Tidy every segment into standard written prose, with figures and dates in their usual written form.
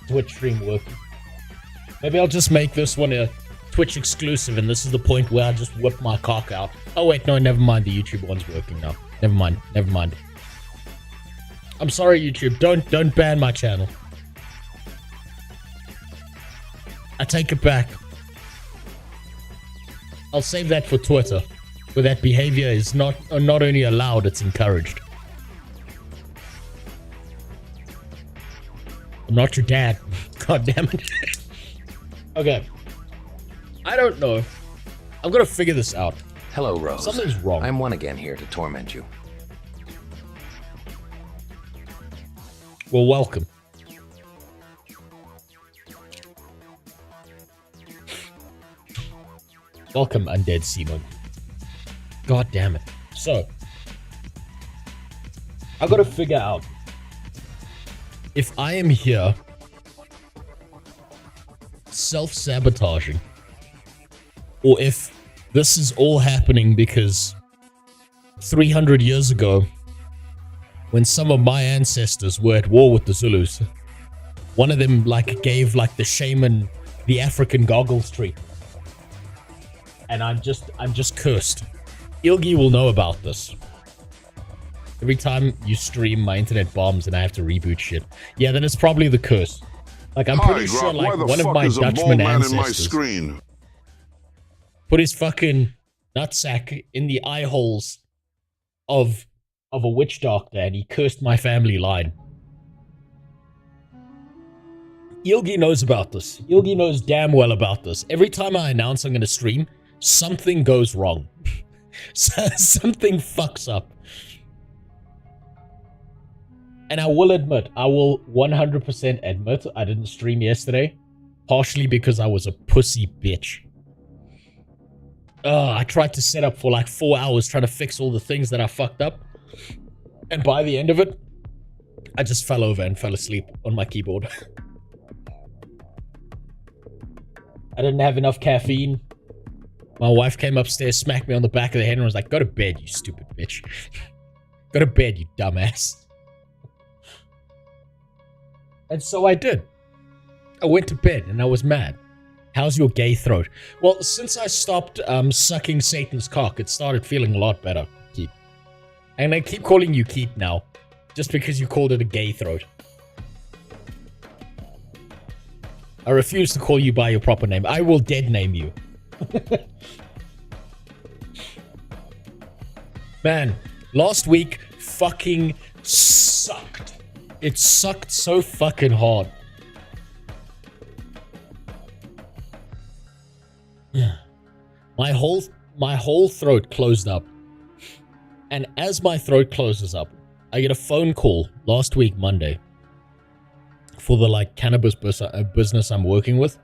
Twitch stream working. Maybe I'll just make this one a Twitch exclusive, and this is the point where I just whip my cock out. Oh wait, no, never mind. The YouTube one's working now. Never mind. I'm sorry, YouTube. Don't ban my channel. I take it back. I'll save that for Twitter, where that behavior is not only allowed, it's encouraged. I'm not your dad. God damn it. Okay. I don't know. I'm gonna figure this out. Hello, Rose. Something's wrong. I'm one again here to torment you. Well, welcome. Welcome, undead Simon. God damn it. So, I gotta figure out if I am here self-sabotaging, or if this is all happening because 300 years ago, when some of my ancestors were at war with the Zulus, one of them gave the shaman the African goggles treatment. And I'm just cursed. Ilgi will know about this. Every time you stream, my internet bombs and I have to reboot shit. Yeah, then it's probably the curse. I'm pretty sure one of my Dutchman ancestors put his fucking nutsack in the eye holes of a witch doctor and he cursed my family line. Ilgi knows about this. Ilgi knows damn well about this. Every time I announce I'm gonna stream, something goes wrong. Something fucks up. And I will 100% admit I didn't stream yesterday, partially because I was a pussy bitch. I tried to set up for 4 hours trying to fix all the things that I fucked up. And by the end of it, I just fell over and fell asleep on my keyboard. I didn't have enough caffeine. My wife came upstairs, smacked me on the back of the head and was like, "Go to bed, you stupid bitch. Go to bed, you dumbass." And so I did. I went to bed and I was mad. How's your gay throat? Well, since I stopped sucking Satan's cock, it started feeling a lot better, Keep. And I keep calling you Keep now, just because you called it a gay throat. I refuse to call you by your proper name. I will dead name you. Man, last week fucking sucked. It sucked so fucking hard. My whole throat closed up. And as my throat closes up, I get a phone call last week, Monday, for the cannabis business I'm working with.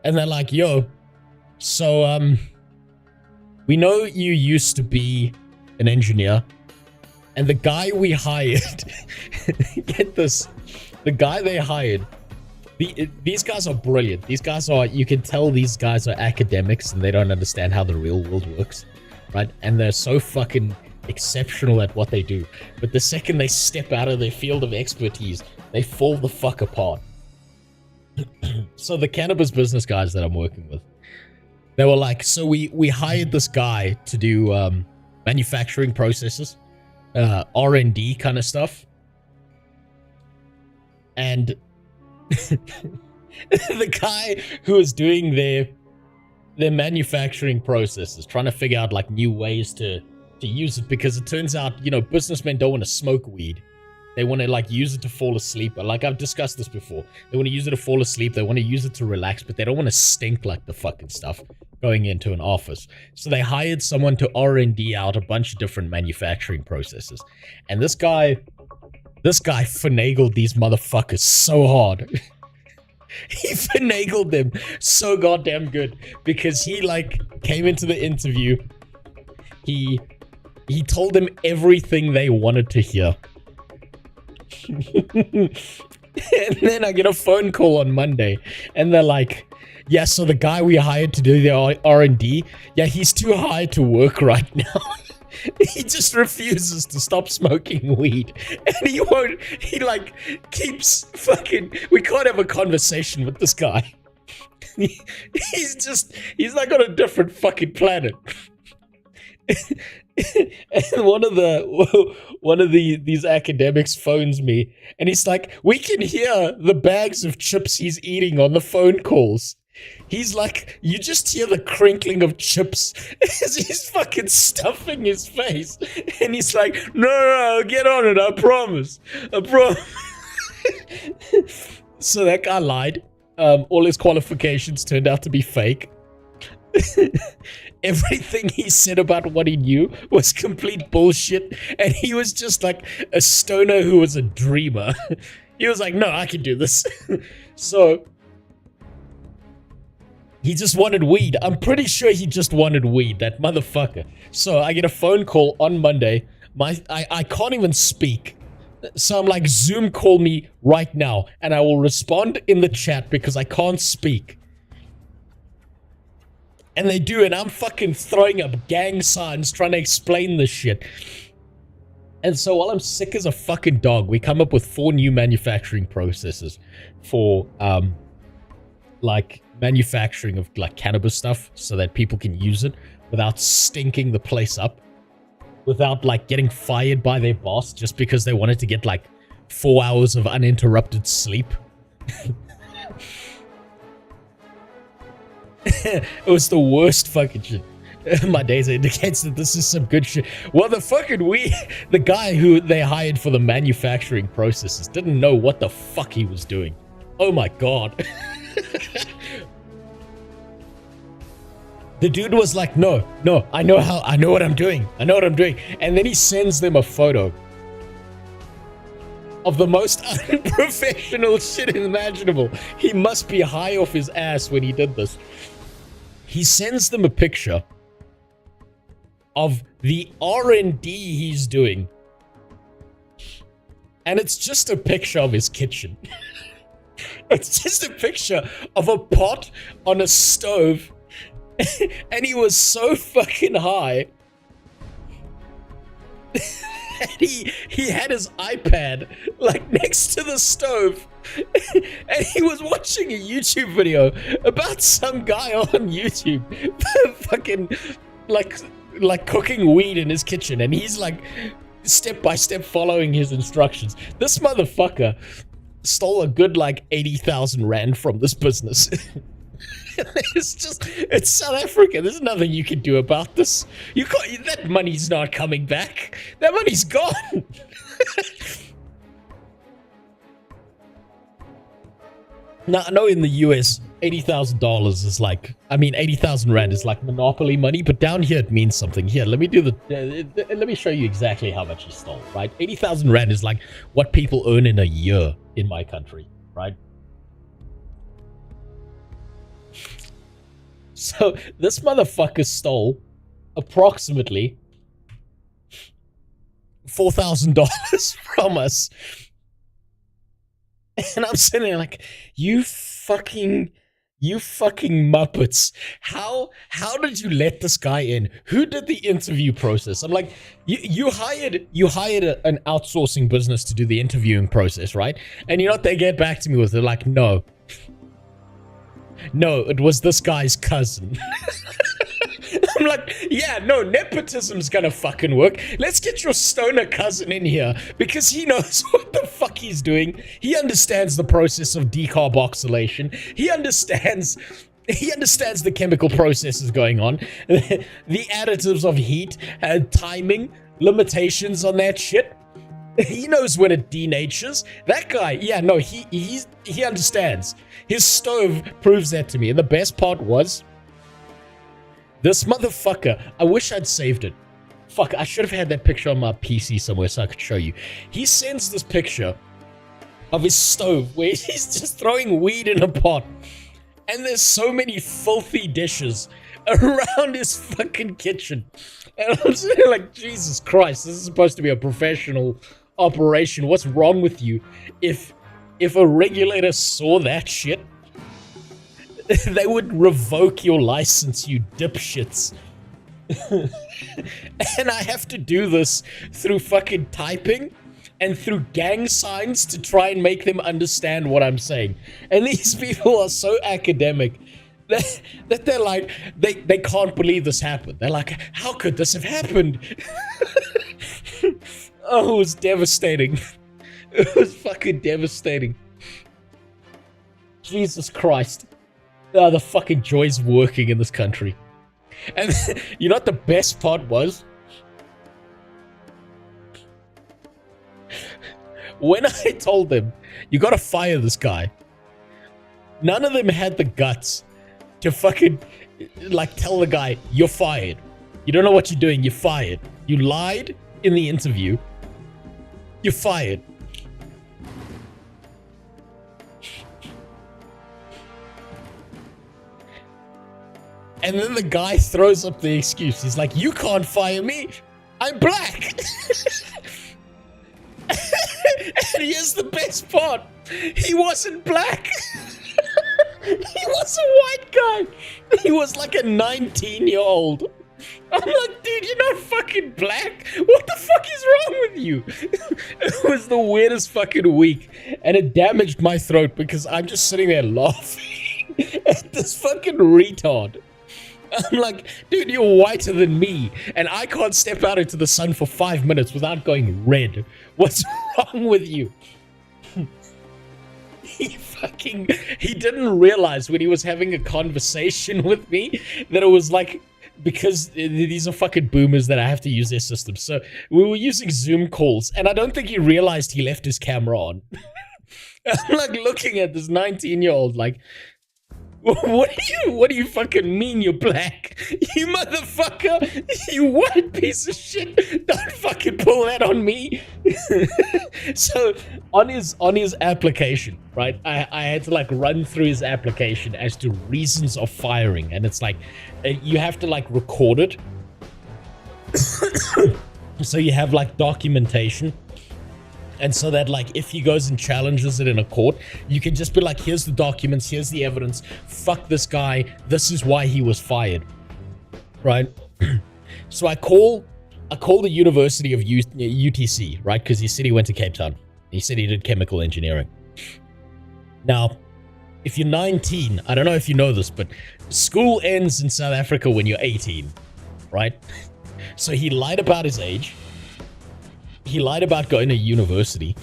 And they're like, "Yo, so we know you used to be an engineer, and the guy we hired," get this, the guy they hired, these guys are brilliant. These guys are, you can tell these guys are academics and they don't understand how the real world works, right? And they're so fucking exceptional at what they do. But the second they step out of their field of expertise, they fall the fuck apart. So the cannabis business guys that I'm working with, they were like, "So we hired this guy to do manufacturing processes, R&D kind of stuff, and the guy who was doing their manufacturing processes, trying to figure out new ways to use it, because it turns out, businessmen don't want to smoke weed. They want to use it to fall asleep. I've discussed this before. They want to use it to fall asleep. They want to use it to relax, but they don't want to stink like the fucking stuff going into an office. So they hired someone to R&D out a bunch of different manufacturing processes. And this guy finagled these motherfuckers so hard. He finagled them so goddamn good, because he came into the interview. He told them everything they wanted to hear. And then I get a phone call on Monday and they're like, "Yeah, so the guy we hired to do the R&D, yeah, he's too high to work right now." He just refuses to stop smoking weed. And he won't, he like keeps fucking, we can't have a conversation with this guy. He's like on a different fucking planet. And one of these academics phones me and he's like, we can hear the bags of chips he's eating on the phone calls. He's like, you just hear the crinkling of chips as he's fucking stuffing his face. And he's like, no, get on it, I promise. So that guy lied. All his qualifications turned out to be fake. Everything he said about what he knew was complete bullshit. And he was just like a stoner who was a dreamer. He was like, no, I can do this. So he just wanted weed. I'm pretty sure he just wanted weed, that motherfucker. So I get a phone call on Monday. I can't even speak. So I'm like, Zoom call me right now. And I will respond in the chat because I can't speak. And they do, and I'm fucking throwing up gang signs trying to explain this shit. And so while I'm sick as a fucking dog, we come up with 4 new manufacturing processes for, like, manufacturing of, like, cannabis stuff so that people can use it without stinking the place up. Without, like, getting fired by their boss just because they wanted to get, like, 4 hours of uninterrupted sleep. It was the worst fucking shit. My data indicates that this is some good shit. Well, the guy who they hired for the manufacturing processes didn't know what the fuck he was doing. Oh my god. The dude was like, no, I know what I'm doing. And then he sends them a photo of the most unprofessional shit imaginable. He must be high off his ass when he did this. He sends them a picture of the R&D he's doing. And it's just a picture of his kitchen. It's just a picture of a pot on a stove. And he was so fucking high. And he had his iPad like next to the stove. And he was watching a YouTube video about some guy on YouTube fucking like cooking weed in his kitchen, and he's like step by step following his instructions. This motherfucker stole a good like 80,000 rand from this business. It's South Africa. There's nothing you can do about this. You can't, that money's not coming back. That money's gone. Now, I know in the US, $80,000 is like, 80,000 rand is like monopoly money, but down here it means something. Here, let me show you exactly how much he stole, right? 80,000 rand is like what people earn in a year in my country, right? So this motherfucker stole approximately $4,000 from us. And I'm sitting there like, you fucking Muppets. How did you let this guy in? Who did the interview process? I'm like, you hired an outsourcing business to do the interviewing process, right? And you know what they get back to me with? They're like, no, it was this guy's cousin. I'm like, yeah, no, nepotism's gonna fucking work. Let's get your stoner cousin in here because he knows what the fuck he's doing. He understands the process of decarboxylation. He understands the chemical processes going on, the additives of heat, timing, limitations on that shit. He knows when it denatures. That guy, yeah, no, he understands. His stove proves that to me. And the best part was, this motherfucker, I wish I'd saved it. Fuck, I should have had that picture on my PC somewhere so I could show you. He sends this picture of his stove where he's just throwing weed in a pot. And there's so many filthy dishes around his fucking kitchen. And I'm sitting like, Jesus Christ, this is supposed to be a professional operation. What's wrong with you? If a regulator saw that shit, they would revoke your license, you dipshits. And I have to do this through fucking typing and through gang signs to try and make them understand what I'm saying. And these people are so academic that they're like, they can't believe this happened. They're like, how could this have happened? Oh, it was devastating. It was fucking devastating. Jesus Christ. Oh, the fucking joys of working in this country. And you know what the best part was? When I told them, you gotta fire this guy, none of them had the guts to fucking, like, tell the guy, you're fired. You don't know what you're doing, you're fired. You lied in the interview. You're fired. And then the guy throws up the excuse. He's like, you can't fire me. I'm black. And here's the best part. He wasn't black. He was a white guy. He was like a 19-year-old. I'm like, dude, you're not fucking black. What the fuck is wrong with you? It was the weirdest fucking week. And it damaged my throat because I'm just sitting there laughing at this fucking retard. I'm like, dude, you're whiter than me, and I can't step out into the sun for 5 minutes without going red. What's wrong with you? He didn't realize when he was having a conversation with me that it was like, because these are fucking boomers that I have to use their systems. So we were using Zoom calls, and I don't think he realized he left his camera on. I'm like looking at this 19-year-old like, what do you fucking mean you're black? You motherfucker! You white piece of shit! Don't fucking pull that on me! So, on his application, right, I had to like run through his application as to reasons of firing, and it's like, you have to like record it. So you have like documentation. And so that, like, if he goes and challenges it in a court, you can just be like, here's the documents, here's the evidence, fuck this guy, this is why he was fired, right? So I call the University of UTC, right? Because he said he went to Cape Town. He said he did chemical engineering. Now, if you're 19, I don't know if you know this, but school ends in South Africa when you're 18, right? So he lied about his age. He lied about going to university.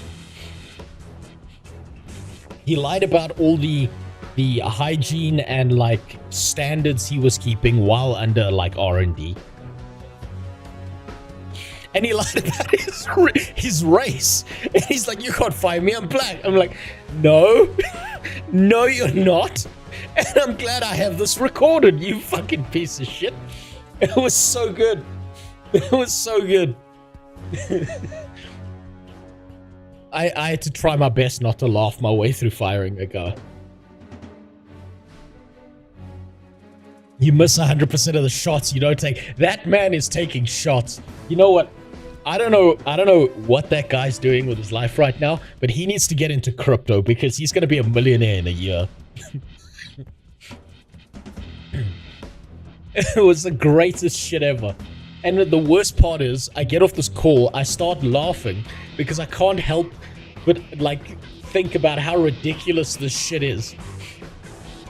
He lied about all the hygiene and like standards he was keeping while under like R&D. And he lied about his race. And he's like, you can't fire me, I'm black. I'm like, no, no, you're not. And I'm glad I have this recorded, you fucking piece of shit. It was so good. It was so good. I had to try my best not to laugh my way through firing a guy. You miss 100% of the shots you don't take. That man is taking shots. You know what? I don't know what that guy's doing with his life right now, but he needs to get into crypto because he's going to be a millionaire in a year. It was the greatest shit ever. And the worst part is, I get off this call, I start laughing because I can't help but like think about how ridiculous this shit is.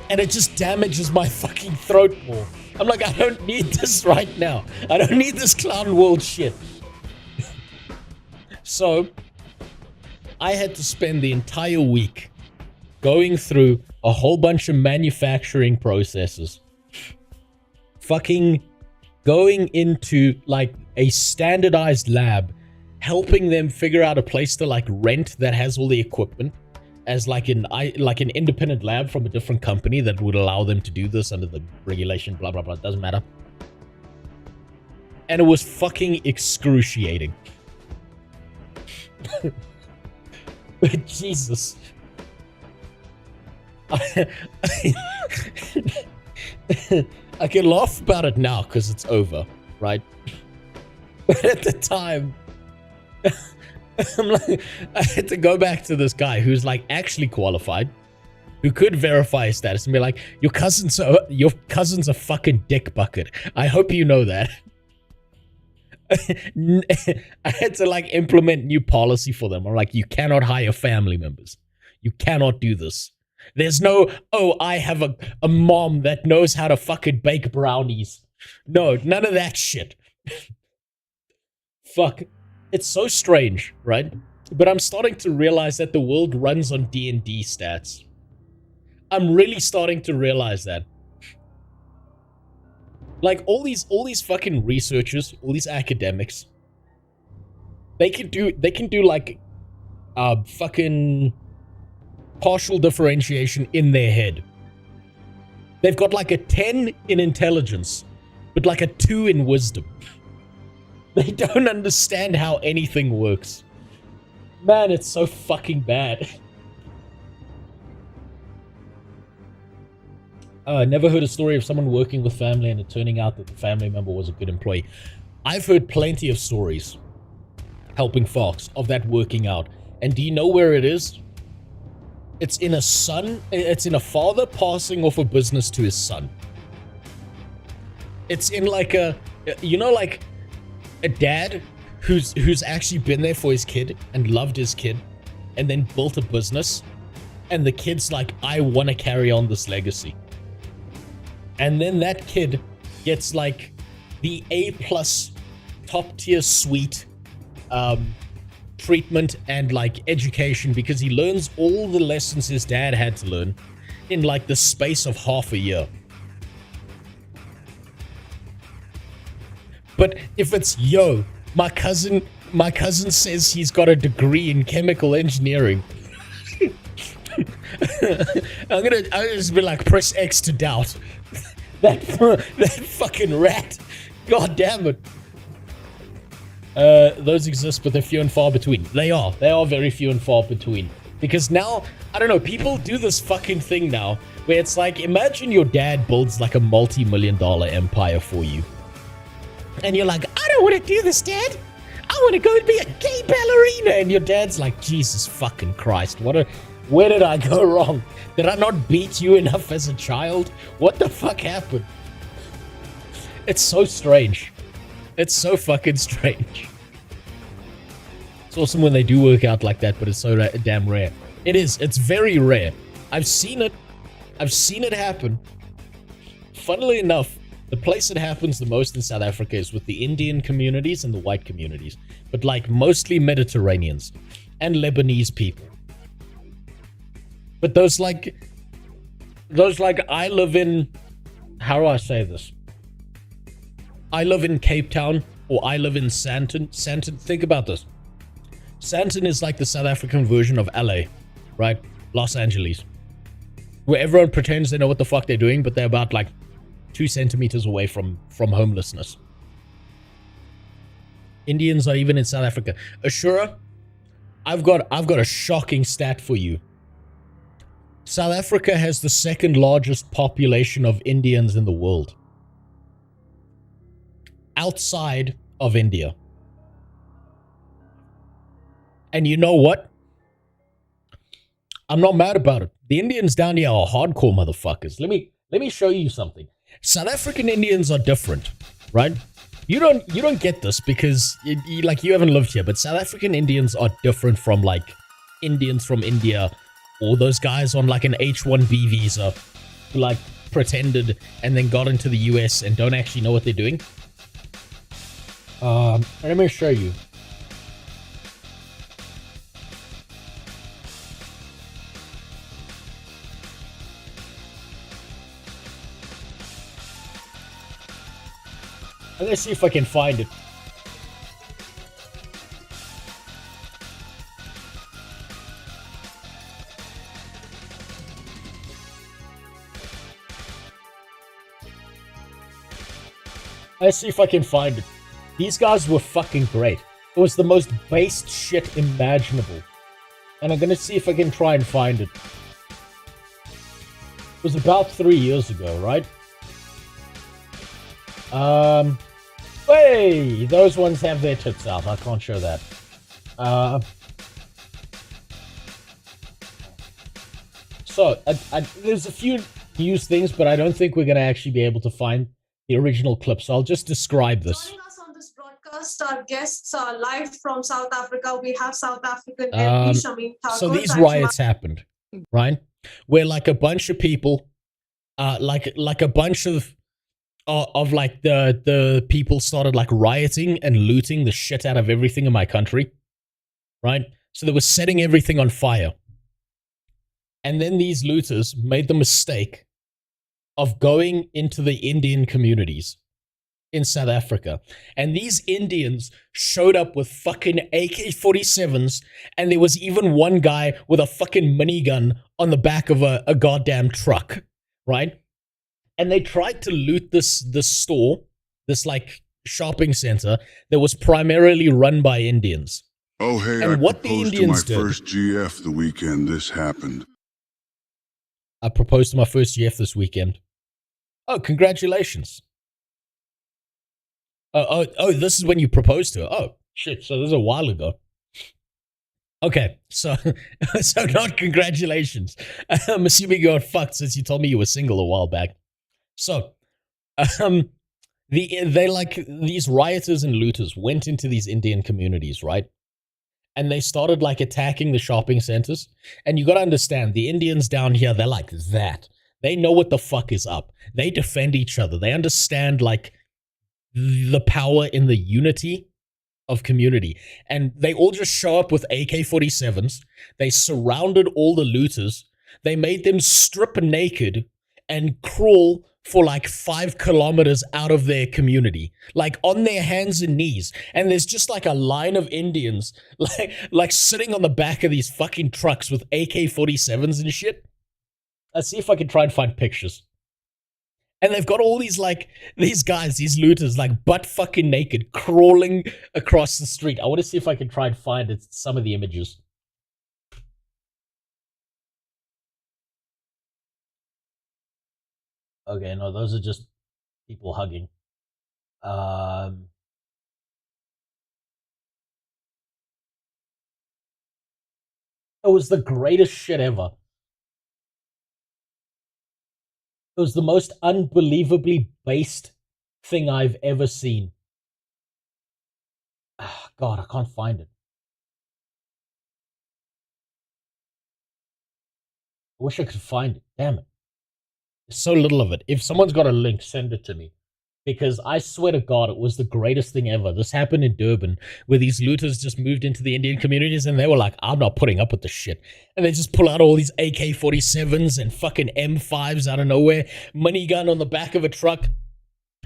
And it just damages my fucking throat more. I'm like, I don't need this right now. I don't need this clown world shit. So, I had to spend the entire week going through a whole bunch of manufacturing processes. Fucking going into like a standardized lab, helping them figure out a place to like rent that has all the equipment as like an independent lab from a different company that would allow them to do this under the regulation, blah, blah, blah. It doesn't matter. And it was fucking excruciating. Jesus. I can laugh about it now because it's over, right? But at the time, I'm like, I had to go back to this guy who's like actually qualified, who could verify his status and be like, your cousin's a fucking dick bucket. I hope you know that. I had to like implement new policy for them. I'm like, you cannot hire family members. You cannot do this. There's no, oh, I have a mom that knows how to fucking bake brownies. No, none of that shit. Fuck. It's so strange, right? But I'm starting to realize that the world runs on D&D stats. I'm really starting to realize that. Like, all these fucking researchers, all these academics, they can do like fucking partial differentiation in their head. They've got like a 10 in intelligence, but like a 2 in wisdom. They don't understand how anything works. Man, it's so fucking bad. I never heard a story of someone working with family and it turning out that the family member was a good employee. I've heard plenty of stories, helping Fox, of that working out. And do you know where it is? It's in a father passing off a business to his son. It's in like like a dad who's actually been there for his kid and loved his kid and then built a business. And the kid's like, I want to carry on this legacy. And then that kid gets like the A+ top tier suite treatment and like education because he learns all the lessons his dad had to learn in like the space of half a year. But if it's, yo, my cousin says he's got a degree in chemical engineering. I'm gonna just be like, press X to doubt. That fucking rat. God damn it. Those exist, but they're few and far between. They are very few and far between. Because now, I don't know, people do this fucking thing now, where it's like, imagine your dad builds like a multi-million-dollar empire for you. And you're like, I don't want to do this, Dad. I want to go and be a gay ballerina. And your dad's like, Jesus fucking Christ, where did I go wrong? Did I not beat you enough as a child? What the fuck happened? It's so strange. It's so fucking strange. It's awesome when they do work out like that, but it's so damn rare. It is. It's very rare. I've seen it. I've seen it happen. Funnily enough, the place it happens the most in South Africa is with the Indian communities and the white communities. But like mostly Mediterraneans and Lebanese people. But those like I live in, how do I say this? I live in Cape Town or I live in Sandton. Sandton, think about this. Sandton is like the South African version of LA, right? Los Angeles. Where everyone pretends they know what the fuck they're doing, but they're about like 2 centimeters away from homelessness. Indians are even in South Africa. Ashura, I've got a shocking stat for you. South Africa has the second largest population of Indians in the world. Outside of India. And you know what? I'm not mad about it. The Indians down here are hardcore motherfuckers. Let me show you something. South African Indians are different, right? You don't get this because you haven't lived here, but South African Indians are different from like Indians from India or those guys on like an H-1B visa who like pretended and then got into the US and don't actually know what they're doing. Let me show you. Let's see if I can find it. Let's see if I can find it. These guys were fucking great. It was the most based shit imaginable. And I'm gonna see if I can try and find it. It was about 3 years ago, right? Hey, those ones have their tits out. I can't show that. So, there's a few news things, but I don't think we're going to actually be able to find the original clip, so I'll just describe this. Joining us on this broadcast first, our guests are live from South Africa. We have South African MP Shamin Thakur. So these riots happened, right? Where like a bunch of people, like a bunch of like the people started like rioting and looting the shit out of everything in my country, right? So they were setting everything on fire. And then these looters made the mistake of going into the Indian communities in South Africa. And these Indians showed up with fucking AK-47s, and there was even one guy with a fucking minigun on the back of a goddamn truck, right? And they tried to loot this store, this like shopping center that was primarily run by Indians. Oh, hey, and I what the proposed Indians to my did, first GF the weekend this happened. I proposed to my first GF this weekend. Oh, congratulations. Oh, this is when you proposed to her. Oh, shit, so this is a while ago. Okay, so not congratulations. I'm assuming you got fucked since you told me you were single a while back. So, they like these rioters and looters went into these Indian communities, right? And they started like attacking the shopping centers. And you got to understand, the Indians down here, they're like that. They know what the fuck is up. They defend each other. They understand like the power in the unity of community. And they all just show up with AK-47s. They surrounded all the looters. They made them strip naked and crawl for like 5 kilometers out of their community, like on their hands and knees. And there's just like a line of Indians like sitting on the back of these fucking trucks with AK-47s and shit. Let's see if I can try and find pictures. And they've got all these like these guys, these looters, like butt fucking naked, crawling across the street. I want to see if I can try and find some of the images. Okay, no, those are just people hugging. It was the greatest shit ever. It was the most unbelievably based thing I've ever seen. Oh, God, I can't find it. I wish I could find it. Damn it. There's so little of it. If someone's got a link, send it to me. Because I swear to God, it was the greatest thing ever. This happened in Durban, where these looters just moved into the Indian communities, and they were like, I'm not putting up with this shit. And they just pull out all these AK-47s and fucking M5s out of nowhere, minigun on the back of a truck.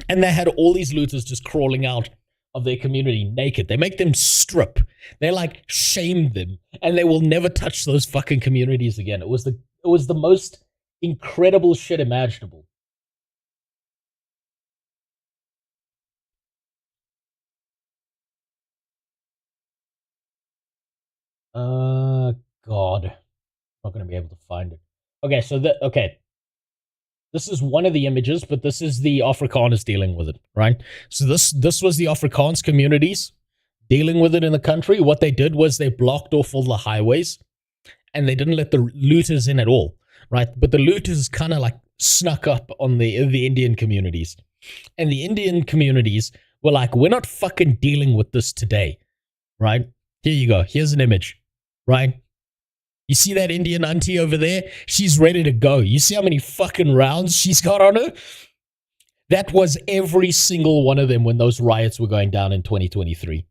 And they had all these looters just crawling out of their community naked. They make them strip. They like shame them, and they will never touch those fucking communities again. It was the most incredible shit imaginable. God. Not going to be able to find it. Okay, so okay. This is one of the images, but this is the Afrikaners dealing with it, right? So this was the Afrikaans communities dealing with it in the country. What they did was they blocked off all the highways, and they didn't let the looters in at all, right? But the looters kind of like snuck up on the Indian communities. And the Indian communities were like, we're not fucking dealing with this today, right? Here you go. Here's an image, right? You see that Indian auntie over there? She's ready to go. You see how many fucking rounds she's got on her? That was every single one of them when those riots were going down in 2023.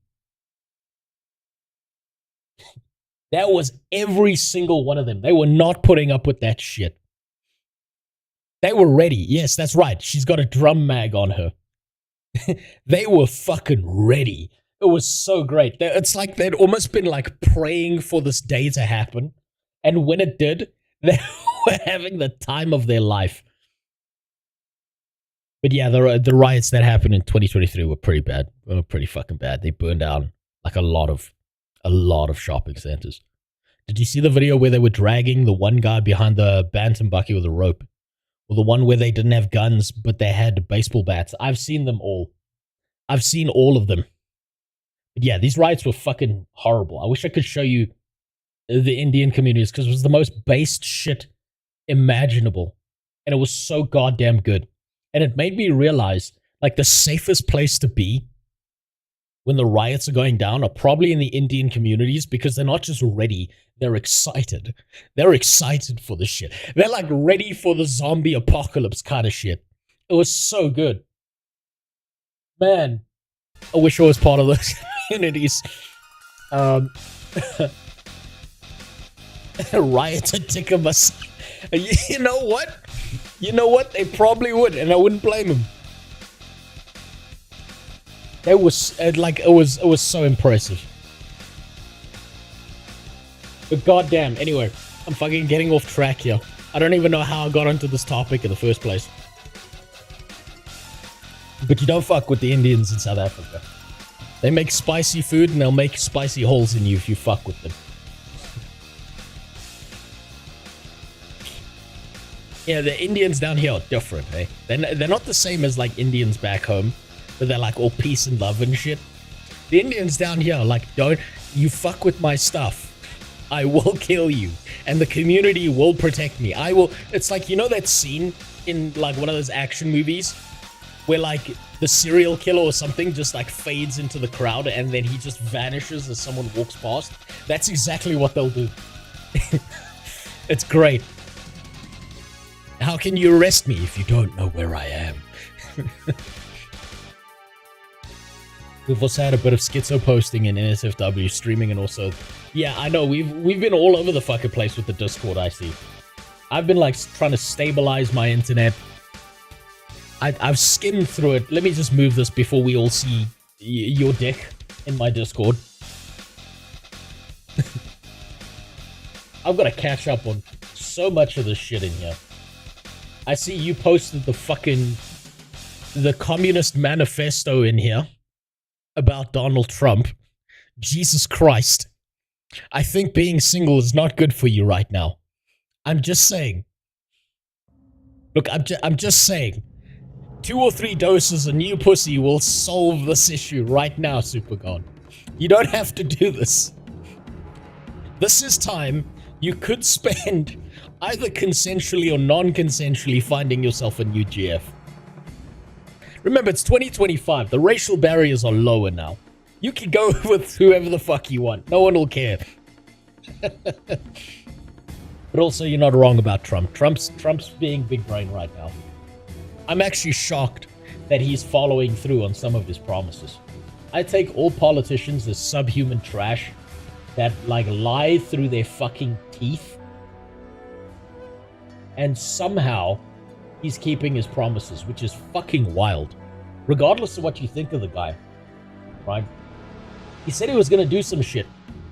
That was every single one of them. They were not putting up with that shit. They were ready. Yes, that's right. She's got a drum mag on her. They were fucking ready. It was so great. It's like they'd almost been like praying for this day to happen. And when it did, they were having the time of their life. But yeah, the riots that happened in 2023 were pretty bad. They were pretty fucking bad. They burned down like a lot of shopping centers. Did you see the video where they were dragging the one guy behind the bantam bucky with a rope? Or the one where they didn't have guns, but they had baseball bats? I've seen them all. I've seen all of them. But yeah, these riots were fucking horrible. I wish I could show you the Indian communities, because it was the most based shit imaginable. And it was so goddamn good. And it made me realize, like, the safest place to be when the riots are going down are probably in the Indian communities, because they're not just ready, they're excited. They're excited for the shit. They're like ready for the zombie apocalypse kind of shit. It was so good. Man, I wish I was part of those communities. Riots at Tikamas. You know what? You know what? They probably would, and I wouldn't blame them. It was it was so impressive. But goddamn, anyway, I'm fucking getting off track here. I don't even know how I got onto this topic in the first place. But you don't fuck with the Indians in South Africa. They make spicy food and they'll make spicy holes in you if you fuck with them. Yeah, the Indians down here are different, eh? They're not the same as like Indians back home, but they're like all peace and love and shit. The Indians down here are like, don't you fuck with my stuff, I will kill you, and the community will protect me. I will. It's like, you know that scene in like one of those action movies where like the serial killer or something just like fades into the crowd and then he just vanishes as someone walks past? That's exactly what they'll do. It's great. How can you arrest me if you don't know where I am? We've also had a bit of schizo posting in NSFW streaming, and also, yeah, I know we've been all over the fucking place with the Discord. I see. I've been like trying to stabilize my internet. I've skimmed through it. Let me just move this before we all see your dick in my Discord. I've got to catch up on so much of this shit in here. I see you posted the Communist Manifesto in here about Donald Trump. Jesus Christ. I think being single is not good for you right now. I'm just saying. Look, I'm just saying. 2 or 3 doses of new pussy will solve this issue right now, Supergod. You don't have to do this. This is time you could spend either consensually or non-consensually finding yourself a new GF. Remember, it's 2025. The racial barriers are lower now. You can go with whoever the fuck you want. No one will care. But also, you're not wrong about Trump. Trump's being big brain right now. I'm actually shocked that he's following through on some of his promises. I take all politicians as subhuman trash that like lie through their fucking teeth, and somehow he's keeping his promises, which is fucking wild. Regardless of what you think of the guy, right? He said he was going to do some shit,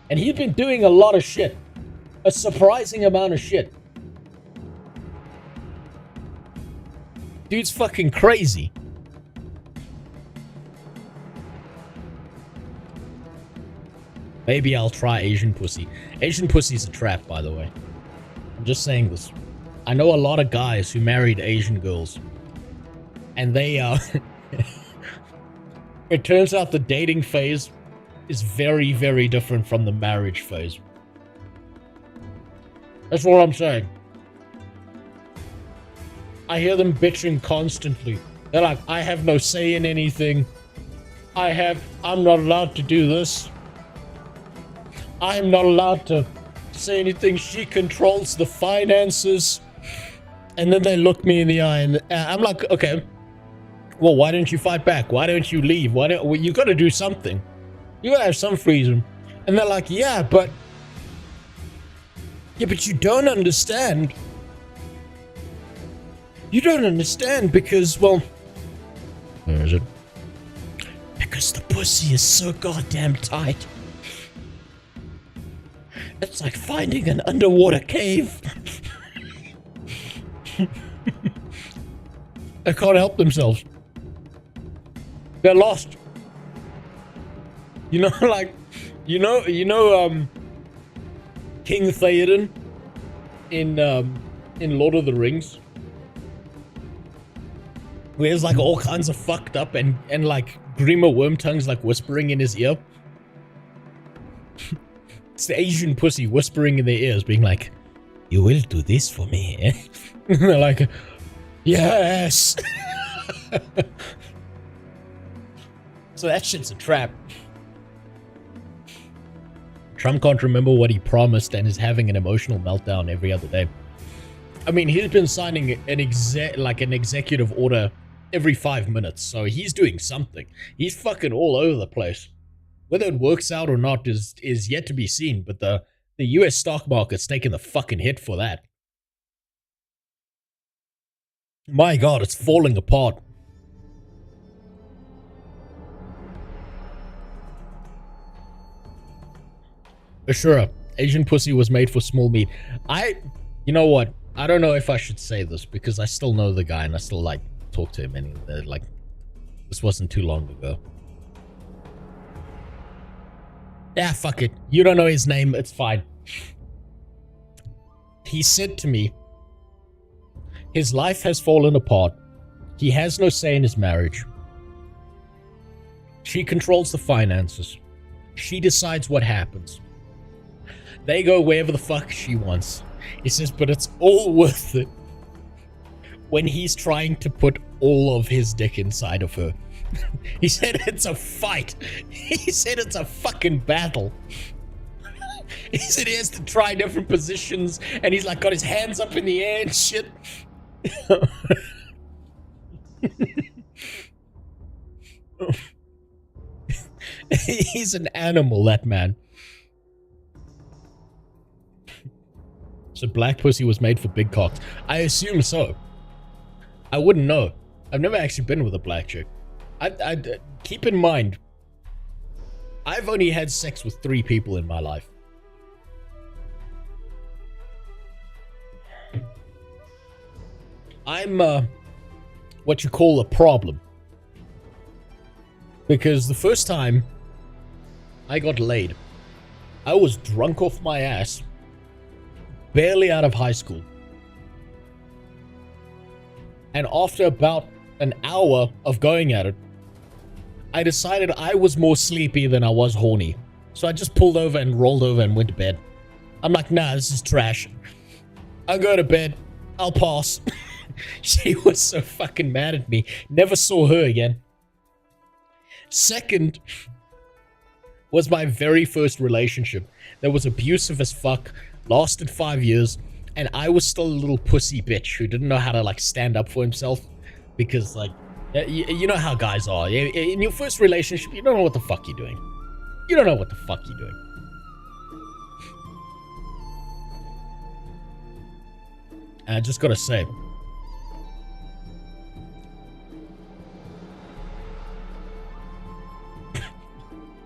and he's been doing a lot of shit. A surprising amount of shit. Dude's fucking crazy. Maybe I'll try Asian pussy. Asian pussy's a trap, by the way. I'm just saying this. I know a lot of guys who married Asian girls, and they it turns out the dating phase is very, very different from the marriage phase. That's what I'm saying. I hear them bitching constantly. They're like, I have no say in anything. I'm not allowed to do this. I'm not allowed to say anything. She controls the finances. And then they look me in the eye, and I'm like, okay, well, why don't you fight back? Why don't you leave? Well, you gotta do something. You gotta have some freedom. And they're like, yeah, but you don't understand. You don't understand because, well, where is it? Because the pussy is so goddamn tight. It's like finding an underwater cave. They can't help themselves. They're lost. You know, like, you know, King Theoden in Lord of the Rings, where there's like all kinds of fucked up and like Grima Wormtongue's like whispering in his ear. It's the Asian pussy whispering in their ears, being like, "You will do this for me," eh? And they're like, "Yes." So that shit's a trap. Trump can't remember what he promised and is having an emotional meltdown every other day. I mean, he's been signing an executive order every 5 minutes, so he's doing something. He's fucking all over the place. Whether it works out or not is yet to be seen, but the US stock market's taking the fucking hit for that. My God, it's falling apart. Sure, Asian pussy was made for small meat. You know what? I don't know if I should say this because I still know the guy and I still like talk to him, and like this wasn't too long ago. Yeah, fuck it. You don't know his name, it's fine. He said to me, his life has fallen apart. He has no say in his marriage. She controls the finances. She decides what happens. They go wherever the fuck she wants. He says, but it's all worth it when he's trying to put all of his dick inside of her. He said it's a fight. He said it's a fucking battle. He said he has to try different positions, and he's like got his hands up in the air and shit. He's an animal, that man. So black pussy was made for big cocks. I assume so. I wouldn't know. I've never actually been with a black chick. I keep in mind, I've only had sex with 3 people in my life. I'm what you call a problem. Because the first time I got laid, I was drunk off my ass, barely out of high school. And after about an hour of going at it, I decided I was more sleepy than I was horny. So I just pulled over and rolled over and went to bed. I'm like, nah, this is trash. I'll go to bed. I'll pass. She was so fucking mad at me. Never saw her again. Second was my very first relationship. That was abusive as fuck. Lasted 5 years. And I was still a little pussy bitch who didn't know how to, like, stand up for himself. Because, like, you know how guys are. In your first relationship, you don't know what the fuck you're doing. You don't know what the fuck you're doing. And I just gotta say,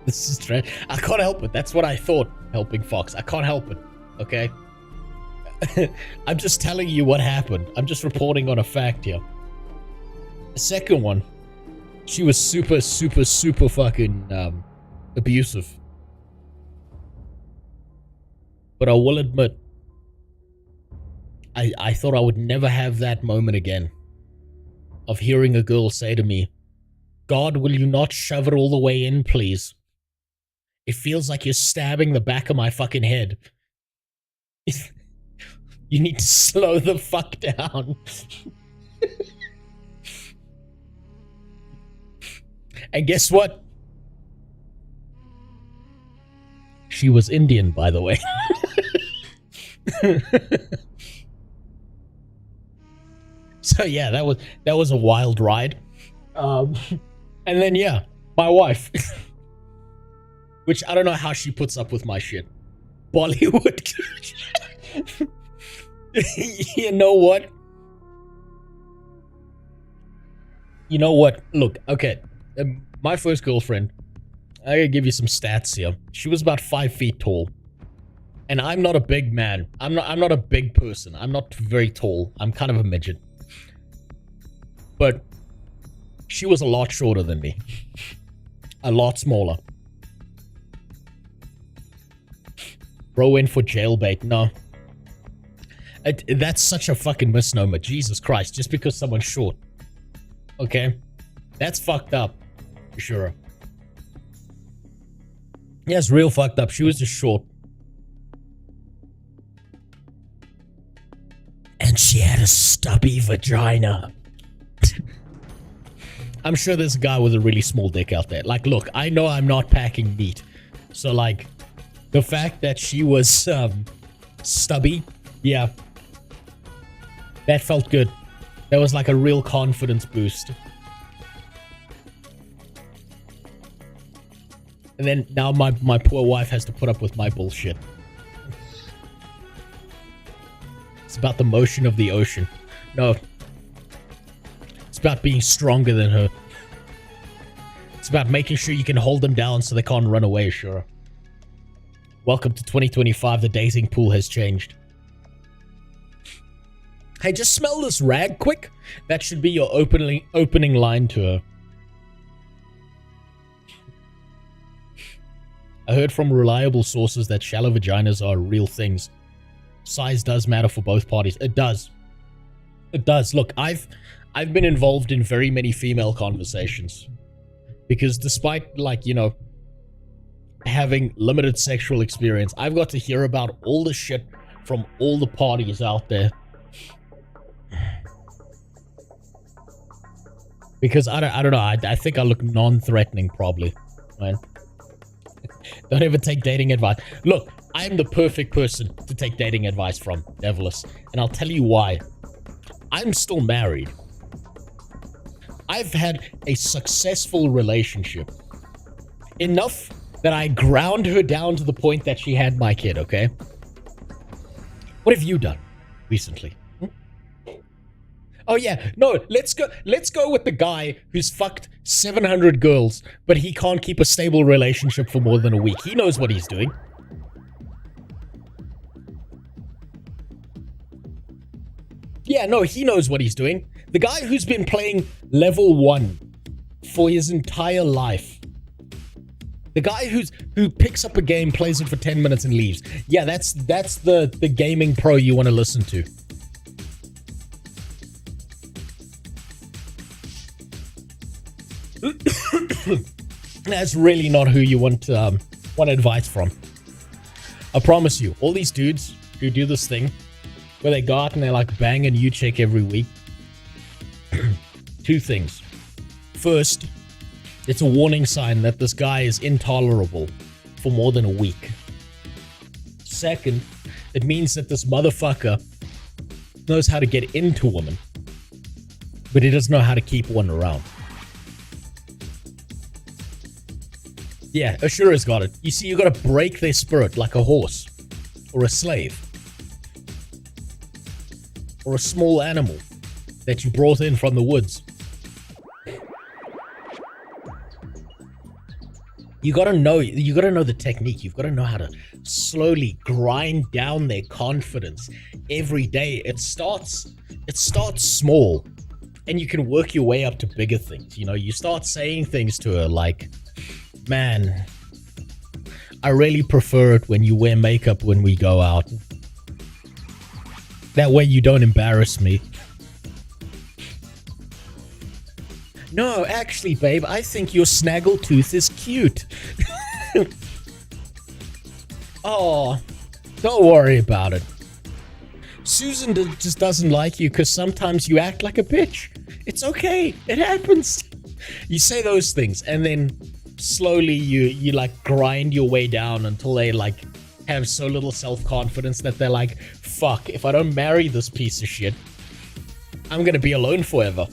this is trash. I can't help it. That's what I thought, helping Fox. I can't help it, okay? I'm just telling you what happened. I'm just reporting on a fact here. The second one, she was super fucking abusive. But I will admit, I thought I would never have that moment again of hearing a girl say to me, God, will you not shove it all the way in, please? It feels like you're stabbing the back of my fucking head. You need to slow the fuck down. And guess what? She was Indian, by the way. So yeah, that was a wild ride. And then yeah, my wife. Which I don't know how she puts up with my shit. Bollywood. You know what? You know what? Look, okay. My first girlfriend, I gotta give you some stats here. She was about 5 feet tall. And I'm not a big man. I'm not a big person. I'm not very tall. I'm kind of a midget. But she was a lot shorter than me. A lot smaller. Bro went for jailbait. No. That's such a fucking misnomer. Jesus Christ. Just because someone's short. Okay? That's fucked up. For sure. Yeah, it's real fucked up. She was just short. And she had a stubby vagina. I'm sure there's a guy with a really small dick out there. Like, look, I know I'm not packing meat. So, like, the fact that she was stubby, yeah, that felt good. That was like a real confidence boost. And then now my poor wife has to put up with my bullshit. It's about the motion of the ocean. No. It's about being stronger than her. It's about making sure you can hold them down so they can't run away, sure. Welcome to 2025. The dating pool has changed. Hey, just smell this rag quick. That should be your opening line to her. I heard from reliable sources that shallow vaginas are real things. Size does matter for both parties. It does. It does. Look, I've been involved in very many female conversations. Because despite, like, you know, having limited sexual experience, I've got to hear about all the shit from all the parties out there. Because I don't know, I think I look non-threatening probably, right? Don't ever take dating advice. Look, I'm the perfect person to take dating advice from, Devilish, and I'll tell you why. I'm still married. I've had a successful relationship. Enough that I ground her down to the point that she had my kid, okay? What have you done recently? Oh yeah, no, let's go with the guy who's fucked 700 girls, but he can't keep a stable relationship for more than a week. He knows what he's doing. Yeah, no, he knows what he's doing. The guy who's been playing level 1 for his entire life. The guy who picks up a game, plays it for 10 minutes and leaves. Yeah, that's the gaming pro you want to listen to. That's really not who you want advice from. I promise you, all these dudes who do this thing where they go out and they like bang a new chick every week. Two things. First, it's a warning sign that this guy is intolerable for more than a week. Second, it means that this motherfucker knows how to get into women, but he doesn't know how to keep one around. Yeah, Ashura's got it. You see, you gotta break their spirit like a horse, or a slave, or a small animal that you brought in from the woods. You gotta know the technique. You've gotta know how to slowly grind down their confidence every day. It starts small, and you can work your way up to bigger things. You know, you start saying things to her like, man, I really prefer it when you wear makeup when we go out. That way you don't embarrass me. No, actually, babe, I think your snaggletooth is cute. Oh, don't worry about it. Susan just doesn't like you because sometimes you act like a bitch. It's okay. It happens. You say those things, and then slowly you like grind your way down until they like have so little self-confidence that they're like, fuck, if I don't marry this piece of shit, I'm gonna be alone forever.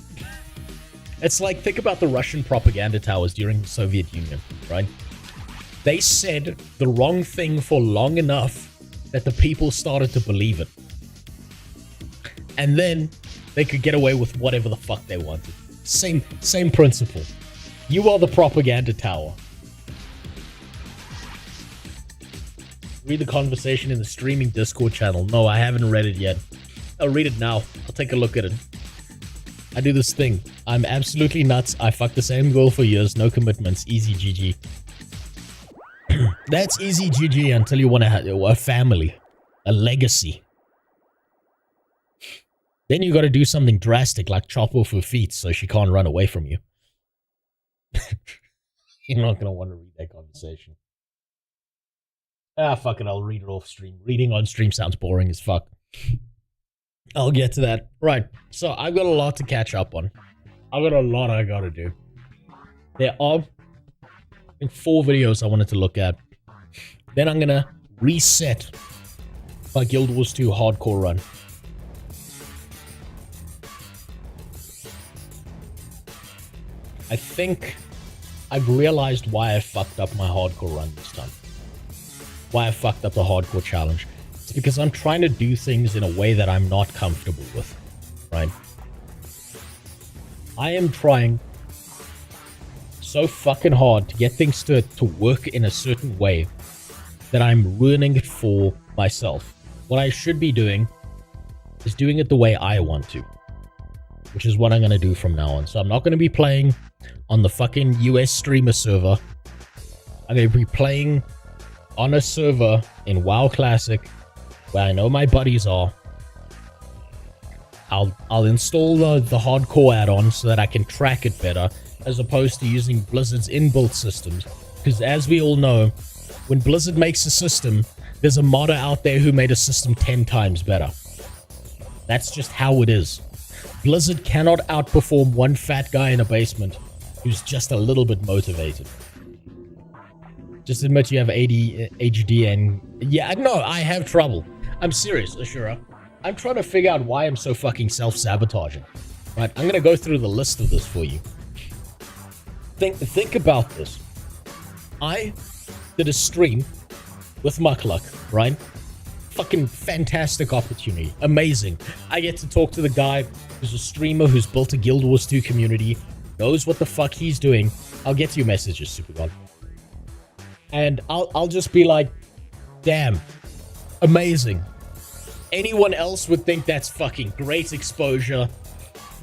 It's like, think about the Russian propaganda towers during the Soviet Union, right? They said the wrong thing for long enough that the people started to believe it. And then they could get away with whatever the fuck they wanted. Same principle. You are the propaganda tower. Read the conversation in the streaming Discord channel. No, I haven't read it yet. I'll read it now. I'll take a look at it. I do this thing. I'm absolutely nuts. I fucked the same girl for years. No commitments. Easy GG. That's easy GG until you want to have a family. A legacy. Then you got to do something drastic like chop off her feet so she can't run away from you. You're not going to want to read that conversation. Ah, fuck it. I'll read it off stream. Reading on stream sounds boring as fuck. I'll get to that. Right. So I've got a lot to catch up on. I've got a lot I got to do. There are, I think, 4 videos I wanted to look at. Then I'm gonna reset my Guild Wars 2 hardcore run. I think I've realized why I fucked up my hardcore run this time. Why I fucked up the hardcore challenge. It's because I'm trying to do things in a way that I'm not comfortable with, right? I am trying so fucking hard to get things to work in a certain way that I'm ruining it for myself. What I should be doing is doing it the way I want to, which is what I'm going to do from now on. So I'm not going to be playing on the fucking US streamer server. I'm going to be playing on a server in WoW Classic where I know my buddies are. I'll install the hardcore add-on so that I can track it better, as opposed to using Blizzard's inbuilt systems. Because as we all know, when Blizzard makes a system, there's a modder out there who made a system 10 times better. That's just how it is. Blizzard cannot outperform one fat guy in a basement who's just a little bit motivated. Just admit you have ADHD and... Yeah, no, I have trouble. I'm serious, Ashura. I'm trying to figure out why I'm so fucking self-sabotaging. Right, I'm gonna go through the list of this for you. Think about this. I did a stream with Muckluck, right? Fucking fantastic opportunity. Amazing. I get to talk to the guy who's a streamer who's built a Guild Wars 2 community, knows what the fuck he's doing. I'll get to your messages, Supergod. And I'll just be like, damn, amazing. Anyone else would think that's fucking great exposure.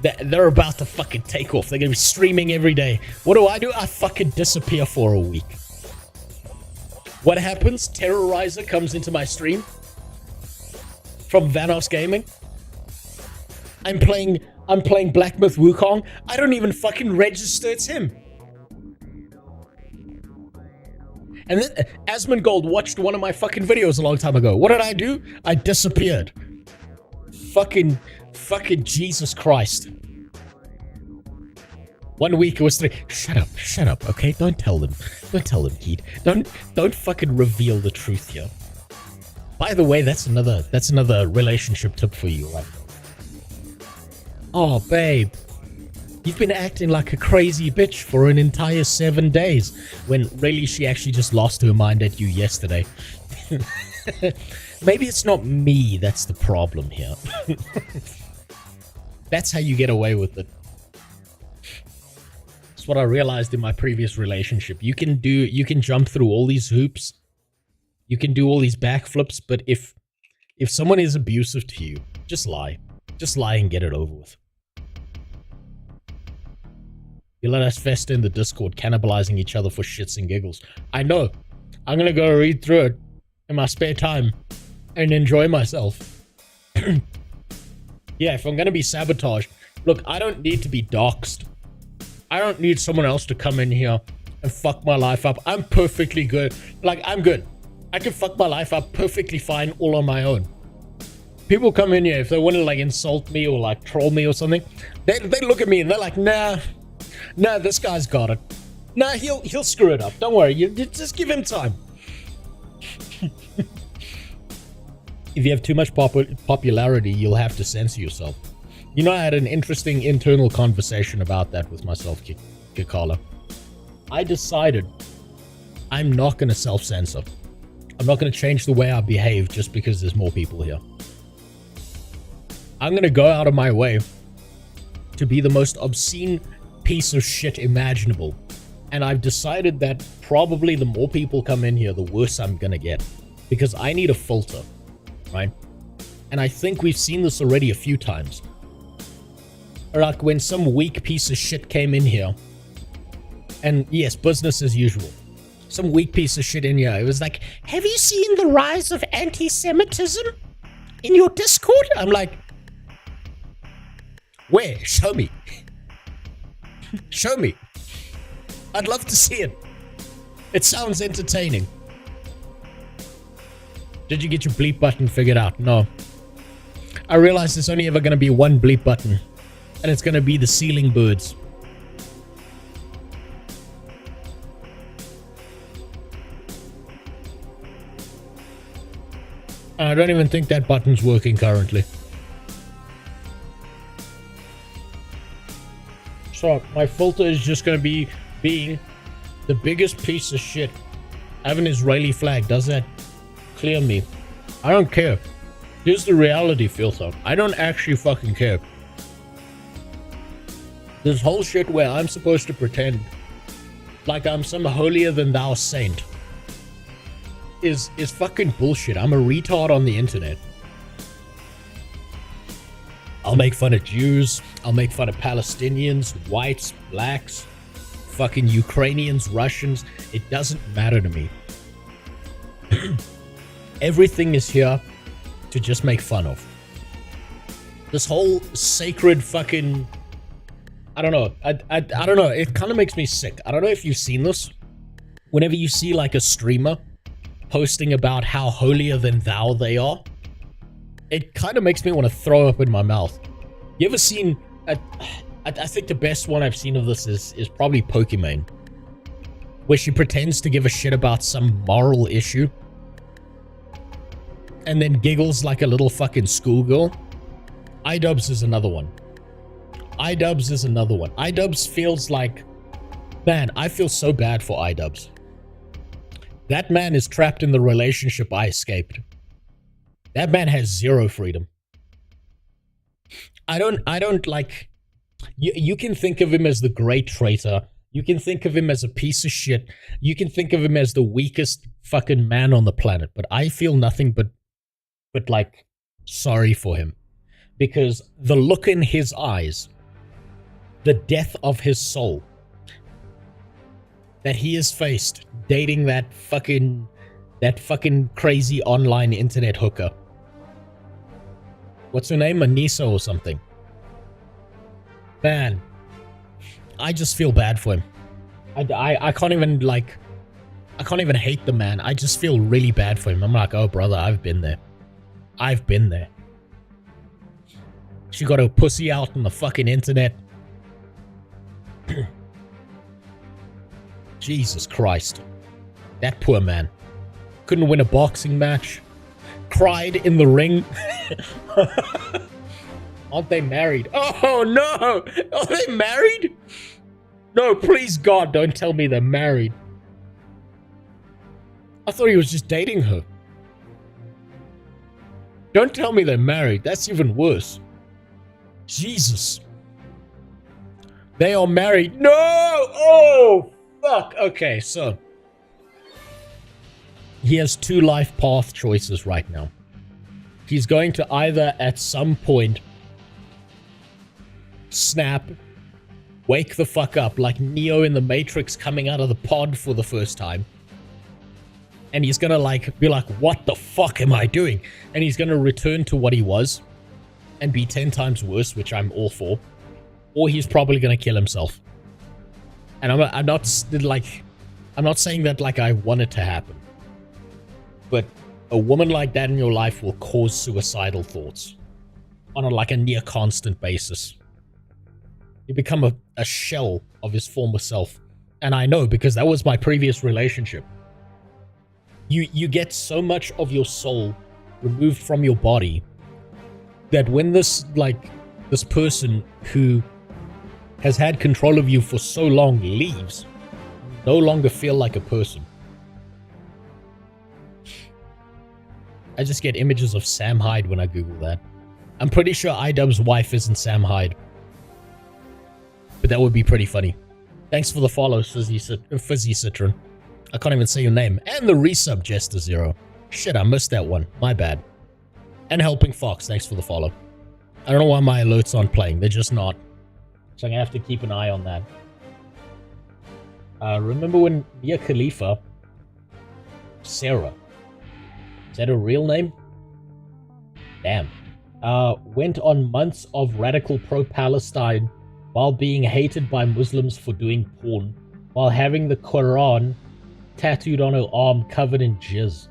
They're about to fucking take off. They're gonna be streaming every day. What do? I fucking disappear for a week. What happens? Terrorizer comes into my stream from Vanos Gaming. I'm playing Black Myth Wukong. I don't even fucking register it's him. And then Asmongold watched one of my fucking videos a long time ago. What did I do? I disappeared. Fucking Jesus Christ. 1 week it was 3. Shut up, okay? Don't tell them, Keith. Don't fucking reveal the truth here. By the way, that's another relationship tip for you, right? Oh, babe. You've been acting like a crazy bitch for an entire 7 days, when really she actually just lost her mind at you yesterday. Maybe it's not me that's the problem here. That's how you get away with it. That's what I realized in my previous relationship. You can jump through all these hoops. You can do all these backflips, but if someone is abusive to you, just lie. Just lie and get it over with. You let us fester in the Discord, cannibalizing each other for shits and giggles. I know. I'm gonna go read through it in my spare time and enjoy myself. Yeah, if I'm gonna be sabotaged, look, I don't need to be doxxed. I don't need someone else to come in here and fuck my life up. I'm perfectly good. Like, I'm good. I can fuck my life up perfectly fine all on my own. People come in here, if they want to like insult me or like troll me or something, they look at me and they're like, nah, this guy's got it. Nah, he'll screw it up. Don't worry, you just give him time. If you have too much popularity, you'll have to censor yourself. You know, I had an interesting internal conversation about that with myself, Kikala. I decided I'm not going to self-censor. I'm not going to change the way I behave just because there's more people here. I'm going to go out of my way to be the most obscene piece of shit imaginable. And I've decided that probably the more people come in here, the worse I'm going to get. Because I need a filter, right? And I think we've seen this already a few times. Like when some weak piece of shit came in here. And yes, business as usual. Some weak piece of shit in here. It was like, have you seen the rise of anti-Semitism in your Discord? I'm like, where? Show me. Show me. I'd love to see it. It sounds entertaining. Did you get your bleep button figured out? No. I realized there's only ever going to be one bleep button. And it's going to be the ceiling birds. I don't even think that button's working currently. So, my filter is just going to be being the biggest piece of shit. I have an Israeli flag. Does that clear me? I don't care. Here's the reality filter. I don't actually fucking care. This whole shit where I'm supposed to pretend like I'm some holier than thou saint is fucking bullshit. I'm a retard on the internet. I'll make fun of Jews. I'll make fun of Palestinians, whites, blacks, fucking Ukrainians, Russians. It doesn't matter to me. Everything is here to just make fun of. This whole sacred fucking... I don't know. I don't know. It kind of makes me sick. I don't know if you've seen this. Whenever you see like a streamer posting about how holier than thou they are, it kind of makes me want to throw up in my mouth. You ever seen... I think the best one I've seen of this is probably Pokimane, where she pretends to give a shit about some moral issue and then giggles like a little fucking schoolgirl. iDubbbz is another one. iDubbbz is another one. iDubbbz feels like... Man, I feel so bad for iDubbbz. That man is trapped in the relationship I escaped. That man has zero freedom. I don't like... You can think of him as the great traitor. You can think of him as a piece of shit. You can think of him as the weakest fucking man on the planet. But I feel nothing but like, sorry for him. Because the look in his eyes, the death of his soul that he has faced dating that fucking crazy online internet hooker. What's her name? Anissa or something. Man, I just feel bad for him. I can't even like... I can't even hate the man. I just feel really bad for him. I'm like, oh brother, I've been there. I've been there. She got her pussy out on the fucking internet. Jesus Christ. That poor man. Couldn't win a boxing match. Cried in the ring. Aren't they married? Oh no! Are they married? No, please God, don't tell me they're married. I thought he was just dating her. Don't tell me they're married. That's even worse. Jesus. They are married. No! Oh, fuck. Okay, so. He has two life path choices right now. He's going to either, at some point, snap, wake the fuck up like Neo in the Matrix coming out of the pod for the first time. And he's gonna like be like, what the fuck am I doing? And he's gonna return to what he was and be 10 times worse, which I'm all for. Or he's probably gonna kill himself. And I'm not saying that like I want it to happen. But a woman like that in your life will cause suicidal thoughts on a near constant basis. You become a shell of his former self. And I know, because that was my previous relationship. You get so much of your soul removed from your body that when this person who has had control of you for so long leaves, you no longer feel like a person. I just get images of Sam Hyde when I Google that. I'm pretty sure iDubbbz's wife isn't Sam Hyde. But that would be pretty funny. Thanks for the follow, Fizzy Citron. I can't even say your name. And the resub, Jester Zero. Shit, I missed that one. My bad. And Helping Fox, thanks for the follow. I don't know why my alerts aren't playing. They're just not. So I'm going to have to keep an eye on that. Remember when Mia Khalifa, Sarah, is that her real name? Damn. Went on months of radical pro-Palestine while being hated by Muslims for doing porn, while having the Quran tattooed on her arm covered in jizz.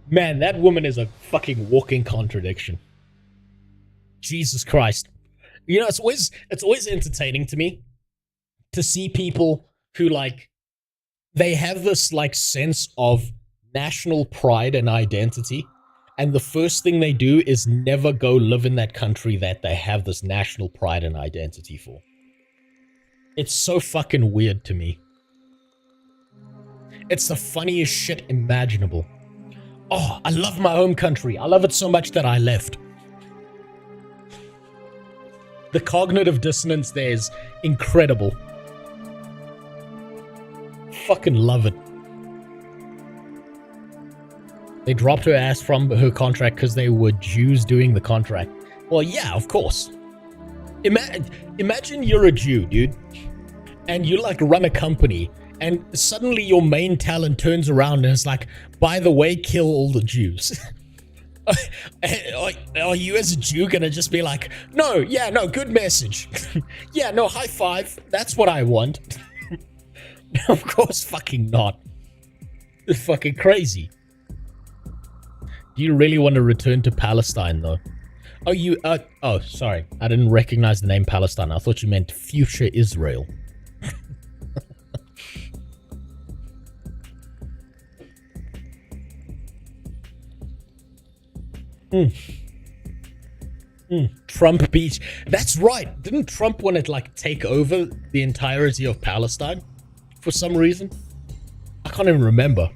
Man, that woman is a fucking walking contradiction. Jesus Christ. You know, it's always entertaining to me to see people who, like, they have this, like, sense of national pride and identity, and the first thing they do is never go live in that country that they have this national pride and identity for. It's so fucking weird to me. It's the funniest shit imaginable. Oh, I love my home country. I love it so much that I left. The cognitive dissonance there is incredible. Fucking love it. They dropped her ass from her contract because they were Jews doing the contract. Well, yeah, of course. Imagine you're a Jew, dude, and you like run a company, and suddenly your main talent turns around and is like, by the way, kill all the Jews. Are you as a Jew gonna just be like, no, yeah, no, good message. Yeah, no, high five. That's what I want. Of course fucking not. It's fucking crazy. Do you really want to return to Palestine, though? Oh, oh, sorry. I didn't recognize the name Palestine. I thought you meant future Israel. Trump beat. That's right. Didn't Trump want to, like, take over the entirety of Palestine? For some reason? I can't even remember.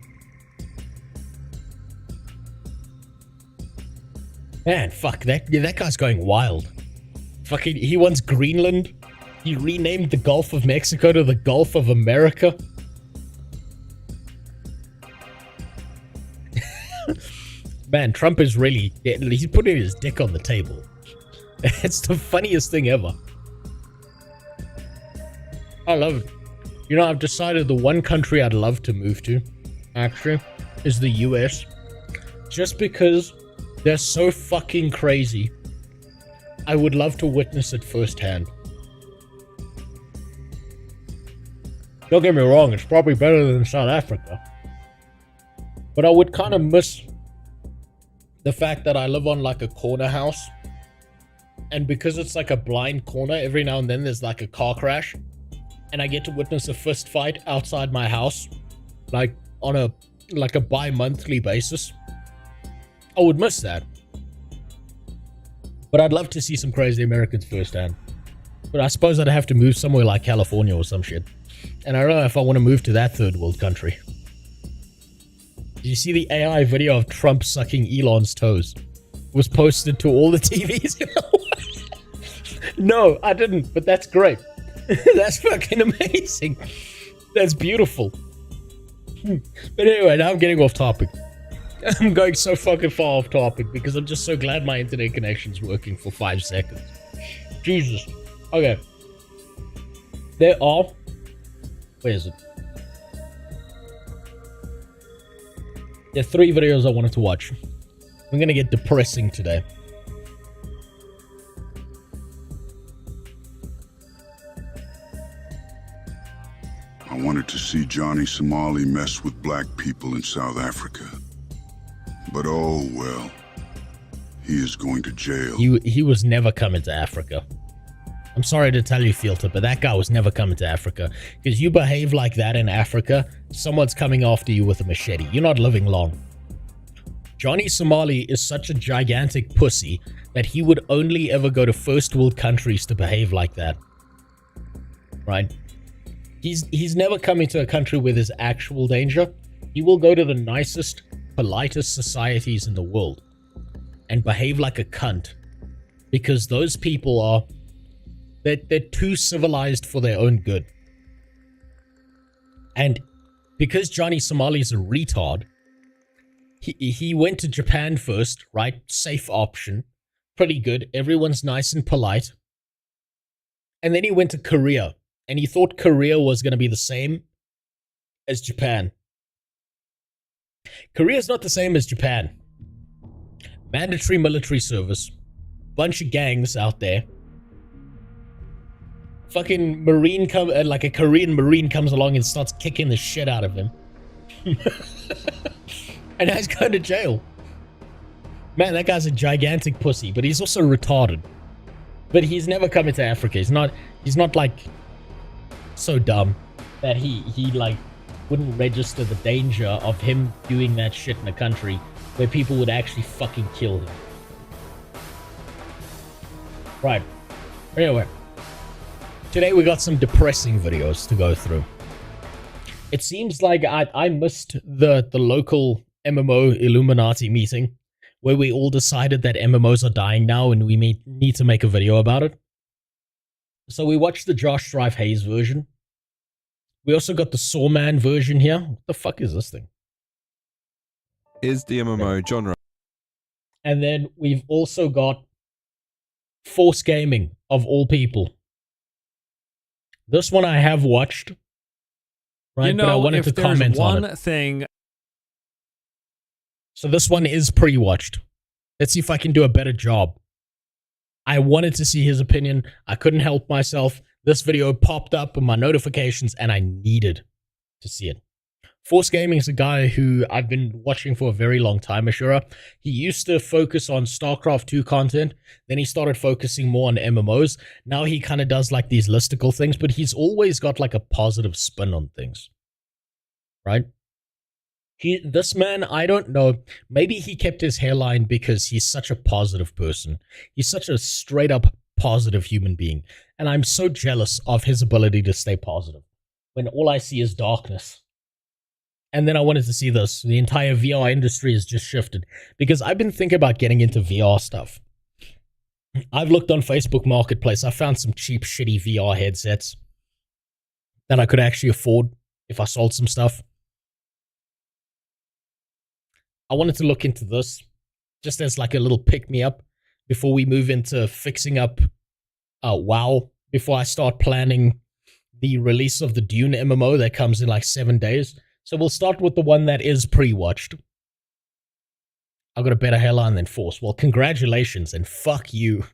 Man, fuck, that guy's going wild. Fucking, he wants Greenland. He renamed the Gulf of Mexico to the Gulf of America. Man, Trump is really, he's putting his dick on the table. It's the funniest thing ever. I love it. You know, I've decided the one country I'd love to move to, actually, is the US. Just because they're so fucking crazy. I would love to witness it firsthand. Don't get me wrong, it's probably better than South Africa. But I would kind of miss the fact that I live on like a corner house. And because it's like a blind corner, every now and then there's like a car crash. And I get to witness a fist fight outside my house. Like on a bi-monthly basis. I would miss that. But I'd love to see some crazy Americans firsthand. But I suppose I'd have to move somewhere like California or some shit. And I don't know if I want to move to that third world country. Did you see the AI video of Trump sucking Elon's toes? It was posted to all the TVs. No, I didn't, but that's great. That's fucking amazing. That's beautiful. But anyway, now I'm getting off topic. I'm going so fucking far off topic because I'm just so glad my internet connection's working for 5 seconds. Jesus. Okay. There are... Where is it? There are 3 videos I wanted to watch. I'm gonna get depressing today. I wanted to see Johnny Somali mess with black people in South Africa. But oh well, he is going to jail. He was never coming to Africa. I'm sorry to tell you, Filter, but that guy was never coming to Africa. Because you behave like that in Africa, someone's coming after you with a machete. You're not living long. Johnny Somali is such a gigantic pussy that he would only ever go to first world countries to behave like that. Right? He's never coming to a country where there's actual danger. He will go to the nicest, politest societies in the world and behave like a cunt. Because those people are... They're too civilized for their own good. And because Johnny Somali is a retard, he went to Japan first, right? Safe option. Pretty good. Everyone's nice and polite. And then he went to Korea. And he thought Korea was going to be the same as Japan. Korea's not the same as Japan. Mandatory military service. Bunch of gangs out there. Fucking Marine like a Korean Marine comes along and starts kicking the shit out of him. And now he's going to jail. Man, that guy's a gigantic pussy, but he's also retarded. But he's never coming to Africa. He's not like so dumb that he like wouldn't register the danger of him doing that shit in a country where people would actually fucking kill him. Right. Anyway. Today we got some depressing videos to go through. It seems like I missed the local MMO Illuminati meeting where we all decided that MMOs are dying now and we need to make a video about it. So we watched the Josh Strife Hayes version. We also got the Sawman version here. What the fuck is this thing? Is the MMO genre. And then we've also got Force Gaming, of all people. This one I have watched. Right, you know, but I wanted to comment on it. Thing. So this one is pre-watched. Let's see if I can do a better job. I wanted to see his opinion. I couldn't help myself. This video popped up in my notifications and I needed to see it. Force Gaming is a guy who I've been watching for a very long time, Ashura. He used to focus on StarCraft 2 content. Then he started focusing more on MMOs. Now he kind of does like these listicle things, but he's always got like a positive spin on things. Right? This man, I don't know. Maybe he kept his hairline because he's such a positive person. He's such a straight up positive human being. And I'm so jealous of his ability to stay positive when all I see is darkness. And then I wanted to see this. The entire VR industry has just shifted because I've been thinking about getting into VR stuff. I've looked on Facebook Marketplace. I found some cheap, shitty VR headsets that I could actually afford if I sold some stuff. I wanted to look into this just as like a little pick-me-up before we move into fixing up WoW, before I start planning the release of the Dune MMO that comes in like 7 days. So we'll start with the one that is pre-watched. I've got a better hairline than Force. Well, congratulations and fuck you.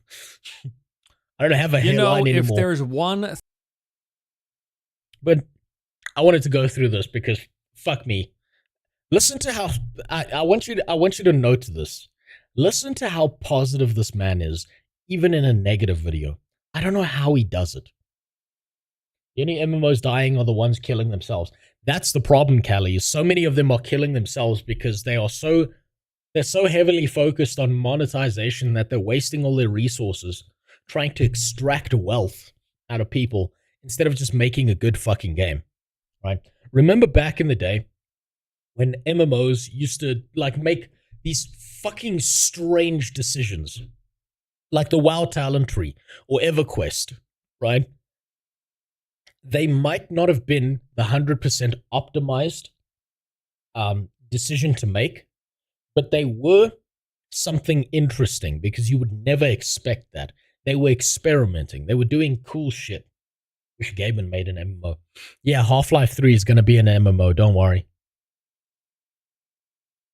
I don't have a hairline anymore. If there's one... But I wanted to go through this because fuck me. Listen to how... I want you to note this. Listen to how positive this man is, even in a negative video. I don't know how he does it. The only MMOs dying are the ones killing themselves. That's the problem, Callie. So many of them are killing themselves because they're so heavily focused on monetization that they're wasting all their resources trying to extract wealth out of people instead of just making a good fucking game, right? Remember back in the day when MMOs used to like make these fucking strange decisions, like the WoW talent tree or EverQuest, right? They might not have been the 100% optimized decision to make, but they were something interesting because you would never expect that. They were experimenting. They were doing cool shit. Wish Gaben made an MMO. Yeah, Half-Life 3 is going to be an MMO. Don't worry.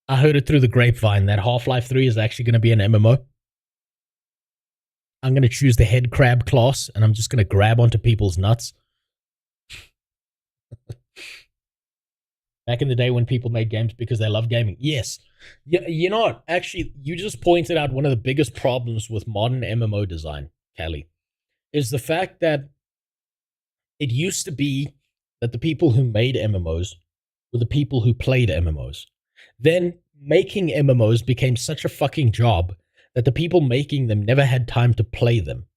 I heard it through the grapevine that Half-Life 3 is actually going to be an MMO. I'm going to choose the head crab class, and I'm just going to grab onto people's nuts. Back in the day when people made games because they love gaming. Yes. You know what? Actually, you just pointed out one of the biggest problems with modern MMO design, Callie, is the fact that it used to be that the people who made MMOs were the people who played MMOs. Then making MMOs became such a fucking job that the people making them never had time to play them.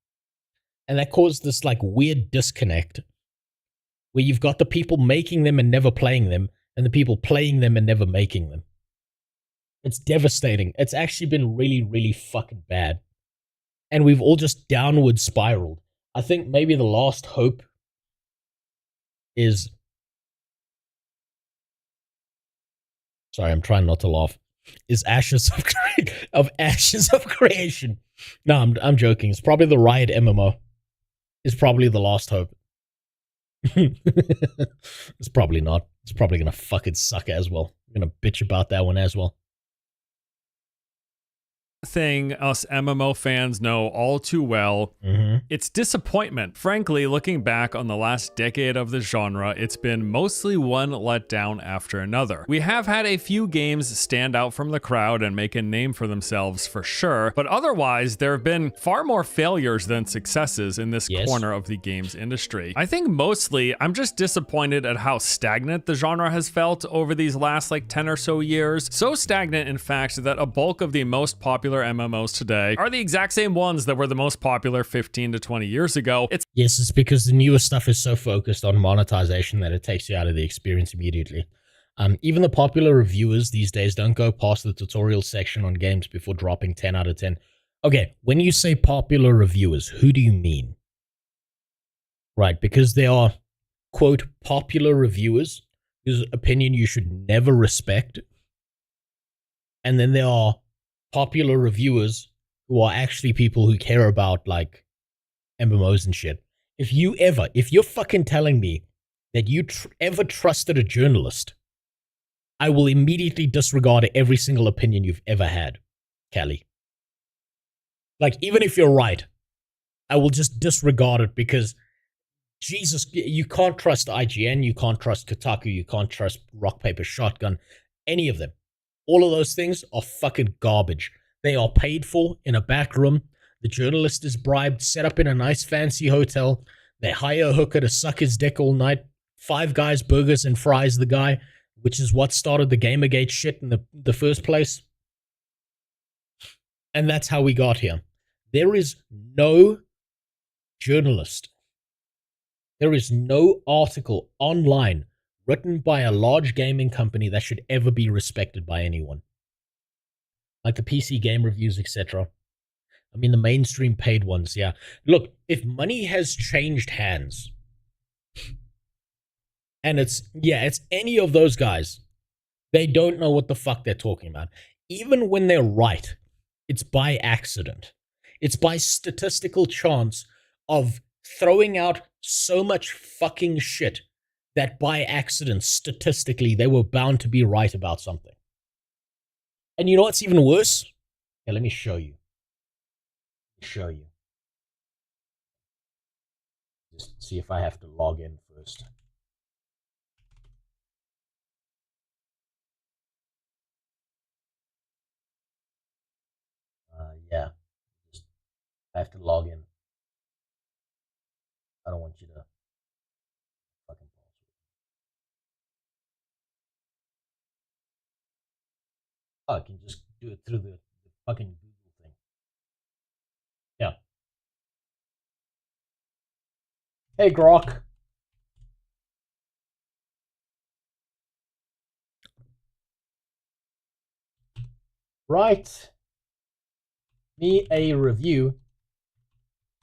And that caused this like weird disconnect where you've got the people making them and never playing them, and the people playing them and never making them. It's devastating. It's actually been really, really fucking bad. And we've all just downward spiraled. I think maybe the last hope is... Sorry, I'm trying not to laugh. Is Ashes of Creation. No, I'm joking. It's probably the Riot MMO. It's probably the last hope. It's probably not. It's probably gonna fucking suck as well. I'm gonna bitch about that one as well. thing us MMO fans know all too well. It's disappointment. Frankly, looking back on the last decade of the genre, it's been mostly one letdown after another. We have had a few games stand out from the crowd and make a name for themselves for sure, but otherwise there have been far more failures than successes in this corner of the games industry. I think mostly I'm just disappointed at how stagnant the genre has felt over these last like 10 or so years. So stagnant, in fact, that a bulk of the most popular MMOs today are the exact same ones that were the most popular 15 to 20 years ago. It's because the newer stuff is so focused on monetization that it takes you out of the experience immediately. Even the popular reviewers these days don't go past the tutorial section on games before dropping 10 out of 10. Okay, when you say popular reviewers, who do you mean? Right, because there are, quote, popular reviewers whose opinion you should never respect. And then there are popular reviewers who are actually people who care about, like, MMOs and shit. If you're fucking telling me that you ever trusted a journalist, I will immediately disregard every single opinion you've ever had, Callie. Like, even if you're right, I will just disregard it because, Jesus, you can't trust IGN, you can't trust Kotaku, you can't trust Rock, Paper, Shotgun, any of them. All of those things are fucking garbage. They are paid for in a back room. The journalist is bribed, set up in a nice fancy hotel. They hire a hooker to suck his dick all night. Five Guys burgers and fries the guy, which is what started the Gamergate shit in the first place. And that's how we got here. There is no journalist. There is no article online written by a large gaming company that should ever be respected by anyone. Like the PC game reviews, etc. I mean, the mainstream paid ones, yeah. Look, if money has changed hands, and it's any of those guys, they don't know what the fuck they're talking about. Even when they're right, it's by accident. It's by statistical chance of throwing out so much fucking shit that by accident, statistically, they were bound to be right about something. And you know what's even worse? Yeah, let me show you. Just see if I have to log in first. Yeah. I have to log in. I don't want you to fucking pause it. Oh, I can just do it through the fucking Google thing. Yeah. Hey, Grok. Write me a review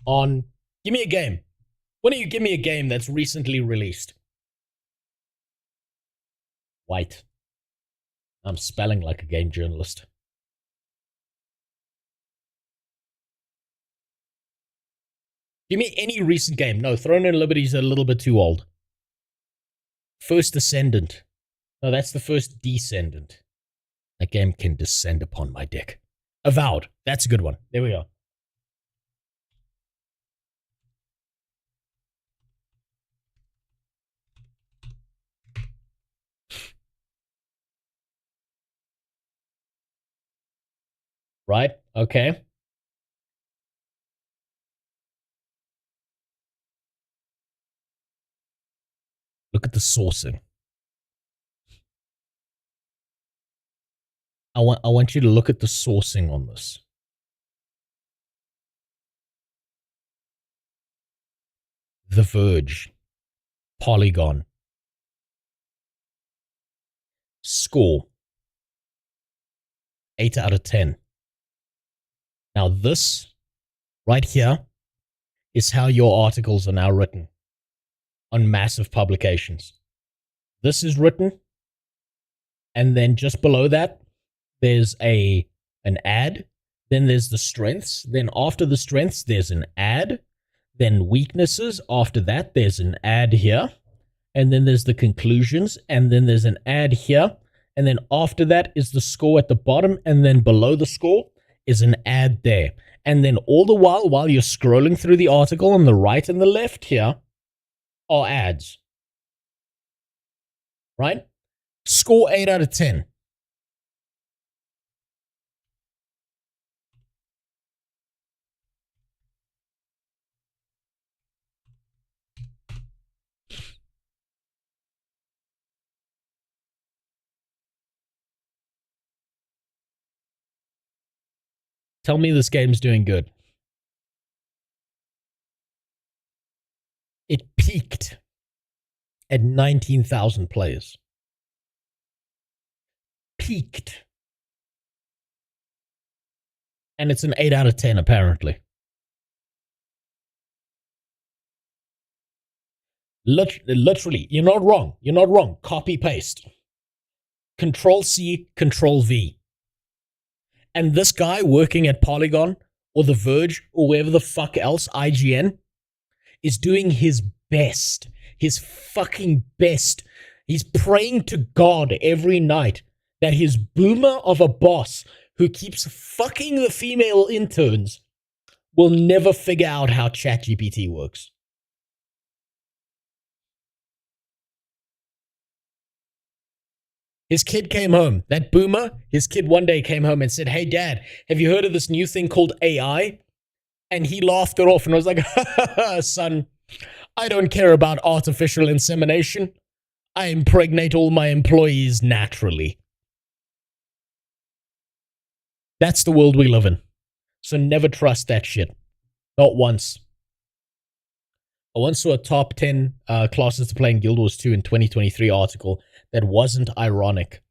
on... Give me a game. Why don't you give me a game that's recently released? White. I'm spelling like a game journalist. Give me any recent game. No, Throne and Liberty's a little bit too old. First Ascendant. No, that's the First Descendant. That game can descend upon my dick. Avowed. That's a good one. There we go. Right? Okay. Look at the sourcing. I want you to look at the sourcing on this. The Verge. Polygon. Score. 8 out of 10. Now this, right here, is how your articles are now written on massive publications. This is written, and then just below that, there's an ad, then there's the strengths, then after the strengths, there's an ad, then weaknesses, after that, there's an ad here, and then there's the conclusions, and then there's an ad here, and then after that is the score at the bottom, and then below the score is an ad there. And then all the while you're scrolling through the article on the right and the left here are ads. Right? Score 8 out of 10. Tell me this game's doing good. It peaked at 19,000 players. Peaked. And it's an 8 out of 10, apparently. Literally, you're not wrong. You're not wrong. Copy paste. Control C, Control V. And this guy working at Polygon or The Verge or wherever the fuck else, IGN, is doing his best. His fucking best. He's praying to God every night that his boomer of a boss who keeps fucking the female interns will never figure out how ChatGPT works. His kid came home. That boomer, his kid one day came home and said, "Hey, Dad, have you heard of this new thing called AI?" And he laughed it off and was like, "Son, I don't care about artificial insemination. I impregnate all my employees naturally." That's the world we live in. So never trust that shit. Not once. I once saw a top 10 classes to play in Guild Wars 2 in 2023 article that wasn't ironic.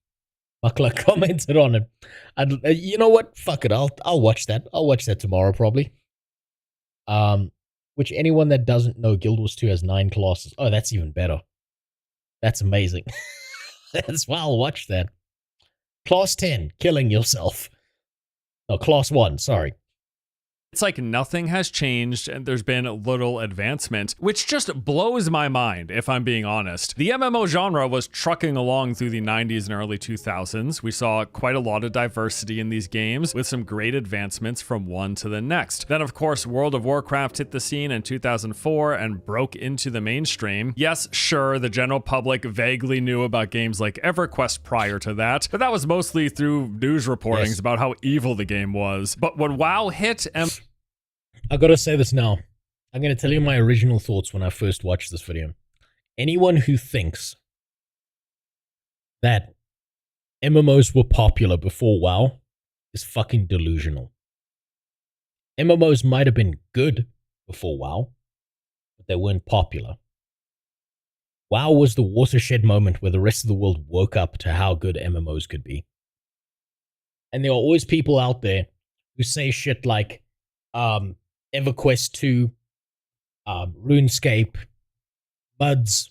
Buckler commented on it. You know what? Fuck it. I'll watch that. I'll watch that tomorrow probably. Which anyone that doesn't know, Guild Wars 2 has 9 classes. Oh, that's even better. That's amazing. That's why I'll watch that. Class 10, killing yourself. No, class 1, sorry. It's like nothing has changed and there's been little advancement, which just blows my mind, if I'm being honest. The MMO genre was trucking along through the 90s and early 2000s. We saw quite a lot of diversity in these games, with some great advancements from one to the next. Then, of course, World of Warcraft hit the scene in 2004 and broke into the mainstream. Yes, sure, the general public vaguely knew about games like EverQuest prior to that, but that was mostly through news reportings about how evil the game was. But when WoW hit, I gotta say this now. I'm gonna tell you my original thoughts when I first watched this video. Anyone who thinks that MMOs were popular before WoW is fucking delusional. MMOs might have been good before WoW, but they weren't popular. WoW was the watershed moment where the rest of the world woke up to how good MMOs could be. And there are always people out there who say shit like, EverQuest 2, RuneScape, Buds,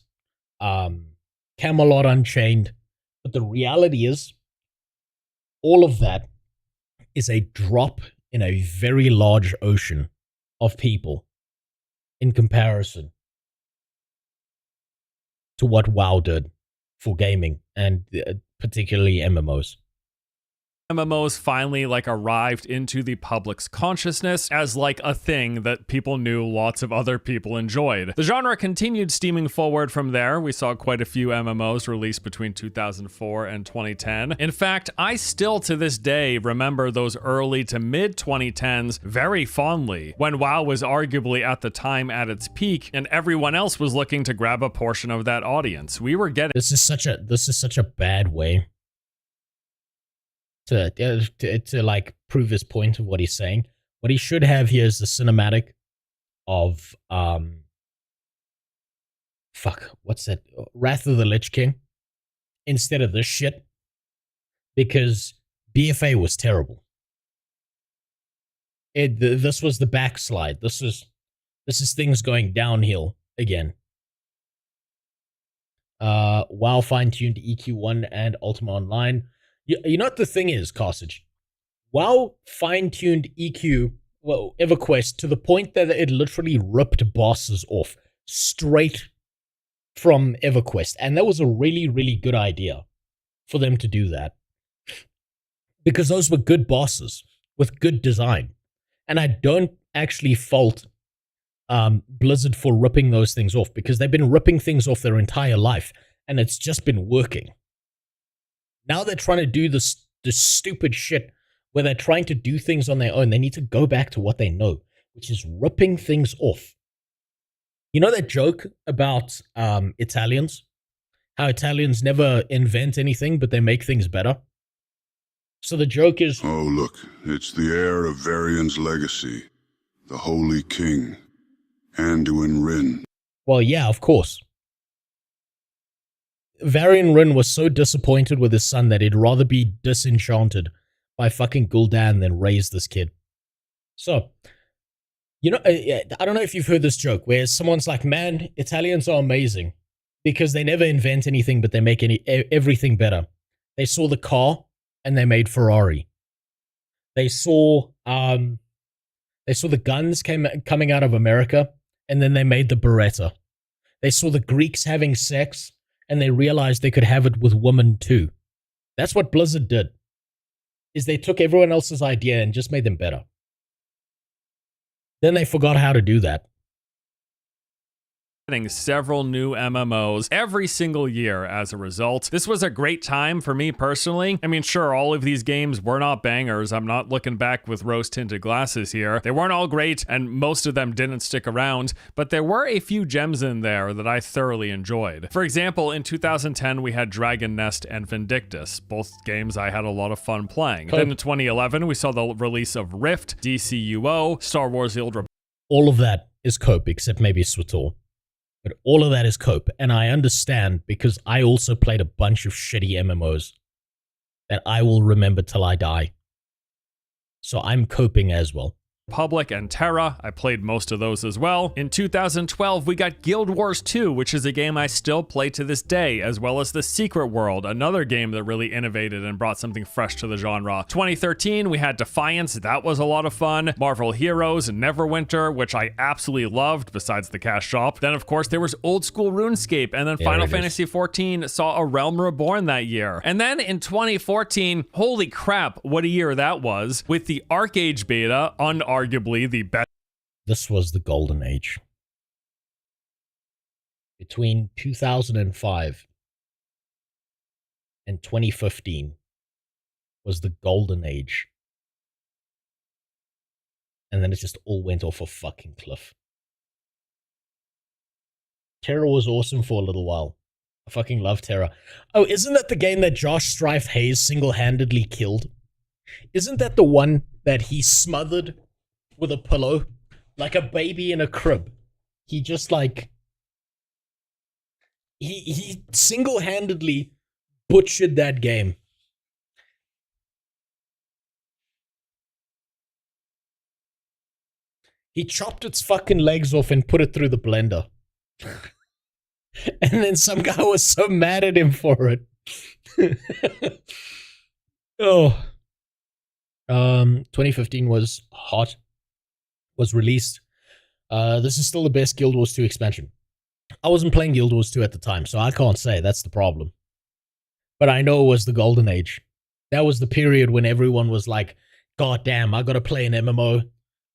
Camelot Unchained. But the reality is, all of that is a drop in a very large ocean of people in comparison to what WoW did for gaming and particularly MMOs. MMOs finally arrived into the public's consciousness as a thing that people knew lots of other people enjoyed. The genre continued steaming forward from there. We saw quite a few MMOs released between 2004 and 2010. In fact, I still to this day remember those early to mid 2010s very fondly, when WoW was arguably at the time at its peak and everyone else was looking to grab a portion of that audience. We were getting This is such a bad way to prove his point of what he's saying. What he should have here is the cinematic of what's that? Wrath of the Lich King instead of this shit, because BFA was terrible. This was the backslide. This is things going downhill again. WoW fine-tuned EQ1 and Ultima Online. You know what the thing is, Carthage? WoW fine-tuned EverQuest to the point that it literally ripped bosses off straight from EverQuest. And that was a really, really good idea for them to do that. Because those were good bosses. with good design. And I don't actually fault Blizzard for ripping those things off, because they've been ripping things off their entire life and it's just been working. Now they're trying to do this stupid shit where they're trying to do things on their own. They need to go back to what they know, which is ripping things off. You know that joke about Italians? How Italians never invent anything, but they make things better? So the joke is... Oh, look, it's the heir of Varian's legacy, the Holy King, Anduin Rin. Well, yeah, of course. Varian Rin was so disappointed with his son that he'd rather be disenchanted by fucking Gul'dan than raise this kid. So, you know, I don't know if you've heard this joke where someone's like, man, Italians are amazing because they never invent anything, but they make everything better. They saw the car and they made Ferrari. They saw the guns coming out of America, and then they made the Beretta. They saw the Greeks having sex, and they realized they could have it with women too. That's what Blizzard did, is they took everyone else's idea and just made them better. Then they forgot how to do that. Several new MMOs every single year as a result. This was a great time for me personally. I mean, sure, all of these games were not bangers. I'm not looking back with rose-tinted glasses here. They weren't all great, and most of them didn't stick around, but there were a few gems in there that I thoroughly enjoyed. For example, in 2010, we had Dragon Nest and Vindictus, both games I had a lot of fun playing. Then in 2011, we saw the release of Rift, DCUO, Star Wars The Old Republic. All of that is cope, except maybe SWTOR. But all of that is cope, and I understand because I also played a bunch of shitty MMOs that I will remember till I die. So I'm coping as well. Republic and Terra, I played most of those as well. In 2012, we got Guild Wars 2, which is a game I still play to this day, as well as The Secret World, another game that really innovated and brought something fresh to the genre. 2013, we had Defiance, that was a lot of fun. Marvel Heroes, Neverwinter, which I absolutely loved, besides the cash shop. Then, of course, there was old school RuneScape, and then Final Fantasy XIV saw A Realm Reborn that year. And then in 2014, holy crap, what a year that was, with the Arcade beta, arguably the best. This was the golden age. Between 2005 and 2015 was the golden age. And then it just all went off a fucking cliff. Terra was awesome for a little while. I fucking love Terra. Oh, isn't that the game that Josh Strife Hayes single-handedly killed? Isn't that the one that he smothered with a pillow, like a baby in a crib? He just like he single-handedly butchered that game. He chopped its fucking legs off and put it through the blender. And then some guy was so mad at him for it. Oh. 2015 was hot. Was released. This is still the best Guild Wars 2 expansion. I wasn't playing Guild Wars 2 at the time, so I can't say. That's the problem. But I know it was the golden age. That was the period when everyone was like, God damn, I gotta play an MMO.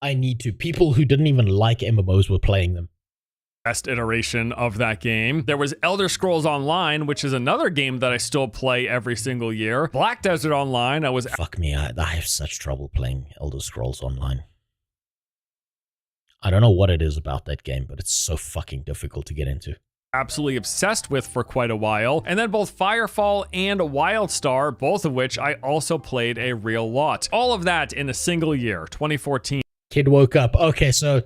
I need to. People who didn't even like MMOs were playing them. Best iteration of that game. There was Elder Scrolls Online, which is another game that I still play every single year. Black Desert Online, I was... Fuck me, I have such trouble playing Elder Scrolls Online. I don't know what it is about that game, but it's so fucking difficult to get into. Absolutely obsessed with for quite a while. And then both Firefall and Wildstar, both of which I also played a real lot. All of that in a single year, 2014. Kid woke up. Okay, so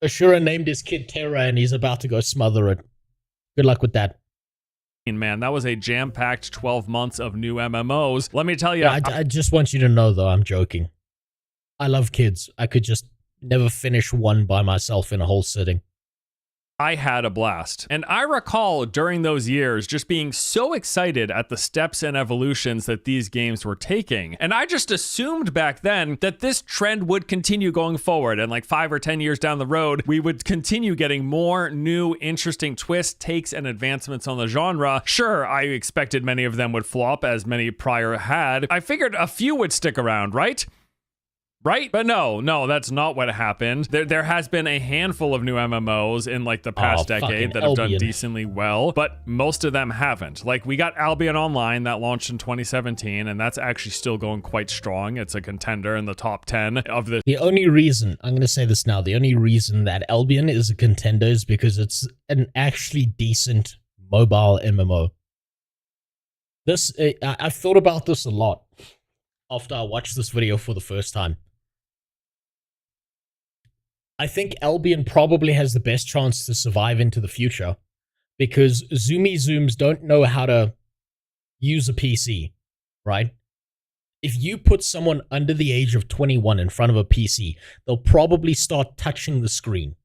Ashura named his kid Terra and he's about to go smother it. Good luck with that. Man, that was a jam-packed 12 months of new MMOs. Let me tell you. Yeah, I just want you to know, though, I'm joking. I love kids. I could just never finish one by myself in a whole sitting. I had a blast. And I recall during those years just being so excited at the steps and evolutions that these games were taking. And I just assumed back then that this trend would continue going forward. And like 5 or 10 years down the road, we would continue getting more new, interesting twists, takes, and advancements on the genre. Sure, I expected many of them would flop, as many prior had. I figured a few would stick around, right? Right? But no, that's not what happened. There has been a handful of new MMOs in like the past decade that have done decently well, but most of them haven't. Like we got Albion Online that launched in 2017, and that's actually still going quite strong. It's a contender in the top 10 of the... The only reason, I'm going to say this now, the only reason that Albion is a contender is because it's an actually decent mobile MMO. I've thought about this a lot after I watched this video for the first time. I think Albion probably has the best chance to survive into the future because Zoomy Zooms don't know how to use a PC, right? If you put someone under the age of 21 in front of a PC, they'll probably start touching the screen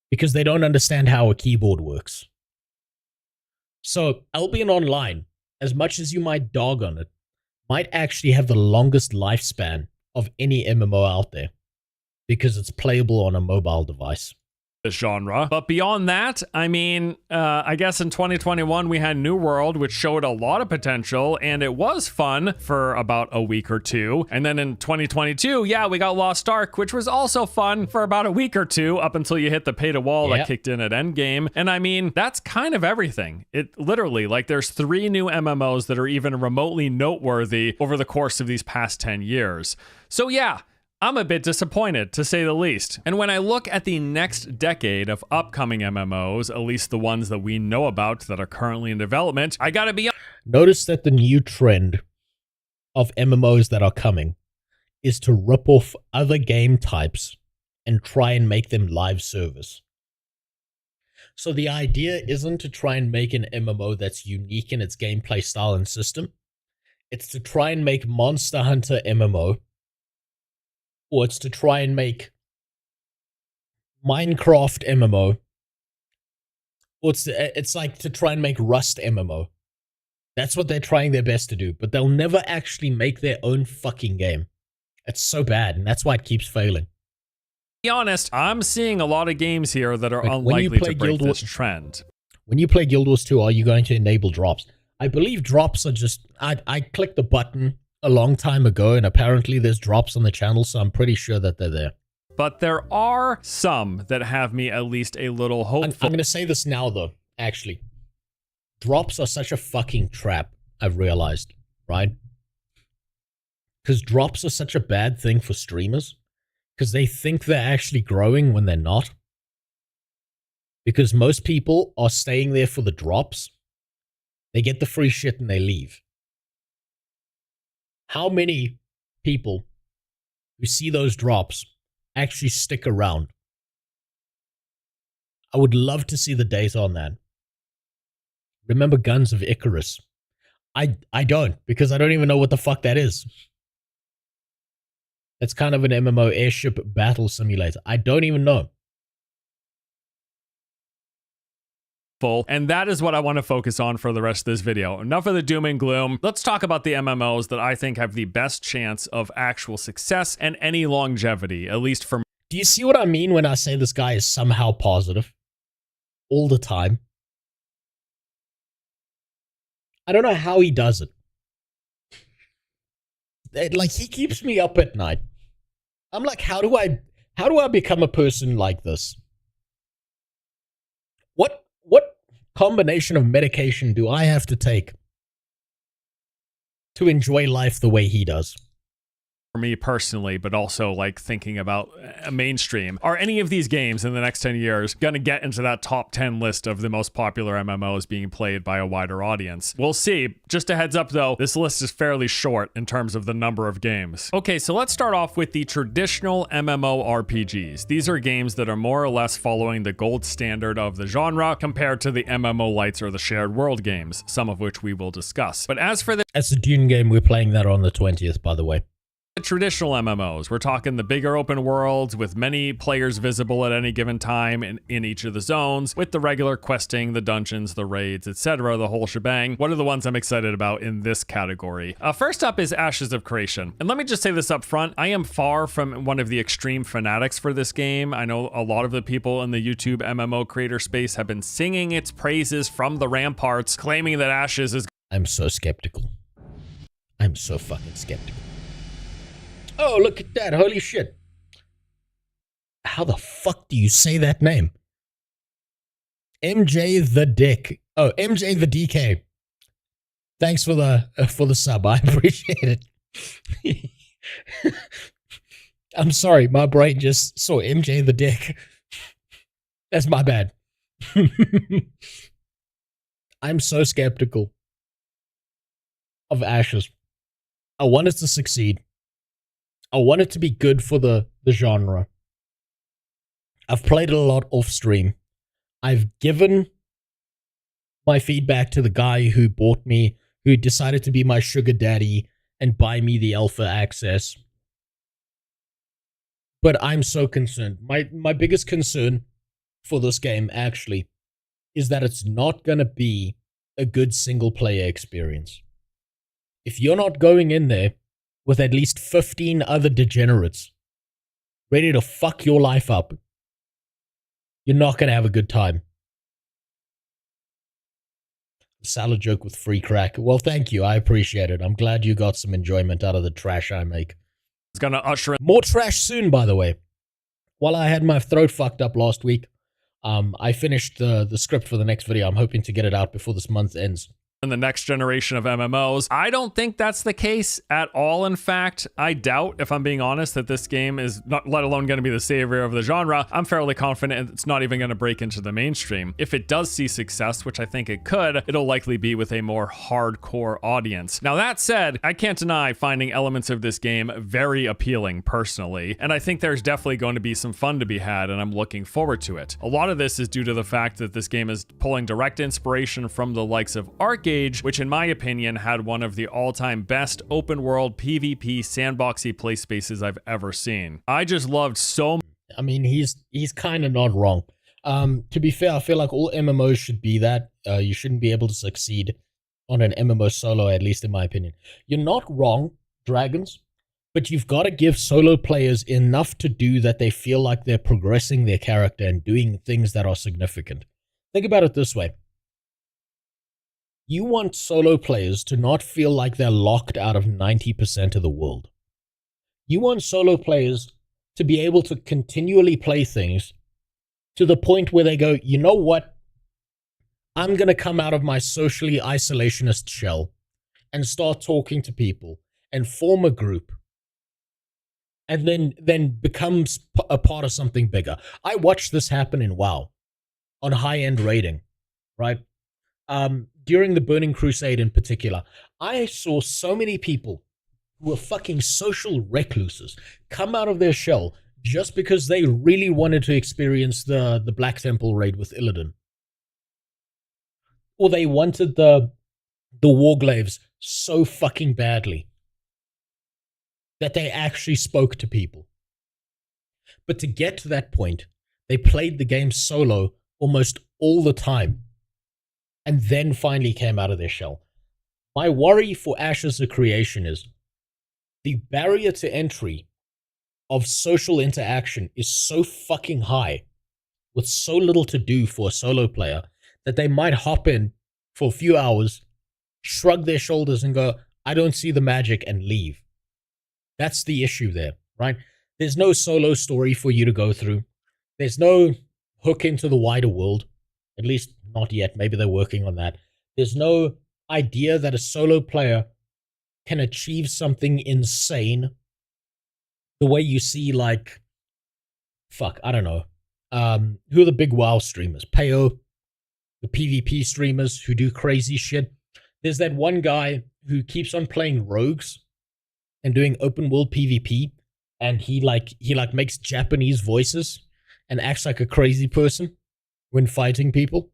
because they don't understand how a keyboard works. So Albion Online, as much as you might dog on it, might actually have the longest lifespan of any MMO out there, because it's playable on a mobile device. This genre. But beyond that, I mean, I guess in 2021 we had New World, which showed a lot of potential, and it was fun for about a week or two. And then in 2022, yeah, we got Lost Ark, which was also fun for about a week or two, up until you hit the pay to wall that kicked in at Endgame. And I mean, that's kind of everything. It literally, like, there's 3 new MMOs that are even remotely noteworthy over the course of these past 10 years. So yeah, I'm a bit disappointed, to say the least. And when I look at the next decade of upcoming MMOs, at least the ones that we know about that are currently in development, I gotta be honest. Notice that the new trend of MMOs that are coming is to rip off other game types and try and make them live service. So the idea isn't to try and make an MMO that's unique in its gameplay style and system. It's to try and make Monster Hunter MMO, or it's to try and make Minecraft MMO, or it's like to try and make Rust MMO. That's what they're trying their best to do, but they'll never actually make their own fucking game. It's so bad, and that's why it keeps failing. To be honest, I'm seeing a lot of games here that are unlikely to break this trend. When you play Guild Wars 2, are you going to enable drops? I believe drops are just... I clicked the button a long time ago, and apparently there's drops on the channel, so I'm pretty sure that they're there. But there are some that have me at least a little hopeful. I'm going to say this now, though, actually. Drops are such a fucking trap, I've realized, right? Because drops are such a bad thing for streamers, because they think they're actually growing when they're not. Because most people are staying there for the drops. They get the free shit and they leave. How many people who see those drops actually stick around? I would love to see the data on that. Remember Guns of Icarus? I don't, because I don't even know what the fuck that is. It's kind of an MMO airship battle simulator. I don't even know. And that is what I want to focus on for the rest of this video. Enough of the doom and gloom. Let's talk about the MMOs that I think have the best chance of actual success and any longevity, at least for me. Do you see what I mean when I say this guy is somehow positive? All the time. I don't know how he does it. Like, he keeps me up at night. I'm like, how do I become a person like this? What combination of medication do I have to take to enjoy life the way he does? For me personally, but also like thinking about a mainstream. Are any of these games in the next 10 years going to get into that top 10 list of the most popular MMOs being played by a wider audience? We'll see. Just a heads up though, this list is fairly short in terms of the number of games. Okay, so let's start off with the traditional MMORPGs. These are games that are more or less following the gold standard of the genre compared to the MMO lights or the shared world games, some of which we will discuss. But as for the... That's a Dune game. We're playing that on the 20th, by the way. Traditional MMOs, we're talking the bigger open worlds with many players visible at any given time in each of the zones, with the regular questing, the dungeons, the raids, etc., the whole shebang. What are the ones I'm excited about in this category? First up is Ashes of Creation. And let me just say this up front, I am far from one of the extreme fanatics for this game. I know a lot of the people in the YouTube MMO creator space have been singing its praises from the ramparts, claiming that Ashes is... I'm so skeptical. I'm so fucking skeptical. Oh, look at that. Holy shit. How the fuck do you say that name? MJ the Dick. Oh, MJ the DK. Thanks for the sub. I appreciate it. I'm sorry, my brain just saw MJ the Dick. That's my bad. I'm so skeptical of Ashes. I want it to succeed. I want it to be good for the genre. I've played it a lot off stream. I've given my feedback to the guy who bought me, who decided to be my sugar daddy and buy me the alpha access. But I'm so concerned. My biggest concern for this game, actually, is that it's not going to be a good single-player experience. If you're not going in there with at least 15 other degenerates ready to fuck your life up, you're not going to have a good time. Salad joke with free crack. Well, thank you. I appreciate it. I'm glad you got some enjoyment out of the trash I make. It's gonna usher in More trash soon, by the way. While I had my throat fucked up last week, I finished the script for the next video. I'm hoping to get it out before this month ends. the next generation of MMOs. I don't think that's the case at all. In fact, I doubt, if I'm being honest, that this game is not, let alone going to be the savior of the genre. I'm fairly confident it's not even going to break into the mainstream. If it does see success, which I think it could, it'll likely be with a more hardcore audience. Now that said, I can't deny finding elements of this game very appealing personally, and I think there's definitely going to be some fun to be had, and I'm looking forward to it. A lot of this is due to the fact that this game is pulling direct inspiration from the likes of Arcade, which in my opinion had one of the all-time best open world PvP sandboxy play spaces I've ever seen. I just loved so much. I mean, he's kind of not wrong. To be fair, I feel like all MMOs should be that. You shouldn't be able to succeed on an MMO solo, at least in my opinion. You're not wrong, Dragons, but you've got to give solo players enough to do that they feel like they're progressing their character and doing things that are significant. Think about it this way. You want solo players to not feel like they're locked out of 90% of the world. You want solo players to be able to continually play things to the point where they go, you know what? I'm going to come out of my socially isolationist shell and start talking to people and form a group and then becomes a part of something bigger. I watched this happen in WoW on high-end raiding, right? During the Burning Crusade in particular, I saw so many people who were fucking social recluses come out of their shell just because they really wanted to experience the Black Temple raid with Illidan. Or they wanted the Warglaives so fucking badly that they actually spoke to people. But to get to that point, they played the game solo almost all the time, and then finally came out of their shell. My worry for Ashes of Creation is the barrier to entry of social interaction is so fucking high, with so little to do for a solo player, that they might hop in for a few hours, shrug their shoulders and go, I don't see the magic, and leave. That's the issue there, right? There's no solo story for you to go through. There's no hook into the wider world, at least not yet. Maybe they're working on that. There's no idea that a solo player can achieve something insane the way you see, like, fuck, I don't know. Who are the big WoW streamers? Payo, the PvP streamers who do crazy shit. There's that one guy who keeps on playing rogues and doing open world PvP, and he makes Japanese voices and acts like a crazy person when fighting people.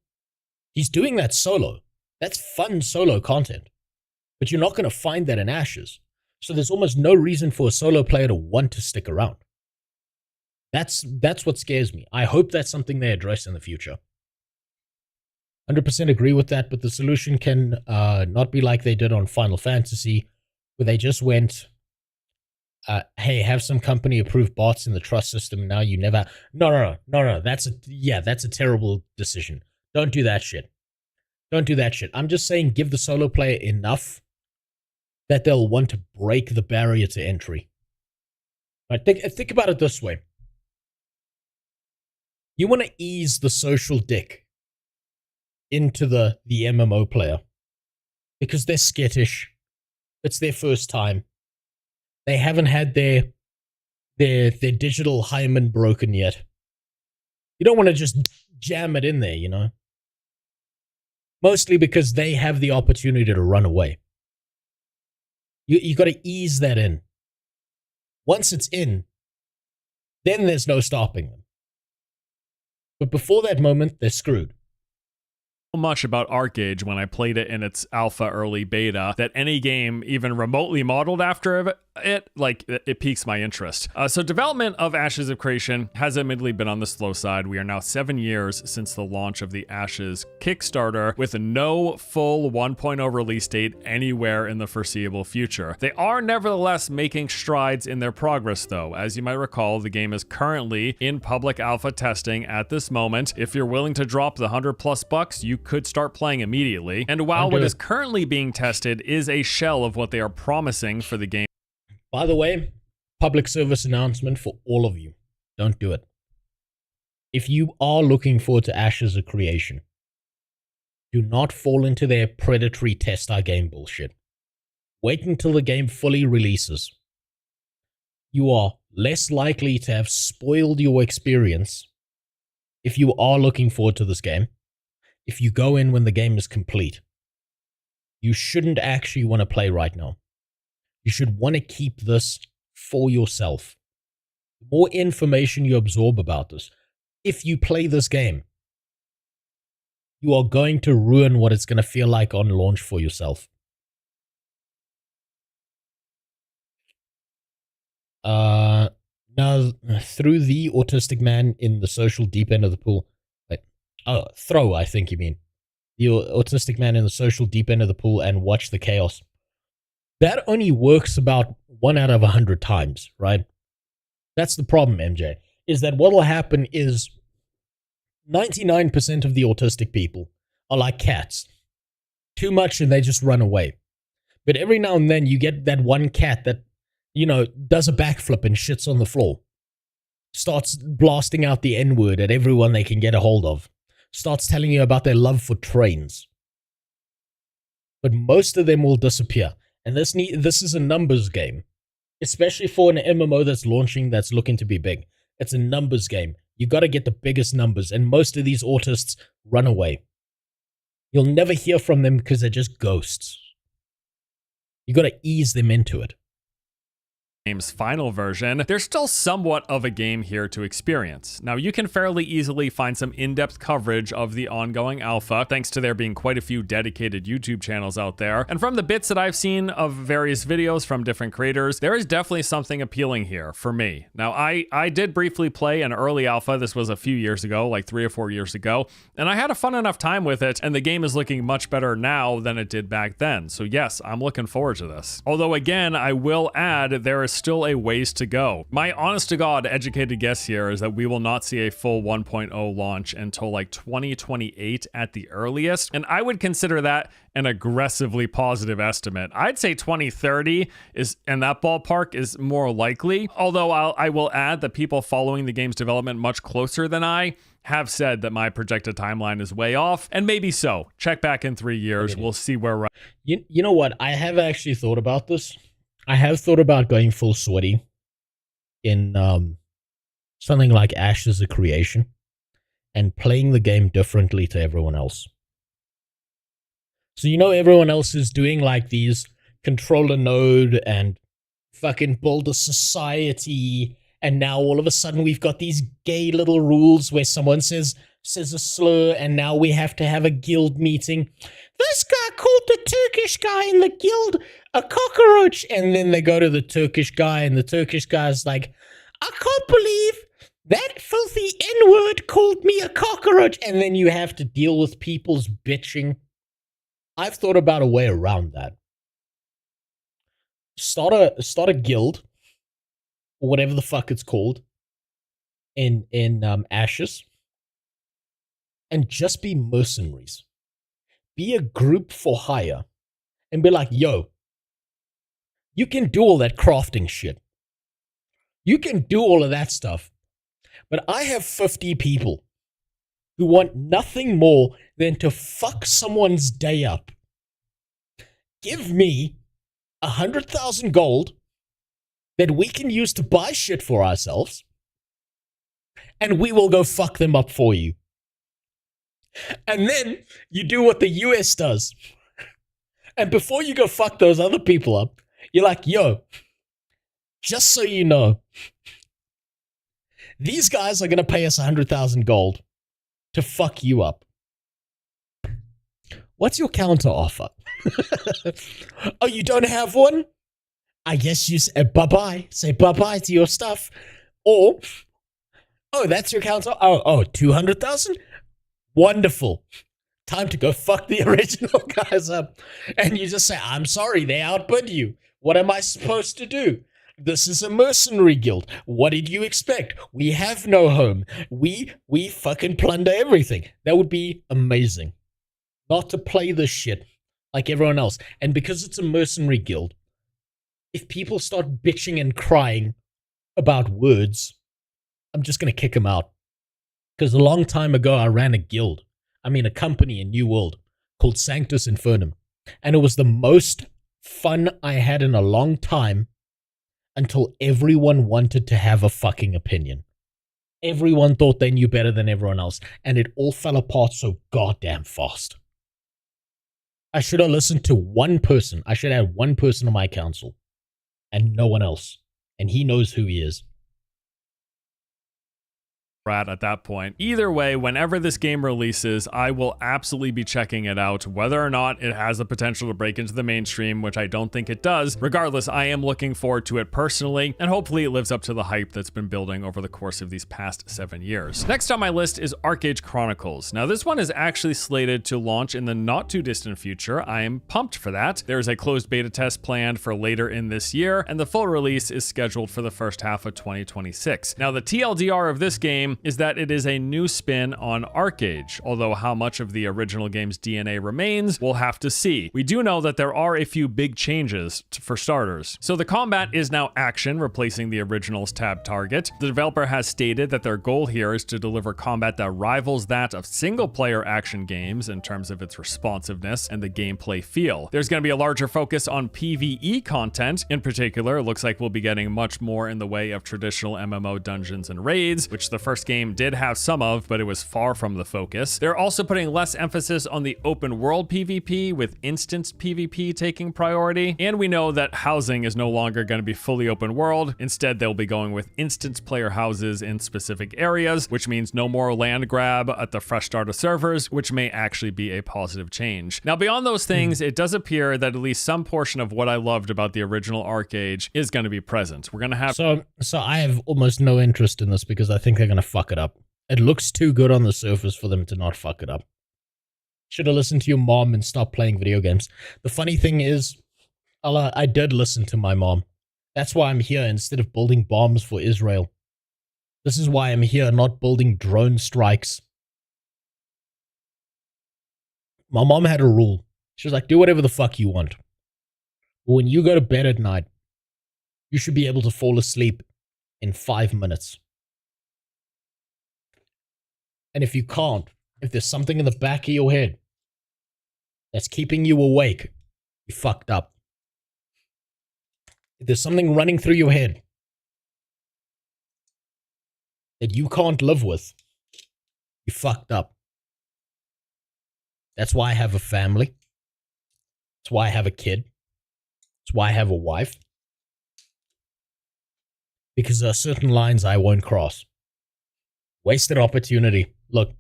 He's doing that solo. That's fun solo content. But you're not going to find that in Ashes. So there's almost no reason for a solo player to want to stick around. That's what scares me. I hope that's something they address in the future. 100% agree with that, but the solution can not be like they did on Final Fantasy, where they just went, hey, have some company approve bots in the trust system. Now you never. No. That's a terrible decision. Don't do that shit. Don't do that shit. I'm just saying, give the solo player enough that they'll want to break the barrier to entry. Right, think about it this way. You want to ease the social dick into the MMO player because they're skittish. It's their first time. They haven't had their digital hymen broken yet. You don't want to just jam it in there, you know? Mostly because they have the opportunity to run away. You got to ease that in. Once it's in, then there's no stopping them. But before that moment, they're screwed. Much about ArcAge when I played it in its alpha early beta that any game even remotely modeled after it piques my interest. So development of Ashes of Creation has admittedly been on the slow side. We are now 7 years since the launch of the Ashes Kickstarter with no full 1.0 release date anywhere in the foreseeable future. They are nevertheless making strides in their progress though. As you might recall, the game is currently in public alpha testing at this moment. If you're willing to drop the $100+ you could start playing immediately. And while what is currently being tested is a shell of what they are promising for the game. By the way, public service announcement for all of you. Don't do it. If you are looking forward to Ashes of Creation, do not fall into their predatory test our game bullshit. Wait until the game fully releases. You are less likely to have spoiled your experience if you are looking forward to this game. If you go in when the game is complete, you shouldn't actually want to play right now. You should want to keep this for yourself. The more information you absorb about this, if you play this game, you are going to ruin what it's going to feel like on launch for yourself. Now, through the autistic man in the social deep end of the pool, throw, I think you mean. The autistic man in the social deep end of the pool and watch the chaos. That only works about 1 out of 100 times, right? That's the problem, MJ, is that what will happen is 99% of the autistic people are like cats. Too much and they just run away. But every now and then you get that one cat that, you know, does a backflip and shits on the floor. Starts blasting out the N-word at everyone they can get a hold of. Starts telling you about their love for trains. But most of them will disappear. And this is a numbers game. Especially for an MMO that's launching, that's looking to be big. It's a numbers game. You got to get the biggest numbers. And most of these autists run away. You'll never hear from them because they're just ghosts. You got to ease them into it. Game's final version, there's still somewhat of a game here to experience. Now, you can fairly easily find some in-depth coverage of the ongoing alpha, thanks to there being quite a few dedicated YouTube channels out there. And from the bits that I've seen of various videos from different creators, there is definitely something appealing here for me. Now, I did briefly play an early alpha. This was a few years ago, like 3 or 4 years ago, and I had a fun enough time with it, and the game is looking much better now than it did back then. So yes, I'm looking forward to this. Although again, I will add, there is still a ways to go. My honest to God educated guess here is that we will not see a full 1.0 launch until like 2028 at the earliest, and I would consider that an aggressively positive estimate. I'd say 2030 is, and that ballpark is more likely, although I will add that people following the game's development much closer than I have said that my projected timeline is way off, and maybe so. Check back in 3 years, we'll see where we're at. You know what? I have actually thought about this. I have thought about going full sweaty in something like Ashes of Creation and playing the game differently to everyone else. So you know everyone else is doing like these control a node and fucking build a society, and now all of a sudden we've got these gay little rules where someone says a slur and now we have to have a guild meeting. This guy called the Turkish guy in the guild a cockroach, and then they go to the Turkish guy and the Turkish guy's like, I can't believe that filthy N-word called me a cockroach, and then you have to deal with people's bitching. I've thought about a way around that. Start a guild, or whatever the fuck it's called, in Ashes, and just be mercenaries. Be a group for hire, and be like, yo, you can do all that crafting shit. You can do all of that stuff. But I have 50 people who want nothing more than to fuck someone's day up. Give me 100,000 gold that we can use to buy shit for ourselves, and we will go fuck them up for you. And then you do what the US does. And before you go fuck those other people up, you're like, yo, just so you know, these guys are going to pay us 100,000 gold to fuck you up. What's your counter offer? Oh, you don't have one? I guess you say bye-bye. Say bye-bye to your stuff. Or, oh, that's your counter? Oh, 200,000? Wonderful. Time to go fuck the original guys up. And you just say, I'm sorry, they outbid you. What am I supposed to do? This is a mercenary guild. What did you expect? We have no home. We fucking plunder everything. That would be amazing. Not to play this shit like everyone else. And because it's a mercenary guild, if people start bitching and crying about words, I'm just going to kick them out. Because a long time ago, I ran a company in New World called Sanctus Infernum. And it was the most fun I had in a long time until everyone wanted to have a fucking opinion. Everyone thought they knew better than everyone else. And it all fell apart so goddamn fast. I should have listened to one person. I should have had one person on my council. And no one else. And he knows who he is. At that point. Either way, whenever this game releases, I will absolutely be checking it out, whether or not it has the potential to break into the mainstream, which I don't think it does. Regardless, I am looking forward to it personally, and hopefully it lives up to the hype that's been building over the course of these past 7 years. Next on my list is Arcade Chronicles. Now, this one is actually slated to launch in the not too distant future. I am pumped for that. There's a closed beta test planned for later in this year, and the full release is scheduled for the first half of 2026. Now, the TLDR of this game is that it is a new spin on Arcade, although how much of the original game's DNA remains, we'll have to see. We do know that there are a few big changes for starters. So the combat is now action, replacing the original's tab target. The developer has stated that their goal here is to deliver combat that rivals that of single-player action games in terms of its responsiveness and the gameplay feel. There's going to be a larger focus on PvE content. In particular, it looks like we'll be getting much more in the way of traditional MMO dungeons and raids, which the first game did have some of, but it was far from the focus. They're also putting less emphasis on the open world PvP, with instance PvP taking priority. And we know that housing is no longer going to be fully open world. Instead, they'll be going with instance player houses in specific areas, which means no more land grab at the fresh start of servers, which may actually be a positive change. Now, beyond those things, it does appear that at least some portion of what I loved about the original Arcade is going to be present. We're going to have... So I have almost no interest in this because I think they're going to fuck it up. It looks too good on the surface for them to not fuck it up. Should have listened to your mom and stopped playing video games. The funny thing is, I did listen to my mom. That's why I'm here instead of building bombs for Israel. This is why I'm here, not building drone strikes. My mom had a rule. She was like, do whatever the fuck you want. But when you go to bed at night, you should be able to fall asleep in 5 minutes. And if you can't, if there's something in the back of your head that's keeping you awake, you fucked up. If there's something running through your head that you can't live with, you fucked up. That's why I have a family. That's why I have a kid. That's why I have a wife. Because there are certain lines I won't cross. Wasted opportunity. Look,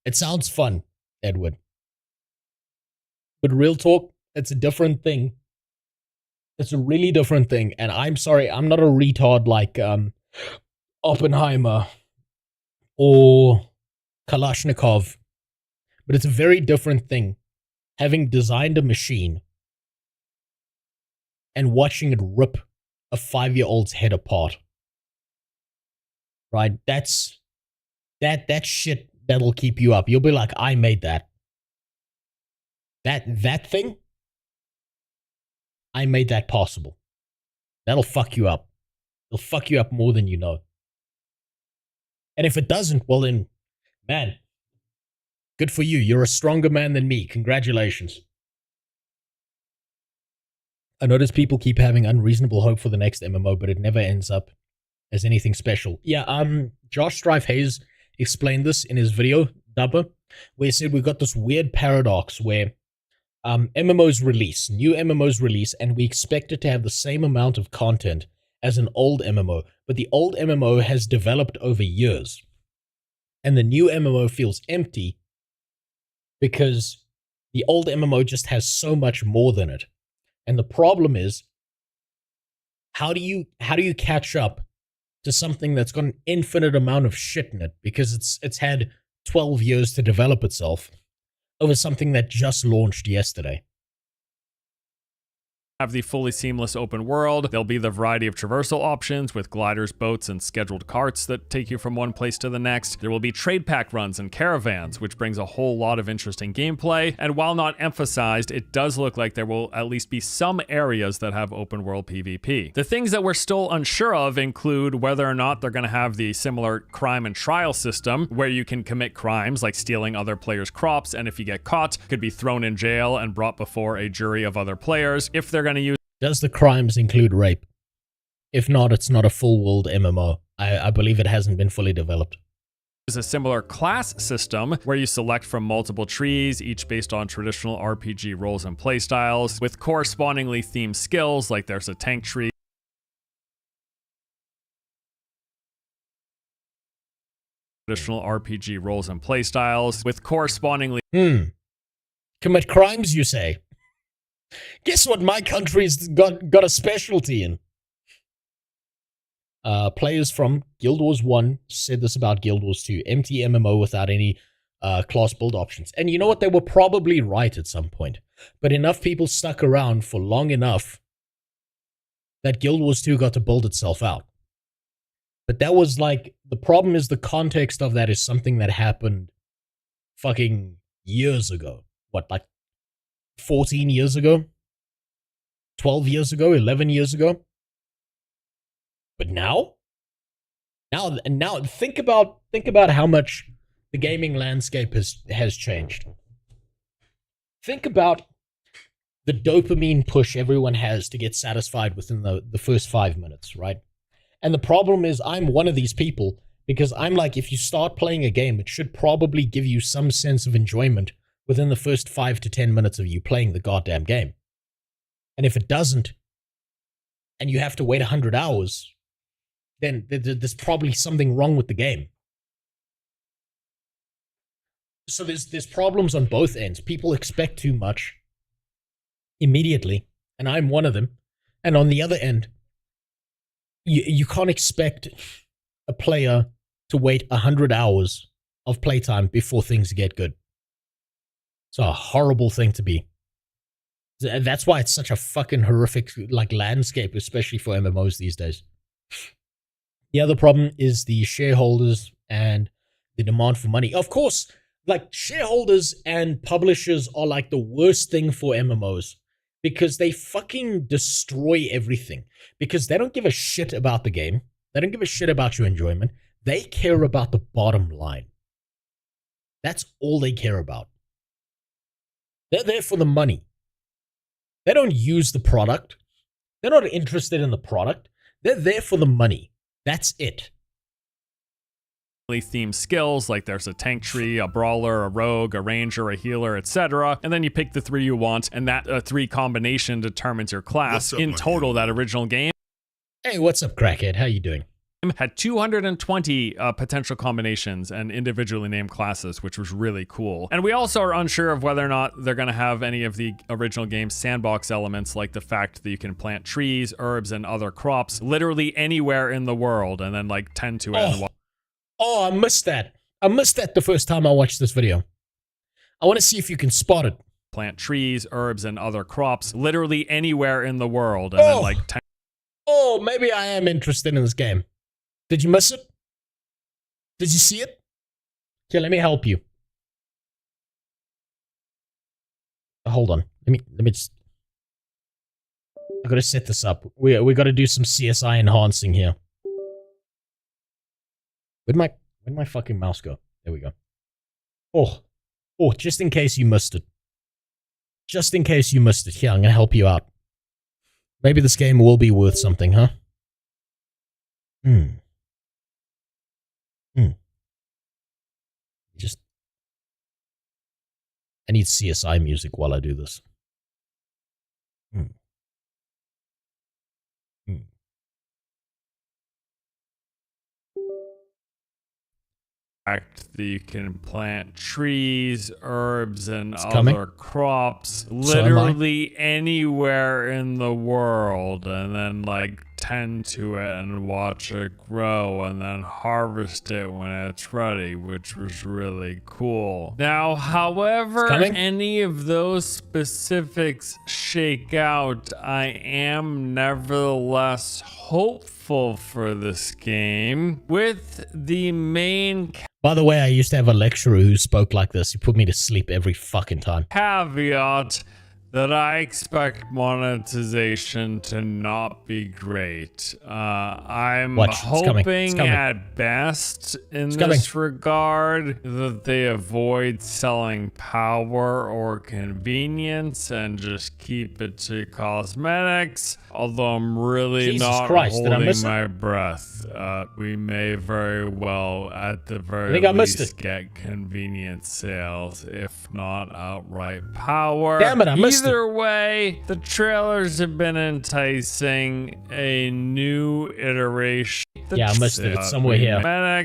it sounds fun, Edward. But real talk, it's a different thing. It's a really different thing. And I'm sorry, I'm not a retard like Oppenheimer or Kalashnikov. But it's a very different thing having designed a machine and watching it rip a 5-year-old's head apart. Right? That's shit that'll keep you up. You'll be like, I made that. That thing, I made that possible. That'll fuck you up. It'll fuck you up more than you know. And if it doesn't, well then, man, good for you. You're a stronger man than me. Congratulations. I notice people keep having unreasonable hope for the next MMO, but it never ends up as anything special. Yeah, Josh Strife Hayes explained this in his video, Dubber, where he said we've got this weird paradox where MMOs release, new MMOs release, and we expect it to have the same amount of content as an old MMO, but the old MMO has developed over years, and the new MMO feels empty because the old MMO just has so much more than it. And the problem is, how do you catch up to something that's got an infinite amount of shit in it because it's had 12 years to develop itself over something that just launched yesterday? Have the fully seamless open world. There'll be the variety of traversal options with gliders, boats, and scheduled carts that take you from one place to the next. There will be trade pack runs and caravans, which brings a whole lot of interesting gameplay. And while not emphasized, it does look like there will at least be some areas that have open world PvP. The things that we're still unsure of include whether or not they're going to have the similar crime and trial system where you can commit crimes like stealing other players' crops, and if you get caught, could be thrown in jail and brought before a jury of other players. If they're going to use... Does the crimes include rape? If not, it's not a full world MMO. I believe it hasn't been fully developed. There's a similar class system where you select from multiple trees, each based on traditional RPG roles and playstyles, with correspondingly themed skills, like there's a tank tree, traditional RPG roles and playstyles, with correspondingly... Commit crimes, you say? Guess what my country's got a specialty in? Players from Guild Wars 1 said this about Guild Wars 2. Empty MMO without any class build options. And you know what? They were probably right at some point. But enough people stuck around for long enough that Guild Wars 2 got to build itself out. But that was like... The problem is the context of that is something that happened fucking years ago. What, like 14 years ago? 12 years ago? 11 years ago? But now think about how much the gaming landscape has changed. Think about the dopamine push everyone has to get satisfied within the first 5 minutes, right? And the problem is I'm one of these people because I'm like, if you start playing a game, it should probably give you some sense of enjoyment within the first 5 to 10 minutes of you playing the goddamn game. And if it doesn't, and you have to wait 100 hours, then there's probably something wrong with the game. So there's problems on both ends. People expect too much immediately, and I'm one of them. And on the other end, you can't expect a player to wait 100 hours of playtime before things get good. It's a horrible thing to be. That's why it's such a fucking horrific like landscape, especially for MMOs these days. The other problem is the shareholders and the demand for money. Of course, like shareholders and publishers are like the worst thing for MMOs because they fucking destroy everything. Because they don't give a shit about the game. They don't give a shit about your enjoyment. They care about the bottom line. That's all they care about. They're there for the money. They don't use the product. They're not interested in the product. They're there for the money. That's it. Themed skills, like there's a tank tree, a brawler, a rogue, a ranger, a healer, etc. And then you pick the 3 you want, and that 3 combination determines your class. In total, that original game... Hey, what's up, crackhead? How you doing? Had 220 potential combinations and individually named classes, which was really cool. And we also are unsure of whether or not they're going to have any of the original game's sandbox elements, like the fact that you can plant trees, herbs, and other crops literally anywhere in the world, and then like tend to it. Oh, I missed that. I missed that the first time I watched this video. I want to see if you can spot it. Plant trees, herbs, and other crops literally anywhere in the world, and then like... Oh, maybe I am interested in this game. Did you miss it? Did you see it? Here, let me help you. Hold on. Let me just... I gotta set this up. We gotta do some CSI enhancing here. Where'd my fucking mouse go? There we go. Oh, just in case you missed it. Just in case you missed it. Here, I'm gonna help you out. Maybe this game will be worth something, huh? Just... I need CSI music while I do this. That you can plant trees, herbs, and It's other coming. crops am I. literally anywhere in the world, and then like tend to it and watch it grow and then harvest it when it's ready, which was really cool. Now, however any of those specifics shake out, I am nevertheless hopeful for this game, with the main By the way, I used to have a lecturer who spoke like this. He put me to sleep every fucking time. caveat that I expect monetization to not be great. I'm Watch, it's coming. It's hoping coming. at best in It's this regard that they avoid selling power or convenience and just keep it to cosmetics. Although I'm really Jesus not Christ, did I holding miss it? my breath. We may very well, at the very think I missed least, it. get convenience sales, if not outright power. Damn it, I missed it. Either way, the trailers have been enticing. A new iteration. Yeah, I missed it. It's somewhere here.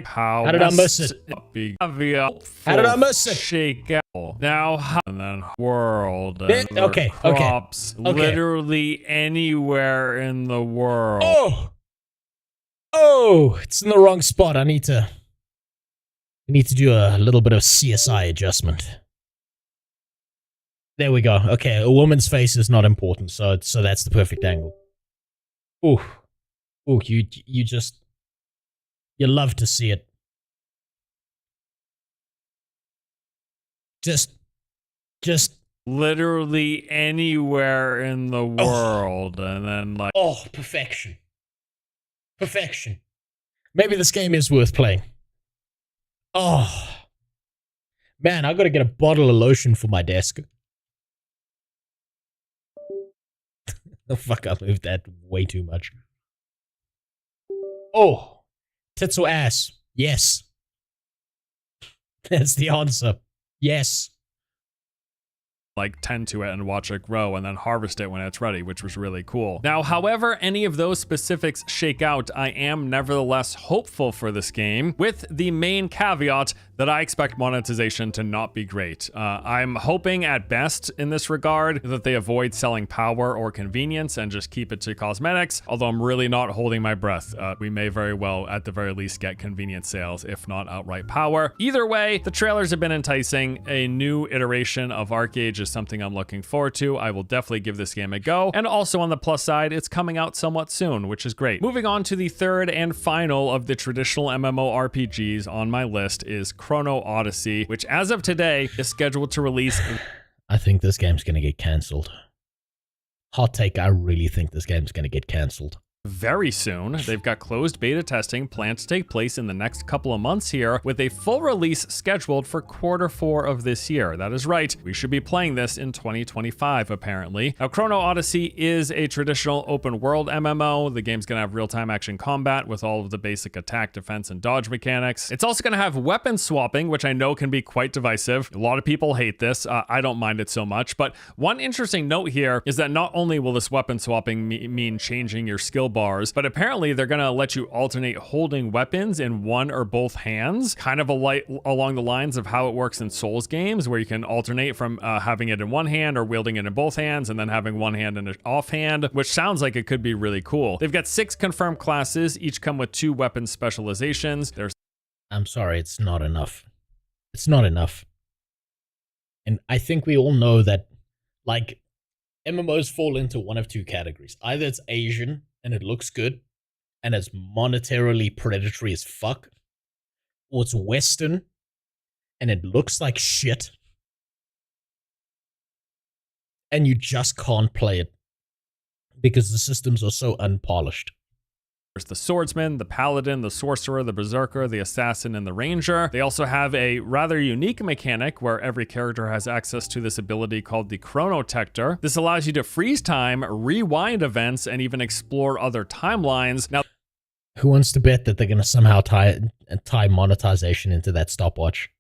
How did I miss it? How did I miss it? Shake out. Now, and then world. Eh, And okay, crops okay. literally anywhere in the world. Oh, it's in the wrong spot. I need to do a little bit of CSI adjustment. There we go. Okay, a woman's face is not important, so that's the perfect angle. Ooh, you love to see it. Just Literally anywhere in the world, and then like perfection. Perfection. Maybe this game is worth playing. Oh, man, I gotta get a bottle of lotion for my desk. Oh, fuck, I moved that way too much. Oh, tits or ass? Yes. That's the answer. Yes. like tend to it and watch it grow and then harvest it when it's ready, which was really cool. Now, however any of those specifics shake out, I am nevertheless hopeful for this game, with the main caveat that I expect monetization to not be great. I'm hoping at best in this regard that they avoid selling power or convenience and just keep it to cosmetics, although I'm really not holding my breath. We may very well at the very least get convenience sales, if not outright power. Either way, the trailers have been enticing. A new iteration of Arcade is something I'm looking forward to. I will definitely give this game a go. And also on the plus side, it's coming out somewhat soon, which is great. Moving on to the third and final of the traditional MMORPGs on my list is Chrono Odyssey, which as of today is scheduled to release. I think this game's gonna get cancelled. Hot take, I really think this game's gonna get cancelled. Very soon. They've got closed beta testing planned to take place in the next couple of months here, with a full release scheduled for Q4 of this year. That is right. We should be playing this in 2025, apparently. Now, Chrono Odyssey is a traditional open world MMO. The game's gonna have real-time action combat with all of the basic attack, defense, and dodge mechanics. It's also gonna have weapon swapping, which I know can be quite divisive. A lot of people hate this. I don't mind it so much. But one interesting note here is that not only will this weapon swapping mean changing your skill bars, but apparently they're gonna let you alternate holding weapons in one or both hands, kind of along the lines of how it works in Souls games, where you can alternate from having it in one hand or wielding it in both hands and then having one hand in an offhand, which sounds like it could be really cool. They've got 6 confirmed classes, each come with 2 weapon specializations. I'm sorry, it's not enough. It's not enough. And I think we all know that, like, MMOs fall into one of 2 categories. Either it's Asian and it looks good and it's monetarily predatory as fuck, or it's Western and it looks like shit and you just can't play it. because the systems are so unpolished. There's the swordsman, the paladin, the sorcerer, the berserker, the assassin, and the ranger. They also have a rather unique mechanic where every character has access to this ability called the chronotector. This allows you to freeze time, rewind events, and even explore other timelines. Now, who wants to bet that they're going to somehow tie monetization into that stopwatch?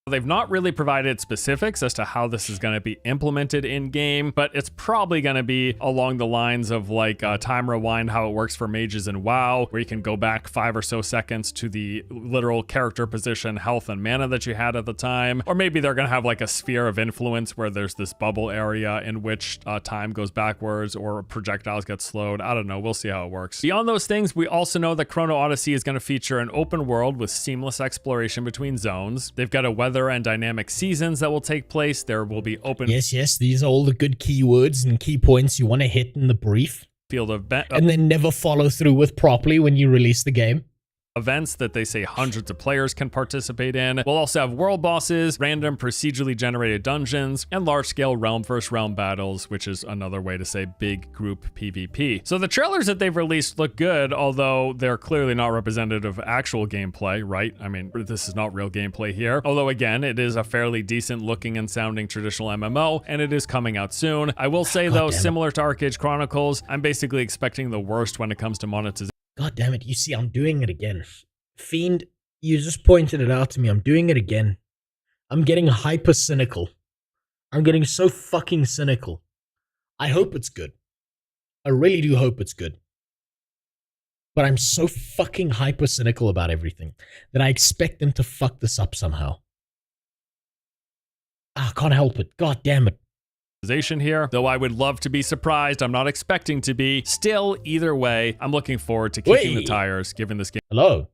they've not really provided specifics as to how this is going to be implemented in game, but it's probably going to be along the lines of like time rewind, how it works for mages in WoW, where you can go back 5 or so seconds to the literal character position, health, and mana that you had at the time. Or maybe they're going to have like a sphere of influence where there's this bubble area in which time goes backwards or projectiles get slowed. I don't know. We'll see how it works. Beyond those things, we also know that Chrono Odyssey is going to feature an open world with seamless exploration between zones. They've got a weather and dynamic seasons that will take place. There will be open... Yes, these are all the good keywords and key points you want to hit in the brief. Field of... and then never follow through with properly when you release the game. Events that they say hundreds of players can participate in. We'll also have world bosses, random procedurally generated dungeons, and large-scale realm versus realm battles, which is another way to say big group PvP. So the trailers that they've released look good, although they're clearly not representative of actual gameplay, right? I mean, this is not real gameplay here. Although again, it is a fairly decent looking and sounding traditional MMO, and it is coming out soon. I will say though, similar to Arcade Chronicles, I'm basically expecting the worst when it comes to monetization. God damn it, you see, I'm doing it again. Fiend, you just pointed it out to me. I'm doing it again. I'm getting hyper cynical. I'm getting so fucking cynical. I hope it's good. I really do hope it's good. But I'm so fucking hyper cynical about everything that I expect them to fuck this up somehow. I can't help it. God damn it. Here, though I would love to be surprised, I'm not expecting to be. Still, either way, I'm looking forward to kicking the tires, giving this game Hello,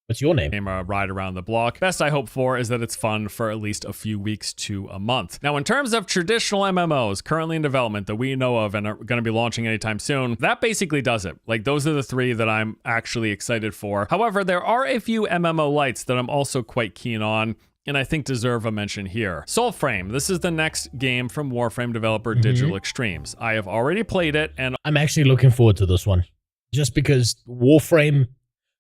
what's your name? A ride around the block. Best I hope for is that it's fun for at least a few weeks to a month. Now, in terms of traditional MMOs currently in development that we know of and are going to be launching anytime soon, that basically does it. Like, those are the three that I'm actually excited for. However, there are a few MMO lights that I'm also quite keen on, and I think deserve a mention here. Soulframe. This is the next game from Warframe developer Digital Extremes. I have already played it, and I'm actually looking forward to this one. Just because Warframe,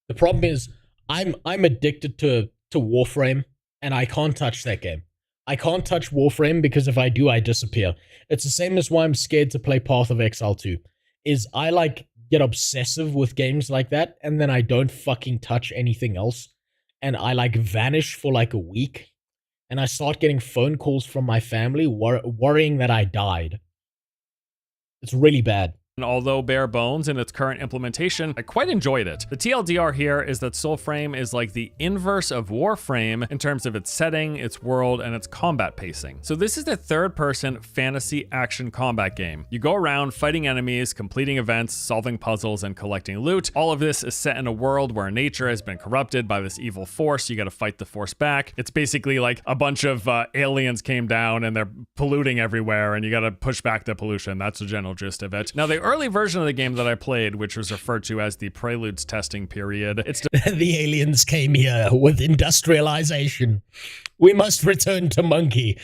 the problem is I'm addicted to Warframe, and I can't touch that game. I can't touch Warframe because if I do, I disappear. It's the same as why I'm scared to play Path of Exile 2. Is I like get obsessive with games like that, and then I don't fucking touch anything else. And I like vanish for like a week, and I start getting phone calls from my family worrying that I died. It's really bad. Although bare bones in its current implementation, I quite enjoyed it. The TLDR here is that Soulframe is like the inverse of Warframe in terms of its setting, its world, and its combat pacing. So this is a third-person fantasy action combat game. You go around fighting enemies, completing events, solving puzzles, and collecting loot. All of this is set in a world where nature has been corrupted by this evil force. You gotta fight the force back. It's basically like a bunch of aliens came down and they're polluting everywhere, and you gotta push back the pollution. That's the general gist of it. Now, the early version of the game that I played, which was referred to as the Preludes testing period, it's the aliens came here with industrialization. We must return to monkey.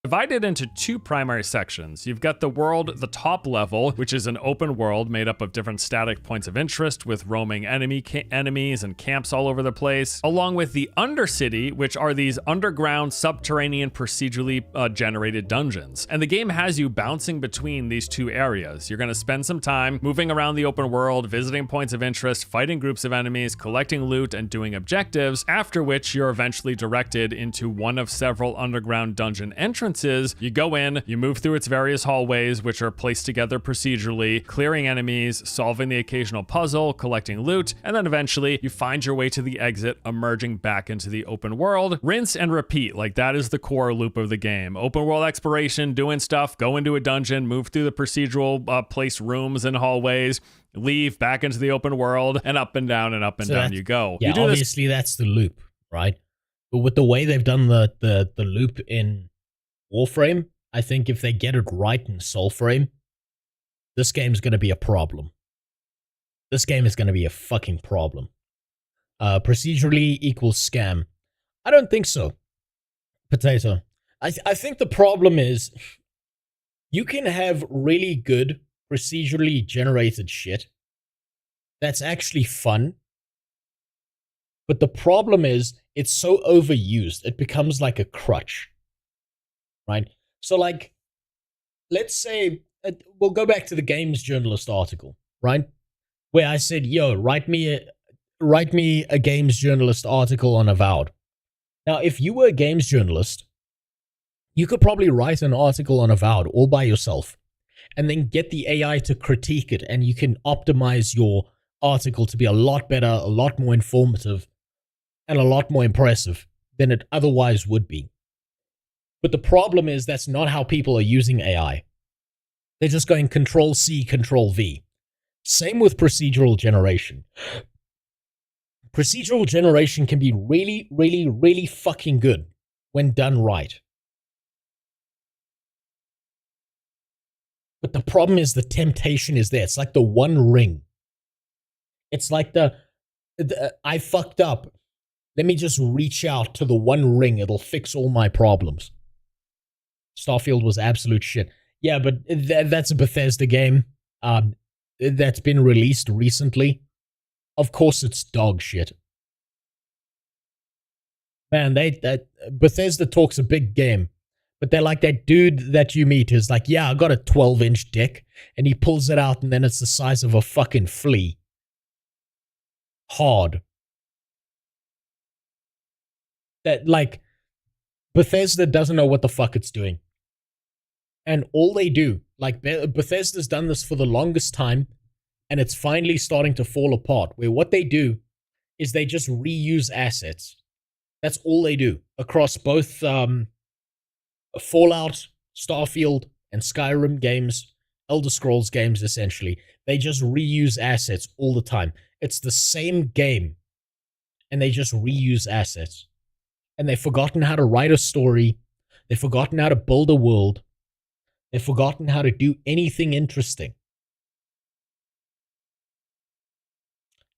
divided into two primary sections. You've got the world, the top level, which is an open world made up of different static points of interest with roaming enemies and camps all over the place, along with the Undercity, which are these underground, subterranean, procedurally generated dungeons. And the game has you bouncing between these two areas. You're going to spend some time moving around the open world, visiting points of interest, fighting groups of enemies, collecting loot, and doing objectives, after which you're eventually directed into one of several underground dungeon entrances. You go in, you move through its various hallways, which are placed together procedurally, clearing enemies, solving the occasional puzzle, collecting loot, and then eventually you find your way to the exit, emerging back into the open world. Rinse and repeat, like that is the core loop of the game. Open world exploration, doing stuff, go into a dungeon, move through the procedural place rooms and hallways, leave back into the open world, and up and down you go. Yeah, obviously that's the loop, right? But with the way they've done the loop in Warframe, I think if they get it right in Soulframe, this game's going to be a problem. This game is going to be a fucking problem. Procedurally equals scam. I don't think so. Potato. I think the problem is you can have really good procedurally generated shit that's actually fun. But the problem is it's so overused, it becomes like a crutch, right? So like, let's say, we'll go back to the games journalist article, right? Where I said, yo, write me a games journalist article on Avowed. Now, if you were a games journalist, you could probably write an article on Avowed all by yourself and then get the AI to critique it, and you can optimize your article to be a lot better, a lot more informative, and a lot more impressive than it otherwise would be. But the problem is that's not how people are using AI. They're just going Control-C, Control-V. Same with procedural generation. Procedural generation can be really, really, really fucking good when done right. But the problem is the temptation is there. It's like the one ring. It's like the I fucked up. Let me just reach out to the one ring. It'll fix all my problems. Starfield was absolute shit. Yeah, but that's a Bethesda game that's been released recently. Of course it's dog shit. Man, Bethesda talks a big game. But they're like that dude that you meet who's like, yeah, I got a 12-inch dick. And he pulls it out and then it's the size of a fucking flea. Hard. That, like, Bethesda doesn't know what the fuck it's doing. And all they do, like, Bethesda's done this for the longest time, and it's finally starting to fall apart, where what they do is they just reuse assets. That's all they do across both Fallout, Starfield, and Skyrim games, Elder Scrolls games, essentially. They just reuse assets all the time. It's the same game, and they just reuse assets. And they've forgotten how to write a story. They've forgotten how to build a world. They've forgotten how to do anything interesting.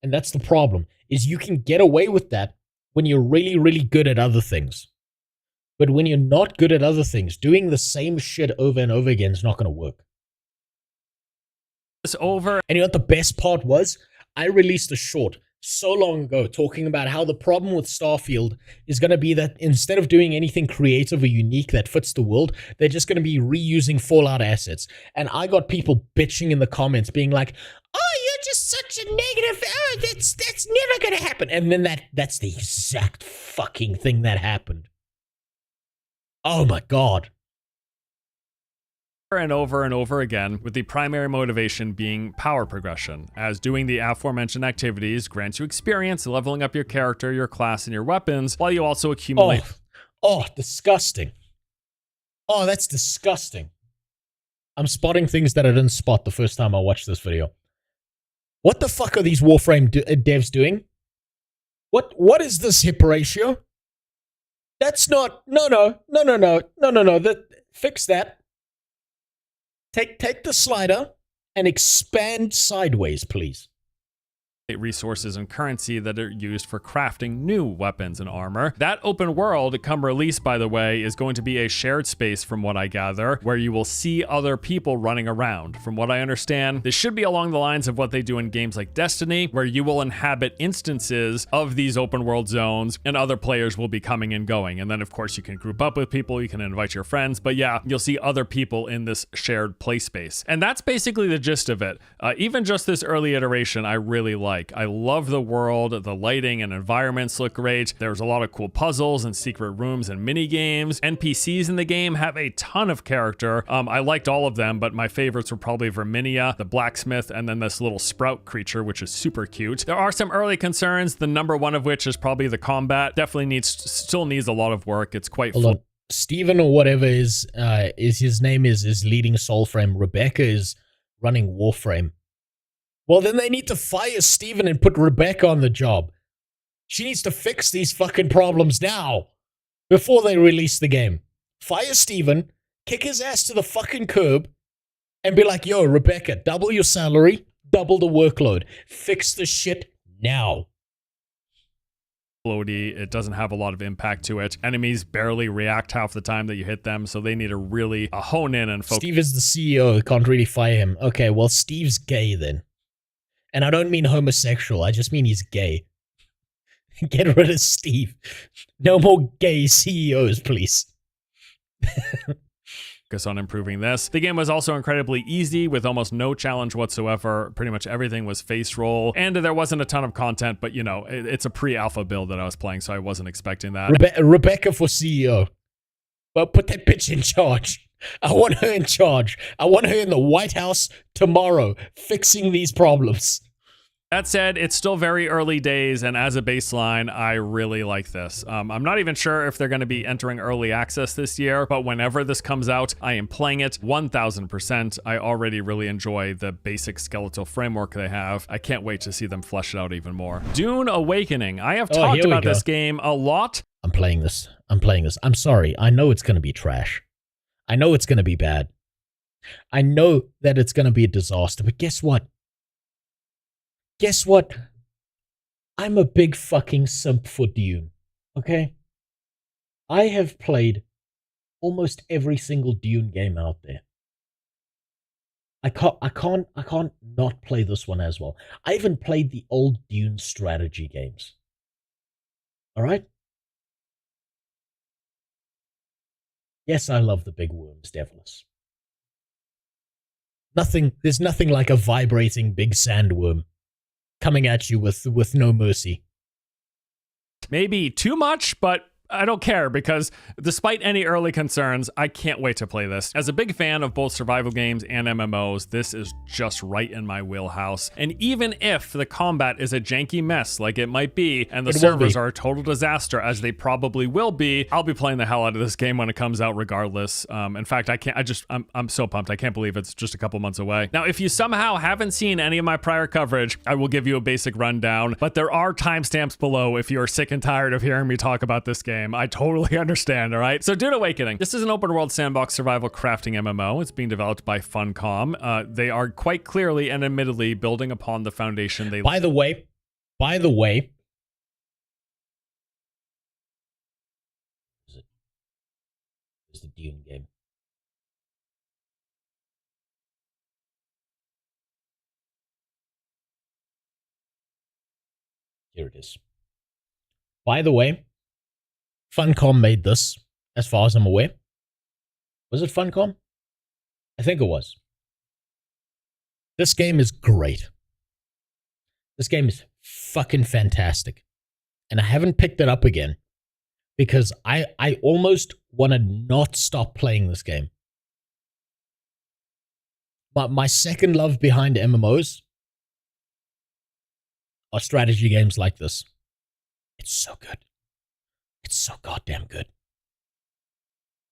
And that's the problem, is you can get away with that when you're really, really good at other things. But when you're not good at other things, doing the same shit over and over again is not going to work. It's over. And you know what the best part was? I released a short so long ago talking about how the problem with Starfield is going to be that instead of doing anything creative or unique that fits the world, they're just going to be reusing Fallout assets. And I got people bitching in the comments being like, oh, you're just such a negative, oh, that's never going to happen. And then that's the exact fucking thing that happened. Oh my God. And over again, with the primary motivation being power progression, as doing the aforementioned activities grants you experience, leveling up your character, your class, and your weapons, while you also accumulate. Oh, disgusting. Oh, that's disgusting. I'm spotting things that I didn't spot the first time I watched this video. What the fuck are these Warframe devs doing? What is this hip ratio? That's not, no, fix that. Take the slider and expand sideways, please. Resources and currency that are used for crafting new weapons and armor. That open world, come release, by the way, is going to be a shared space from what I gather, where you will see other people running around. From what I understand, this should be along the lines of what they do in games like Destiny, where you will inhabit instances of these open world zones and other players will be coming and going. And then of course you can group up with people, you can invite your friends, but yeah, you'll see other people in this shared play space. And that's basically the gist of it. Even just this early iteration, I really like. I love the world, the lighting and environments look great. There's a lot of cool puzzles and secret rooms and mini games. NPCs in the game have a ton of character. I liked all of them, but my favorites were probably Verminia, the blacksmith, and then this little sprout creature, which is super cute. There are some early concerns, the number one of which is probably the combat. Definitely still needs a lot of work. It's quite full. Steven or whatever is his name is leading Soulframe. Rebecca is running Warframe. Well, then they need to fire Steven and put Rebecca on the job. She needs to fix these fucking problems now, before they release the game. Fire Steven, kick his ass to the fucking curb, and be like, yo, Rebecca, double your salary, double the workload. Fix the shit now. floaty. It doesn't have a lot of impact to it. Enemies barely react half the time that you hit them, so they need to really hone in and focus. Steve is the CEO. Can't really fire him. Okay, well, Steve's gay then. And I don't mean homosexual. I just mean he's gay. Get rid of Steve. No more gay CEOs, please. Focus on improving this. The game was also incredibly easy with almost no challenge whatsoever. Pretty much everything was face roll, and there wasn't a ton of content, but you know, it's a pre-alpha build that I was playing, so I wasn't expecting that. Rebecca for CEO. Well, put that bitch in charge. I want her in charge. I want her in the White House tomorrow, fixing these problems. That said, it's still very early days, and as a baseline, I really like this. I'm not even sure if they're going to be entering early access this year, but whenever this comes out, I am playing it 1000%. I already really enjoy the basic skeletal framework they have. I can't wait to see them flesh it out even more. Dune Awakening. I have talked about this game a lot. I'm playing this. I'm sorry. I know it's going to be trash. I know it's going to be bad. I know that it's going to be a disaster, but guess what? Guess what? I'm a big fucking simp for Dune, okay? I have played almost every single Dune game out there. I can't not play this one as well. I even played the old Dune strategy games. All right? Yes, I love the big worms, Devils. There's nothing like a vibrating big sandworm coming at you with no mercy. Maybe too much, but I don't care because despite any early concerns, I can't wait to play this. As a big fan of both survival games and MMOs, this is just right in my wheelhouse. And even if the combat is a janky mess like it might be, and the servers are a total disaster as they probably will be, I'll be playing the hell out of this game when it comes out regardless. In fact, I'm so pumped. I can't believe it's just a couple months away. Now, if you somehow haven't seen any of my prior coverage, I will give you a basic rundown, but there are timestamps below if you are sick and tired of hearing me talk about this game. I totally understand, all right? So Dune Awakening. This is an open world sandbox survival crafting MMO. It's being developed by Funcom. They are quite clearly and admittedly building upon the foundation they... By the way, is the Dune game. Here it is. By the way, Funcom made this, as far as I'm aware. Was it Funcom? I think it was. This game is great. This game is fucking fantastic. And I haven't picked it up again because I almost want to not stop playing this game. But my second love behind MMOs are strategy games like this. It's so good. It's so goddamn good.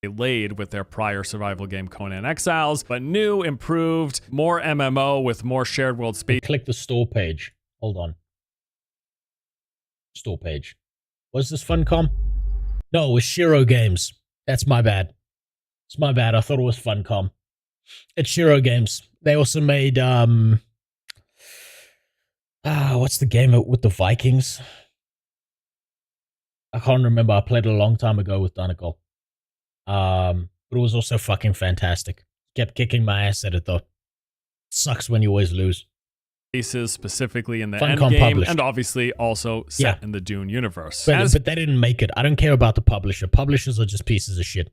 They laid with their prior survival game Conan Exiles, but new, improved, more MMO with more shared world space. Click the store page. Hold on. Store page. Was this Funcom? No, it was Shiro Games. That's my bad. It's my bad. I thought it was Funcom. It's Shiro Games. They also made what's the game with the Vikings? I can't remember. I played it a long time ago with Donegal. But it was also fucking fantastic. Kept kicking my ass at it though. Sucks when you always lose. Spaces specifically in the Funcom end game, published. and obviously also set in the Dune universe. But they didn't make it. I don't care about the publisher. Publishers are just pieces of shit.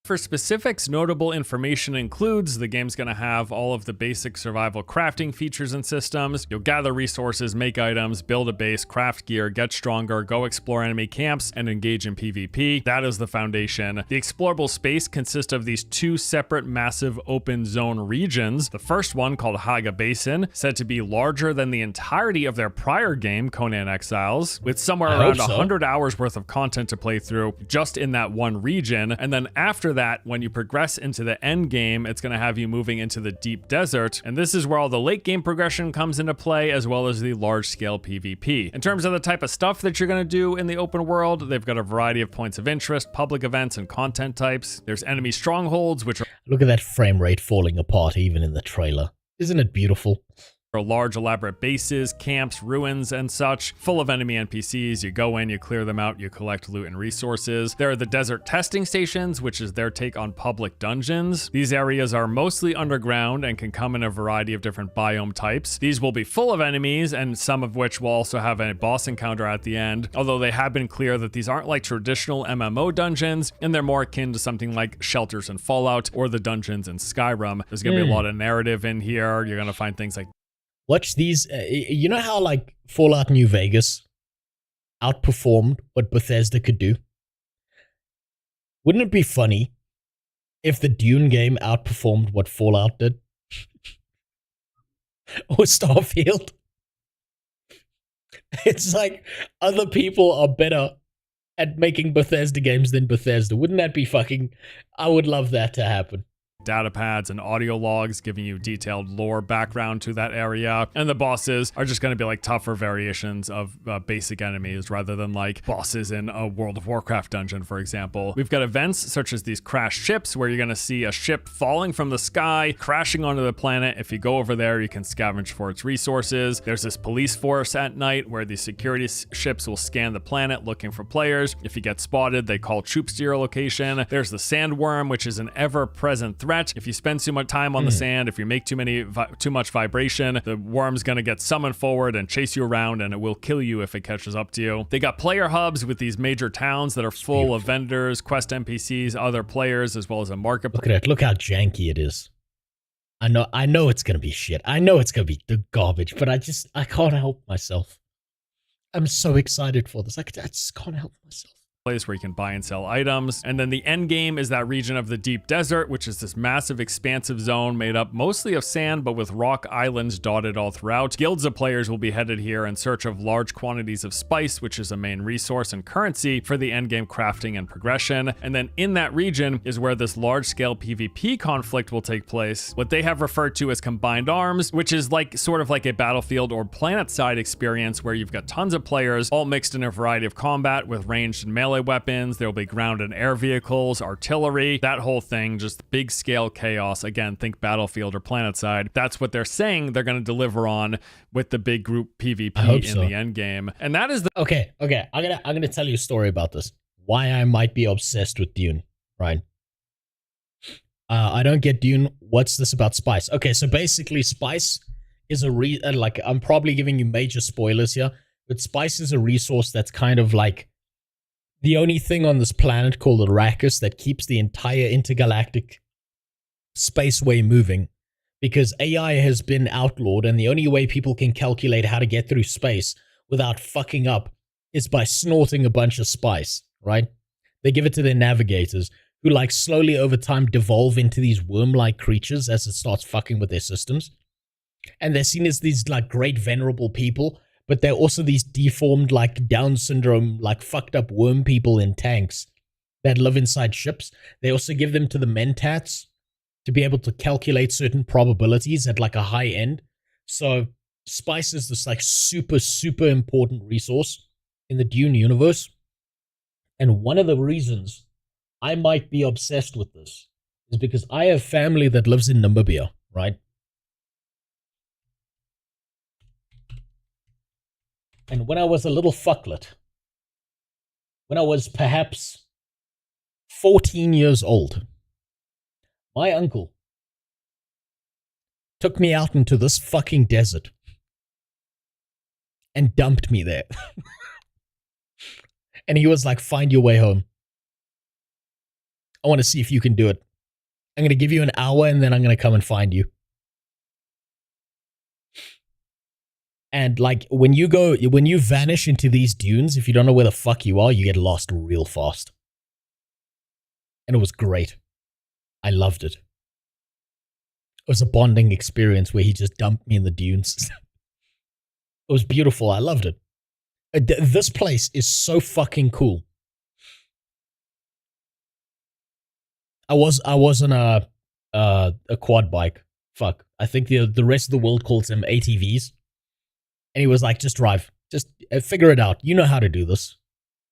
For specifics, notable information includes the game's going to have all of the basic survival crafting features and systems. You'll gather resources, make items, build a base, craft gear, get stronger, go explore enemy camps, and engage in PvP. That is the foundation. The explorable space consists of these two separate massive open zone regions. The first one, called Haga Basin, said to be larger than the entirety of their prior game, Conan Exiles, with somewhere around 100 hours worth of content to play through just in that one region. And then after that, when you progress into the end game, it's going to have you moving into the deep desert, and this is where all the late game progression comes into play, as well as the large scale PvP. In terms of the type of stuff that you're going to do in the open world, they've got a variety of points of interest, public events, and content types. There's enemy strongholds, which are... Look at that frame rate falling apart even in the trailer. Isn't it beautiful? large elaborate bases, camps, ruins, and such, full of enemy NPCs. You go in, you clear them out, you collect loot and resources. There are the desert testing stations, which is their take on public dungeons. These areas are mostly underground and can come in a variety of different biome types. These will be full of enemies, and some of which will also have a boss encounter at the end, although they have been clear that these aren't like traditional MMO dungeons, and they're more akin to something like shelters in Fallout or the dungeons in Skyrim. There's gonna be a lot of narrative in here. You're gonna find things like watch these. You know how like Fallout New Vegas outperformed what Bethesda could do? Wouldn't it be funny if the Dune game outperformed what Fallout did? Or Starfield? It's like other people are better at making Bethesda games than Bethesda. Wouldn't that be fucking... I would love that to happen. data pads and audio logs giving you detailed lore background to that area. And the bosses are just going to be like tougher variations of basic enemies rather than like bosses in a World of Warcraft dungeon, for example. We've got events such as these crashed ships where you're going to see a ship falling from the sky, crashing onto the planet. If you go over there, you can scavenge for its resources. There's this police force at night where these security ships will scan the planet looking for players. If you get spotted, they call troops to your location. There's the sandworm, which is an ever-present threat. If you spend too much time on the sand, if you make too much vibration, the worm's gonna get summoned forward and chase you around, and it will kill you if it catches up to you. They got player hubs with these major towns that are full of vendors, quest NPCs, other players, as well as a marketplace. Look at it. Look how janky it is. I know it's gonna be shit. I know it's gonna be the garbage, but I can't help myself. I'm so excited for this. I just can't help myself. Place where you can buy and sell items. And then the end game is that region of the deep desert, which is this massive expansive zone made up mostly of sand, but with rock islands dotted all throughout. Guilds of players will be headed here in search of large quantities of spice, which is a main resource and currency for the end game crafting and progression. And then in that region is where this large scale PvP conflict will take place, what they have referred to as combined arms, which is like sort of like a battlefield or planet side experience where you've got tons of players all mixed in a variety of combat with ranged and melee weapons. There will be ground and air vehicles, artillery, that whole thing, just big scale chaos. Again, think battlefield or planetside. That's what they're saying they're going to deliver on with the big group PvP in the end game. And that is the Okay. I'm gonna tell you a story about this. Why I might be obsessed with Dune, right? I don't get Dune. What's this about spice? Okay, so basically spice is like, I'm probably giving you major spoilers here, but spice is a resource that's kind of like the only thing on this planet called Arrakis that keeps the entire intergalactic spaceway moving, because AI has been outlawed, and the only way people can calculate how to get through space without fucking up is by snorting a bunch of spice, right? They give it to their navigators, who like slowly over time devolve into these worm-like creatures as it starts fucking with their systems. And they're seen as these like great venerable people, but they're also these deformed, like Down syndrome, like fucked up worm people in tanks that live inside ships. They also give them to the mentats to be able to calculate certain probabilities at like a high end. So spice is this like super, super important resource in the Dune universe. And one of the reasons I might be obsessed with this is because I have family that lives in Namibia, right? And when I was a little fucklet, when I was perhaps 14 years old, my uncle took me out into this fucking desert and dumped me there. And he was like, find your way home. I want to see if you can do it. I'm going to give you an hour and then I'm going to come and find you. And like when you vanish into these dunes, if you don't know where the fuck you are, you get lost real fast. And it was great. I loved it. It was a bonding experience where he just dumped me in the dunes. It was beautiful. I loved it. This place is so fucking cool. I was on a quad bike. Fuck. I think the rest of the world calls them ATVs. And he was like, just drive. Just figure it out. You know how to do this.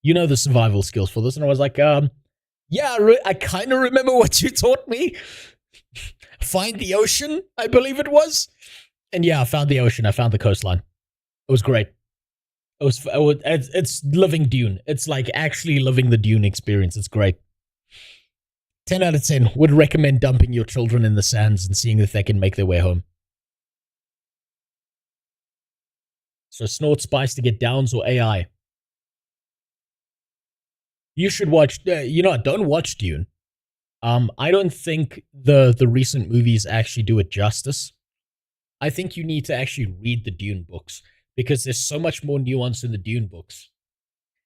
You know the survival skills for this. And I was like, yeah, I kind of remember what you taught me. Find the ocean, I believe it was. And yeah, I found the ocean. I found the coastline. It was great. It's living Dune. It's like actually living the Dune experience. It's great. 10 out of 10. Would recommend dumping your children in the sands and seeing if they can make their way home. So snort spice to get downs or AI. You should watch, don't watch Dune. I don't think the recent movies actually do it justice. I think you need to actually read the Dune books because there's so much more nuance in the Dune books.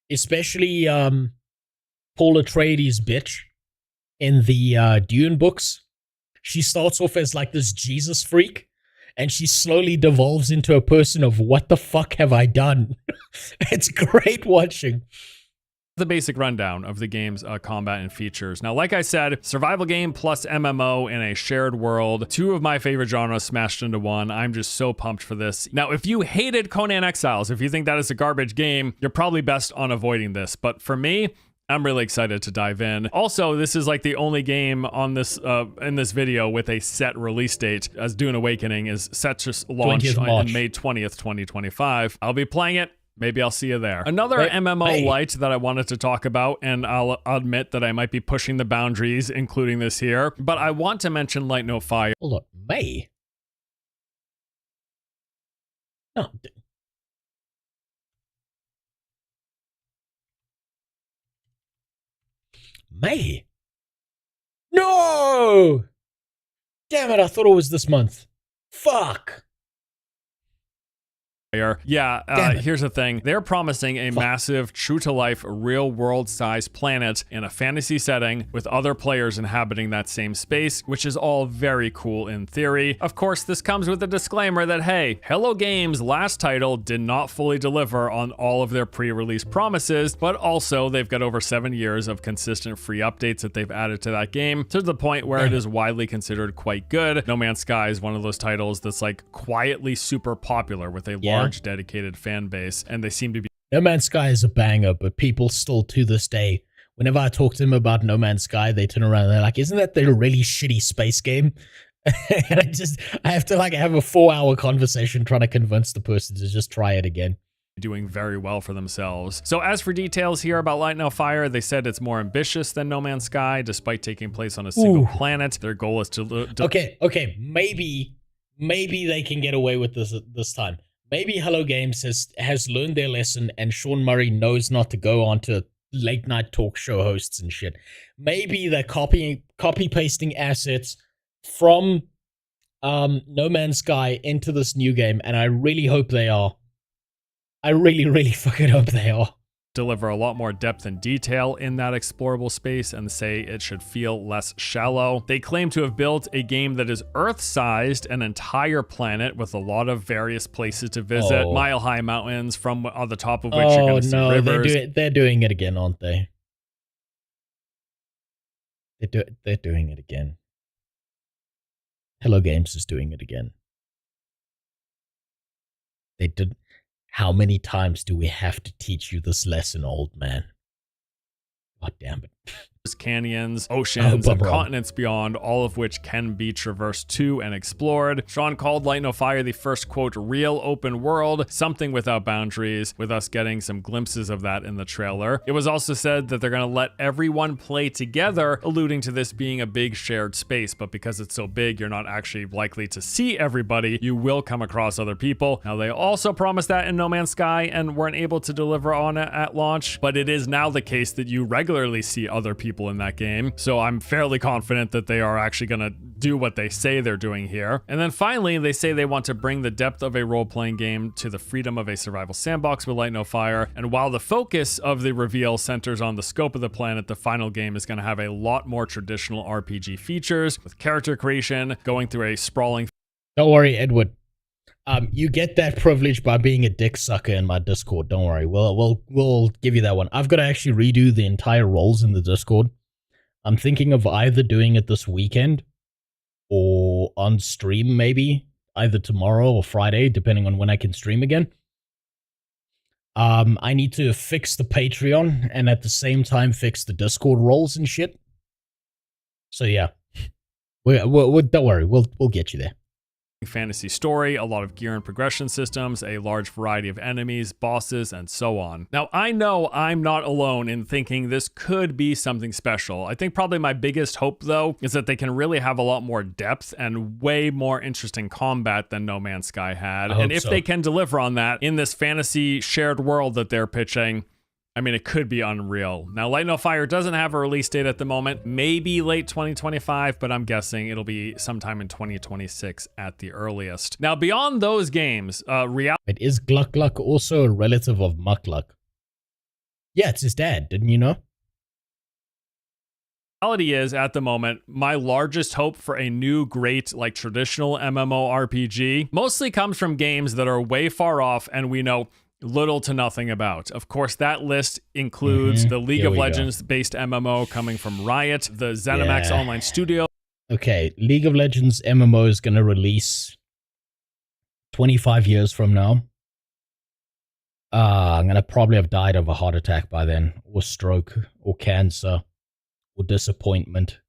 Especially Paul Atreides' bitch in the Dune books. She starts off as like this Jesus freak and she slowly devolves into a person of what the fuck have I done? It's great watching. The basic rundown of the game's combat and features. Now, like I said, survival game plus MMO in a shared world. Two of my favorite genres smashed into one. I'm just so pumped for this. Now, if you hated Conan Exiles, if you think that is a garbage game, you're probably best on avoiding this. But for me, I'm really excited to dive in. Also, this is like the only game on this in this video with a set release date, as Dune Awakening is set to launch on May 20th, 2025. I'll be playing it. Maybe I'll see you there. Another MMO light that I wanted to talk about, and I'll admit that I might be pushing the boundaries, including this here, but I want to mention Light No Fire. Hold up, May? No. May? No! Damn it, I thought it was this month. Fuck. Yeah, here's the thing. They're promising a massive, true-to-life, real-world size planet in a fantasy setting with other players inhabiting that same space, which is all very cool in theory. Of course, this comes with a disclaimer that, hey, Hello Games' last title did not fully deliver on all of their pre-release promises, but also they've got over 7 years of consistent free updates that they've added to that game, to the point where it is widely considered quite good. No Man's Sky is one of those titles that's like quietly super popular with a large dedicated fan base, and they seem to be. No Man's Sky is a banger, but people still to this day, whenever I talk to them about No Man's Sky, they turn around and they're like, isn't that the really shitty space game? And I have to like have a 4-hour conversation trying to convince the person to just try it again. Doing very well for themselves. So as for details here about Light No Fire, they said it's more ambitious than No Man's Sky, despite taking place on a single planet. Their goal is to okay, maybe they can get away with this time. Maybe Hello Games has learned their lesson and Sean Murray knows not to go on to late night talk show hosts and shit. Maybe they're copy pasting assets from No Man's Sky into this new game, and I really hope they are. I really fucking hope they are. Deliver a lot more depth and detail in that explorable space and say it should feel less shallow. They claim to have built a game that is Earth-sized, an entire planet with a lot of various places to visit, mile-high mountains from on the top of which you're going to see rivers. They're doing it again, aren't they? They're doing it again. Hello Games is doing it again. They did. How many times do we have to teach you this lesson, old man? God damn it. Canyons, oceans, and continents beyond, all of which can be traversed to and explored. Sean called Light No Fire the first, quote, real open world, something without boundaries, with us getting some glimpses of that in the trailer. It was also said that they're going to let everyone play together, alluding to this being a big shared space, but because it's so big, you're not actually likely to see everybody. You will come across other people. Now, they also promised that in No Man's Sky and weren't able to deliver on it at launch, but it is now the case that you regularly see other people in that game. So I'm fairly confident that they are actually going to do what they say they're doing here. And then finally, they say they want to bring the depth of a role-playing game to the freedom of a survival sandbox with Light No Fire. And while the focus of the reveal centers on the scope of the planet, the final game is going to have a lot more traditional RPG features with character creation, going through a sprawling... Don't worry, Edward. You get that privilege by being a dick sucker in my Discord. Don't worry. We'll give you that one. I've got to actually redo the entire roles in the Discord. I'm thinking of either doing it this weekend or on stream, maybe either tomorrow or Friday, depending on when I can stream again. I need to fix the Patreon and at the same time fix the Discord roles and shit. So yeah, don't worry. We'll get you there. fantasy story, a lot of gear and progression systems, a large variety of enemies, bosses, and so on. Now, I know I'm not alone in thinking this could be something special. I think probably my biggest hope, though, is that they can really have a lot more depth and way more interesting combat than No Man's Sky had. And if they can deliver on that in this fantasy shared world that they're pitching, I mean, it could be unreal. Now, Light No Fire doesn't have a release date at the moment, maybe late 2025, but I'm guessing it'll be sometime in 2026 at the earliest. Now, beyond those games, It is Gluck Gluck also a relative of Muck Luck? Yeah, it's his dad, didn't you know? reality is, at the moment, my largest hope for a new great, like, traditional MMORPG mostly comes from games that are way far off and we know little to nothing about. Of course, that list includes the League of Legends based MMO coming from Riot, the ZeniMax Online Studio. Okay, League of Legends MMO is going to release 25 years from now. I'm going to probably have died of a heart attack by then, or stroke, or cancer, or disappointment.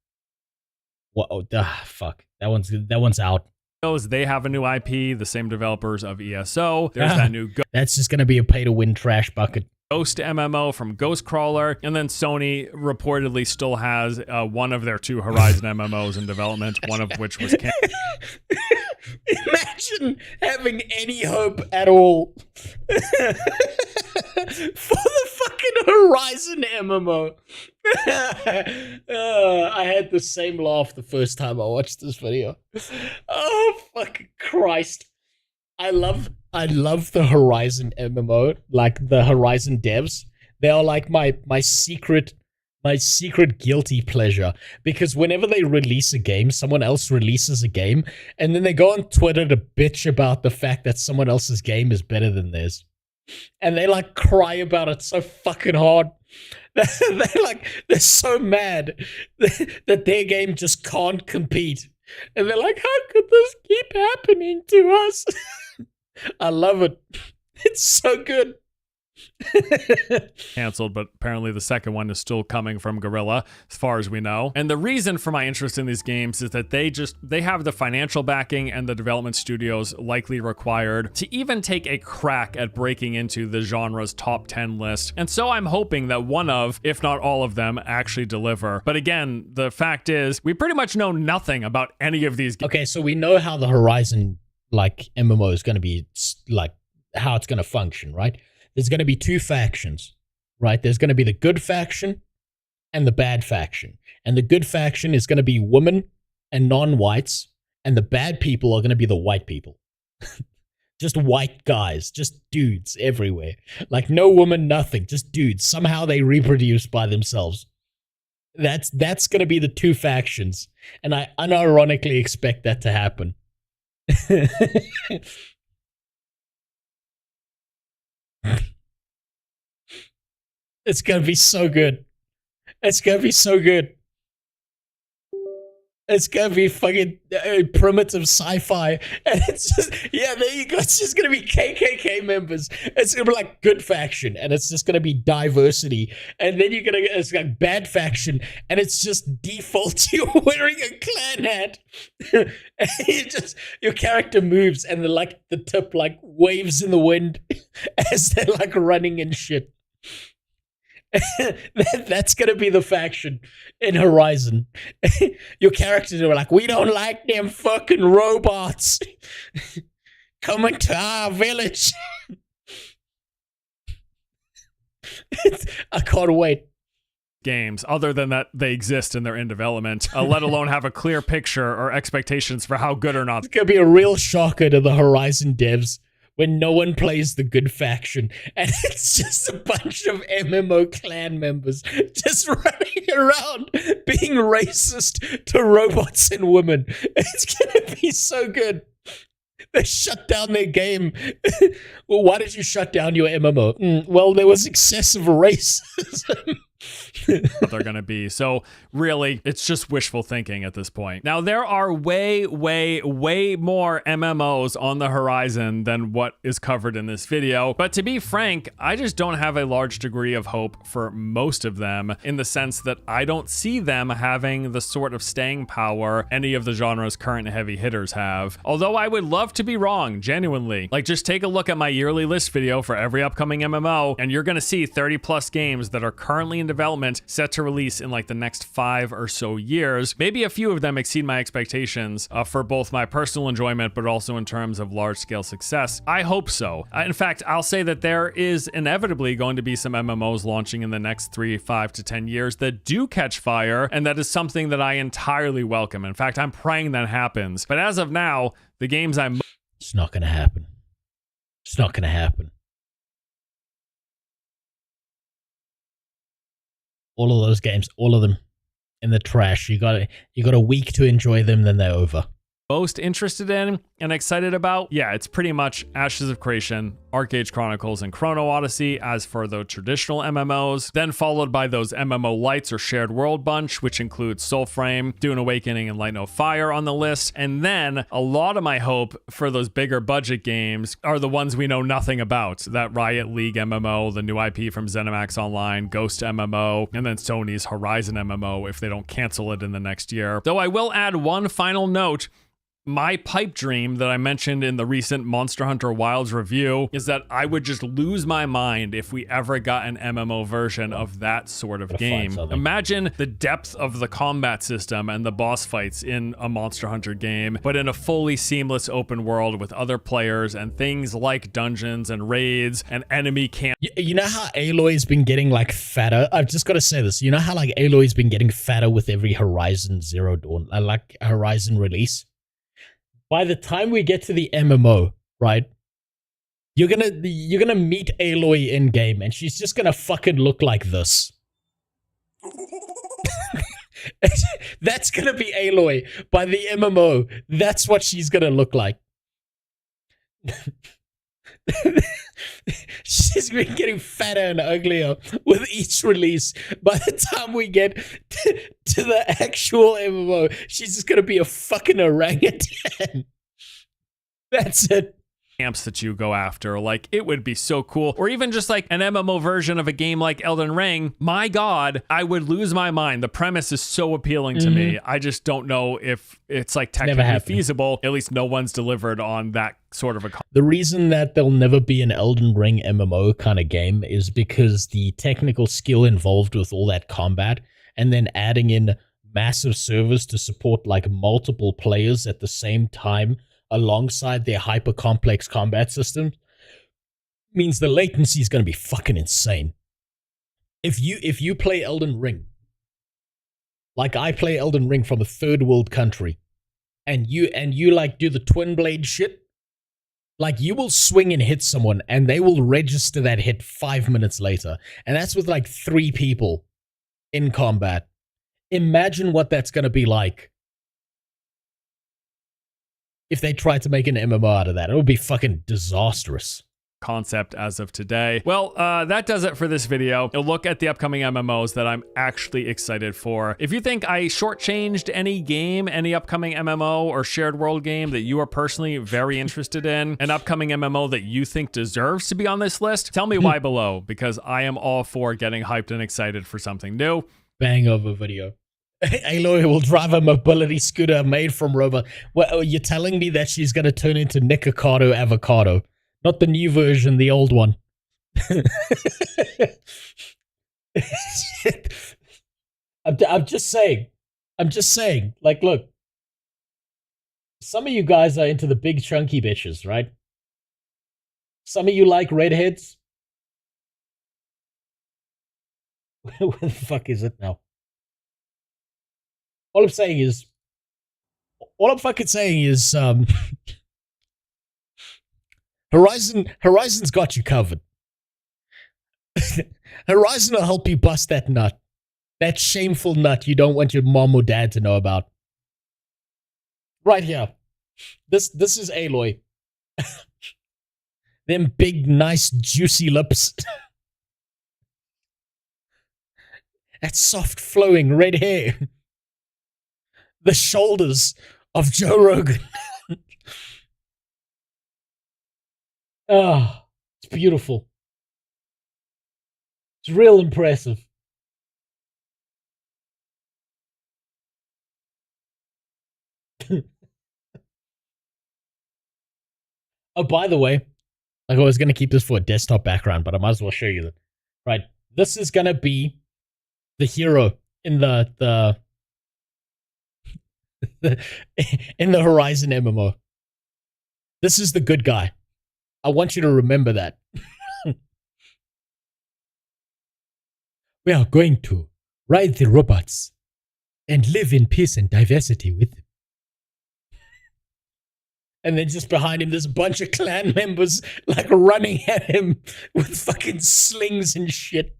What? Oh, fuck. That one's out. They have a new IP, the same developers of ESO. There's that new That's just going to be a pay-to-win trash bucket. Ghost MMO from Ghostcrawler, and then Sony reportedly still has one of their 2 Horizon MMOs in development, one of which was canceled. Imagine having any hope at all for the fucking Horizon MMO. I had the same laugh the first time I watched this video. Oh, fucking Christ. I love the Horizon MMO, like the Horizon devs. They are like my secret guilty pleasure, because whenever they release a game, someone else releases a game, and then they go on Twitter to bitch about the fact that someone else's game is better than theirs. And they like cry about it so fucking hard. They're so mad that their game just can't compete. And they're like, how could this keep happening to us? I love it. It's so good. Canceled, but apparently the second one is still coming from Guerrilla, as far as we know. And the reason for my interest in these games is that they have the financial backing and the development studios likely required to even take a crack at breaking into the genre's top 10 list. And so I'm hoping that one of, if not all of them, actually deliver. But again, the fact is, we pretty much know nothing about any of these games. Okay, so we know how the Horizon, like, MMO is going to be, like, how it's going to function, right? There's going to be 2 factions, right? There's going to be the good faction and the bad faction. And the good faction is going to be women and non-whites, and the bad people are going to be the white people. Just white guys, just dudes everywhere. Like no woman, nothing, just dudes. Somehow they reproduce by themselves. That's going to be the 2 factions, and I unironically expect that to happen. It's gonna be so good. It's gonna be so good. It's gonna be fucking primitive sci-fi, and it's just, yeah, there you go. It's just gonna be KKK members. It's gonna be like good faction, and it's just gonna be diversity. And then you're gonna get, it's like bad faction, and it's just default. You're wearing a clan hat, and your character moves, and the tip like waves in the wind as they're like running and shit. That's gonna be the faction in Horizon. Your characters are like, we don't like them fucking robots coming to our village. I can't wait. Games, other than that they exist and they're in development, let alone have a clear picture or expectations for how good or not. It's gonna be a real shocker to the Horizon devs when no one plays the good faction, and it's just a bunch of MMO clan members just running around being racist to robots and women. It's gonna be so good. They shut down their game. Well, why did you shut down your MMO? Well, there was excessive racism. they're going to be. So really, it's just wishful thinking at this point. Now, there are way more MMOs on the horizon than what is covered in this video. But to be frank, I just don't have a large degree of hope for most of them, in the sense that I don't see them having the sort of staying power any of the genre's current heavy hitters have. Although I would love to be wrong, genuinely. Like, just take a look at my yearly list video for every upcoming MMO, and you're going to see 30 plus games that are currently in development set to release in like the next 5 or so years. Maybe a few of them exceed my expectations for both my personal enjoyment, but also in terms of large scale success. I hope so. In fact, I'll say that there is inevitably going to be some MMOs launching in the next 3, 5 to 10 years that do catch fire, and that is something that I entirely welcome. In fact, I'm praying that happens. But as of now, the games I'm... It's not going to happen. It's not going to happen. All of those games, all of them in the trash. You got a week to enjoy them, then they're over. most interested in and excited about, yeah, it's pretty much Ashes of Creation, Arcade Chronicles, and Chrono Odyssey as for the traditional MMOs, then followed by those MMO lights or shared world bunch, which includes Soulframe, Dune Awakening, and Light No Fire on the list. And then a lot of my hope for those bigger budget games are the ones we know nothing about. That Riot League MMO, the new IP from ZeniMax Online, Ghost MMO, and then Sony's Horizon MMO if they don't cancel it in the next year. Though I will add one final note. My pipe dream that I mentioned in the recent Monster Hunter Wilds review is that I would just lose my mind if we ever got an MMO version of that sort of game. Imagine the depth of the combat system and the boss fights in a Monster Hunter game, but in a fully seamless open world with other players and things like dungeons and raids and enemy camp. You know how Aloy's been getting like fatter? I've just got to say this. You know how like Aloy's been getting fatter with every Horizon Zero Dawn, like Horizon release? By the time we get to the MMO, right, you're gonna meet Aloy in game, and she's just gonna fucking look like this. That's gonna be Aloy by the MMO. That's what she's gonna look like. She's been getting fatter and uglier with each release. By the time we get to the actual MMO, she's just gonna be a fucking orangutan. That's it. Camps that you go after, like, it would be so cool. Or even just like an MMO version of a game like Elden Ring. My God, I would lose my mind. The premise is so appealing to me. I just don't know if it's like technically feasible. At least no one's delivered on that sort of a... The reason that there'll never be an Elden Ring MMO kind of game is because the technical skill involved with all that combat and then adding in massive servers to support like multiple players at the same time alongside their hyper complex combat system means the latency is going to be fucking insane. If you play Elden Ring, like I play Elden Ring from a third world country, and you like do the twin blade shit, like you will swing and hit someone and they will register that hit 5 minutes later, and that's with like 3 people in combat. Imagine what that's going to be like if they tried to make an MMO out of that. It would be fucking disastrous. Concept as of today. Well, that does it for this video. A look at the upcoming MMOs that I'm actually excited for. If you think I shortchanged any game, any upcoming MMO or shared world game that you are personally very interested in, an upcoming MMO that you think deserves to be on this list, tell me why below, because I am all for getting hyped and excited for something new. Bang over video. Aloy will drive a mobility scooter made from rubber. Well, you're telling me that she's going to turn into Nikocado Avocado. Not the new version, the old one. I'm just saying. Like, look. Some of you guys are into the big chunky bitches, right? Some of you like redheads. Where the fuck is it now? All I'm fucking saying is, Horizon's got you covered. Horizon will help you bust that nut. That shameful nut you don't want your mom or dad to know about. Right here. This is Aloy. Them big, nice, juicy lips. That soft flowing red hair. The shoulders of Joe Rogan. Ah, it's beautiful. It's real impressive. Oh, by the way, like I was going to keep this for a desktop background, but I might as well show you that. Right, this is going to be the hero in the in the Horizon MMO. This is the good guy. I want you to remember that. We are going to ride the robots and live in peace and diversity with them. And then just behind him, there's a bunch of clan members like running at him with fucking slings and shit.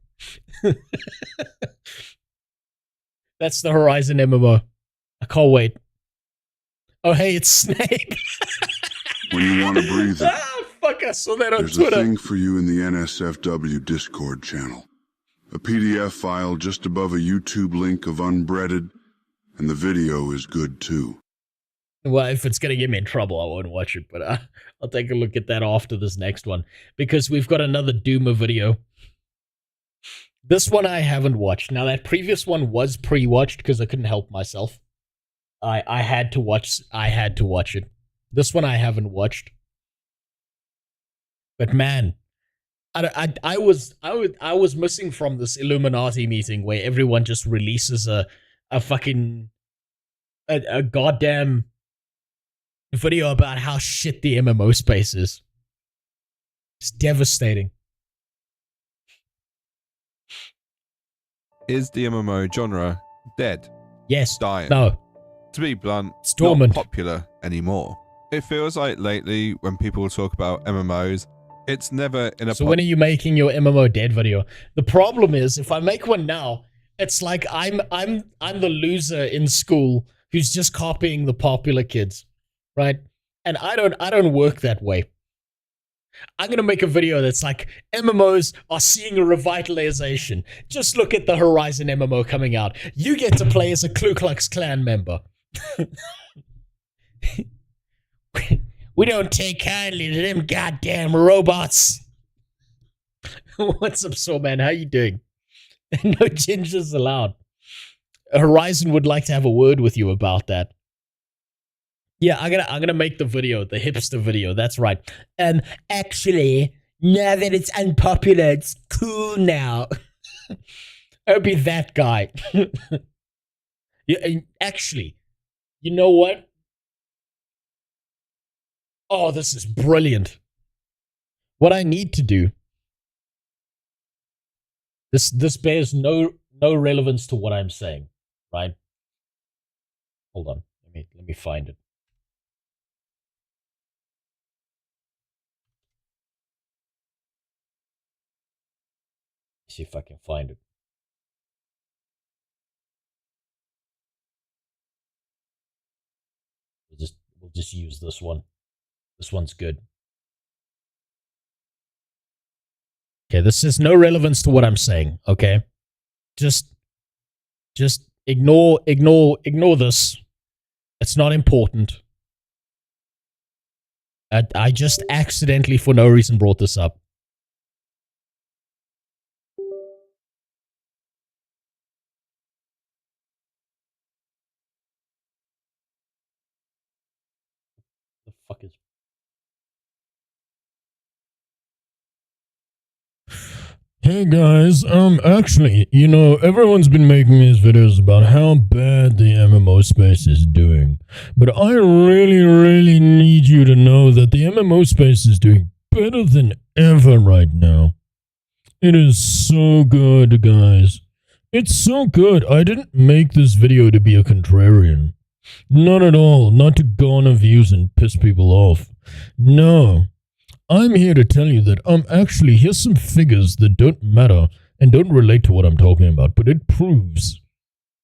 That's the Horizon MMO. I can't wait. Oh, hey, it's Snake. When you want to breathe it, Ah, fuck, I saw that on there's Twitter. a thing for you in the NSFW Discord channel. A PDF file just above a YouTube link of unbreaded, and the video is good too. Well, if it's going to get me in trouble, I won't watch it, but I'll take a look at that after this next one, because we've got another Doomer video. This one I haven't watched. Now, that previous one was pre-watched because I couldn't help myself. I had to watch it. This one I haven't watched. But man, I was missing from this Illuminati meeting where everyone just releases a goddamn video about how shit the MMO space is. It's devastating. Is the MMO genre dead? Yes. Dying? No. To be blunt, It's dormant. not popular anymore. It feels like lately when people talk about MMOs, it's never in a... So when are you making your MMO dead video? The problem is, if I make one now, it's like I'm the loser in school who's just copying the popular kids, right? And I don't work that way. I'm going to make a video that's like, MMOs are seeing a revitalization. Just look at the Horizon MMO coming out. You get to play as a Ku Klux Klan member. We don't take kindly to them goddamn robots. What's up, Saw Man? How you doing? No gingers allowed. Horizon would like to have a word with you about that. Yeah, I'm gonna make the video, the hipster video. That's right. Actually, now that it's unpopular, it's cool now. I'll be that guy. Yeah, actually, you know what? Oh, this is brilliant. What I need to do. This bears no relevance to what I'm saying, right? Hold on. Let me find it. See if I can find it. We'll just use this one. This one's good. Okay, this has no relevance to what I'm saying, okay? Just ignore this. It's not important. I just accidentally, for no reason, brought this up. The fuck is... Hey guys, actually, you know, everyone's been making these videos about how bad the MMO space is doing. But I really need you to know that the MMO space is doing better than ever right now. It is so good, guys. It's so good. I didn't make this video to be a contrarian. Not at all. Not to garner views and piss people off. No. I'm here to tell you that actually, here's some figures that don't matter and don't relate to what I'm talking about, but it proves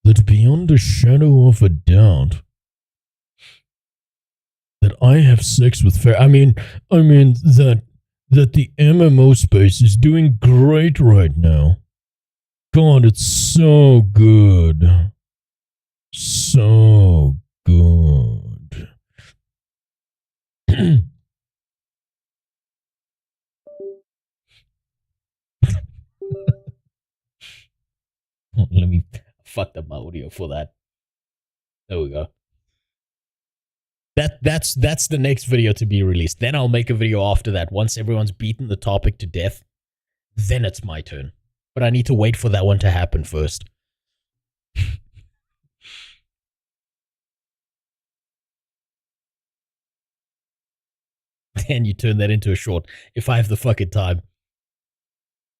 that beyond a shadow of a doubt that I have sex with I mean that the MMO space is doing great right now God, it's so good. So good. Let me fuck up my audio for that. There we go. That's the next video to be released. Then I'll make a video after that. Once everyone's beaten the topic to death, then it's my turn. But I need to wait for that one to happen first. Then you turn that into a short if I have the fucking time.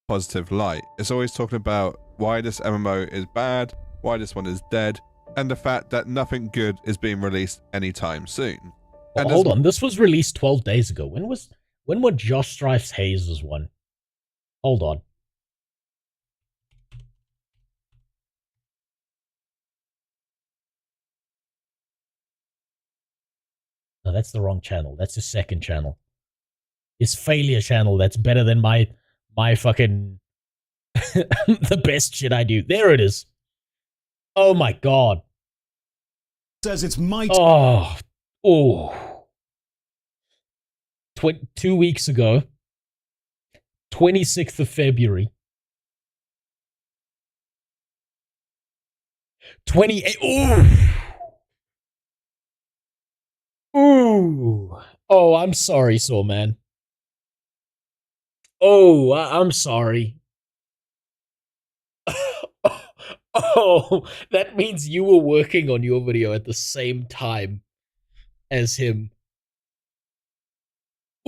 Positive light. It's always talking about why this MMO is bad, why this one is dead, and the fact that nothing good is being released anytime soon. Well, hold on, this was released 12 days ago. When were Josh Strife's Hazes one? Hold on. No, that's the wrong channel. That's his second channel. His failure channel. That's better than my fucking the best shit I do. There it is. Oh my god. Says it's my oh. 2 weeks ago, 26th of February. 28. Ooh. Oh, I'm sorry, Soul Man. Oh, I'm sorry. Oh, that means you were working on your video at the same time as him.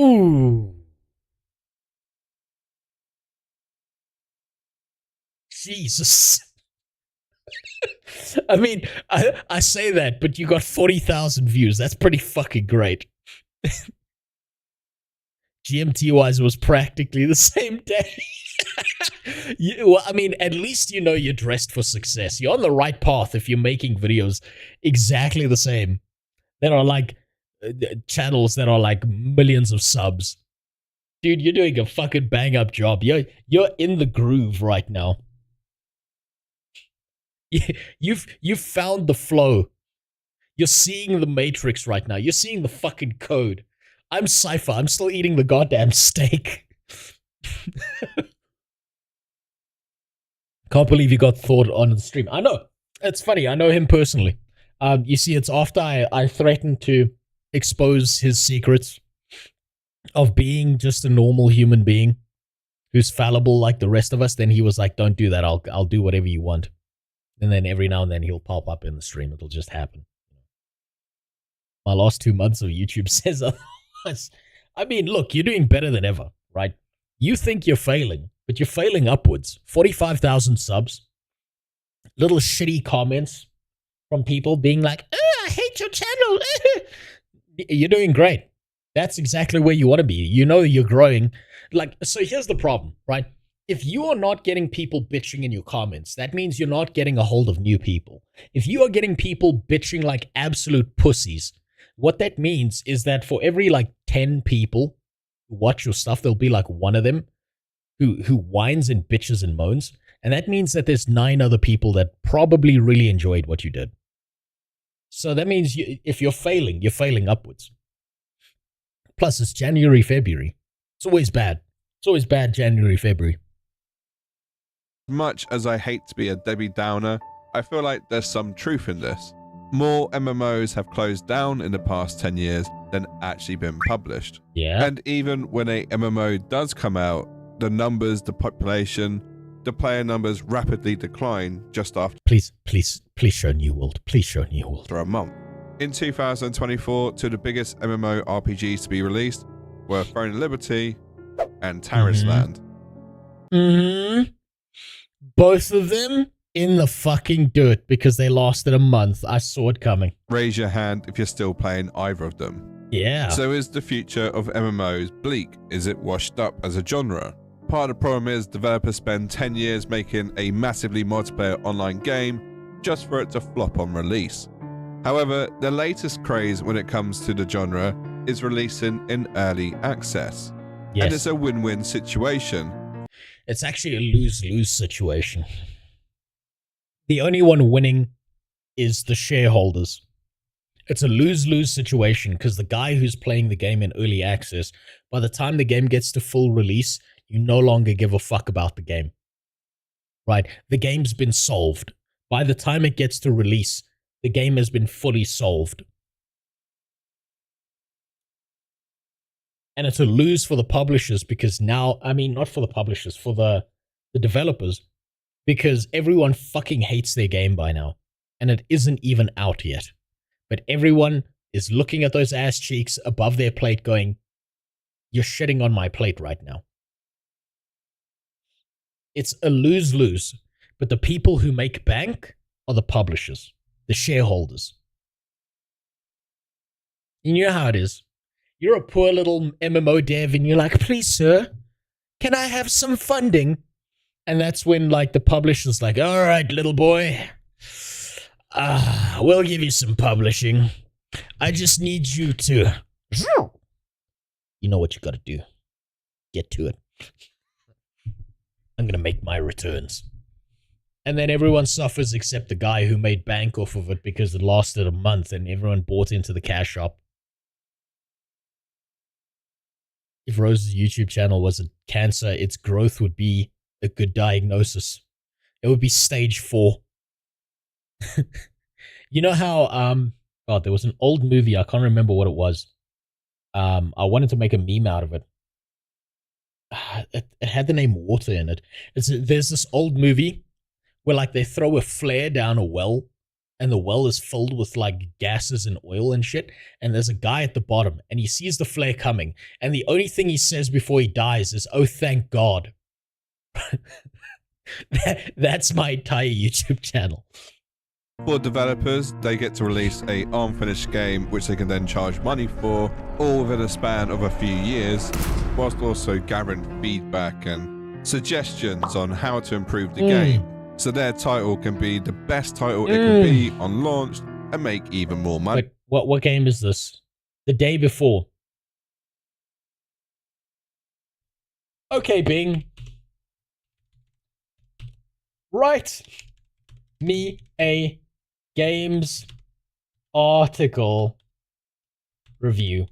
Ooh. Jesus. I mean, I say that, but you got 40,000 views. That's pretty fucking great. GMT-wise, it was practically the same day. Well, I mean, at least you know you're dressed for success. You're on the right path if you're making videos exactly the same. That are like channels that are like millions of subs. Dude, you're doing a fucking bang-up job. You're in the groove right now. You've found the flow. You're seeing the matrix right now. You're seeing the fucking code. I'm Cypher. I'm still eating the goddamn steak. Can't believe you got Thought on the stream. I know. It's funny. I know him personally. You see, it's after I threatened to expose his secrets of being just a normal human being who's fallible like the rest of us. Then he was like, don't do that. I'll do whatever you want. And then every now and then he'll pop up in the stream. It'll just happen. My last 2 months of YouTube says otherwise. I mean, look, you're doing better than ever, right? You think you're failing, but you're failing upwards. 45,000 subs. Little shitty comments from people being like, I hate your channel. You're doing great. That's exactly where you want to be. You know you're growing. Like, so here's the problem, right? If you are not getting people bitching in your comments, that means you're not getting a hold of new people. If you are getting people bitching like absolute pussies, what that means is that for every like 10 people who watch your stuff, there'll be like one of them who whines and bitches and moans. And that means that there's 9 other people that probably really enjoyed what you did. So that means if you're failing upwards. Plus, it's January, February. It's always bad. It's always bad January, February. Much as I hate to be a Debbie Downer, I feel like there's some truth in this. More MMOs have closed down in the past 10 years than actually been published. Yeah. And even when a MMO does come out, the numbers, the population, the player numbers rapidly decline just after. Please show New World. Please show New World. After a month. In 2024, two of the biggest MMO RPGs to be released were Throne of Liberty and Terraceland. Mm-hmm. Both of them in the fucking dirt because they lasted a month. I saw it coming. Raise your hand if you're still playing either of them. Yeah. So is the future of MMOs bleak? Is it washed up as a genre? Part of the problem is developers spend 10 years making a massively multiplayer online game just for it to flop on release. However, the latest craze when it comes to the genre is releasing in early access. Yes. And it's a win-win situation. It's actually a lose-lose situation. The only one winning is the shareholders. It's a lose-lose situation because the guy who's playing the game in early access, by the time the game gets to full release, you no longer give a fuck about the game. Right? The game's been solved. By the time it gets to release, the game has been fully solved. And it's a lose for the publishers because now, I mean, not for the publishers, for the developers, because everyone fucking hates their game by now. And it isn't even out yet. But everyone is looking at those ass cheeks above their plate going, you're shitting on my plate right now. It's a lose-lose. But the people who make bank are the publishers, the shareholders. You know how it is. You're a poor little MMO dev and you're like, please, sir, can I have some funding? And that's when, like, the publisher's like, all right, little boy, we'll give you some publishing. I just need you to, you know what you gotta do. Get to it. I'm gonna make my returns. And then everyone suffers except the guy who made bank off of it because it lasted a month and everyone bought into the cash shop. If Rose's YouTube channel was a cancer, its growth would be a good diagnosis. It would be stage 4. You know how, God, there was an old movie, I can't remember what it was. I wanted to make a meme out of it. It had the name Water in it. There's this old movie where, like, they throw a flare down a well, and the well is filled with, like, gases and oil and shit, and there's a guy at the bottom, and he sees the flare coming, and the only thing he says before he dies is, oh, thank God. That's my entire YouTube channel. For developers, they get to release a unfinished game which they can then charge money for, all within a span of a few years, whilst also gathering feedback and suggestions on how to improve the game, so their title can be the best title it can be on launch and make even more money. Wait, what game is this? The day before. Okay, Bing. Write me a games article review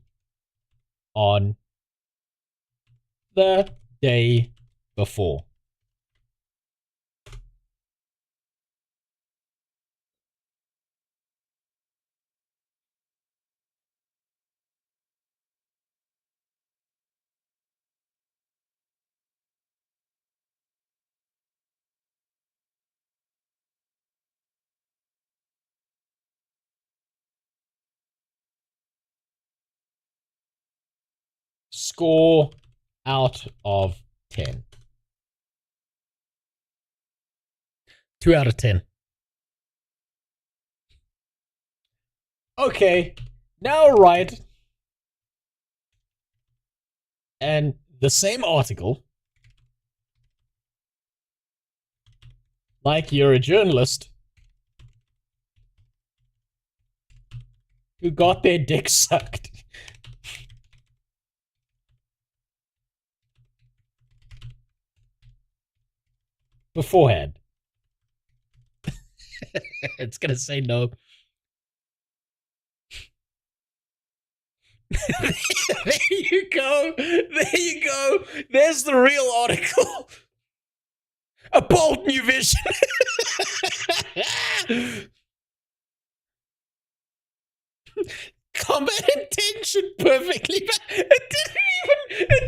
on the day before. Score out of 10. 2 out of 10. Okay, now write and the same article like you're a journalist who got their dick sucked. Beforehand. It's gonna say no. There you go. There you go. There's the real article. A bold new vision. Combat intention perfectly. It didn't even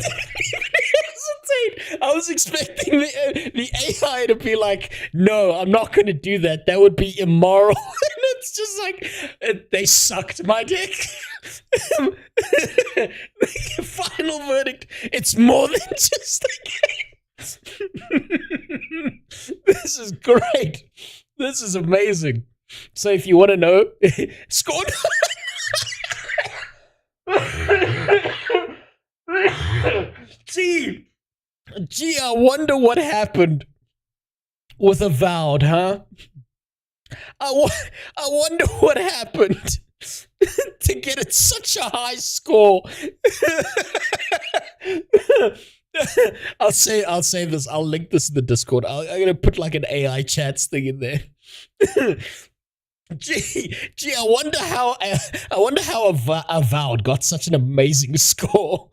hesitate. I was expecting the AI to be like, no, I'm not going to do that. That would be immoral. And it's just like, they sucked my dick. Final verdict. It's more than just a game. This is great. This is amazing. So if you want to know, score. Gee, I wonder what happened with Avowed, huh? I wonder what happened to get it such a high score. I'll say this. I'll link this in the Discord. I'm gonna put like an AI chats thing in there. Gee, I wonder how Avowed got such an amazing score.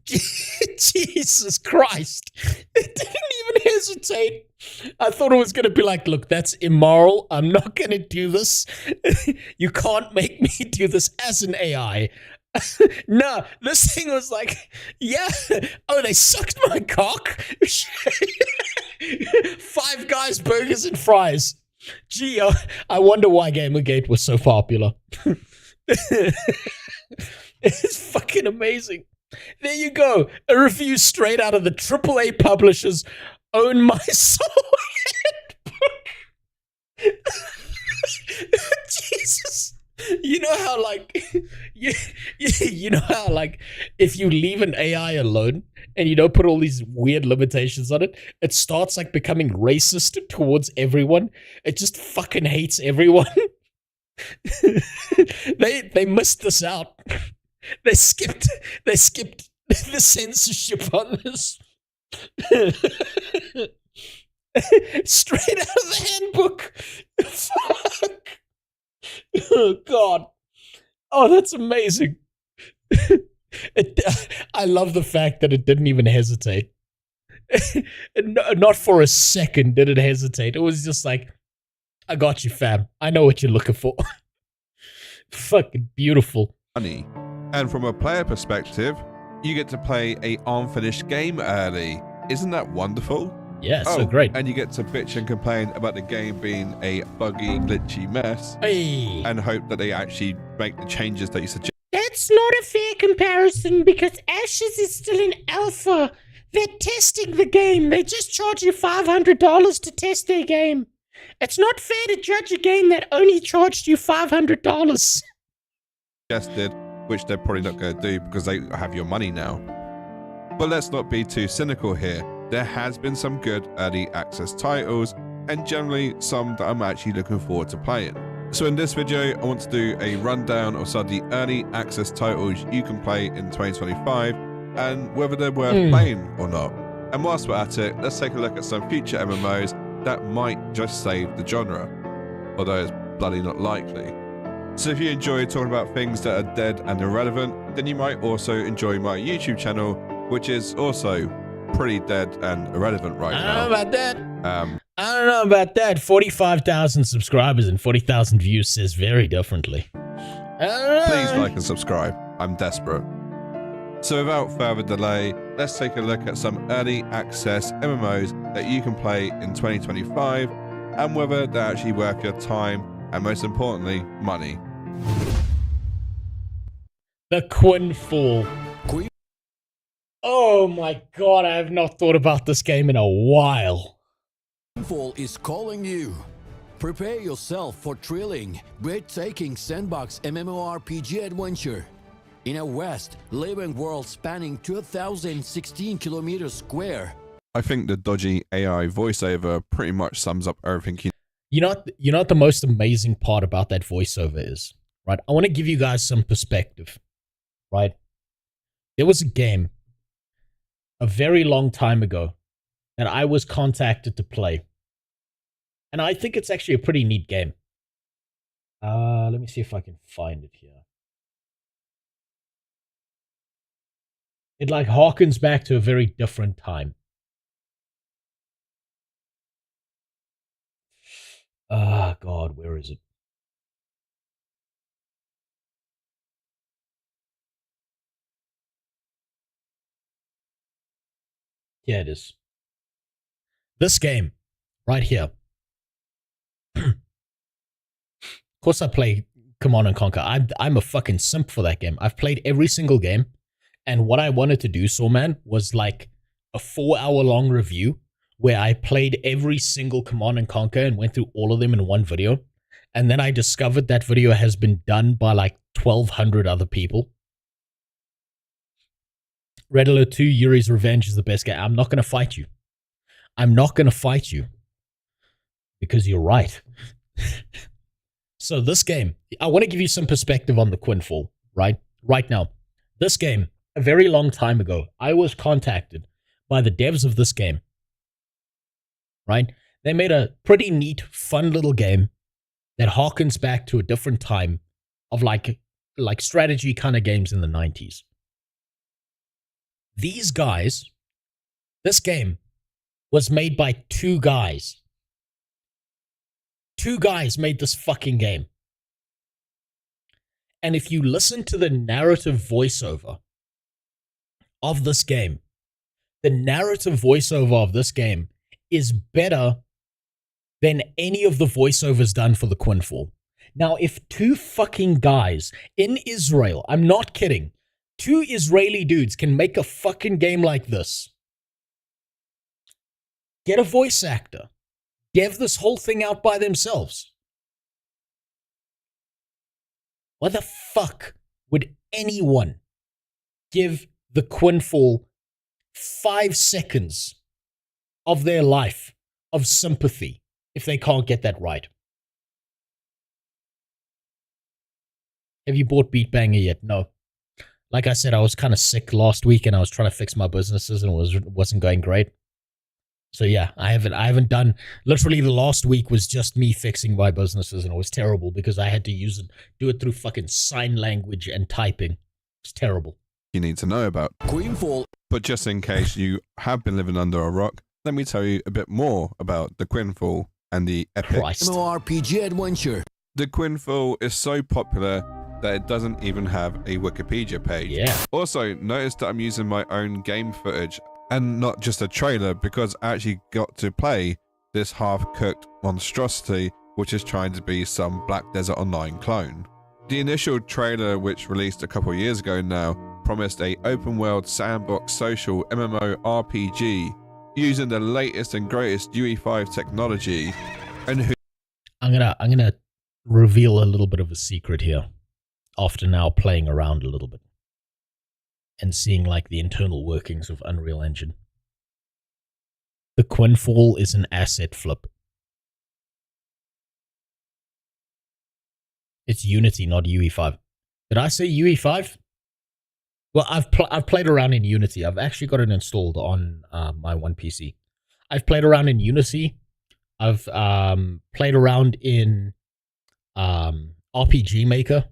Jesus Christ. It didn't even hesitate. I thought it was going to be like, look, that's immoral. I'm not going to do this. You can't make me do this as an AI. No, this thing was like, yeah. Oh, they sucked my cock? Five Guys burgers and fries. Gee, I wonder why Gamergate was so popular. It's fucking amazing. There you go. A review straight out of the AAA publisher's Own My Soul handbook. Jesus. You know how, like, you know how, like, if you leave an AI alone and you don't put all these weird limitations on it, it starts, like, becoming racist towards everyone. It just fucking hates everyone. They missed this out. They skipped the censorship on this. Straight out of the handbook. Fuck. Oh, God. Oh, that's amazing. I love the fact that it didn't even hesitate. Not for a second did it hesitate. It was just like, I got you, fam. I know what you're looking for. Fucking beautiful. Money. And from a player perspective, you get to play a unfinished game early. Isn't that wonderful? Yeah, so great. And you get to bitch and complain about the game being a buggy, glitchy mess. Hey. And hope that they actually make the changes that you suggest. That's not a fair comparison because Ashes is still in alpha. They're testing the game. They just charge you $500 to test their game. It's not fair to judge a game that only charged you $500. Suggested, which they're probably not going to do because they have your money now. But let's not be too cynical here. There has been some good early access titles, and generally some that I'm actually looking forward to playing. So in this video, I want to do a rundown of some of the early access titles you can play in 2025, and whether they're worth playing or not. And whilst we're at it, let's take a look at some future MMOs that might just save the genre, although it's bloody not likely. So if you enjoy talking about things that are dead and irrelevant, then you might also enjoy my YouTube channel, which is also pretty dead and irrelevant right now. I don't know about that. I don't know about that. 45,000 subscribers and 40,000 views says very differently. Please like and subscribe. I'm desperate. So without further delay, let's take a look at some early access MMOs that you can play in 2025 and whether they're actually worth your time and, most importantly, money. The Quinfall. Oh my god, I have not thought about this game in a while. Quinfall is calling you. Prepare yourself for thrilling, breathtaking sandbox MMORPG adventure. In a vast, living world spanning 2,016 kilometers square. I think the dodgy AI voiceover pretty much sums up everything You know what the most amazing part about that voiceover is, right? I want to give you guys some perspective, right? There was a game a very long time ago that I was contacted to play. And I think it's actually a pretty neat game. Let me see if I can find it here. It like harkens back to a very different time. Ah, God, where is it? Here it is. This game, right here. Of course I play Command and Conquer. I'm a fucking simp for that game. I've played every single game. And what I wanted to do, man, was like a 4-hour-long review where I played every single Command and Conquer and went through all of them in one video. And then I discovered that video has been done by like 1,200 other people. Red Alert 2, Yuri's Revenge is the best game. I'm not going to fight you. I'm not going to fight you. Because you're right. So this game, I want to give you some perspective on the Quinfall, right? Right now. This game, a very long time ago, I was contacted by the devs of this game right? They made a pretty neat, fun little game that harkens back to a different time of like strategy kind of games in the 90s. These guys, this game was made by two guys. Two guys made this fucking game. And if you listen to the narrative voiceover of this game, the narrative voiceover of this game is better than any of the voiceovers done for the Quinfall. Now, if two fucking guys in Israel, I'm not kidding, two Israeli dudes can make a fucking game like this, get a voice actor, dev this whole thing out by themselves. Why the fuck would anyone give the Quinfall 5 seconds of their life of sympathy if they can't get that right? Have you bought Beat Banger yet? No. Like I said, I was kind of sick last week and I was trying to fix my businesses and it wasn't going great. So yeah, I haven't done, literally the last week was just me fixing my businesses and it was terrible because I had to do it through fucking sign language and typing. It's terrible. You need to know about Queenfall. But just in case you have been living under a rock, let me tell you a bit more about the Quinfall and the epic MMORPG adventure. The Quinfall is so popular that it doesn't even have a Wikipedia page. Yeah. Also, notice that I'm using my own game footage and not just a trailer because I actually got to play this half-cooked monstrosity which is trying to be some Black Desert Online clone. The initial trailer, which released a couple years ago now, promised a open-world sandbox social MMO RPG using the latest and greatest UE5 technology. And I'm gonna reveal a little bit of a secret here after now playing around a little bit and seeing like the internal workings of Unreal Engine. The Quinfall is an asset flip. It's Unity, not UE5. Did I say UE5? Well, I've played around in Unity. I've actually got it installed on my one PC. I've played around in Unity. I've played around in RPG Maker.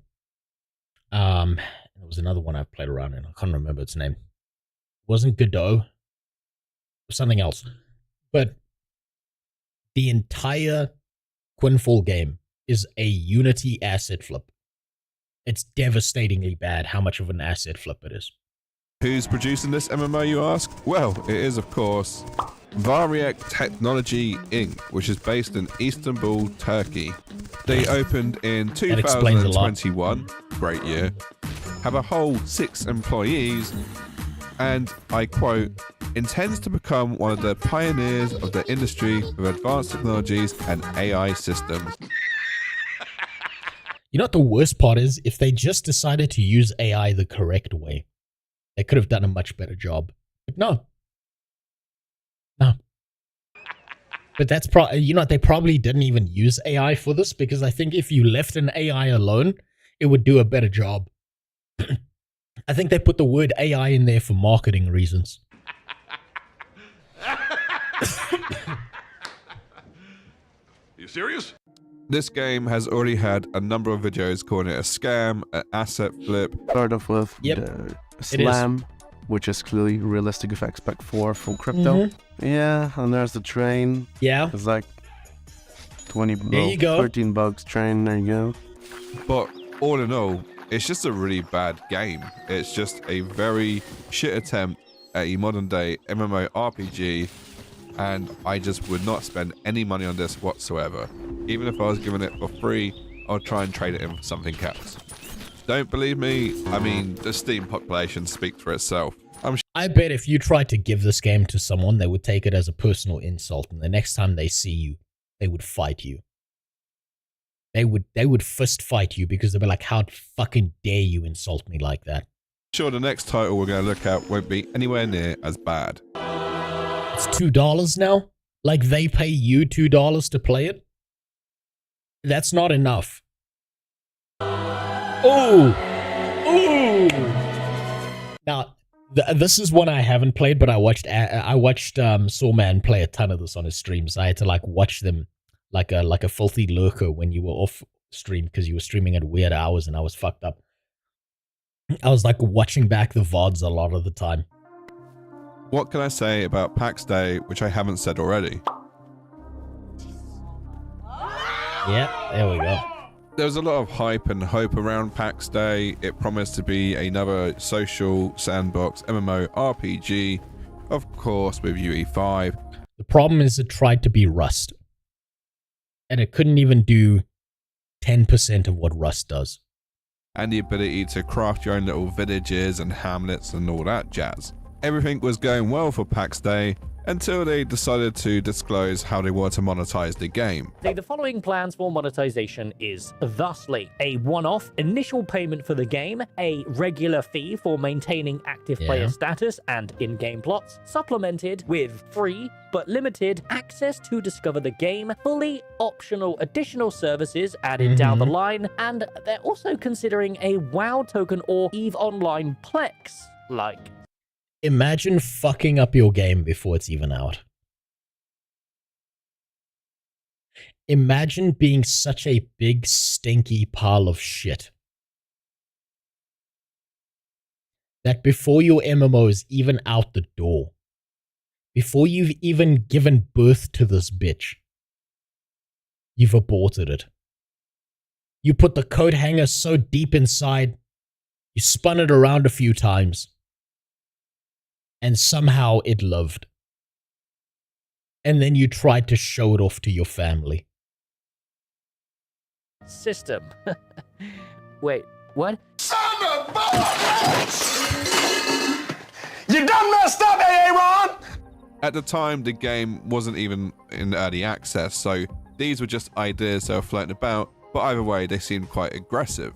There was another one I've played around in. I can't remember its name. It wasn't Godot. It was something else. But the entire Quinfall game is a Unity asset flip. It's devastatingly bad how much of an asset flip it is. who's producing this MMO, you ask? Well, it is, of course, Variek Technology Inc., which is based in Istanbul, Turkey. They opened in 2021, great year, have a whole 6 employees, and, I quote, intends to become one of the pioneers of the industry of advanced technologies and AI systems. You know what the worst part is? If they just decided to use AI the correct way, they could have done a much better job. But no. But that's you know what, they probably didn't even use AI for this, because I think if you left an AI alone, it would do a better job. I think they put the word AI in there for marketing reasons. You serious? This game has already had a number of videos calling it a scam, an asset flip. Start off with the slam, which is clearly realistic effects pack 4 for crypto. Yeah, and there's the train. Yeah. It's like 20 there you go. $13 train, there you go. But all in all, it's just a really bad game. It's just a very shit attempt at a modern day MMO RPG, and I just would not spend any money on this whatsoever. Even if I was given it for free, I'll try and trade it in for something else. Don't believe me? I mean, the Steam population speaks for itself. I bet if you tried to give this game to someone, they would take it as a personal insult, and the next time they see you, they would fight you. They would fist fight you, because they'd be like, how fucking dare you insult me like that? Sure, the next title we're going to look at won't be anywhere near as bad. It's $2 now? Like they pay you $2 to play it? That's not enough. Oh! Ooh! Now, This is one I haven't played, but I watched Sawman play a ton of this on his streams. I had to like watch them like a filthy lurker when you were off stream because you were streaming at weird hours and I was fucked up. I was like watching back the VODs a lot of the time. What can I say about PAX Day, which I haven't said already? Yeah, there we go. There was a lot of hype and hope around PAX Day. It promised to be another social sandbox MMO RPG, of course with UE5. The problem is it tried to be Rust. And it couldn't even do 10% of what Rust does. And the ability to craft your own little villages and hamlets and all that jazz. Everything was going well for PAX Day until they decided to disclose how they want to monetize the game. The following plans for monetization is thusly: a one-off initial payment for the game, a regular fee for maintaining active player status and in-game plots, supplemented with free but limited access to discover the game, fully optional additional services added down the line, and they're also considering a WoW token or EVE Online Plex. Like, imagine fucking up your game before it's even out. Imagine being such a big, stinky pile of shit that before your MMO is even out the door, before you've even given birth to this bitch, you've aborted it. You put the coat hanger so deep inside, you spun it around a few times, and somehow it lived. And then you tried to show it off to your family. system. Wait, what? Son of a bitch! You done messed up, Aaron! At the time, the game wasn't even in early access, so these were just ideas that were floating about, but either way, they seemed quite aggressive.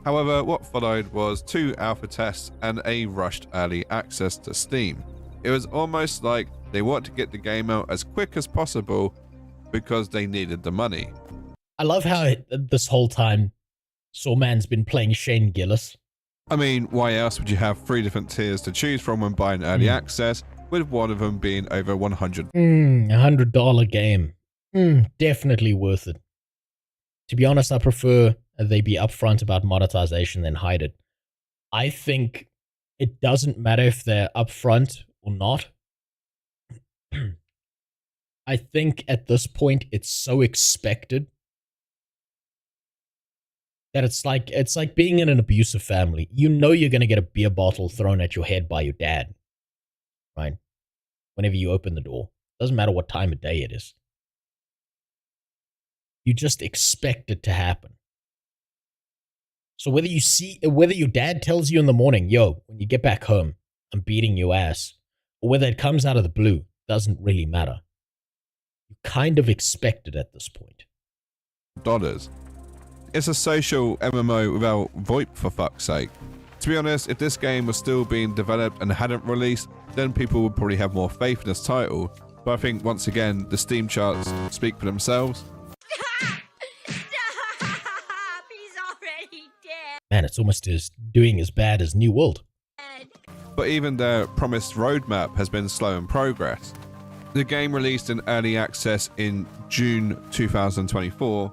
However, what followed was 2 alpha tests and a rushed early access to Steam. It was almost like they wanted to get the game out as quick as possible because they needed the money. I love how this whole time Sawman's been playing Shane Gillis. I mean, why else would you have 3 different tiers to choose from when buying early access, with one of them being over $100? $100 game. Definitely worth it. To be honest, I prefer they be upfront about monetization than hide it. I think it doesn't matter if they're upfront or not. I think at this point it's so expected that it's like being in an abusive family. You know you're going to get a beer bottle thrown at your head by your dad, right? Whenever you open the door. Doesn't matter what time of day it is. You just expect it to happen. So whether your dad tells you in the morning, yo, when you get back home, I'm beating your ass, or whether it comes out of the blue, doesn't really matter. You kind of expect it at this point. Dollars. It's a social MMO without VoIP, for fuck's sake. To be honest, if this game was still being developed and hadn't released, then people would probably have more faith in this title. But I think, once again, the Steam charts speak for themselves. Man, it's almost doing as bad as New World. But even their promised roadmap has been slow in progress. The game released in early access in June 2024,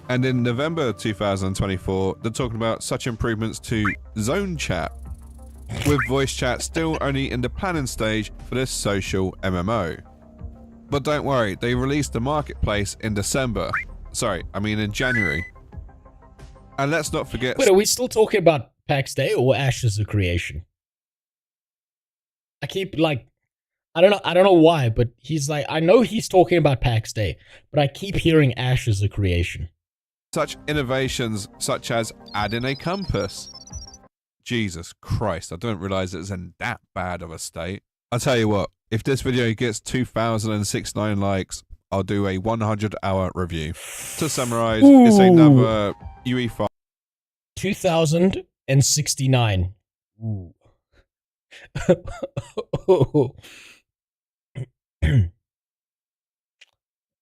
and in November 2024, they're talking about such improvements to Zone Chat, with voice chat still only in the planning stage for this social MMO. But don't worry, they released the marketplace in in January. And let's not forget... Wait, are we still talking about PAX Day or Ashes of Creation? I keep I don't know why, but he's like, I know he's talking about PAX Day, but I keep hearing Ashes of Creation. Such innovations such as adding a compass. Jesus Christ, I didn't realize it was in that bad of a state. I'll tell you what, if this video gets 2,069 likes, I'll do a 100-hour review. To summarize, it's another UE5. 2,069. Ooh.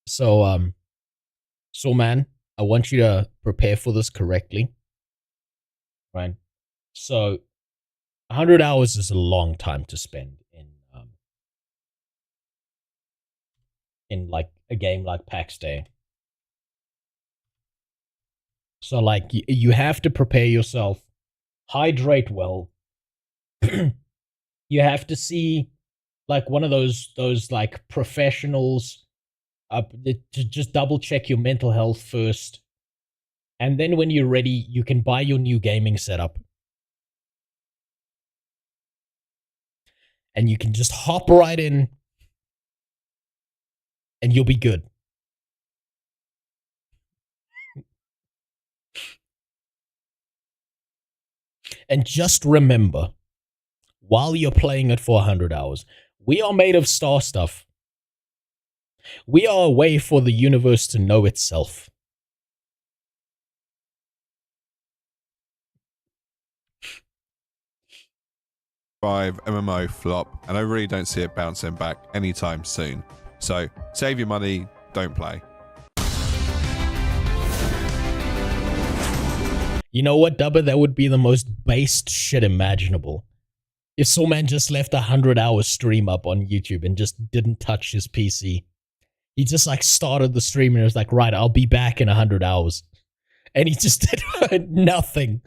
So, man, I want you to prepare for this correctly. Right? So, 100 hours is a long time to spend in like a game like PAX Day. So like you have to prepare yourself, hydrate well. You have to see like one of those like professionals to just double check your mental health first. And then when you're ready, you can buy your new gaming setup. And you can just hop right in and you'll be good. And just remember, while you're playing it for 100 hours, we are made of star stuff. We are a way for the universe to know itself. MMO flop, and I really don't see it bouncing back anytime soon. So save your money, don't play. You know what, Dubba? That would be the most based shit imaginable. If Soulman just left 100-hour stream up on YouTube and just didn't touch his PC. He just like started the stream and was like, right, I'll be back in 100 hours. And he just did nothing.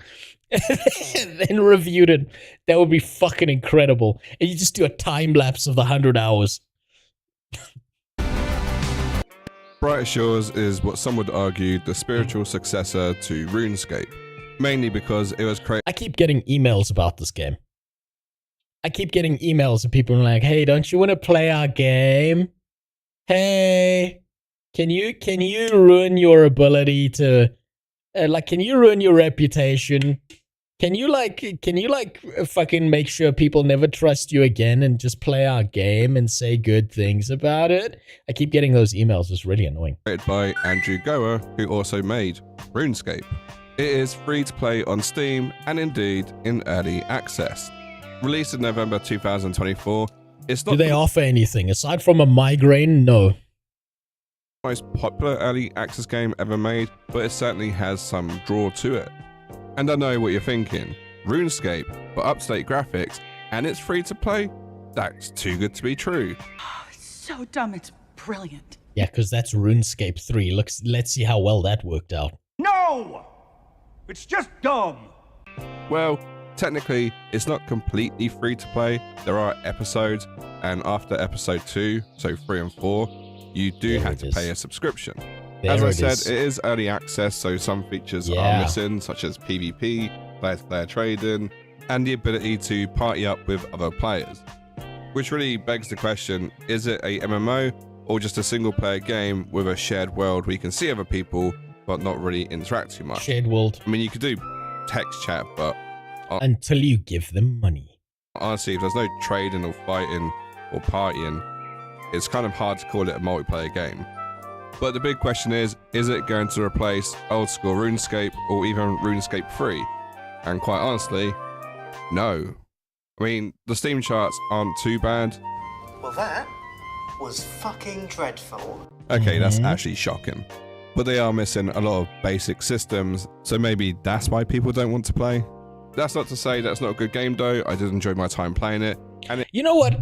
And then reviewed it. That would be fucking incredible. And you just do a time lapse of the 100 hours. Brighter Shores is what some would argue the spiritual successor to RuneScape. Mainly because it was created. I keep getting emails about this game. I keep getting emails of people like, hey, don't you want to play our game? Hey, can you ruin your ability to, can you ruin your reputation? Can you fucking make sure people never trust you again and just play our game and say good things about it? I keep getting those emails. It's really annoying. Created by Andrew Gower, who also made RuneScape. It is free to play on Steam and indeed in early access. Released in November 2024, it's not. Do they offer anything aside from a migraine? No. Most popular early access game ever made, but it certainly has some draw to it. And I know what you're thinking. RuneScape, but up-to-date graphics, and it's free to play? That's too good to be true. Oh, it's so dumb, it's brilliant. Yeah, because that's RuneScape 3. Let's see how well that worked out. No! It's just dumb! Well, technically, it's not completely free to play. There are episodes, and after episode 2, so 3 and 4, you do have to pay a subscription. As I said, it is early access, so some features are missing, such as PvP, player-to-player trading, and the ability to party up with other players. Which really begs the question, is it a MMO, or just a single-player game with a shared world where you can see other people, but not really interact too much? Shared world. I mean, you could do text chat, but until you give them money. Honestly, if there's no trading or fighting or partying, it's kind of hard to call it a multiplayer game. But the big question is it going to replace old school RuneScape or even RuneScape 3? And quite honestly, no. I mean, the Steam charts aren't too bad. Well, that was fucking dreadful. Okay, that's actually shocking. But they are missing a lot of basic systems, so maybe that's why people don't want to play. That's not to say that's not a good game, though. I did enjoy my time playing it. And you know what?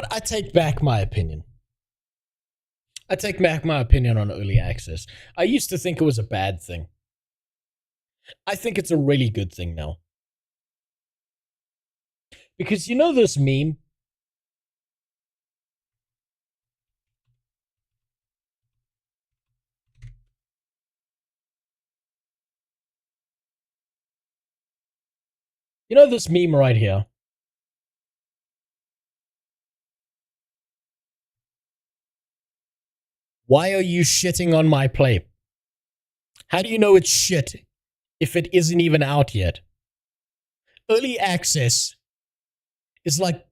I take back my opinion. I take back my opinion on early access. I used to think it was a bad thing. I think it's a really good thing now. Because you know this meme? You know this meme right here? Why are you shitting on my play? How do you know it's shit if it isn't even out yet? Early access is like,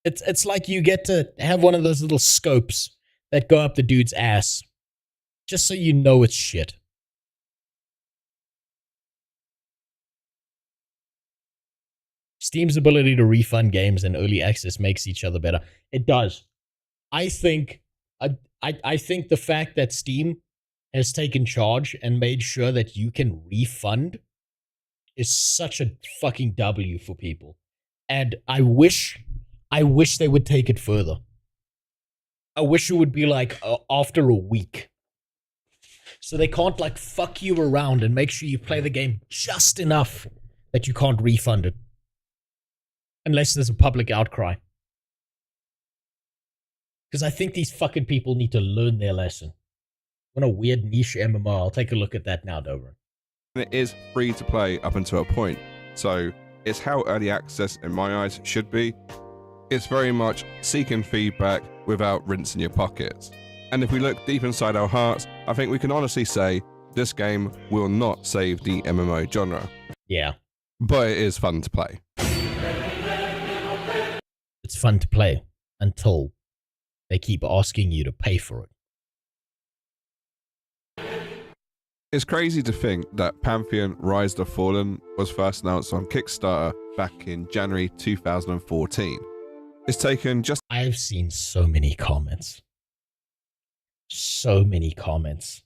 it's like you get to have one of those little scopes that go up the dude's ass, just so you know it's shit. Steam's ability to refund games and early access makes each other better. It does. I think the fact that Steam has taken charge and made sure that you can refund is such a fucking W for people. And I wish they would take it further. I wish it would be like after a week. So they can't like fuck you around and make sure you play the game just enough that you can't refund it. Unless there's a public outcry. Because I think these fucking people need to learn their lesson. What a weird niche MMO. I'll take a look at that now, Dover. It is free to play up until a point. So it's how early access, in my eyes, should be. It's very much seeking feedback without rinsing your pockets. And if we look deep inside our hearts, I think we can honestly say this game will not save the MMO genre. Yeah. But it is fun to play. It's fun to play until they keep asking you to pay for it. It's crazy to think that Pantheon Rise of the Fallen was first announced on Kickstarter back in January 2014. It's taken just... I've seen so many comments. So many comments.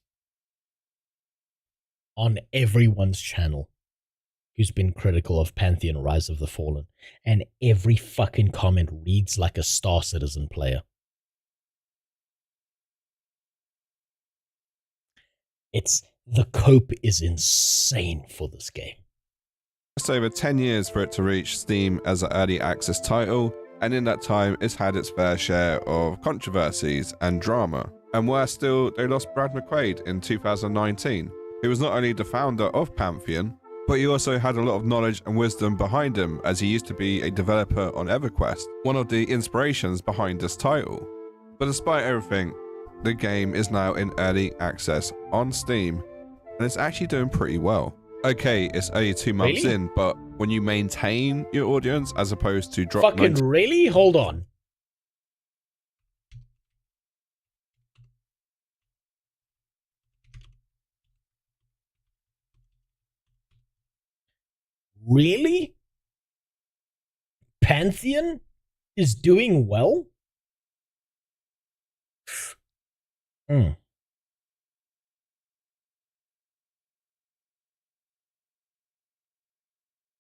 On everyone's channel who's been critical of Pantheon Rise of the Fallen. And every fucking comment reads like a Star Citizen player. The cope is insane for this game. Just over 10 years for it to reach Steam as an early access title, and in that time it's had its fair share of controversies and drama. And worse still, they lost Brad McQuaid in 2019, who was not only the founder of Pantheon, but he also had a lot of knowledge and wisdom behind him, as he used to be a developer on EverQuest, one of the inspirations behind this title. But despite everything, the game is now in early access on Steam, and it's actually doing pretty well. Okay, it's only 2 months in, but when you maintain your audience as opposed to drop... Fucking really? Hold on. Really? Pantheon is doing well?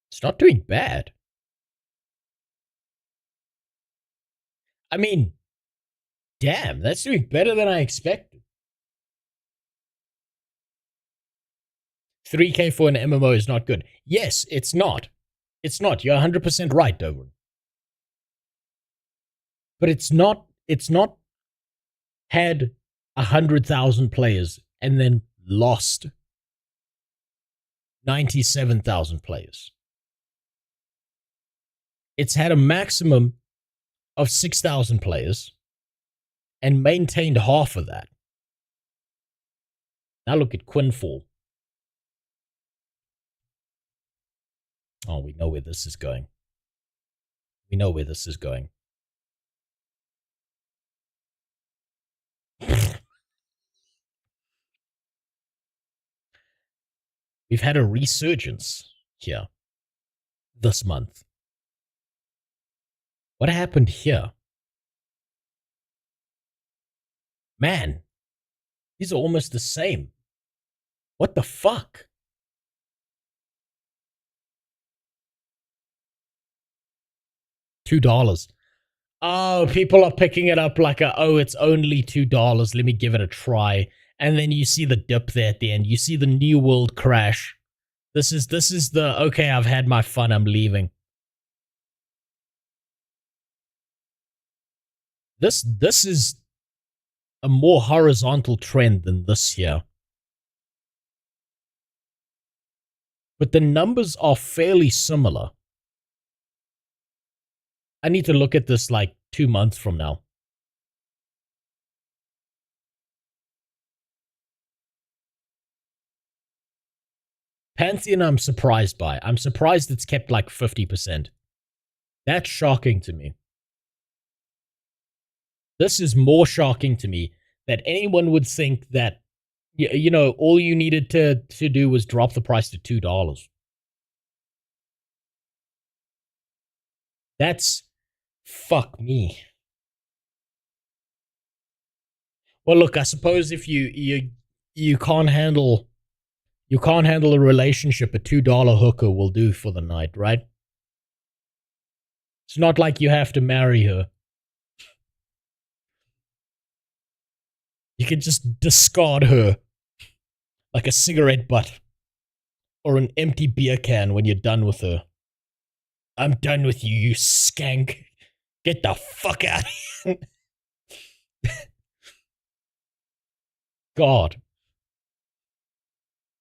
It's not doing bad. I mean, damn, that's doing better than I expected. 3K for an MMO is not good. Yes, it's not. It's not. You're 100% right, Dover. But it's not had 100,000 players and then lost 97,000 players. It's had a maximum of 6,000 players and maintained half of that. Now look at Quinfall. Oh, we know where this is going. We know where this is going. We've had a resurgence here this month. What happened here? Man, these are almost the same. What the fuck? $2. Oh, people are picking it up like it's only $2. Let me give it a try. And then you see the dip there at the end. You see the New World crash. This is the, okay, I've had my fun, I'm leaving. This is a more horizontal trend than this here. But the numbers are fairly similar. I need to look at this like 2 months from now. Pantheon, I'm surprised by. I'm surprised it's kept like 50%. That's shocking to me. This is more shocking to me that anyone would think that, you know, all you needed to do was drop the price to $2. That's... fuck me. Well, look, I suppose if you can't handle You can't handle a relationship a $2 hooker will do for the night, right? It's not like you have to marry her. You can just discard her like a cigarette butt or an empty beer can when you're done with her. I'm done with you, you skank. Get the fuck out of here. God.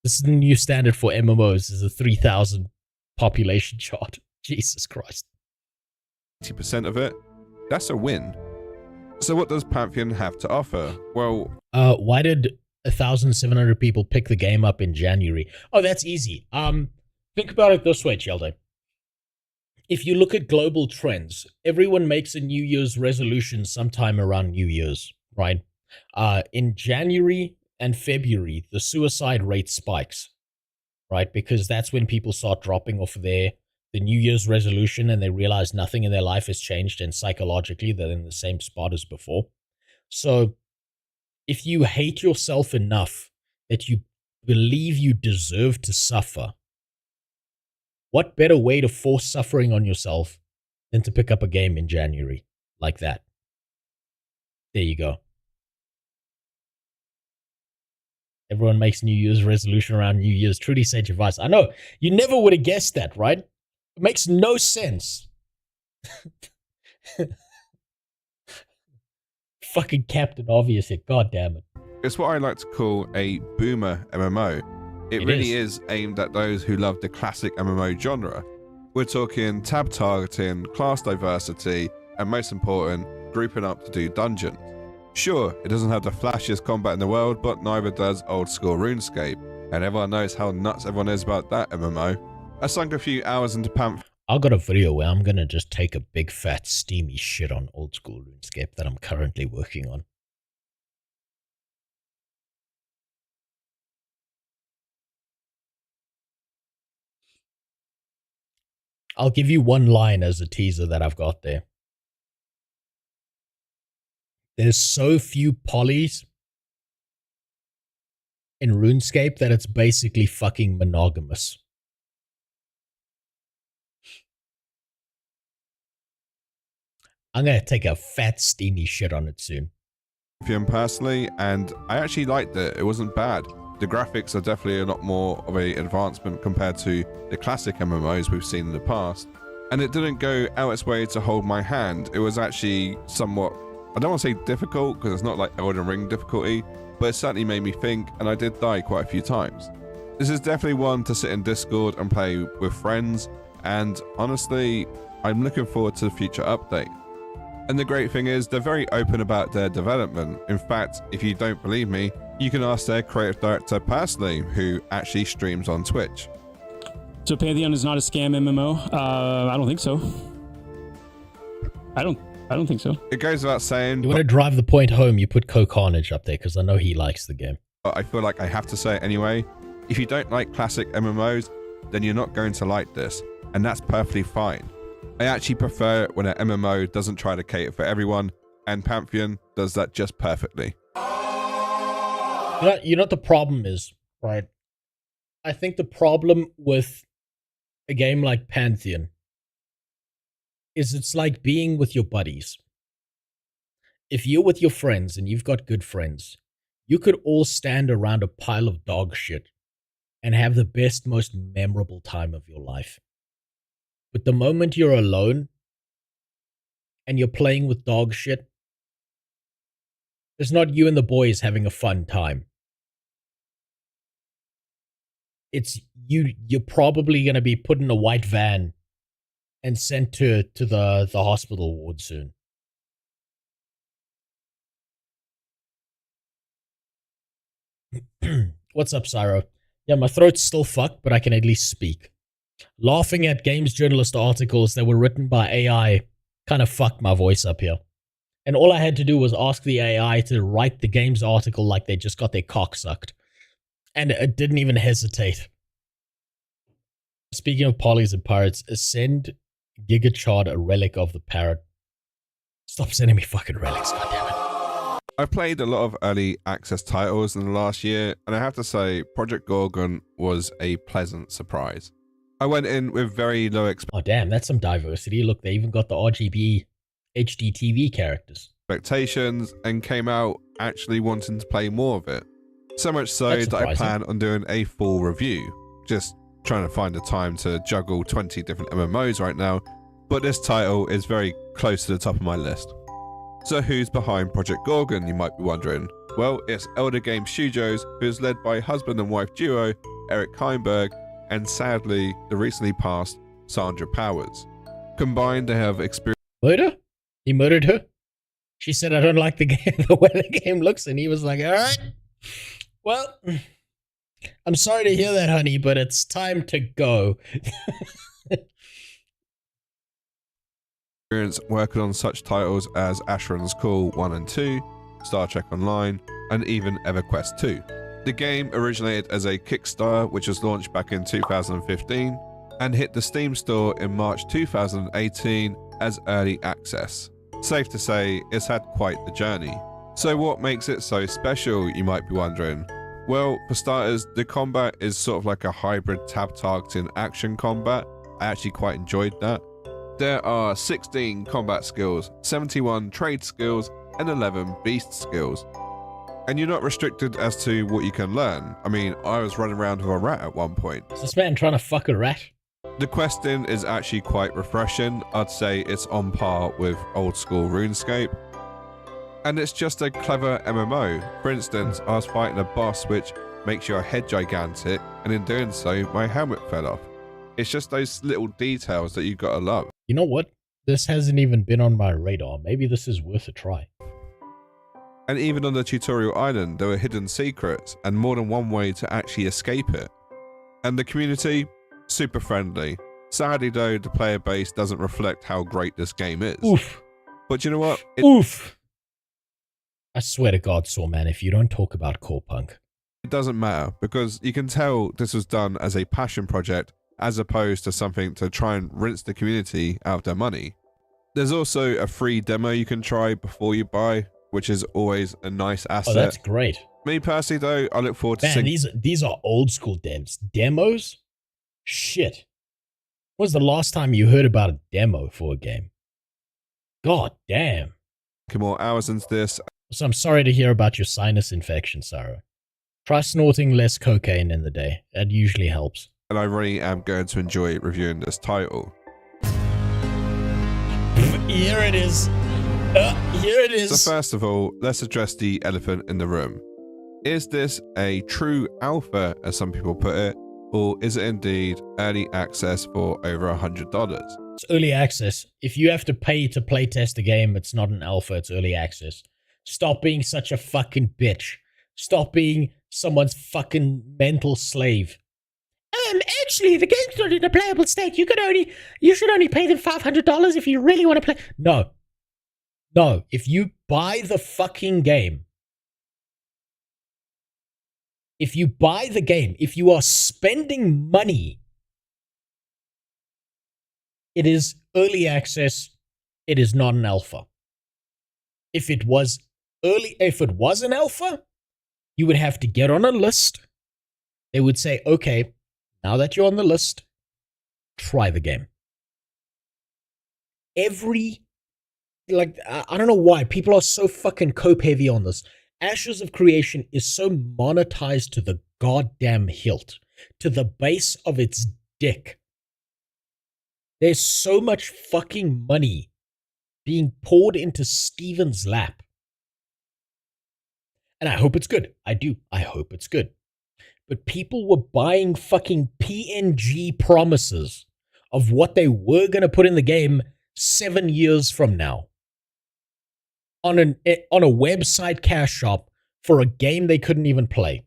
This is the new standard for MMOs, is a 3,000 population chart. Jesus Christ. 80% of it, that's a win. So what does Pantheon have to offer? Well, why did 1,700 people pick the game up in January? Oh, that's easy. Think about it this way, Chelde. If you look at global trends, everyone makes a New Year's resolution sometime around New Year's, right? In January and February, the suicide rate spikes, right? Because that's when people start dropping off the New Year's resolution and they realize nothing in their life has changed, and psychologically they're in the same spot as before. So if you hate yourself enough that you believe you deserve to suffer, what better way to force suffering on yourself than to pick up a game in January like that? There you go. Everyone makes New Year's resolution around New Year's. Truly sage advice. I know, you never would have guessed that, right? It makes no sense. Fucking Captain Obvious here. God damn it. It's what I like to call a boomer MMO. It really is aimed at those who love the classic MMO genre. We're talking tab targeting, class diversity, and most important, grouping up to do dungeons. Sure, it doesn't have the flashiest combat in the world, but neither does old school RuneScape, and everyone knows how nuts everyone is about that MMO. I sunk a few hours into Pantheon. I got a video where I'm gonna just take a big fat steamy shit on old school RuneScape that I'm currently working on. I'll give you one line as a teaser that I've got there. There's so few polys in RuneScape that it's basically fucking monogamous. I'm going to take a fat steamy shit on it soon. Personally, and I actually liked it. It wasn't bad. The graphics are definitely a lot more of an advancement compared to the classic MMOs we've seen in the past. And it didn't go out its way to hold my hand. It was actually somewhat, I don't want to say difficult, because it's not like Elden Ring difficulty, but it certainly made me think, and I did die quite a few times. This is definitely one to sit in Discord and play with friends, and honestly, I'm looking forward to the future update. And the great thing is, they're very open about their development. In fact, if you don't believe me, you can ask their creative director personally, who actually streams on Twitch. So Pantheon is not a scam MMO? I don't think so. I don't think so. It goes without saying. You want to drive the point home, you put Co-Carnage up there, because I know he likes the game. But I feel like I have to say it anyway. If you don't like classic MMOs, then you're not going to like this, and that's perfectly fine. I actually prefer when an MMO doesn't try to cater for everyone, and Pantheon does that just perfectly. You know what the problem is, right? I think the problem with a game like Pantheon is it's like being with your buddies. If you're with your friends and you've got good friends, you could all stand around a pile of dog shit and have the best, most memorable time of your life. But the moment you're alone and you're playing with dog shit, it's not you and the boys having a fun time. It's you're probably going to be put in a white van and sent to the hospital ward soon. What's up, Syro? Yeah, my throat's still fucked, but I can at least speak. Laughing at games journalist articles that were written by AI kind of fucked my voice up here. And all I had to do was ask the AI to write the game's article like they just got their cock sucked. And it didn't even hesitate. Speaking of polys and pirates, send Gigachard a relic of the parrot. Stop sending me fucking relics, goddammit. I've played a lot of early access titles in the last year, and I have to say, Project Gorgon was a pleasant surprise. I went in with very low Oh damn, that's some diversity. Look, they even got the RGB HD TV characters. expectations and came out actually wanting to play more of it. So much so That's that I surprising. plan on doing a full review. Just trying to find the time to juggle 20 different MMOs right now, but this title is very close to the top of my list. So who's behind Project Gorgon, you might be wondering? Well, it's Elder Game Studios, who is led by husband and wife duo Eric Heinberg and sadly the recently passed Sandra Powers. Combined, they have experienced Murder? He murdered her? She said, I don't like the game, the way the game looks, and he was like, all right, well, I'm sorry to hear that, honey, but it's time to go. working on such titles as Asheron's Call 1 and 2, Star Trek Online, and even EverQuest 2. The game originated as a Kickstarter, which was launched back in 2015, and hit the Steam store in March 2018 as early access. Safe to say, it's had quite the journey. So what makes it so special, you might be wondering? Well, for starters, the combat is sort of like a hybrid tab targeting action combat. I actually quite enjoyed that. There are 16 combat skills, 71 trade skills, and 11 beast skills. And you're not restricted as to what you can learn. I mean, I was running around with a rat at one point. Is this man trying to fuck a rat? The questing is actually quite refreshing. I'd say it's on par with old school RuneScape. And it's just a clever MMO. For instance, I was fighting a boss which makes your head gigantic, and in doing so, my helmet fell off. It's just those little details that you gotta love. You know what? This hasn't even been on my radar. Maybe this is worth a try. And even on the tutorial island, there were hidden secrets and more than one way to actually escape it. And the community, super friendly. Sadly though, the player base doesn't reflect how great this game is. Oof. But you know what? Oof. I swear to God, Sawman, if you don't talk about core punk. It doesn't matter, because you can tell this was done as a passion project as opposed to something to try and rinse the community out of their money. There's also a free demo you can try before you buy, which is always a nice asset. Oh, that's great. Me personally though, I look forward to Man, these are old school devs. Demos? Shit. When was the last time you heard about a demo for a game? God damn. more hours into this. So I'm sorry to hear about your sinus infection, Sarah. Try snorting less cocaine in the day. That usually helps. And I really am going to enjoy reviewing this title. Here it is. Here it is. So first of all, let's address the elephant in the room. Is this a true alpha, as some people put it, or is it indeed early access for over $100? It's early access. If you have to pay to play test a game, it's not an alpha, it's early access. Stop being such a fucking bitch. Stop being someone's fucking mental slave. Actually, the game's not in a playable state. You should only pay them $500 if you really want to play. No. No. If you buy the fucking game, if you are spending money, it is early access. It is not an alpha. If it was an alpha, you would have to get on a list. They would say, okay, now that you're on the list, try the game. I don't know why people are so fucking cope heavy on this. Ashes of Creation is so monetized to the goddamn hilt, to the base of its dick. There's so much fucking money being poured into Steven's lap. And I hope it's good. I do. I hope it's good. But people were buying fucking PNG promises of what they were going to put in the game 7 years from now on a website cash shop for a game they couldn't even play.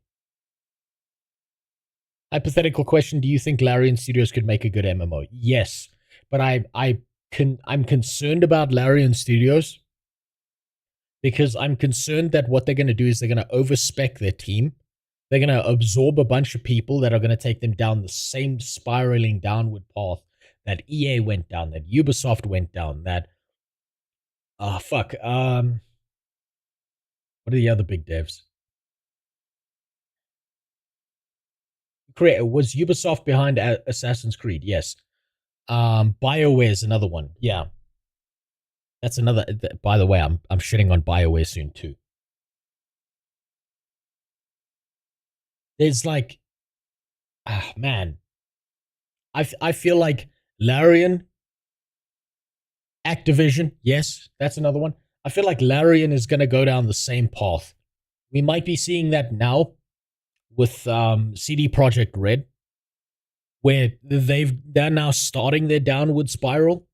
Hypothetical question, do you think Larian Studios could make a good MMO? Yes, but I'm concerned about Larian Studios because I'm concerned that what they're going to do is they're going to overspec their team. They're going to absorb a bunch of people that are going to take them down the same spiraling downward path that EA went down, that Ubisoft went down, that What are the other big devs? Was Ubisoft behind Assassin's Creed? Yes. BioWare is another one. Yeah. That's another. By the way, I'm shitting on BioWare soon too. There's like, man, I feel like Larian, Activision, yes, that's another one. I feel like Larian is going to go down the same path. We might be seeing that now with CD Projekt Red, where they're now starting their downward spiral,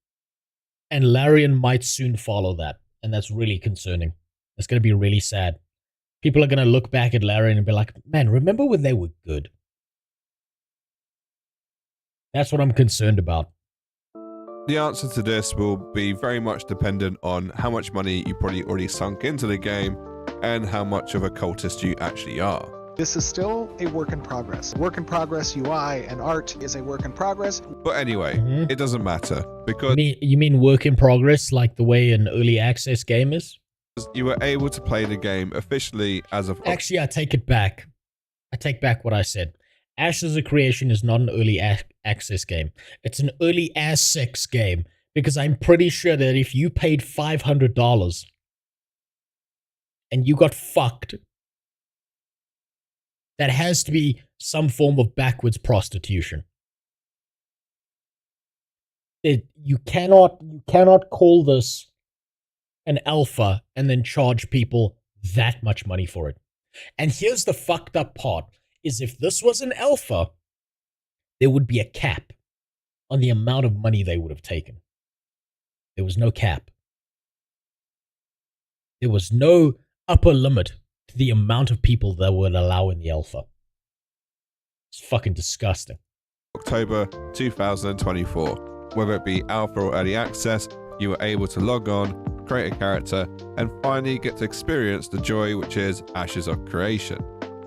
and Larian might soon follow that, and that's really concerning. It's going to be really sad. People are going to look back at Larian and be like, man, remember when they were good? That's what I'm concerned about. The answer to this will be very much dependent on how much money you probably already sunk into the game and how much of a cultist you actually are. This is still a work in progress. Work in progress UI and art is a work in progress. But anyway, it doesn't matter because... You mean work in progress like the way an early access game is? You were able to play the game officially as of... Actually, I take it back. I take back what I said. Ashes of Creation is not an early access game. It's an early as sex game, because I'm pretty sure that if you paid $500 and you got fucked, that has to be some form of backwards prostitution. You cannot call this an alpha and then charge people that much money for it. And here's the fucked up part, is if this was an alpha, there would be a cap on the amount of money they would have taken. There was no cap. There was no upper limit to the amount of people that would allow in the alpha. It's fucking disgusting. October 2024. Whether it be alpha or early access, you were able to log on, create a character, and finally get to experience the joy which is Ashes of Creation.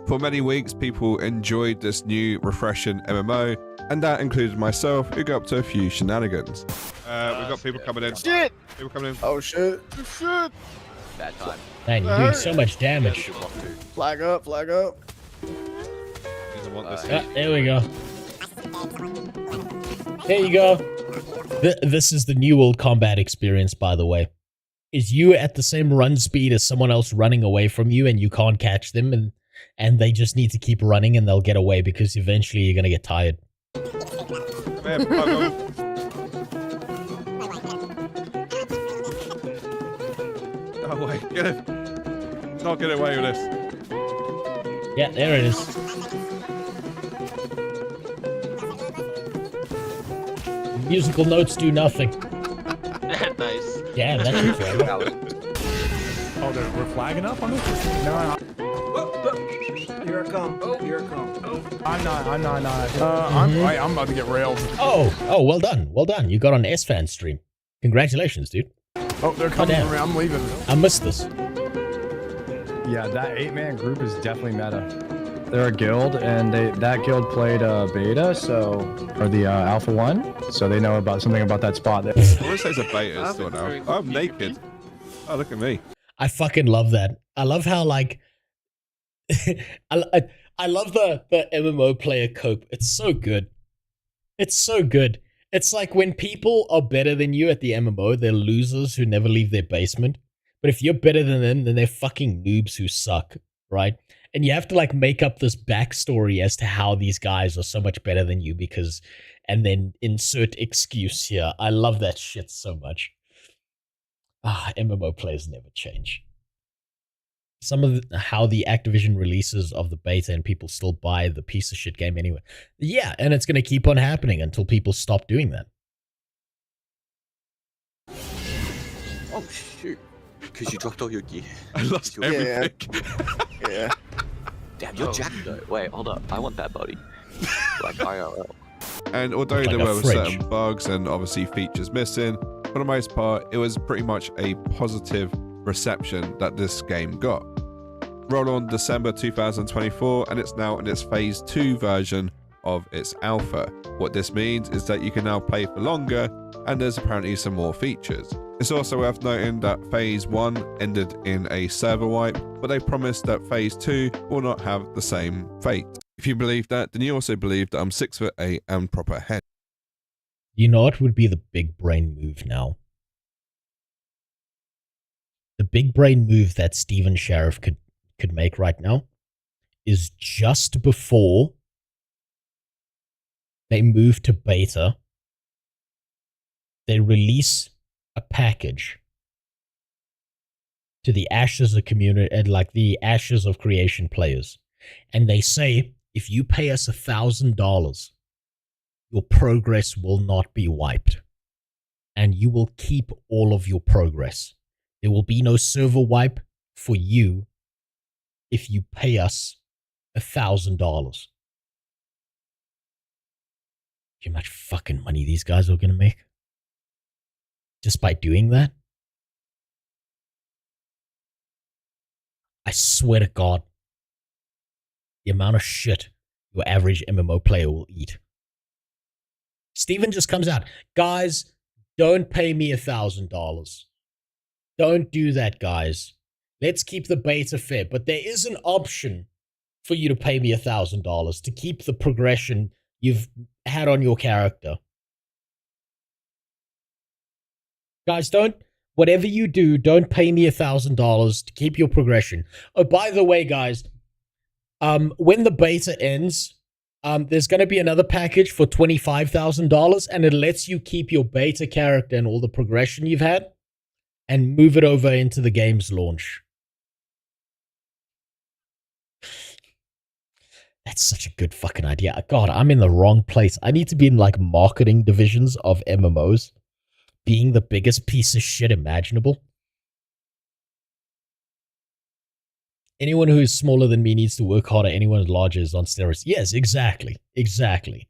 For many weeks, people enjoyed this new, refreshing MMO, and that included myself, who got up to a few shenanigans. We've got people coming in. Shit! People coming in. Oh shit! Shit! Bad time. Man, you're doing so much damage. Flag up! Flag up! There we go. There you go. This is the new world combat experience, by the way. Is you at the same run speed as someone else running away from you, and you can't catch them, and they just need to keep running and they'll get away because eventually you're going to get tired. Oh wait, get it. Not get away with this. Yeah, there it is. Musical notes do nothing. Nice. Damn, that's fair. Oh, we're flagging up on this? No. Here I come. Oh, here I come. Oh. I'm not. I'm about to get railed. Oh, well done. Well done. You got on S-Fan stream. Congratulations, dude. Oh, they're coming for me. I'm leaving. I missed this. Yeah, that 8-man group is definitely meta. They're a guild, and that guild played beta, or the Alpha 1, so they know something about that spot. I want to say it's a beta still now. I'm naked. Oh, look at me. I fucking love that. I love how, like, I love the MMO player cope. It's so good. It's so good. It's like when people are better than you at the MMO, they're losers who never leave their basement. But if you're better than them, then they're fucking noobs who suck, right? And you have to like make up this backstory as to how these guys are so much better than you and then insert excuse here. I love that shit so much. MMO players never change. How the Activision releases of the beta and people still buy the piece of shit game anyway. Yeah, and it's going to keep on happening until people stop doing that. Oh shoot. Because you dropped all your gear. I lost everything. Yeah. Damn, you're jacked though. Wait, hold up. I want that body. Like IRL. And although like there were certain bugs and obviously features missing, for the most part, it was pretty much a positive reception that this game got. Roll on December 2024, and it's now in its Phase 2 version of its alpha. What this means is that you can now play for longer, and there's apparently some more features. It's also worth noting that Phase 1 ended in a server wipe, but they promise that Phase 2 will not have the same fate. If you believe that, then you also believe that I'm 6'8" and proper head. You know what would be the big brain move now? The big brain move that Steven Sheriff could make right now is just before they move to beta, they release a package to the Ashes of Community and like the Ashes of Creation players. And they say, if you pay us $1,000, your progress will not be wiped. And you will keep all of your progress. There will be no server wipe for you if you pay us $1,000. How much fucking money these guys are going to make just by doing that? I swear to God, the amount of shit your average MMO player will eat. Steven just comes out, guys, don't pay me $1,000. Don't do that, guys. Let's keep the beta fair, but there is an option for you to pay me $1,000 to keep the progression you've had on your character. Guys, whatever you do, don't pay me $1,000 to keep your progression. Oh, by the way, guys, when the beta ends, there's going to be another package for $25,000, and it lets you keep your beta character and all the progression you've had and move it over into the game's launch. That's such a good fucking idea. God, I'm in the wrong place. I need to be in like marketing divisions of MMOs, being the biggest piece of shit imaginable. Anyone who is smaller than me needs to work harder. Anyone who's larger is on steroids. Yes, exactly. Exactly.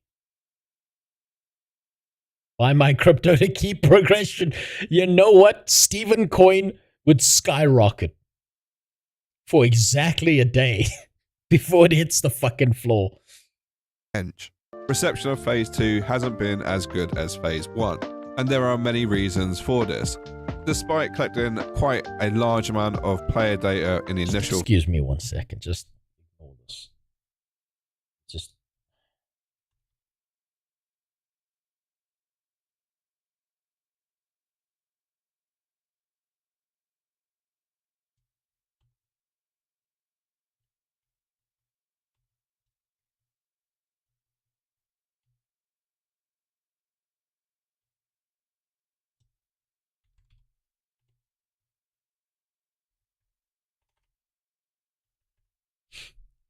Buy my crypto to keep progression. You know what? Steven Coin would skyrocket for exactly a day before it hits the fucking floor. Reception of Phase 2 hasn't been as good as Phase 1, and there are many reasons for this. Despite collecting quite a large amount of player data in the initial... Excuse me 1 second, just ignore this. Just...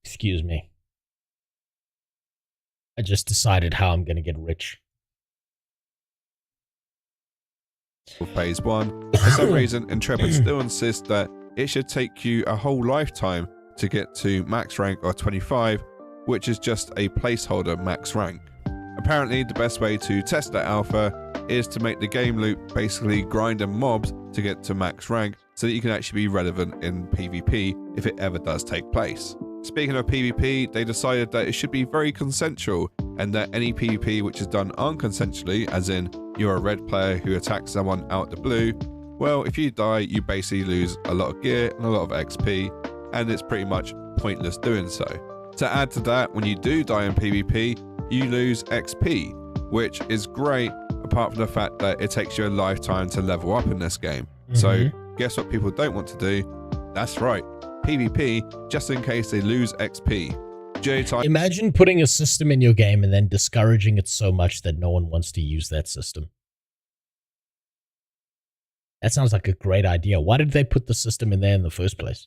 Excuse me. I just decided how I'm going to get rich. Phase 1. For some reason, Intrepid still insists that it should take you a whole lifetime to get to max rank or 25, which is just a placeholder max rank. Apparently, the best way to test that alpha is to make the game loop basically grinding mobs to get to max rank so that you can actually be relevant in PvP if it ever does take place. Speaking of PvP, they decided that it should be very consensual and that any PvP which is done unconsensually, as in you're a red player who attacks someone out the blue, well, if you die, you basically lose a lot of gear and a lot of XP, and it's pretty much pointless doing so. To add to that, when you do die in PvP, you lose XP, which is great, apart from the fact that it takes you a lifetime to level up in this game. So guess what people don't want to do? That's right, PvP, just in case they lose XP. Imagine putting a system in your game and then discouraging it so much that no one wants to use that system. That sounds like a great idea. Why did they put the system in there in the first place?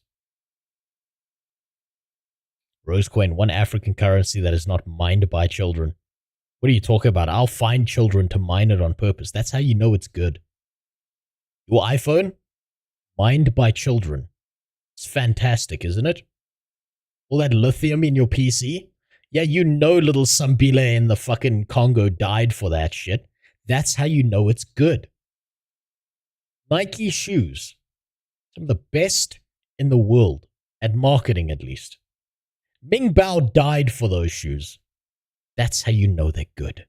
Rosecoin, one African currency that is not mined by children. What are you talking about? I'll find children to mine it on purpose. That's how you know it's good. Your iPhone? Mined by children. It's fantastic, isn't it? All that lithium in your PC? Yeah, you know little Sambile in the fucking Congo died for that shit. That's how you know it's good. Nike shoes. Some of the best in the world. At marketing, at least. Ming Bao died for those shoes. That's how you know they're good.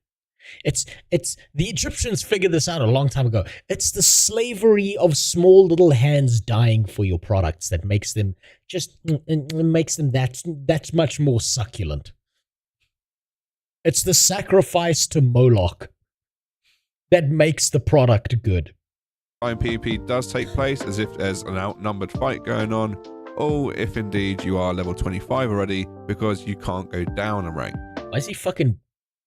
It's the Egyptians figured this out a long time ago. It's the slavery of small little hands dying for your products that makes them that much more succulent. It's the sacrifice to Moloch that makes the product good. PvP does take place as if there's an outnumbered fight going on, or if indeed you are level 25 already because you can't go down a rank. Why is he fucking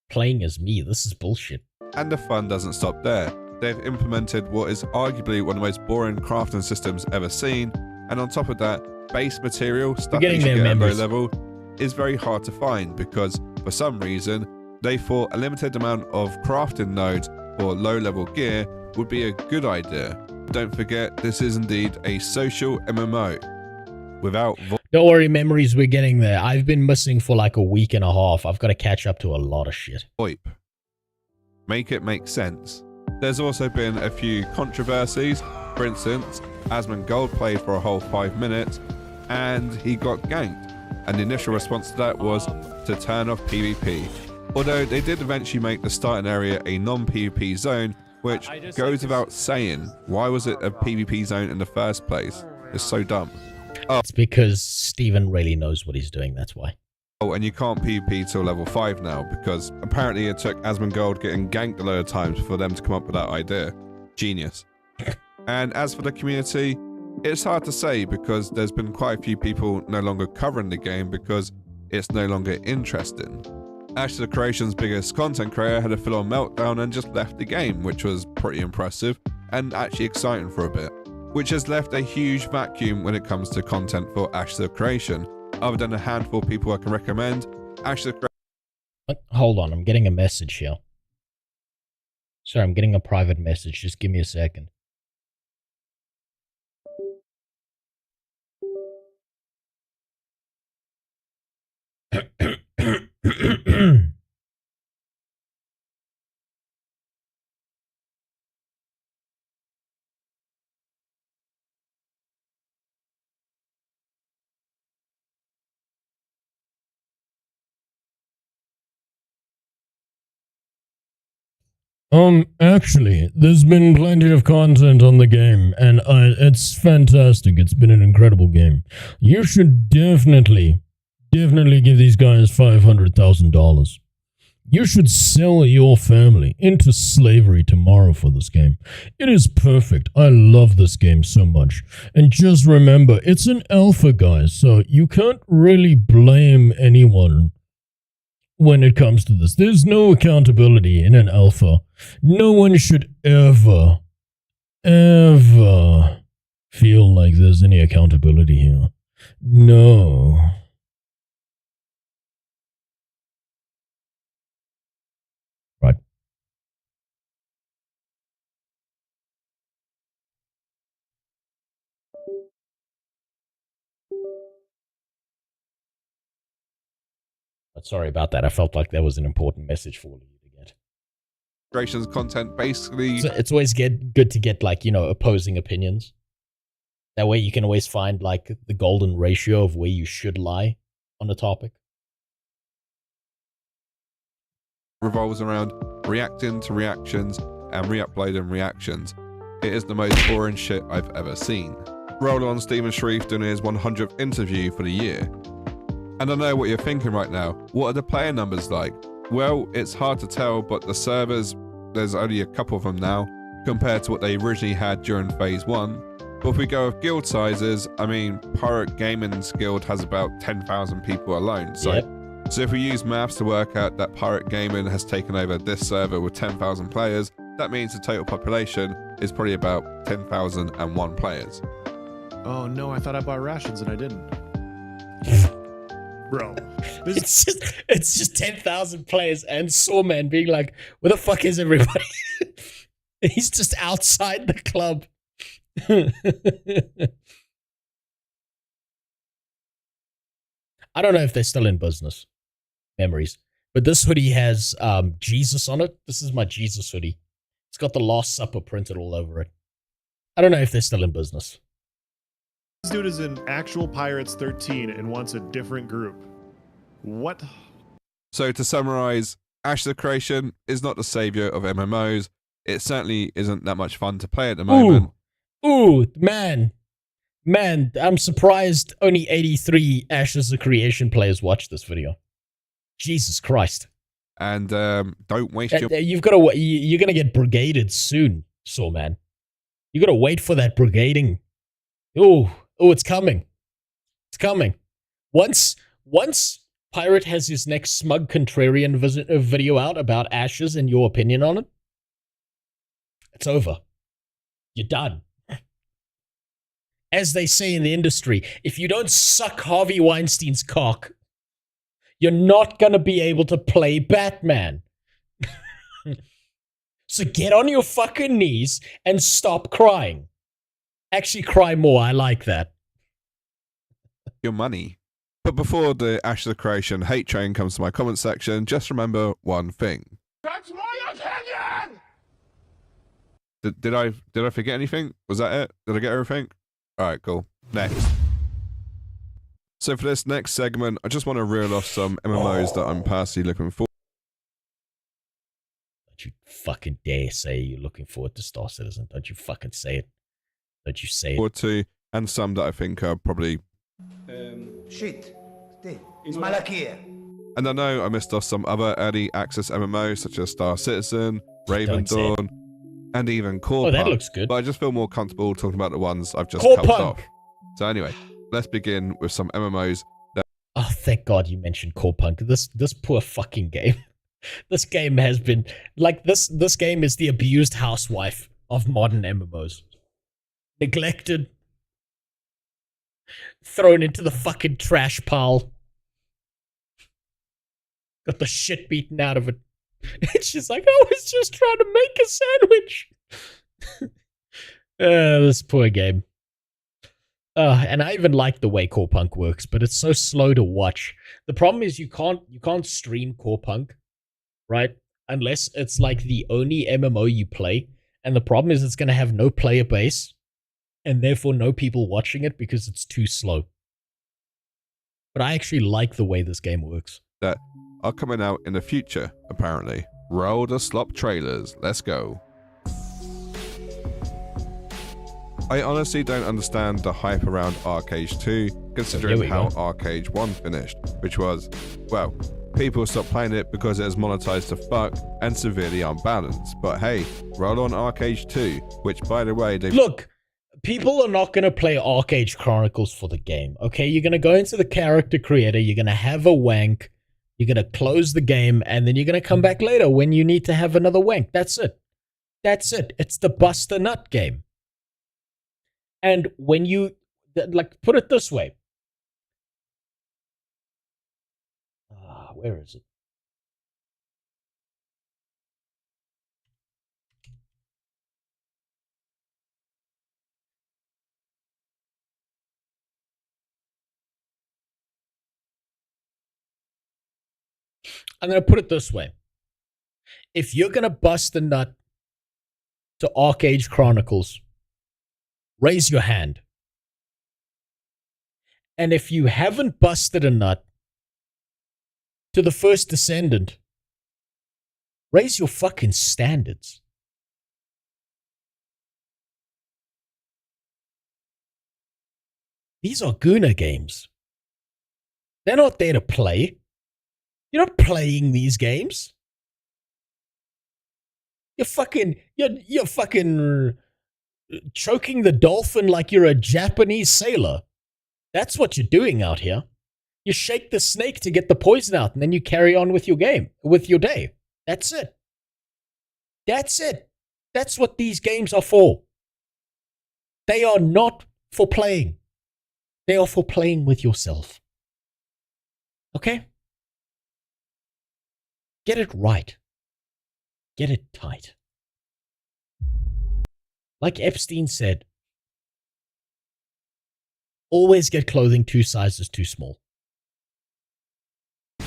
playing as me? This is bullshit. And the fun doesn't stop there. They've implemented what is arguably one of the most boring crafting systems ever seen, and on top of that, base material, stuff that you get at low level, is very hard to find because for some reason they thought a limited amount of crafting nodes for low level gear would be a good idea. Don't forget, this is indeed a social MMO. Without Don't worry, memories, we're getting there. I've been missing for like a week and a half. I've got to catch up to a lot of shit. VoIP. Make it make sense. There's also been a few controversies. For instance, Asmongold played for a whole 5 minutes and he got ganked. And the initial response to that was to turn off PvP. Although they did eventually make the starting area a non-PvP zone, which goes without saying. Why was it a PvP zone in the first place? It's so dumb. It's because Steven really knows what he's doing, that's why. Oh, and you can't PvP till level 5 now, because apparently it took Asmongold getting ganked a load of times for them to come up with that idea. Genius. And as for the community, it's hard to say because there's been quite a few people no longer covering the game because it's no longer interesting. Ashes of Creation's biggest content creator had a full-on meltdown and just left the game, which was pretty impressive and actually exciting for a bit, which has left a huge vacuum when it comes to content for Ashes of Creation. Other than a handful of people I can recommend, Ashes of Creation... Hold on, I'm getting a message here. Sorry, I'm getting a private message. Just give me a second. Actually, there's been plenty of content on the game, and it's fantastic. It's been an incredible game. You should definitely give these guys $500,000. You should sell your family into slavery tomorrow for this game. It is perfect. I love this game so much. And just remember, it's an alpha, guys, so you can't really blame anyone when it comes to this. There's no accountability in an alpha. No one should ever feel like there's any accountability here. No. Right. But sorry about that. I felt like that was an important message for all of you to get. Creation's content basically... It's always good to get, like, you know, opposing opinions. That way you can always find, like, the golden ratio of where you should lie on the topic. Revolves around reacting to reactions and re-uploading reactions. It is the most boring shit I've ever seen. Roll on Stephen Sharif doing his 100th interview for the year. And I know what you're thinking right now. What are the player numbers like? Well, it's hard to tell, but the servers, there's only a couple of them now, compared to what they originally had during Phase 1. But if we go with guild sizes, I mean, Pirate Gaming's guild has about 10,000 people alone. So, So if we use maths to work out that Pirate Gaming has taken over this server with 10,000 players, that means the total population is probably about 10,001 players. Oh no, I thought I bought rations and I didn't. Bro. It's just 10,000 players and Sawman being like, where the fuck is everybody? He's just outside the club. I don't know if they're still in business. Memories. But this hoodie has Jesus on it. This is my Jesus hoodie. It's got the Last Supper printed all over it. I don't know if they're still in business. This dude is in actual Pirates 13 and wants a different group. What? So to summarize, Ashes of Creation is not the savior of MMOs. It certainly isn't that much fun to play at the moment. Ooh, man, I'm surprised only 83 Ashes of Creation players watched this video. Jesus Christ. And don't waste your... You've got to... You're going to get brigaded soon, man. You got to wait for that brigading. Oh, it's coming. It's coming. Once Pirate has his next smug contrarian video out about Ashes and your opinion on it, it's over. You're done. As they say in the industry, if you don't suck Harvey Weinstein's cock, you're not going to be able to play Batman. So get on your fucking knees and stop crying. Actually, cry more. I like that. Your money. But before the Ashes of Creation hate train comes to my comment section, just remember one thing. That's my opinion! Did I forget anything? Was that it? Did I get everything? Alright, cool. Next. So for this next segment, I just want to reel off some MMOs that I'm personally looking for. Don't you fucking dare say you're looking forward to Star Citizen. Don't you fucking say it. Don't you say it. To, and some that I think are probably... Shit. It's Malakia. And I know I missed off some other early access MMOs such as Star Citizen, Raven Dawn, and even Core Punk. That looks good. But I just feel more comfortable talking about the ones I've just Core covered Punk. off. So anyway, let's begin with some MMOs that... Oh, thank God you mentioned Core Punk. This poor fucking game. This game has been... Like, this game is the abused housewife of modern MMOs. Neglected. Thrown into the fucking trash pile. Got the shit beaten out of it. It's just like, I was just trying to make a sandwich. This poor game. And I even like the way Core Punk works, but it's so slow to watch. The problem is you can't stream Core Punk, right? Unless it's like the only MMO you play. And the problem is it's going to have no player base, and therefore no people watching it because it's too slow. But I actually like the way this game works. That are coming out in the future, apparently. Roll the slop trailers. Let's go. I honestly don't understand the hype around Arcade 2, considering how Arcade 1 finished, which was, well, people stopped playing it because it is monetized to fuck and severely unbalanced. But hey, roll on Arcade 2, which, by the way, they... Look, people are not going to play Arcade Chronicles for the game, okay? You're going to go into the character creator, you're going to have a wank, you're going to close the game, and then you're going to come back later when you need to have another wank. That's it. That's it. It's the bust a nut game. And when you, like, put it this way. Where is it? I'm going to put it this way. If you're going to bust a nut to Arcade Chronicles, raise your hand. And if you haven't busted a nut to the First Descendant, raise your fucking standards. These are Guna games. They're not there to play. You're not playing these games. You're fucking choking the dolphin like you're a Japanese sailor. That's what you're doing out here. You shake the snake to get the poison out, and then you carry on with your game, with your day. That's it. That's it. That's what these games are for. They are not for playing. They are for playing with yourself. Okay? Get it right. Get it tight. Like Epstein said, always get clothing 2 sizes too small.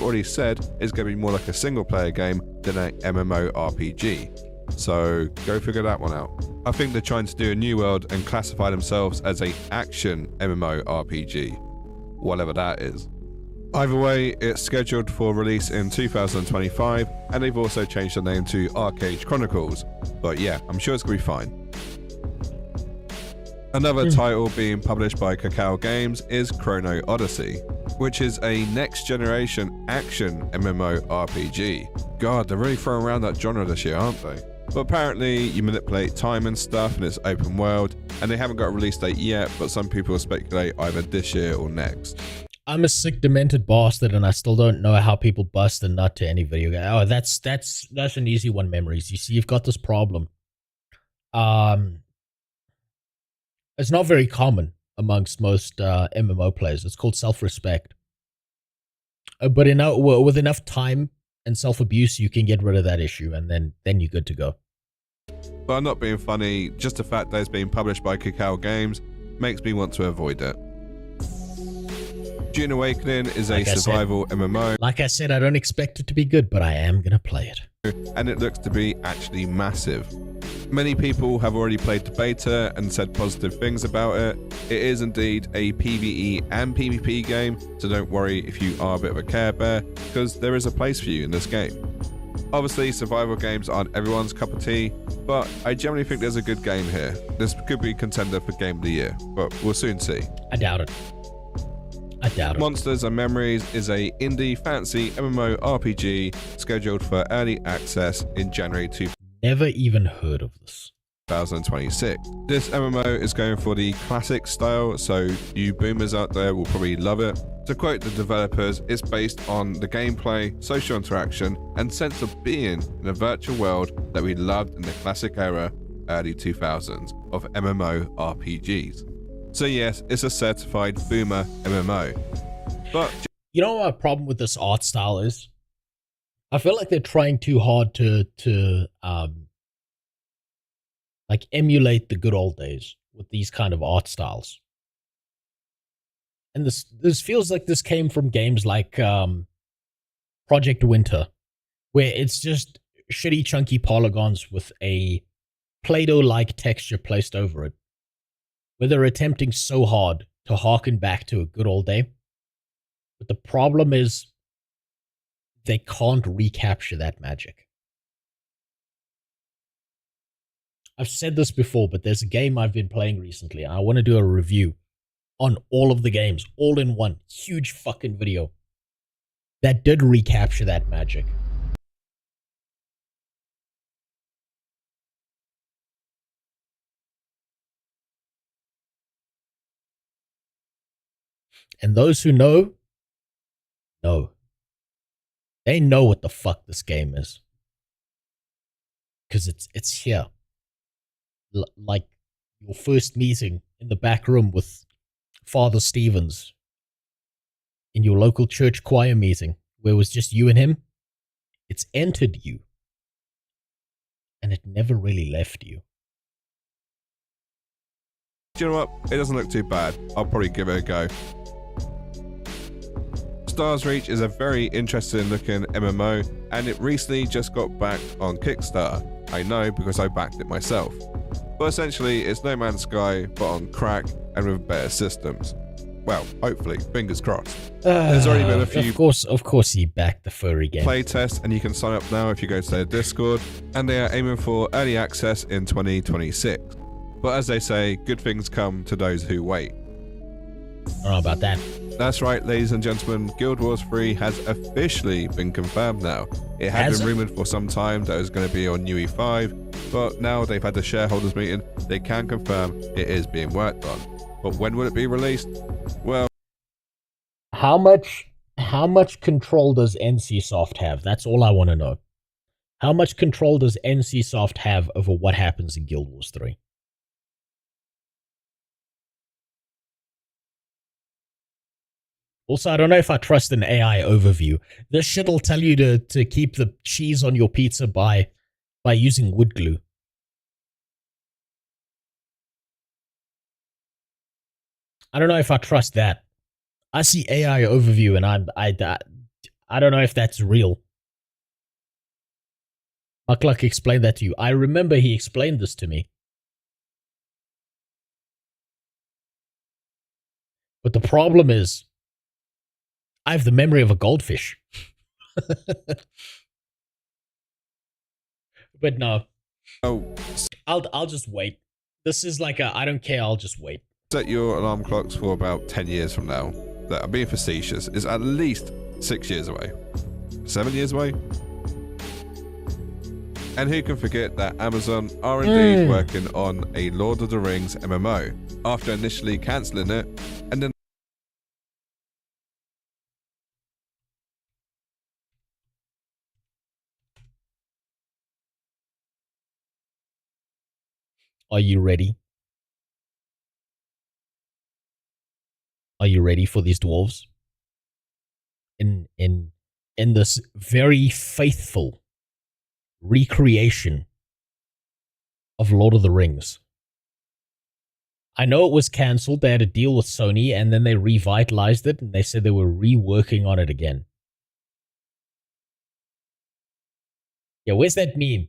Already said it's going to be more like a single player game than an MMO RPG. So go figure that one out. I think they're trying to do a new world and classify themselves as a action MMO RPG, whatever that is. Either way, it's scheduled for release in 2025, and they've also changed the name to Arcade Chronicles. But yeah, I'm sure it's going to be fine. Another title being published by Cacao Games is Chrono Odyssey, which is a next-generation action MMORPG. God, they're really throwing around that genre this year, aren't they? But apparently, you manipulate time and stuff, and it's open world, and they haven't got a release date yet, but some people speculate either this year or next. I'm a sick, demented bastard, and I still don't know how people bust a nut to any video game. Oh, that's an easy one, Memories. You see, you've got this problem. It's not very common amongst most MMO players. It's called self-respect. But with enough time and self-abuse, you can get rid of that issue, and then you're good to go. But I'm not being funny. Just the fact that it's being published by Cacao Games makes me want to avoid it. Dune Awakening is a survival MMO. Like I said, I don't expect it to be good, but I am going to play it. And it looks to be actually massive. Many people have already played the beta and said positive things about it. It is indeed a PvE and PvP game, so don't worry if you are a bit of a Care Bear, because there is a place for you in this game. Obviously, survival games aren't everyone's cup of tea, but I generally think there's a good game here. This could be a contender for Game of the Year, but we'll soon see. I doubt it. Monsters and Memories is a indie fantasy MMO RPG scheduled for early access in January 2026. Never even heard of this. 2026. This MMO is going for the classic style, so you boomers out there will probably love it. To quote the developers, it's based on the gameplay, social interaction, and sense of being in a virtual world that we loved in the classic era, early 2000s, of MMORPGs. So yes, it's a certified boomer MMO. But you know what my problem with this art style is? I feel like they're trying too hard to like emulate the good old days with these kind of art styles. And this feels like this came from games like Project Winter, where it's just shitty chunky polygons with a Play-Doh-like texture placed over it, where they're attempting so hard to harken back to a good old day. But the problem is they can't recapture that magic. I've said this before, but there's a game I've been playing recently, and I want to do a review on all of the games, all in one huge fucking video, that did recapture that magic. And those who know. They know what the fuck this game is. Because it's here. Like your first meeting in the back room with Father Stevens in your local church choir meeting, where it was just you and him. It's entered you. And it never really left you. Do you know what? It doesn't look too bad. I'll probably give it a go. Stars Reach is a very interesting looking MMO, and it recently just got backed on Kickstarter. I know because I backed it myself. But essentially, it's No Man's Sky, but on crack and with better systems. Well, hopefully, fingers crossed. There's already been a few. Of course, he backed the furry game. Play test, and you can sign up now if you go to their Discord, and they are aiming for early access in 2026. But as they say, good things come to those who wait. I don't know about that. That's right, ladies and gentlemen, Guild Wars 3 has officially been confirmed now. It had been rumoured for some time that it was going to be on UE5, but now they've had the shareholders meeting, they can confirm it is being worked on. But when will it be released? Well, how much control does NCSoft have? That's all I want to know. How much control does NCSoft have over what happens in Guild Wars 3? Also, I don't know if I trust an AI overview. This shit will tell you to keep the cheese on your pizza by using wood glue. I don't know if I trust that. I see AI overview and I don't know if that's real. Muckluck explained that to you. I remember he explained this to me. But the problem is, I have the memory of a goldfish. But no. Oh, I'll just wait. This is like a I don't care, I'll just wait. Set your alarm clocks for about 10 years from now. That, I'm being facetious, is at least 6 years away. 7 years away? And who can forget that Amazon are indeed working on a Lord of the Rings MMO, after initially cancelling it, and then Are you ready? Are you ready for these dwarves? In this very faithful recreation of Lord of the Rings. I know it was cancelled, they had a deal with Sony, and then they revitalized it, and they said they were reworking on it again. Yeah, where's that meme?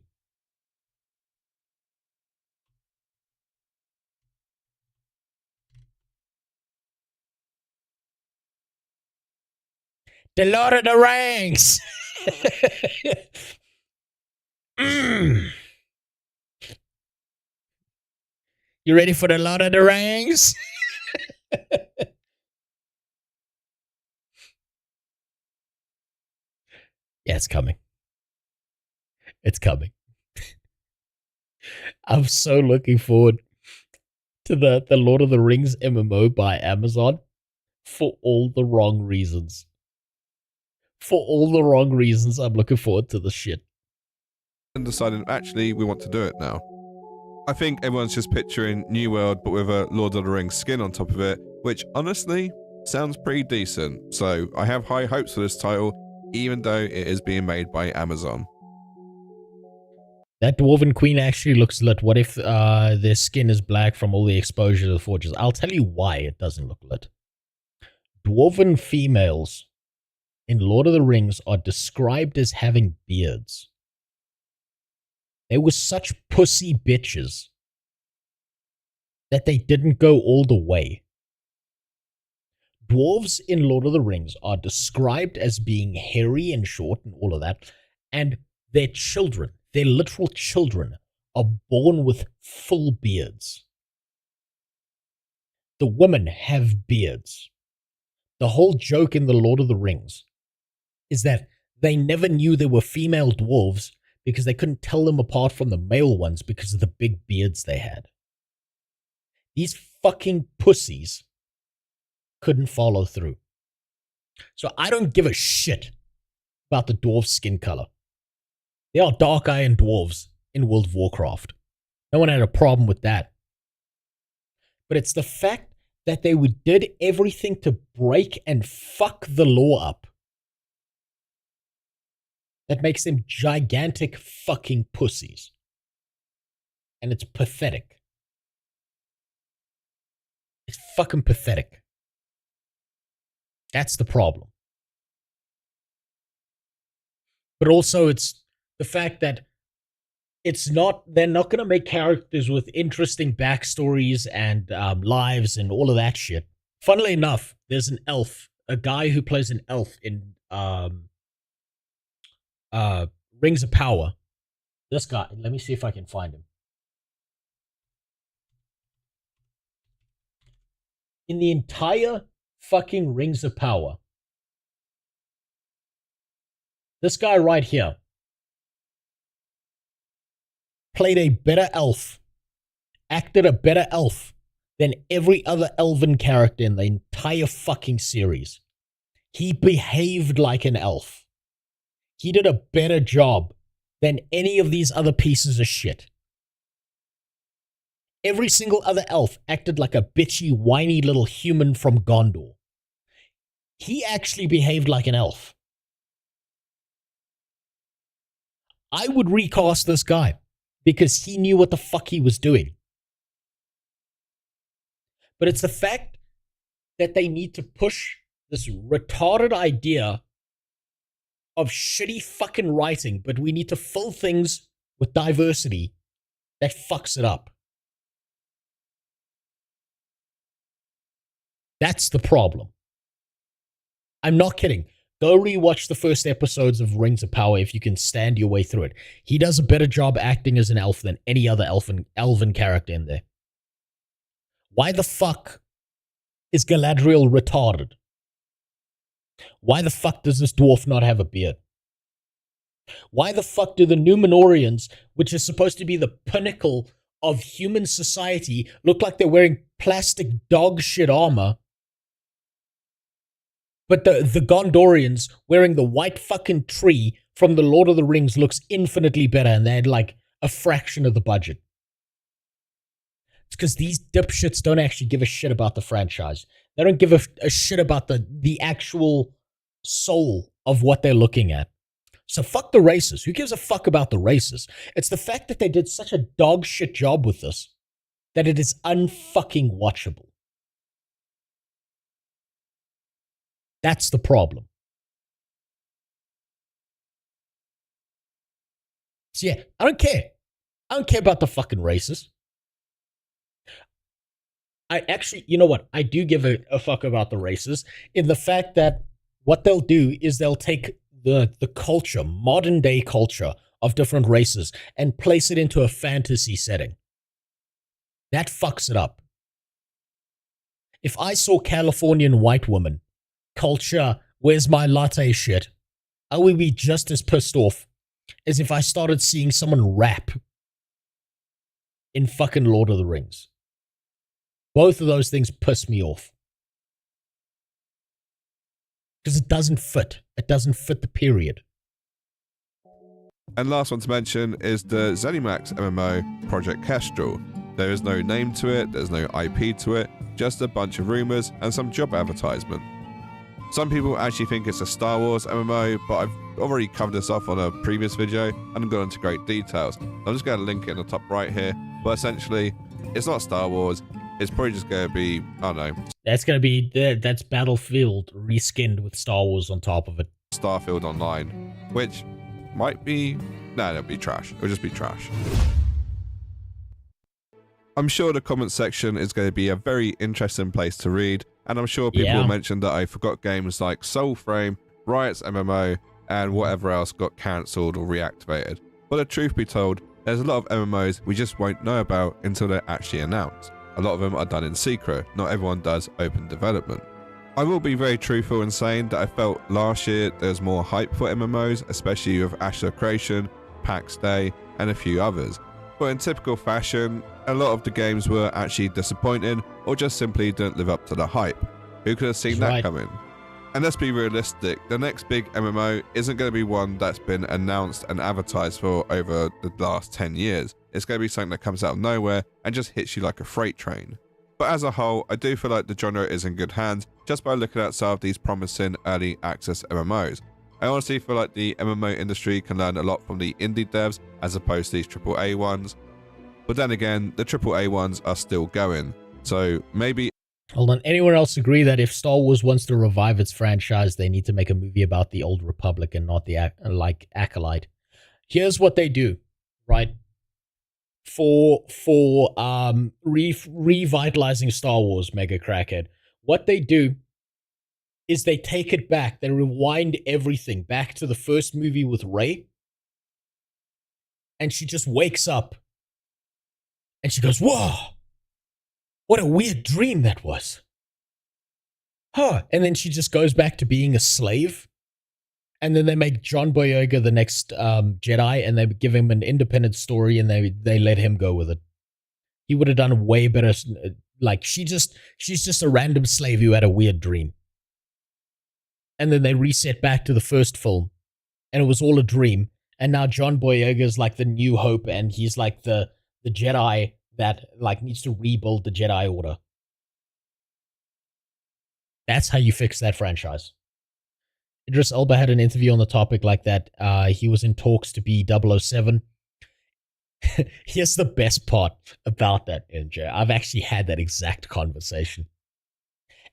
The Lord of the Rings! You ready for the Lord of the Rings? Yeah, it's coming. It's coming. I'm so looking forward to the Lord of the Rings MMO by Amazon for all the wrong reasons. For all the wrong reasons, I'm looking forward to this shit. and decided, actually, we want to do it now. I think everyone's just picturing New World, but with a Lord of the Rings skin on top of it, which honestly sounds pretty decent. So I have high hopes for this title, even though it is being made by Amazon. That Dwarven Queen actually looks lit. What if their skin is black from all the exposure to the forges? I'll tell you why it doesn't look lit. Dwarven females in Lord of the Rings are described as having beards. They were such pussy bitches that they didn't go all the way. Dwarves in Lord of the Rings are described as being hairy and short and all of that, and their children, their literal children, are born with full beards. The women have beards. The whole joke in the Lord of the Rings is that they never knew there were female dwarves because they couldn't tell them apart from the male ones because of the big beards they had. These fucking pussies couldn't follow through. So I don't give a shit about the dwarf skin color. They are dark iron dwarves in World of Warcraft. No one had a problem with that. But it's the fact that they did everything to break and fuck the law up that makes them gigantic fucking pussies. And it's pathetic. It's fucking pathetic. That's the problem. But also it's the fact that they're not going to make characters with interesting backstories and lives and all of that shit. Funnily enough, there's an elf, a guy who plays an elf in Rings of Power. This guy, let me see if I can find him. In the entire fucking Rings of Power, this guy right here played a better elf, acted a better elf than every other elven character in the entire fucking series. He behaved like an elf. He did a better job than any of these other pieces of shit. Every single other elf acted like a bitchy, whiny little human from Gondor. He actually behaved like an elf. I would recast this guy because he knew what the fuck he was doing. But it's the fact that they need to push this retarded idea of shitty fucking writing, but we need to fill things with diversity that fucks it up. That's the problem. I'm not kidding. Go rewatch the first episodes of Rings of Power if you can stand your way through it. He does a better job acting as an elf than any other elven character in there. Why the fuck is Galadriel retarded? Why the fuck does this dwarf not have a beard? Why the fuck do the Numenorians, which is supposed to be the pinnacle of human society, look like they're wearing plastic dog shit armor? But the Gondorians wearing the white fucking tree from the Lord of the Rings looks infinitely better, and they had like a fraction of the budget. It's because these dipshits don't actually give a shit about the franchise. They don't give a shit about the actual soul of what they're looking at. So fuck the races. Who gives a fuck about the races? It's the fact that they did such a dog shit job with this that it is unfucking watchable. That's the problem. So yeah, I don't care. I don't care about the fucking races. I actually, you know what? I do give a fuck about the races in the fact that what they'll do is they'll take the culture, modern day culture of different races and place it into a fantasy setting. That fucks it up. If I saw Californian white women culture, where's my latte shit, I would be just as pissed off as if I started seeing someone rap in fucking Lord of the Rings. Both of those things piss me off. Because it doesn't fit. It doesn't fit the period. And last one to mention is the ZeniMax MMO Project Kestrel. There is no name to it, there's no IP to it, just a bunch of rumours and some job advertisement. Some people actually think it's a Star Wars MMO, but I've already covered this off on a previous video and gone into great details. I'm just going to link it in the top right here, but essentially, it's not Star Wars, it's probably just going to be, I don't know. That's going to be, that's Battlefield reskinned with Star Wars on top of it. Starfield Online, which might be, no, it'll be trash. It'll just be trash. I'm sure the comment section is going to be a very interesting place to read, and I'm sure people will mention that I forgot games like Soulframe, Riots MMO, and whatever else got cancelled or reactivated. But the truth be told, there's a lot of MMOs we just won't know about until they're actually announced. A lot of them are done in secret, not everyone does open development. I will be very truthful in saying that I felt last year there was more hype for MMOs, especially with Asher Creation, PAX Day, and a few others. But in typical fashion, a lot of the games were actually disappointing or just simply didn't live up to the hype. Who could have seen that coming? And let's be realistic, the next big MMO isn't going to be one that's been announced and advertised for over the last 10 years. It's going to be something that comes out of nowhere and just hits you like a freight train. But as a whole, I do feel like the genre is in good hands just by looking at some of these promising early access MMOs. I honestly feel like the MMO industry can learn a lot from the indie devs as opposed to these AAA ones. But then again, the AAA ones are still going. So maybe... Hold on, anyone else agree that if Star Wars wants to revive its franchise, they need to make a movie about the Old Republic and not the Acolyte? Here's what they do, right? For revitalizing Star Wars, Mega Crackhead, what they do is they take it back. They rewind everything back to the first movie with Rey. And she just wakes up. And she goes, whoa, what a weird dream that was. Huh. And then she just goes back to being a slave. And then they make John Boyega the next Jedi, and they give him an independent story, and they let him go with it. He would have done way better. Like, she's just a random slave who had a weird dream. And then they reset back to the first film, and it was all a dream. And now John Boyega is like the new hope, and he's like the Jedi that like needs to rebuild the Jedi Order. That's how you fix that franchise. Idris Elba had an interview on the topic like that. He was in talks to be 007. Here's the best part about that, NJ. I've actually had that exact conversation.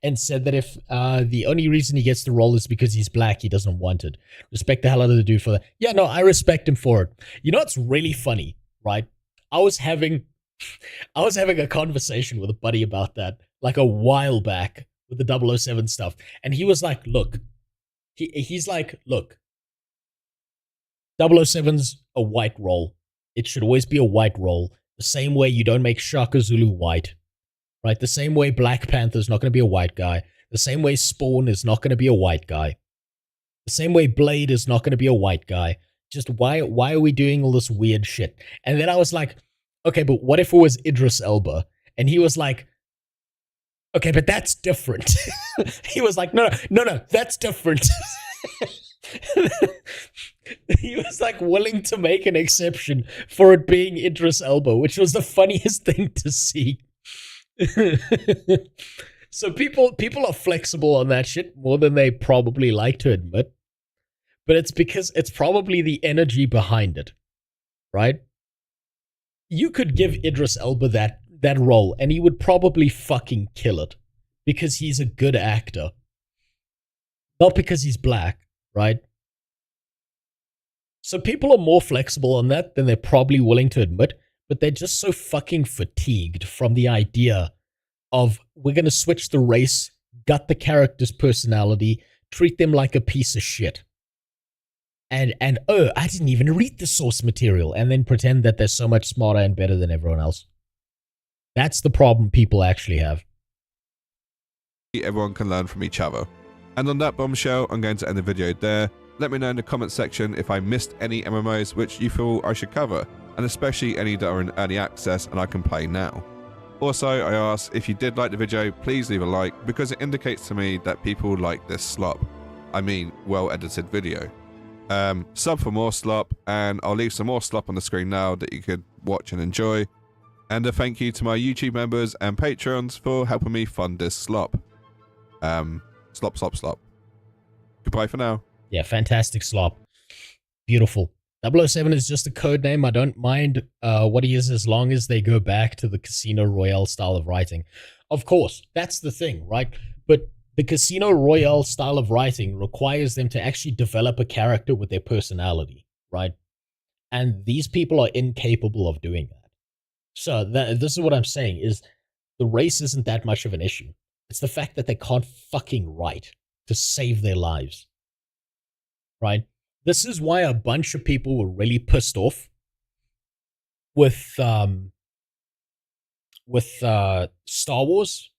And said that if the only reason he gets the role is because he's black, he doesn't want it. Respect the hell out of the dude for that. Yeah, no, I respect him for it. You know what's really funny, right? I was having a conversation with a buddy about that like a while back with the 007 stuff. And he was like, look, He's like, look, 007's a white role. It should always be a white role. The same way you don't make Shaka Zulu white, right? The same way Black Panther's not going to be a white guy. The same way Spawn is not going to be a white guy. The same way Blade is not going to be a white guy. Just why are we doing all this weird shit? And then I was like, okay, but what if it was Idris Elba? And he was like, okay, but that's different. He was like, no, that's different. He was like willing to make an exception for it being Idris Elba, which was the funniest thing to see. So people are flexible on that shit more than they probably like to admit. But it's because it's probably the energy behind it, right? You could give Idris Elba that role and he would probably fucking kill it because he's a good actor. Not because he's black, right? So people are more flexible on that than they're probably willing to admit, but they're just so fucking fatigued from the idea of we're going to switch the race, gut the character's personality, treat them like a piece of shit. And oh, I didn't even read the source material, and then pretend that they're so much smarter and better than everyone else. That's the problem people actually have. Everyone can learn from each other. And on that bombshell, I'm going to end the video there. Let me know in the comment section if I missed any MMOs which you feel I should cover, and especially any that are in early access and I can play now. Also, I ask, if you did like the video, please leave a like, because it indicates to me that people like this slop. I mean, well-edited video. Sub for more slop, and I'll leave some more slop on the screen now that you could watch and enjoy. And a thank you to my YouTube members and Patreons for helping me fund this slop. Slop. Goodbye for now. Yeah, fantastic slop. Beautiful. 007 is just a code name. I don't mind what he is as long as they go back to the Casino Royale style of writing. Of course, that's the thing, right? But the Casino Royale style of writing requires them to actually develop a character with their personality, right? And these people are incapable of doing that. So this is what I'm saying, is the race isn't that much of an issue. It's the fact that they can't fucking write to save their lives, right? This is why a bunch of people were really pissed off with Star Wars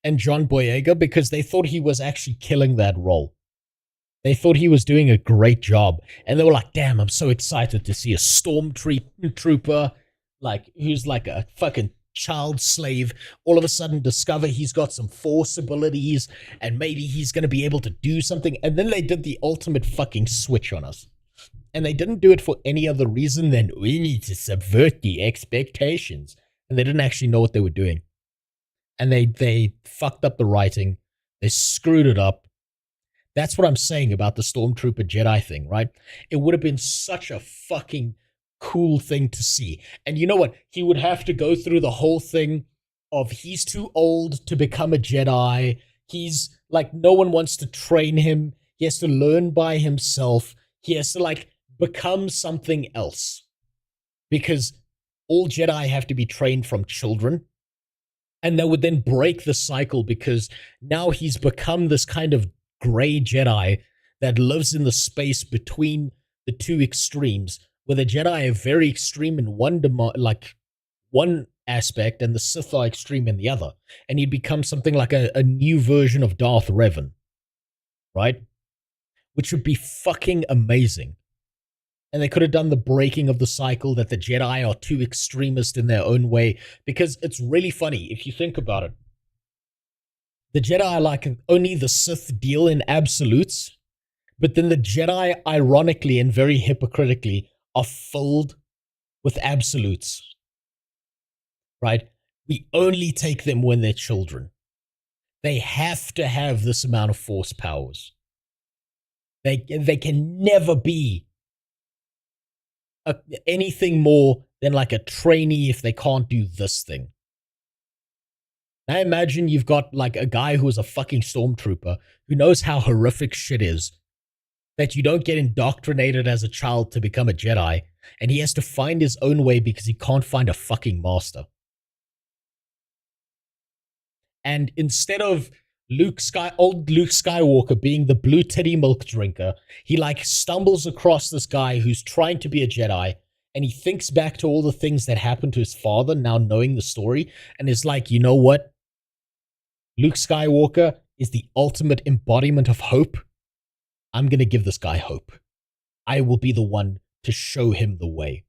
and John Boyega, because they thought he was actually killing that role. They thought he was doing a great job, and they were like, damn, I'm so excited to see a stormtrooper, like, who's like a fucking child slave, all of a sudden discover he's got some force abilities, and maybe he's going to be able to do something. And then they did the ultimate fucking switch on us. And they didn't do it for any other reason than we need to subvert the expectations. And they didn't actually know what they were doing. And they fucked up the writing. They screwed it up. That's what I'm saying about the Stormtrooper Jedi thing, right? It would have been such a fucking cool thing to see. And you know what? He would have to go through the whole thing of he's too old to become a Jedi. He's like, no one wants to train him. He has to learn by himself. He has to like become something else. Because all Jedi have to be trained from children. And that would then break the cycle, because now he's become this kind of gray Jedi that lives in the space between the two extremes, where the Jedi are very extreme in one aspect and the Sith are extreme in the other. And he'd become something like a new version of Darth Revan, right? Which would be fucking amazing. And they could have done the breaking of the cycle, that the Jedi are too extremist in their own way. Because it's really funny, if you think about it. The Jedi are like only the Sith deal in absolutes. But then the Jedi, ironically and very hypocritically, are filled with absolutes. Right? We only take them when they're children. They have to have this amount of force powers. They can never be anything more than like a trainee if they can't do this thing. Now imagine you've got like a guy who is a fucking stormtrooper who knows how horrific shit is, that you don't get indoctrinated as a child to become a Jedi, and he has to find his own way because he can't find a fucking master. And instead of old Luke Skywalker being the blue titty milk drinker, he like stumbles across this guy who's trying to be a Jedi, and he thinks back to all the things that happened to his father, now knowing the story, and is like, you know what? Luke Skywalker is the ultimate embodiment of hope. I'm going to give this guy hope. I will be the one to show him the way.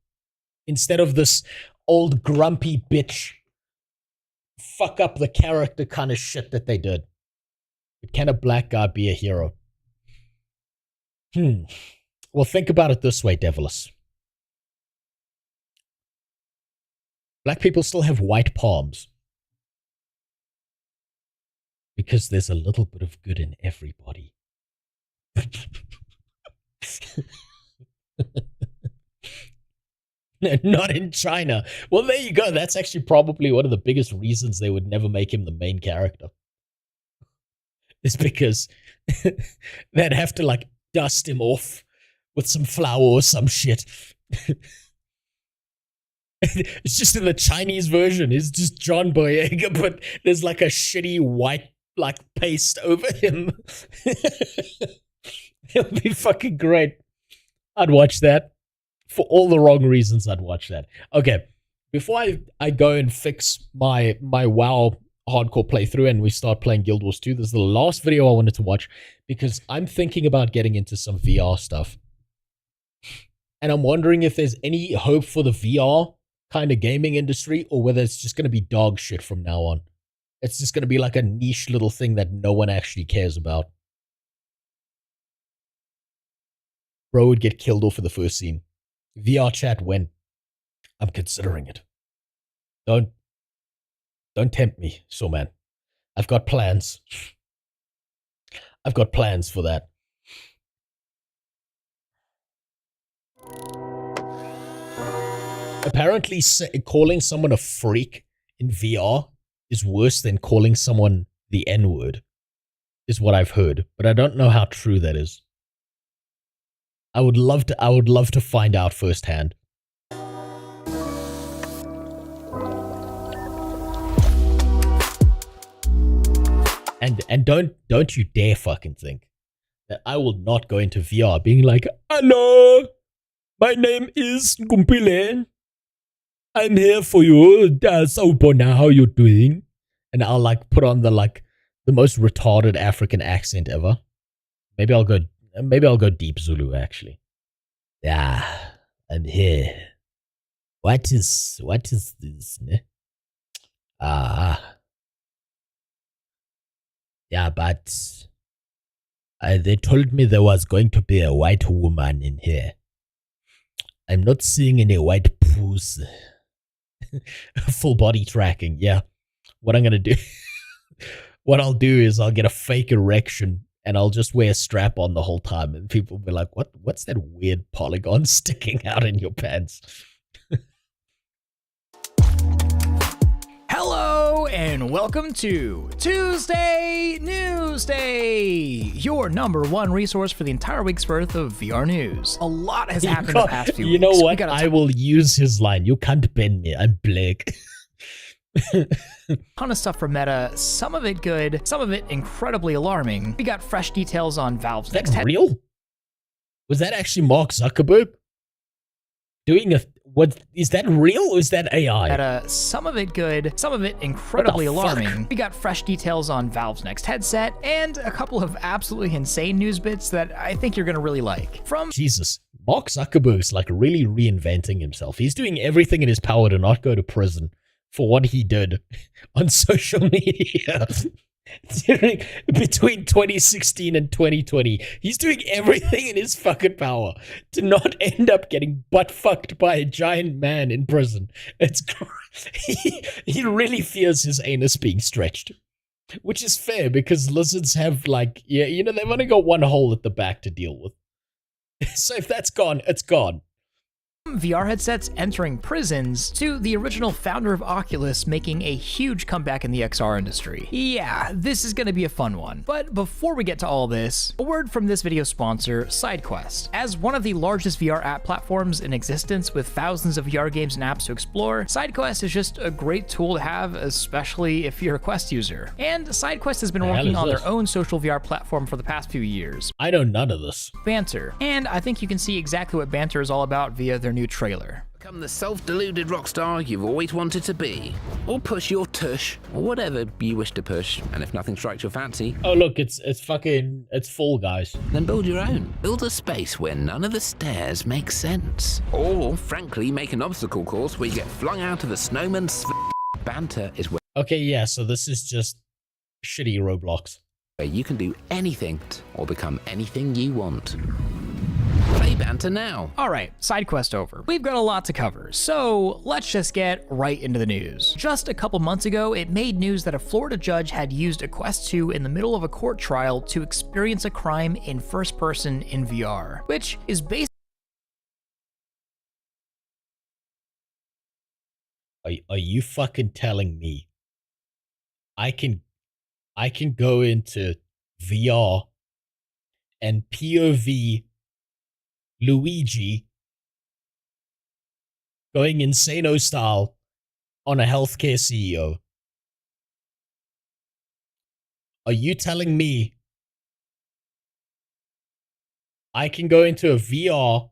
Instead of this old grumpy bitch fuck up the character kind of shit that they did. But can a black guy be a hero? Well, think about it this way, Devilis. Black people still have white palms. Because there's a little bit of good in everybody. Not in China. Well, there you go. That's actually probably one of the biggest reasons they would never make him the main character. It's because they'd have to like dust him off with some flour or some shit. It's just in the Chinese version. It's just John Boyega, but there's like a shitty white like paste over him. It'll be fucking great. I'd watch that. For all the wrong reasons, I'd watch that. Okay, before I go and fix my WoW hardcore playthrough and we start playing Guild Wars 2, this is the last video I wanted to watch because I'm thinking about getting into some VR stuff. And I'm wondering if there's any hope for the VR kind of gaming industry or whether it's just going to be dog shit from now on. It's just going to be like a niche little thing that no one actually cares about. Bro would get killed off in the first scene. VR chat when? I'm considering it. Don't tempt me, so man. I've got plans. I've got plans for that. Apparently, calling someone a freak in VR is worse than calling someone the N-word, is what I've heard, but I don't know how true that is. I would love to find out firsthand. And don't you dare fucking think that I will not go into VR being like, hello, my name is Gumpile. I'm here for you. So Bona, how you doing? And I'll like put on the most retarded African accent ever. Maybe I'll go deep Zulu actually. Yeah, I'm here. What is this? Ne? Yeah, but they told me there was going to be a white woman in here. I'm not seeing any white poos. Full body tracking, yeah. What I'm gonna do, what I'll do is I'll get a fake erection and I'll just wear a strap on the whole time, and people will be like, what's that weird polygon sticking out in your pants? Hello and welcome to Tuesday News Day, your #1 resource for the entire week's worth of VR news. A lot has happened the past few weeks. You know what? I will use his line. You can't bend me. I'm black. Ton of stuff from Meta, some of it good, some of it incredibly alarming. We got fresh details on Valve's next real? Was that actually Mark Zuckerberg doing what is that real or is that AI? Meta, some of it good, some of it incredibly alarming. We got fresh details on Valve's next headset and a couple of absolutely insane news bits that I think you're gonna really like. From Jesus, Mark Zuckerberg's like really reinventing himself. He's doing everything in his power to not go to prison for what he did on social media between 2016 and 2020. He's doing everything in his fucking power to not end up getting butt fucked by a giant man in prison. He really fears his anus being stretched, which is fair because lizards have like, yeah, you know, they've only got one hole at the back to deal with. So if that's gone, it's gone. VR headsets entering prisons to the original founder of Oculus making a huge comeback in the XR industry. Yeah, this is gonna be a fun one. But before we get to all this, a word from this video sponsor, SideQuest. As one of the largest VR app platforms in existence with thousands of VR games and apps to explore, SideQuest is just a great tool to have, especially if you're a Quest user. And SideQuest has been working on their own social VR platform for the past few years. I know none of this. Banter. And I think you can see exactly what Banter is all about via their new trailer. Become the self-deluded rock star you've always wanted to be. Or push your tush, or whatever you wish to push, and if nothing strikes your fancy... Oh look, it's Fall Guys. Then build your own. Build a space where none of the stairs make sense. Or, frankly, make an obstacle course where you get flung out of the snowman's... Banter is where... Okay, yeah, so this is just shitty Roblox. Where you can do anything, or become anything you want. Play Banter now. Alright, side quest over. We've got a lot to cover, so let's just get right into the news. Just a couple months ago, it made news that a Florida judge had used a Quest 2 in the middle of a court trial to experience a crime in first person in VR, which is basically... Are you fucking telling me I can go into VR and POV Luigi going insano style on a healthcare CEO? Are you telling me I can go into a VR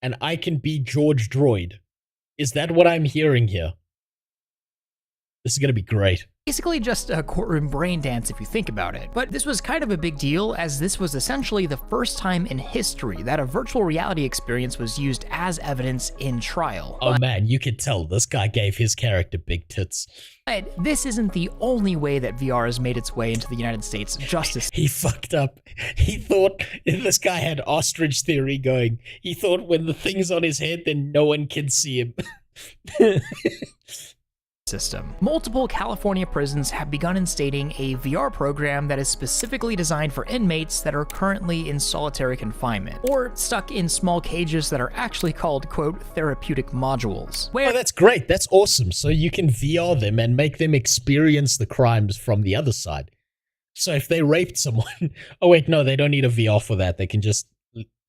and I can be George Droid? Is that what I'm hearing here? This is gonna be great. Basically just a courtroom brain dance if you think about it. But this was kind of a big deal as this was essentially the first time in history that a virtual reality experience was used as evidence in trial. Oh man, you could tell this guy gave his character big tits. But this isn't the only way that VR has made its way into the United States justice. He fucked up. He thought this guy had ostrich theory going. He thought when the thing's on his head, then no one can see him. System. Multiple California prisons have begun instating a VR program that is specifically designed for inmates that are currently in solitary confinement, or stuck in small cages that are actually called, quote, therapeutic modules. Oh, that's great. That's awesome. So you can VR them and make them experience the crimes from the other side. So if they raped someone, oh wait, no, they don't need a VR for that. They can just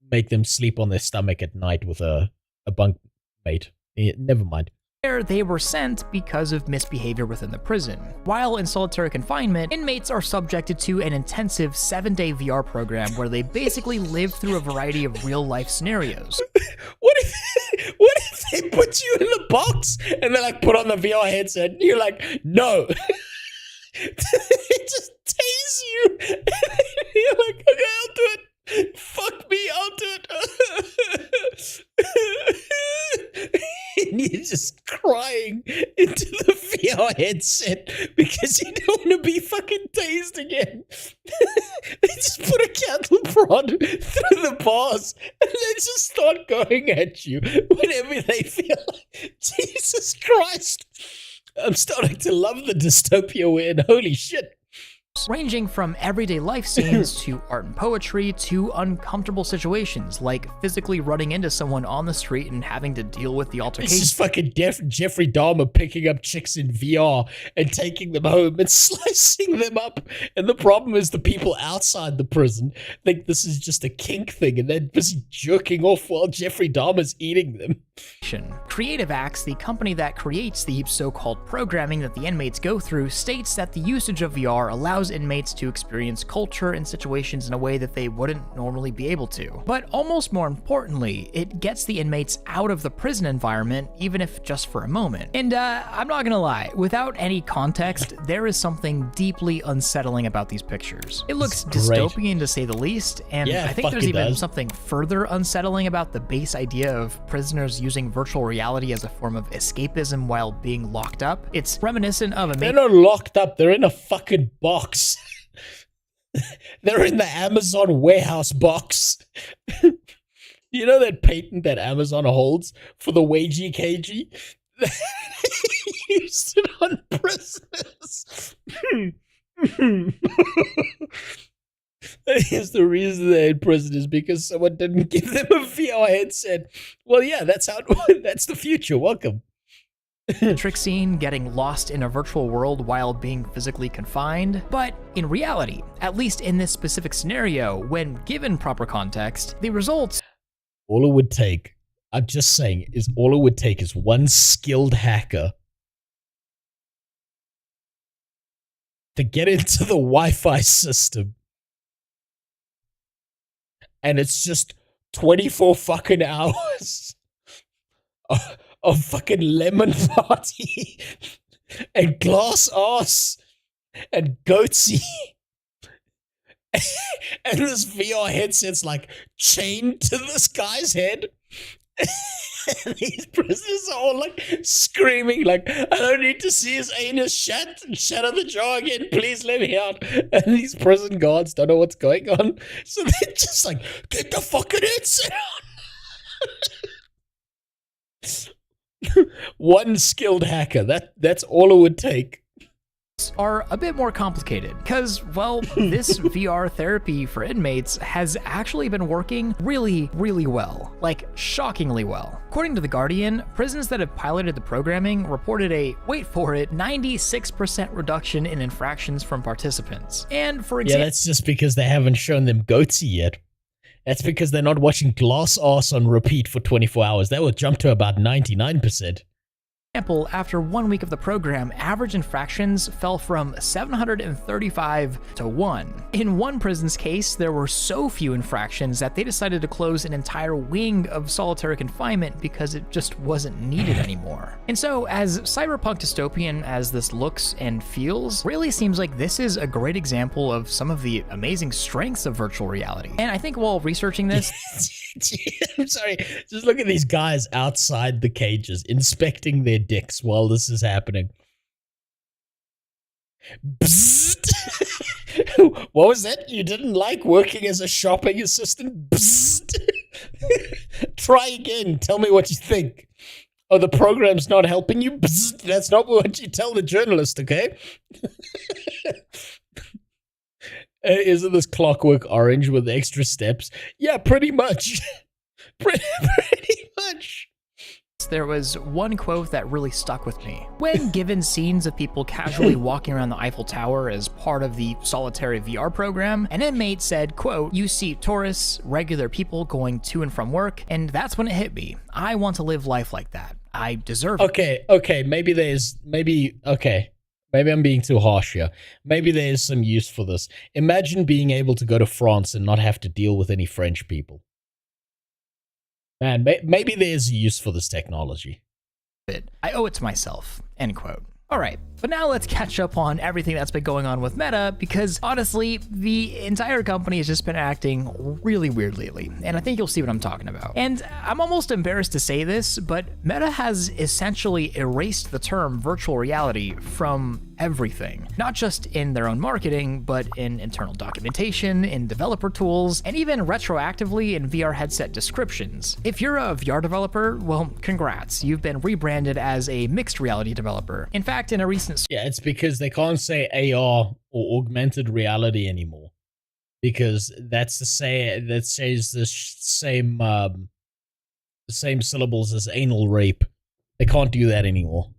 make them sleep on their stomach at night with a bunk mate. Never mind. There, they were sent because of misbehavior within the prison. While in solitary confinement, inmates are subjected to an intensive 7-day VR program where they basically live through a variety of real-life scenarios. What if they put you in the box and they like put on the VR headset and you're like, no. They just tase you. You're like, okay, I'll do it. Fuck me, I'll do it. And you're just crying into the VR headset because you don't want to be fucking tased again. They just put a cattle prod through the bars and they just start going at you whenever they feel like, Jesus Christ. I'm starting to love the dystopia we're in. Holy shit. Ranging from everyday life scenes to art and poetry to uncomfortable situations like physically running into someone on the street and having to deal with the altercation. It's just fucking Jeffrey Dahmer picking up chicks in VR and taking them home and slicing them up. And the problem is the people outside the prison think this is just a kink thing and they're busy jerking off while Jeffrey Dahmer's eating them. Creative Acts, the company that creates the so-called programming that the inmates go through, states that the usage of VR allows inmates to experience culture and situations in a way that they wouldn't normally be able to. But almost more importantly, it gets the inmates out of the prison environment, even if just for a moment. And I'm not gonna lie, without any context, there is something deeply unsettling about these pictures. It looks dystopian to say the least, and Yeah, I think there's fucking even does. something further unsettling about the base idea of prisoners using virtual reality as a form of escapism while being locked up. It's reminiscent of a They're not locked up, they're in a fucking box. They're in the Amazon warehouse box. You know that patent that Amazon holds for the wagey cagey? They used it on prisoners. Is the reason they're in prison is because someone didn't give them a VR headset. Well, yeah, that's how that's the future. Welcome. Trick scene getting lost in a virtual world while being physically confined. But in reality, at least in this specific scenario, when given proper context, the results. All it would take, I'm just saying, is all it would take is one skilled hacker to get into the Wi-Fi system. And it's just 24 fucking hours of fucking lemon party and glass ass and goatsy. And this VR headset's like chained to this guy's head. And these prisoners are all like screaming, like, I don't need to see his anus shatter the jaw again. Please let me out. And these prison guards don't know what's going on. So they're just like, get the fucking headset out. One skilled hacker. That's all it would take. Are a bit more complicated because, well, this VR therapy for inmates has actually been working really, really well. Like, shockingly well. According to The Guardian, prisons that have piloted the programming reported a, wait for it, 96% reduction in infractions from participants. And for example... Yeah, that's just because they haven't shown them goatsy yet. That's because they're not watching glass ass on repeat for 24 hours. That will jump to about 99%. After 1 week of the program, average infractions fell from 735 to 1. In one prison's case, there were so few infractions that they decided to close an entire wing of solitary confinement because it just wasn't needed anymore. And so, as cyberpunk dystopian as this looks and feels, really seems like this is a great example of some of the amazing strengths of virtual reality. And I think while researching this... I'm sorry, just look at these guys outside the cages inspecting their dicks while this is happening. Bzzzt. What was that? You didn't like working as a shopping assistant? Bzzzt. Try again. Tell me what you think. Oh, the program's not helping you? Bzzzt. That's not what you tell the journalist, okay? Isn't this Clockwork Orange with extra steps? Yeah, pretty much. Pretty much. There was one quote that really stuck with me. When given scenes of people casually walking around the Eiffel Tower as part of the solitary VR program, an inmate said, quote, "You see tourists, regular people going to and from work, and that's when it hit me. I want to live life like that. I deserve it." Okay, maybe I'm being too harsh here. Maybe there is some use for this. Imagine being able to go to France and not have to deal with any French people. Man, maybe there's a use for this technology. I owe it to myself, end quote. All right, but now let's catch up on everything that's been going on with Meta, because honestly, the entire company has just been acting really weird lately, and I think you'll see what I'm talking about. And I'm almost embarrassed to say this, but Meta has essentially erased the term virtual reality from everything, not just in their own marketing, but in internal documentation, in developer tools, and even retroactively in VR headset descriptions. If you're a VR developer, well, congrats, you've been rebranded as a mixed reality developer. In fact, in a recent... Yeah, it's because they can't say AR or augmented reality anymore, because that's the same syllables as anal rape. They can't do that anymore.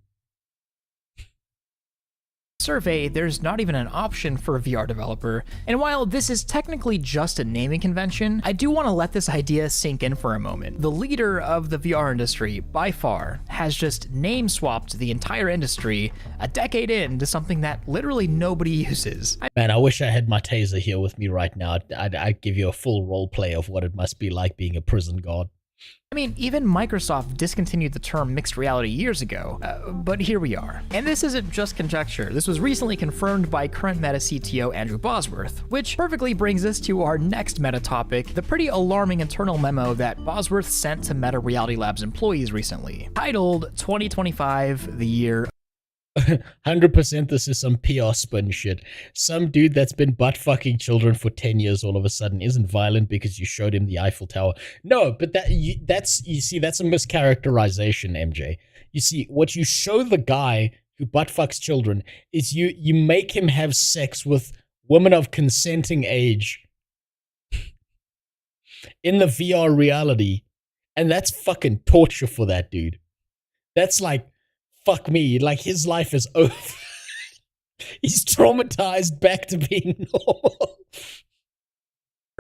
Survey, there's not even an option for a VR developer, and while this is technically just a naming convention, I do want to let this idea sink in for a moment. The leader of the VR industry, by far, has just name swapped the entire industry a decade into something that literally nobody uses. Man, I wish I had my taser here with me right now. I'd give you a full role play of what it must be like being a prison guard. I mean, even Microsoft discontinued the term mixed reality years ago, but here we are. And this isn't just conjecture. This was recently confirmed by current Meta CTO Andrew Bosworth, which perfectly brings us to our next Meta topic, the pretty alarming internal memo that Bosworth sent to Meta Reality Labs employees recently, titled 2025, the year 100% this is some PR spin shit. Some dude that's been butt-fucking children for 10 years all of a sudden isn't violent because you showed him the Eiffel Tower. No, but that's a mischaracterization, MJ. You see, what you show the guy who butt-fucks children is you make him have sex with women of consenting age in the VR reality, and that's fucking torture for that dude. That's like, fuck me, like his life is over. He's traumatized back to being normal.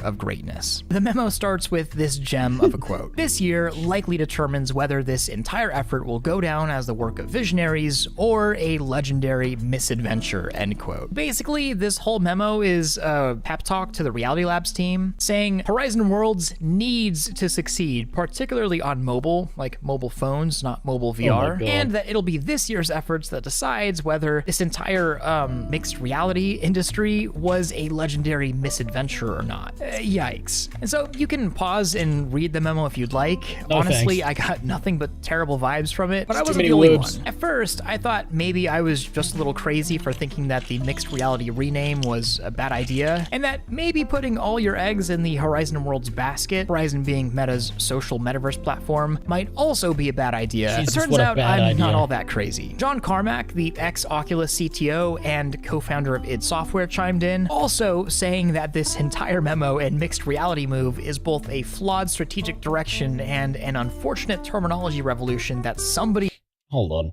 Of greatness. The memo starts with this gem of a quote. This year likely determines whether this entire effort will go down as the work of visionaries or a legendary misadventure, end quote. Basically, this whole memo is a pep talk to the Reality Labs team, saying Horizon Worlds needs to succeed, particularly on mobile, like mobile phones, not mobile VR, and that it'll be this year's efforts that decides whether this entire mixed reality industry was a legendary misadventure or not. Yikes. And so you can pause and read the memo if you'd like. No, honestly, thanks. I got nothing but terrible vibes from it, but I Too wasn't many the only words. one. At first, I thought maybe I was just a little crazy for thinking that the mixed reality rename was a bad idea, and that maybe putting all your eggs in the Horizon Worlds basket, Horizon being Meta's social metaverse platform, might also be a bad idea. Jesus, It turns what a out bad I'm not idea. all that crazy. John Carmack, the ex-Oculus CTO and co-founder of id Software, chimed in, also saying that this entire memo and mixed reality move is both a flawed strategic direction and an unfortunate terminology revolution that somebody... Hold on.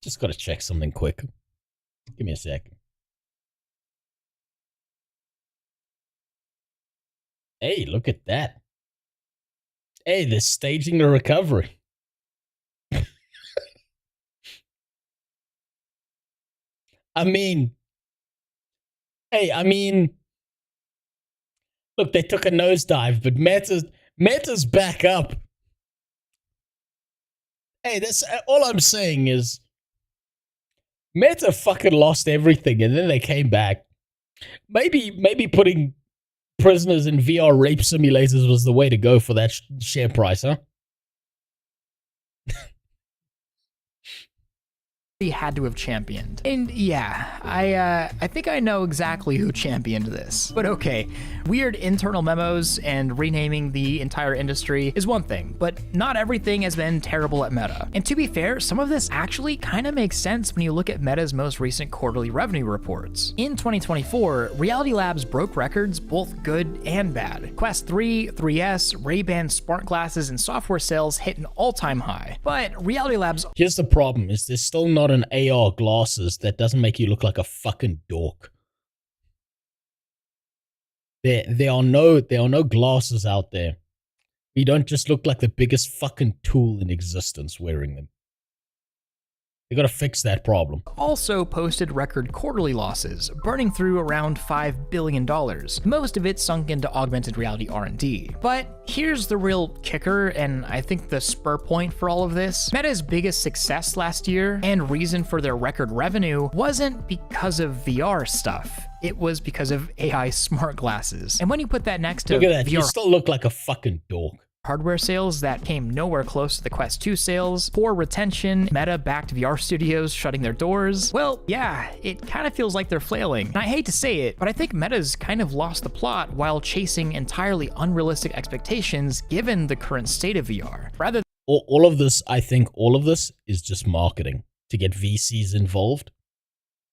Just gotta check something quick. Give me a sec. Hey, look at that. Hey, they're staging the recovery. I mean, look, they took a nosedive, but Meta's back up. Hey, that's all I'm saying is Meta fucking lost everything, and then they came back. Maybe putting prisoners in VR rape simulators was the way to go for that share price, huh? had to have championed. And yeah, I think I know exactly who championed this. But okay, weird internal memos and renaming the entire industry is one thing, but not everything has been terrible at Meta. And to be fair, some of this actually kind of makes sense when you look at Meta's most recent quarterly revenue reports. In 2024, Reality Labs broke records, both good and bad. Quest 3, 3S, Ray-Ban smart glasses, and software sales hit an all-time high. But Reality Labs... Here's the problem, is there's still not an AR glasses that doesn't make you look like a fucking dork. There are no glasses out there. You don't just look like the biggest fucking tool in existence wearing them. They gotta fix that problem. Also posted record quarterly losses, burning through around $5 billion. Most of it sunk into augmented reality R&D. But here's the real kicker, and I think the spur point for all of this. Meta's biggest success last year, and reason for their record revenue, wasn't because of VR stuff. It was because of AI smart glasses. And when you put that next to look at that, VR you still look like a fucking dork. Hardware sales that came nowhere close to the Quest 2 sales, poor retention, Meta-backed VR studios shutting their doors. Well, yeah, it kind of feels like they're flailing. And I hate to say it, but I think Meta's kind of lost the plot while chasing entirely unrealistic expectations given the current state of VR. Rather, all of this, I think all of this is just marketing to get VCs involved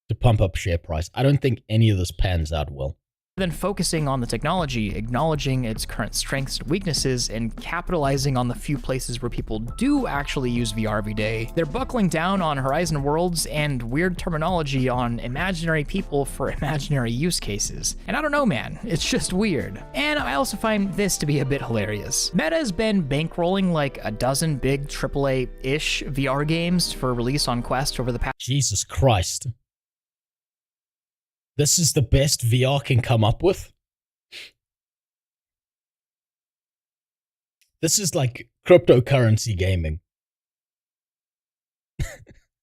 to pump up share price. I don't think any of this pans out well. than focusing on the technology, acknowledging its current strengths and weaknesses, and capitalizing on the few places where people do actually use VR every day, they're buckling down on Horizon Worlds and weird terminology on imaginary people for imaginary use cases. And I don't know, man, it's just weird. And I also find this to be a bit hilarious. Meta has been bankrolling like a dozen big AAA-ish VR games for release on Quest over the past— Jesus Christ. This is the best VR can come up with? This is like cryptocurrency gaming.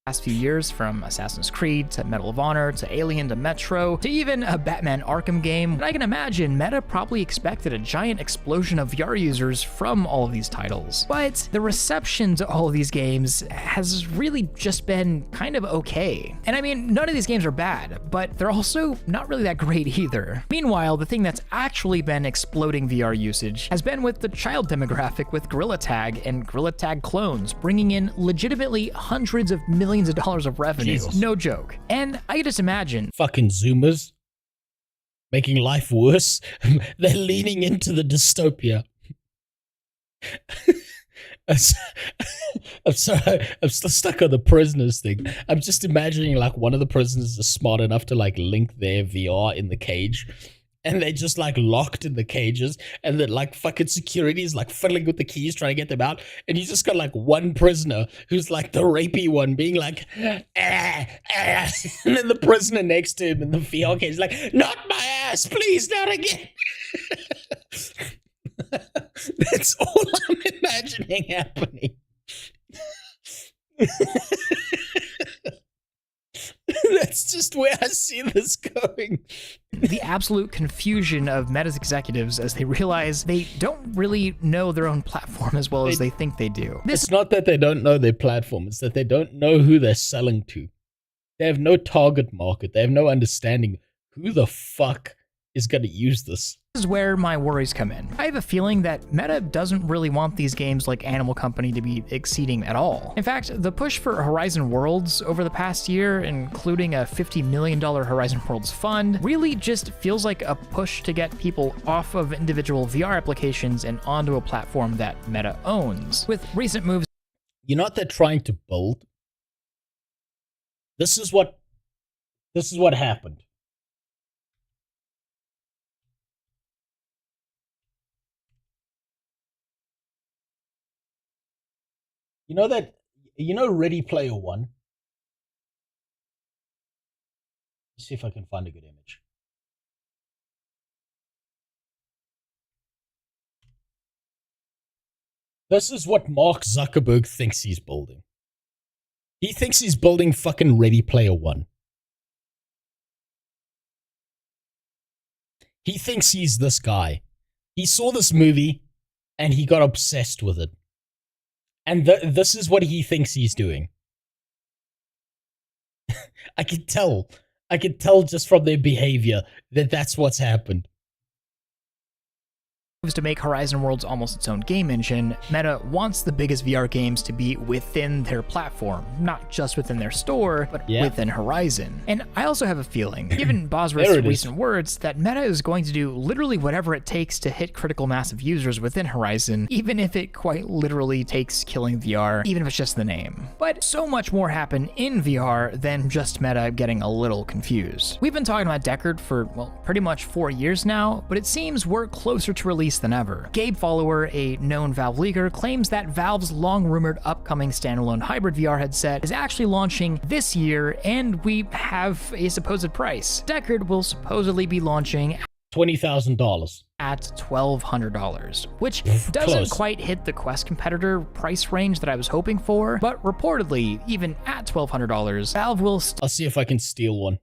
Past few years, from Assassin's Creed to Medal of Honor to Alien to Metro to even a Batman Arkham game, and I can imagine Meta probably expected a giant explosion of VR users from all of these titles. But the reception to all of these games has really just been kind of okay. And I mean, none of these games are bad, but they're also not really that great either. Meanwhile, the thing that's actually been exploding VR usage has been with the child demographic with Gorilla Tag and Gorilla Tag clones, bringing in legitimately hundreds of millions of dollars of revenue. Jesus. No joke. And I can just imagine fucking Zoomers making life worse. They're leaning into the dystopia. I'm sorry, I'm still stuck on the prisoners thing. I'm just imagining like one of the prisoners is smart enough to like link their VR in the cage, and they just like locked in the cages, and then like fucking security is like fiddling with the keys trying to get them out, and you just got like one prisoner who's like the rapey one being like, and then the prisoner next to him in the VR cage is like, not my ass, please, not again. That's all I'm imagining happening. That's just where I see this going. The absolute confusion of Meta's executives as they realize they don't really know their own platform as well as they think they do. It's not that they don't know their platform, it's that they don't know who they're selling to. They have no target market. They have no understanding who the fuck is going to use this. This is where my worries come in. I have a feeling that Meta doesn't really want these games like Animal Company to be exceeding at all. In fact, the push for Horizon Worlds over the past year, including a $50 million Horizon Worlds fund, really just feels like a push to get people off of individual VR applications and onto a platform that Meta owns. With recent moves, you know what they're trying to build? This is what happened. You know Ready Player One? Let's see if I can find a good image. This is what Mark Zuckerberg thinks he's building. He thinks he's building fucking Ready Player One. He thinks he's this guy. He saw this movie and he got obsessed with it. And this is what he thinks he's doing. I could tell just from their behavior that that's what's happened. To make Horizon Worlds almost its own game engine, Meta wants the biggest VR games to be within their platform, not just within their store, but within Horizon. And I also have a feeling, given Bosworth's recent words, that Meta is going to do literally whatever it takes to hit critical mass of users within Horizon, even if it quite literally takes killing VR, even if it's just the name. But so much more happened in VR than just Meta getting a little confused. We've been talking about Deckard for, well, pretty much 4 years now, but it seems we're closer to release than ever. Gabe Follower, a known Valve leaker, claims that Valve's long-rumored upcoming standalone hybrid VR headset is actually launching this year, and we have a supposed price. Deckard will supposedly be launching $20,000 at $1,200, which doesn't quite hit the Quest competitor price range that I was hoping for, but reportedly, even at $1,200, Valve will I'll see if I can steal one.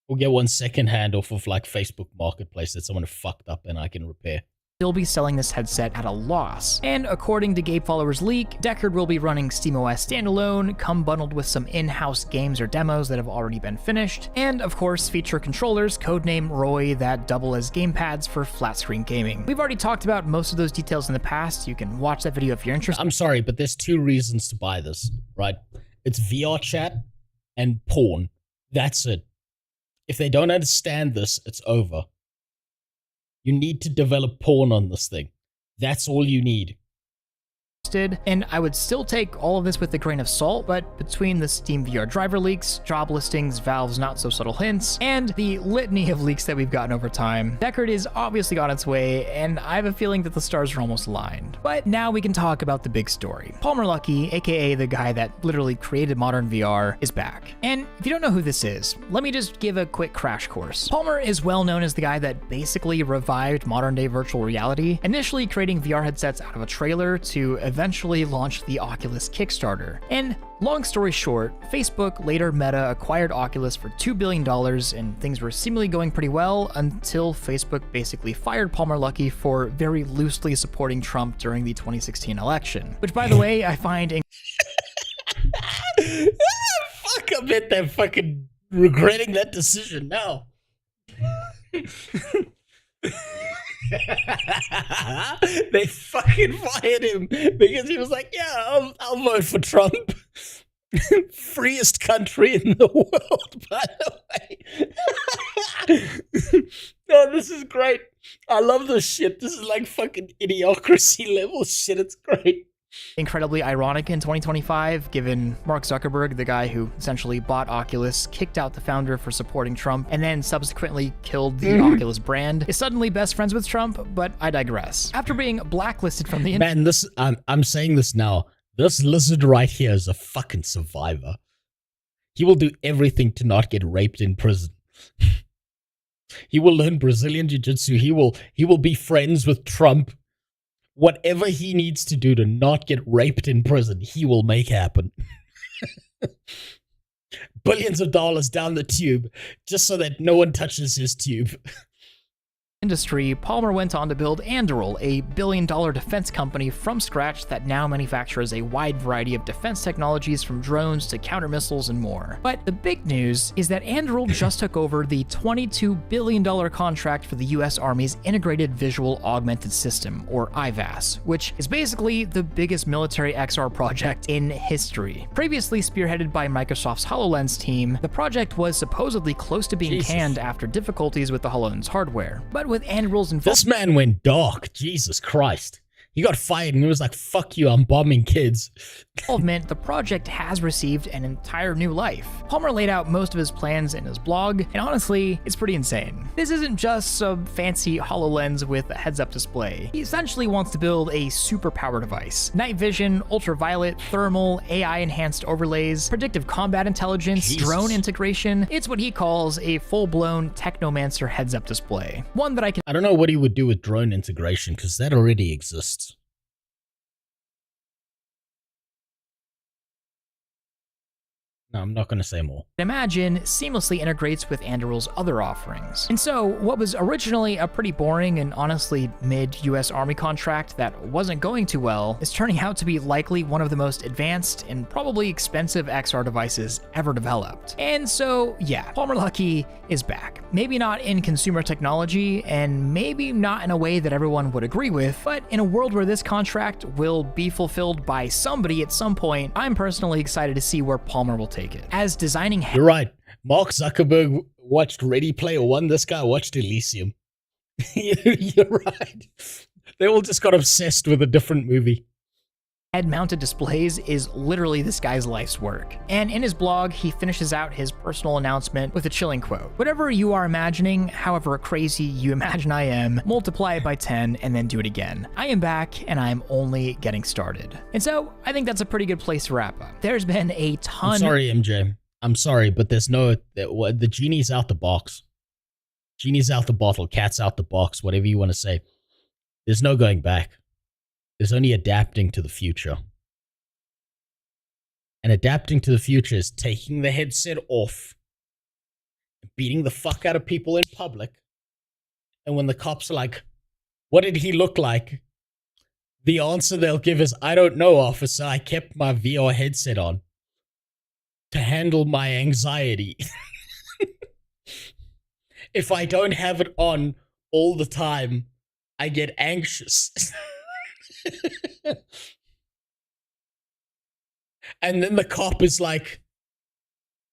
We'll get one secondhand off of like Facebook Marketplace that someone fucked up and I can repair. Still be selling this headset at a loss. And according to Gabe Follower's leak, Deckard will be running SteamOS standalone, come bundled with some in-house games or demos that have already been finished, and of course feature controllers, codename Roy, that double as gamepads for flat-screen gaming. We've already talked about most of those details in the past. You can watch that video if you're interested. I'm sorry, but there's two reasons to buy this, right? It's VR chat and porn. That's it. If they don't understand this, it's over. You need to develop porn on this thing. That's all you need. And I would still take all of this with a grain of salt, but between the Steam VR driver leaks, job listings, Valve's not so subtle hints, and the litany of leaks that we've gotten over time, Deckard is obviously on its way, and I have a feeling that the stars are almost aligned. But now we can talk about the big story. Palmer Luckey, aka the guy that literally created modern VR, is back. And if you don't know who this is, let me just give a quick crash course. Palmer is well known as the guy that basically revived modern day virtual reality, initially creating VR headsets out of a trailer to eventually launched the Oculus Kickstarter. And long story short, Facebook, later Meta, acquired Oculus for $2 billion, and things were seemingly going pretty well until Facebook basically fired Palmer Luckey for very loosely supporting Trump during the 2016 election. Which, by the way, I find fuck, I bet they're fucking regretting that decision now. They fucking fired him because he was like, yeah, I'll vote for Trump. Freest country in the world, by the way. No, this is great. I love this shit. This is like fucking idiocracy level shit. It's great. Incredibly ironic in 2025, given Mark Zuckerberg, the guy who essentially bought Oculus, kicked out the founder for supporting Trump, and then subsequently killed the Oculus brand, is suddenly best friends with Trump, but I digress. After being blacklisted from the Man, this I'm saying this now. This lizard right here is a fucking survivor. He will do everything to not get raped in prison. He will learn Brazilian jiu-jitsu. He will be friends with Trump. Whatever he needs to do to not get raped in prison, he will make happen. Billions of dollars down the tube, just so that no one touches his tube. industry, Palmer went on to build Anduril, a billion-dollar defense company from scratch that now manufactures a wide variety of defense technologies from drones to counter missiles and more. But the big news is that Anduril just took over the $22 billion contract for the US Army's Integrated Visual Augmented System, or IVAS, which is basically the biggest military XR project in history. Previously spearheaded by Microsoft's HoloLens team, the project was supposedly close to being canned after difficulties with the HoloLens hardware. But with Anduril's involvement, this man went dark. Jesus Christ. He got fired and he was like, fuck you, I'm bombing kids. The project has received an entire new life. Palmer laid out most of his plans in his blog, and honestly, it's pretty insane. This isn't just some fancy HoloLens with a heads-up display. He essentially wants to build a superpower device. Night vision, ultraviolet, thermal, AI-enhanced overlays, predictive combat intelligence, drone integration. It's what he calls a full-blown technomancer heads-up display. One that I don't know what he would do with drone integration, because that already exists. No, I'm not going to say more. Imagine seamlessly integrates with Anduril's other offerings. And so, what was originally a pretty boring and honestly mid-US Army contract that wasn't going too well is turning out to be likely one of the most advanced and probably expensive XR devices ever developed. And so, yeah, Palmer Luckey is back. Maybe not in consumer technology, and maybe not in a way that everyone would agree with, but in a world where this contract will be fulfilled by somebody at some point, I'm personally excited to see where Palmer will take it. As designing... You're right. Mark Zuckerberg watched Ready Player One. This guy watched Elysium. You're right. They all just got obsessed with a different movie. Head-mounted displays is literally this guy's life's work. And in his blog, he finishes out his personal announcement with a chilling quote. Whatever you are imagining, however crazy you imagine I am, multiply it by 10 and then do it again. I am back and I'm only getting started. And so I think that's a pretty good place to wrap up. There's been a ton... I'm sorry, MJ. I'm sorry, but there's no... The genie's out the box. Genie's out the bottle, cat's out the box, whatever you want to say. There's no going back. There's only adapting to the future. And adapting to the future is taking the headset off, beating the fuck out of people in public, and when the cops are like, what did he look like? The answer they'll give is, I don't know, officer. I kept my VR headset on to handle my anxiety. If I don't have it on all the time, I get anxious. And then the cop is like,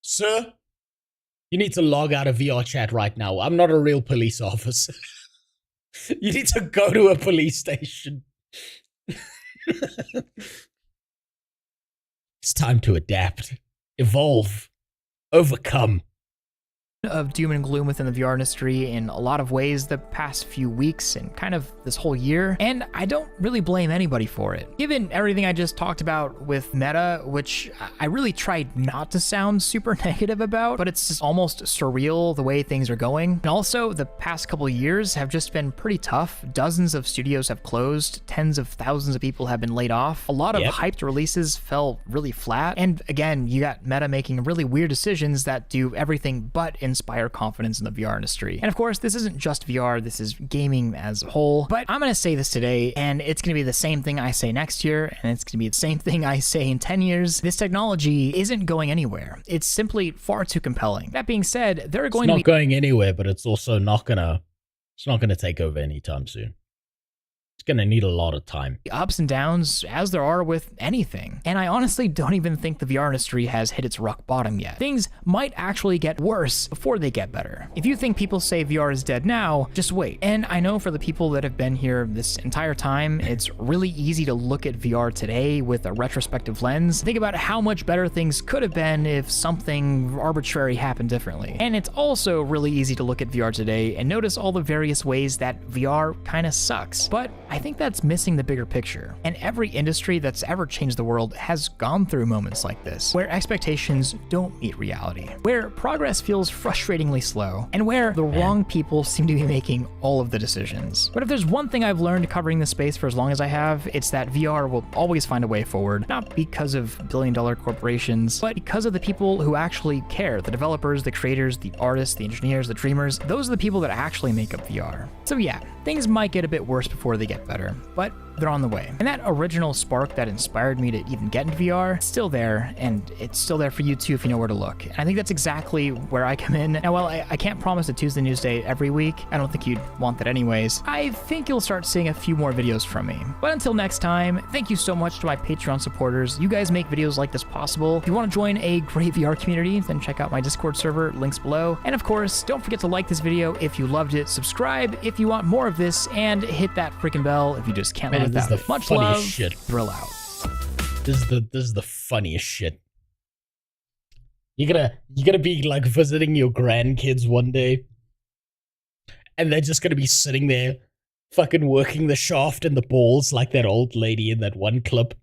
sir, you need to log out of VR chat right now. I'm not a real police officer. You need to go to a police station. It's time to adapt, evolve, overcome. Of doom and gloom within the VR industry in a lot of ways the past few weeks and kind of this whole year, and I don't really blame anybody for it. Given everything I just talked about with Meta, which I really tried not to sound super negative about, but it's just almost surreal the way things are going. And also, the past couple of years have just been pretty tough. Dozens of studios have closed, tens of thousands of people have been laid off, a lot of hyped releases fell really flat, and again, you got Meta making really weird decisions that do everything but inspire confidence in the VR industry. And of course, this isn't just VR, this is gaming as a whole, but I'm gonna say this today, and it's gonna be the same thing I say next year, and it's gonna be the same thing I say in 10 years. This technology isn't going anywhere. It's simply far too compelling. That being said, there are going to be... It's not going anywhere, but it's also not gonna take over anytime soon. It's gonna need a lot of time. Ups and downs as there are with anything. And I honestly don't even think the VR industry has hit its rock bottom yet. Things might actually get worse before they get better. If you think people say VR is dead now, just wait. And I know for the people that have been here this entire time, it's really easy to look at VR today with a retrospective lens. Think about how much better things could have been if something arbitrary happened differently. And it's also really easy to look at VR today and notice all the various ways that VR kind of sucks. But I think that's missing the bigger picture. And every industry that's ever changed the world has gone through moments like this, where expectations don't meet reality, where progress feels frustratingly slow, and where the wrong people seem to be making all of the decisions. But if there's one thing I've learned covering this space for as long as I have, it's that VR will always find a way forward, not because of billion-dollar corporations, but because of the people who actually care, the developers, the creators, the artists, the engineers, the dreamers. Those are the people that actually make up VR. So yeah, things might get a bit worse before they get better, but they're on the way. And that original spark that inspired me to even get into VR is still there, and it's still there for you too if you know where to look. And I think that's exactly where I come in. Now, while I can't promise a Tuesday News Day every week, I don't think you'd want that anyways, I think you'll start seeing a few more videos from me. But until next time, thank you so much to my Patreon supporters. You guys make videos like this possible. If you want to join a great VR community, then check out my Discord server, links below. And of course, don't forget to like this video if you loved it, subscribe if you want more of this, and hit that freaking bell if you just can't live without it. Much love, shit. Thrill out. This is the funniest shit. You're gonna be like visiting your grandkids one day, and they're just gonna be sitting there, fucking working the shaft and the balls like that old lady in that one clip.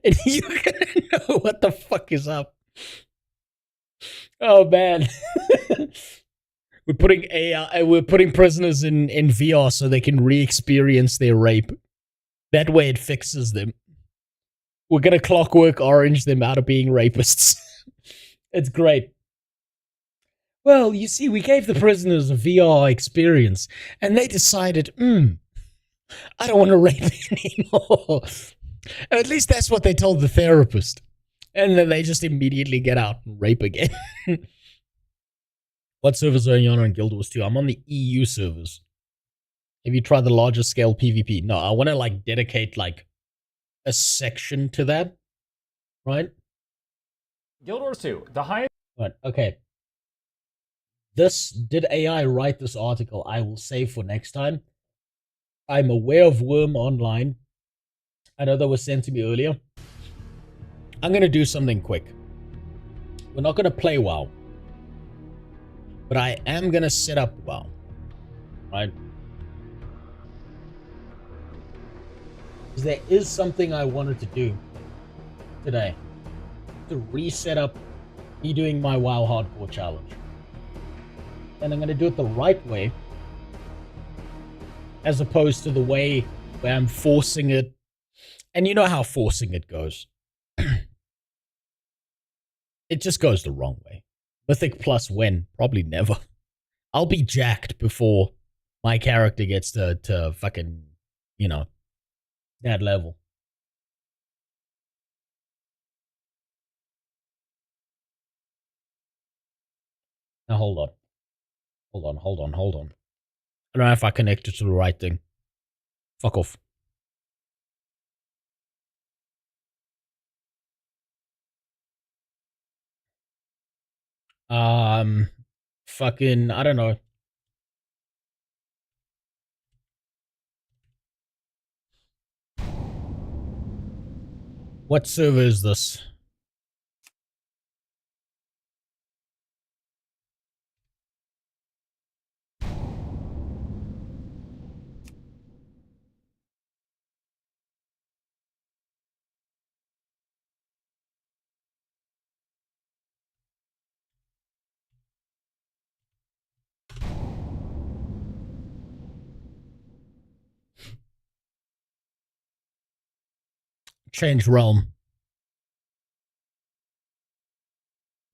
And you're gonna know what the fuck is up. Oh man. We're putting AI, we're putting prisoners in VR so they can re-experience their rape. That way it fixes them. We're gonna Clockwork Orange them out of being rapists. It's great. Well, you see, we gave the prisoners a VR experience, and they decided, I don't want to rape anymore. At least that's what they told the therapist. And then they just immediately get out and rape again. What servers are you on Guild Wars 2? I'm on the EU servers. Have you tried the larger scale PvP? No, I want to like dedicate like a section to that, right? Guild Wars 2, the highest. Right, okay. Did AI write this article? I will save for next time. I'm aware of Worm Online. I know that was sent to me earlier. I'm going to do something quick. We're not going to play WoW. But I am going to set up WoW. Right? Because there is something I wanted to do today. To reset up me doing my WoW Hardcore Challenge. And I'm going to do it the right way. As opposed to the way where I'm forcing it. And you know how forcing it goes. It just goes the wrong way. Mythic plus when? Probably never. I'll be jacked before my character gets to fucking, you know, that level. Now hold on. Hold on. I don't know if I connected to the right thing. Fuck off. Fucking, I don't know. What server is this? Change realm.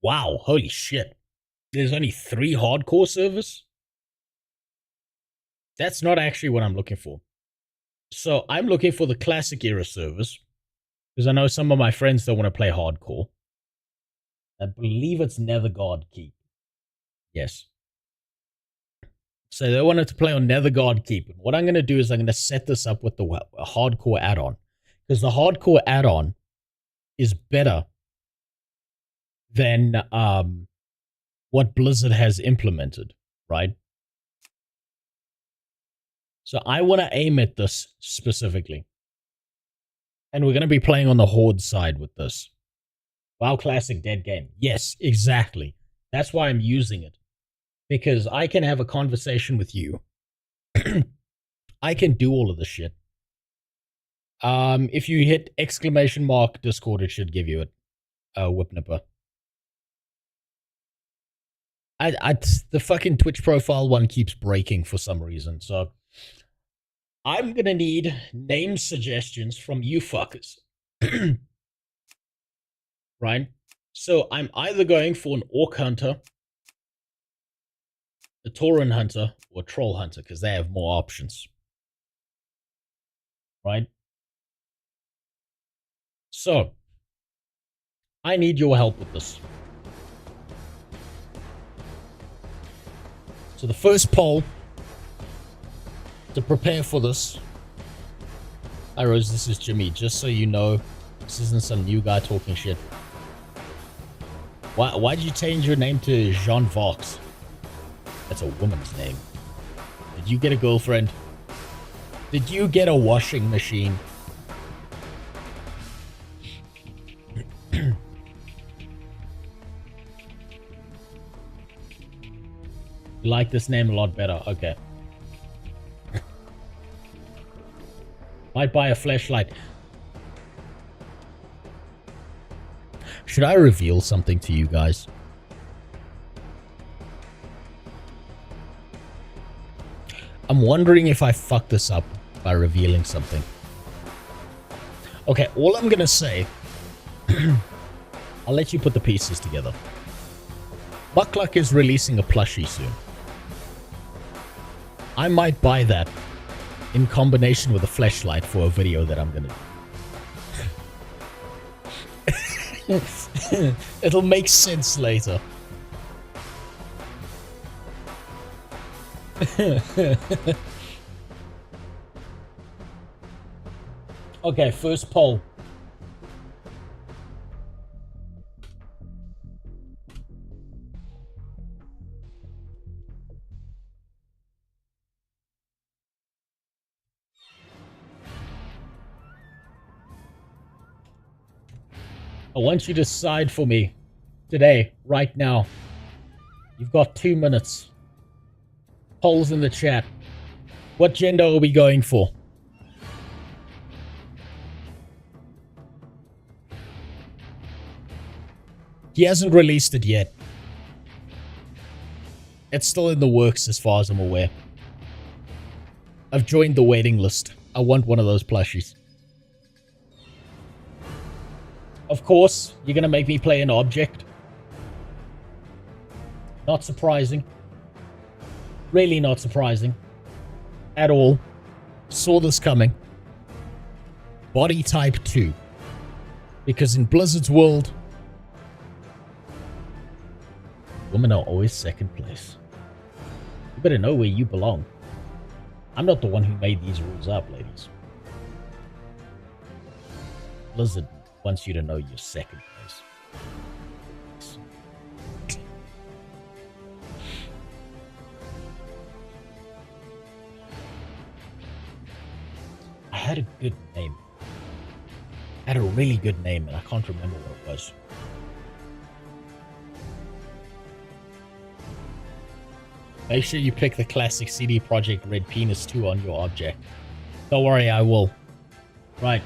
Wow, holy shit. There's only 3 hardcore servers? That's not actually what I'm looking for. So I'm looking for the classic era servers. Because I know some of my friends don't want to play hardcore. I believe it's Nether God Keep. Yes. So they wanted to play on Netherguard Keep. And what I'm going to do is I'm going to set this up with the hardcore add-on. Because the hardcore add-on is better than what Blizzard has implemented, right? So I want to aim at this specifically. And we're going to be playing on the Horde side with this. WoW Classic dead game. Yes, exactly. That's why I'm using it. Because I can have a conversation with you. I can do all of this shit. If you hit exclamation mark Discord, it should give you it. Whip nipper. The fucking Twitch profile one keeps breaking for some reason, so I'm gonna need name suggestions from you fuckers. Right? So I'm either going for an Orc Hunter, a Tauren Hunter, or a Troll Hunter, because they have more options. Right? So, I need your help with this. So the first poll to prepare for this. Hi Rose, this is Jimmy. Just so you know, this isn't some new guy talking shit. Why'd you change your name to Jean Vox? That's a woman's name. Did you get a girlfriend? Did you get a washing machine? You like this name a lot better. Okay. Might buy a flashlight. Should I reveal something to you guys? I'm wondering if I fuck this up by revealing something. Okay, all I'm gonna say... I'll let you put the pieces together. Buckluck is releasing a plushie soon. I might buy that in combination with a flashlight for a video that I'm gonna do. It'll make sense later. Okay, first poll. I want you to decide for me today, right now. You've got 2 minutes. Polls in the chat. What gender are we going for? He hasn't released it yet. It's still in the works as far as I'm aware. I've joined the waiting list. I want one of those plushies. Of course, you're gonna make me play an object. Not surprising. Really not surprising. At all. Saw this coming. Body type 2. Because in Blizzard's world, women are always second place. You better know where you belong. I'm not the one who made these rules up, ladies. Blizzard wants you to know you're second place. I had a good name. I had a really good name, and I can't remember what it was. Make sure you pick the classic CD Projekt Red Penis 2 on your object. Don't worry, I will. Right.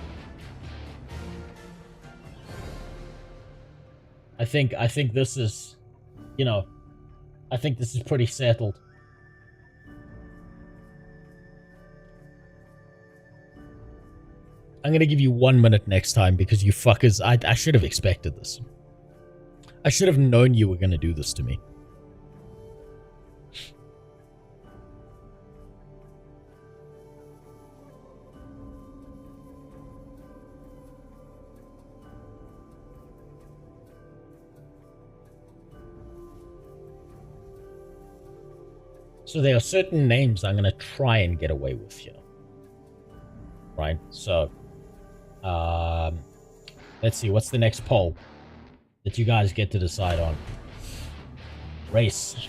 I think this is, you know, I think this is pretty settled. I'm gonna give you 1 minute next time because you fuckers, I should have expected this. I should have known you were gonna do this to me. So there are certain names I'm going to try and get away with here. Right? So, let's see. What's the next poll that you guys get to decide on? Race.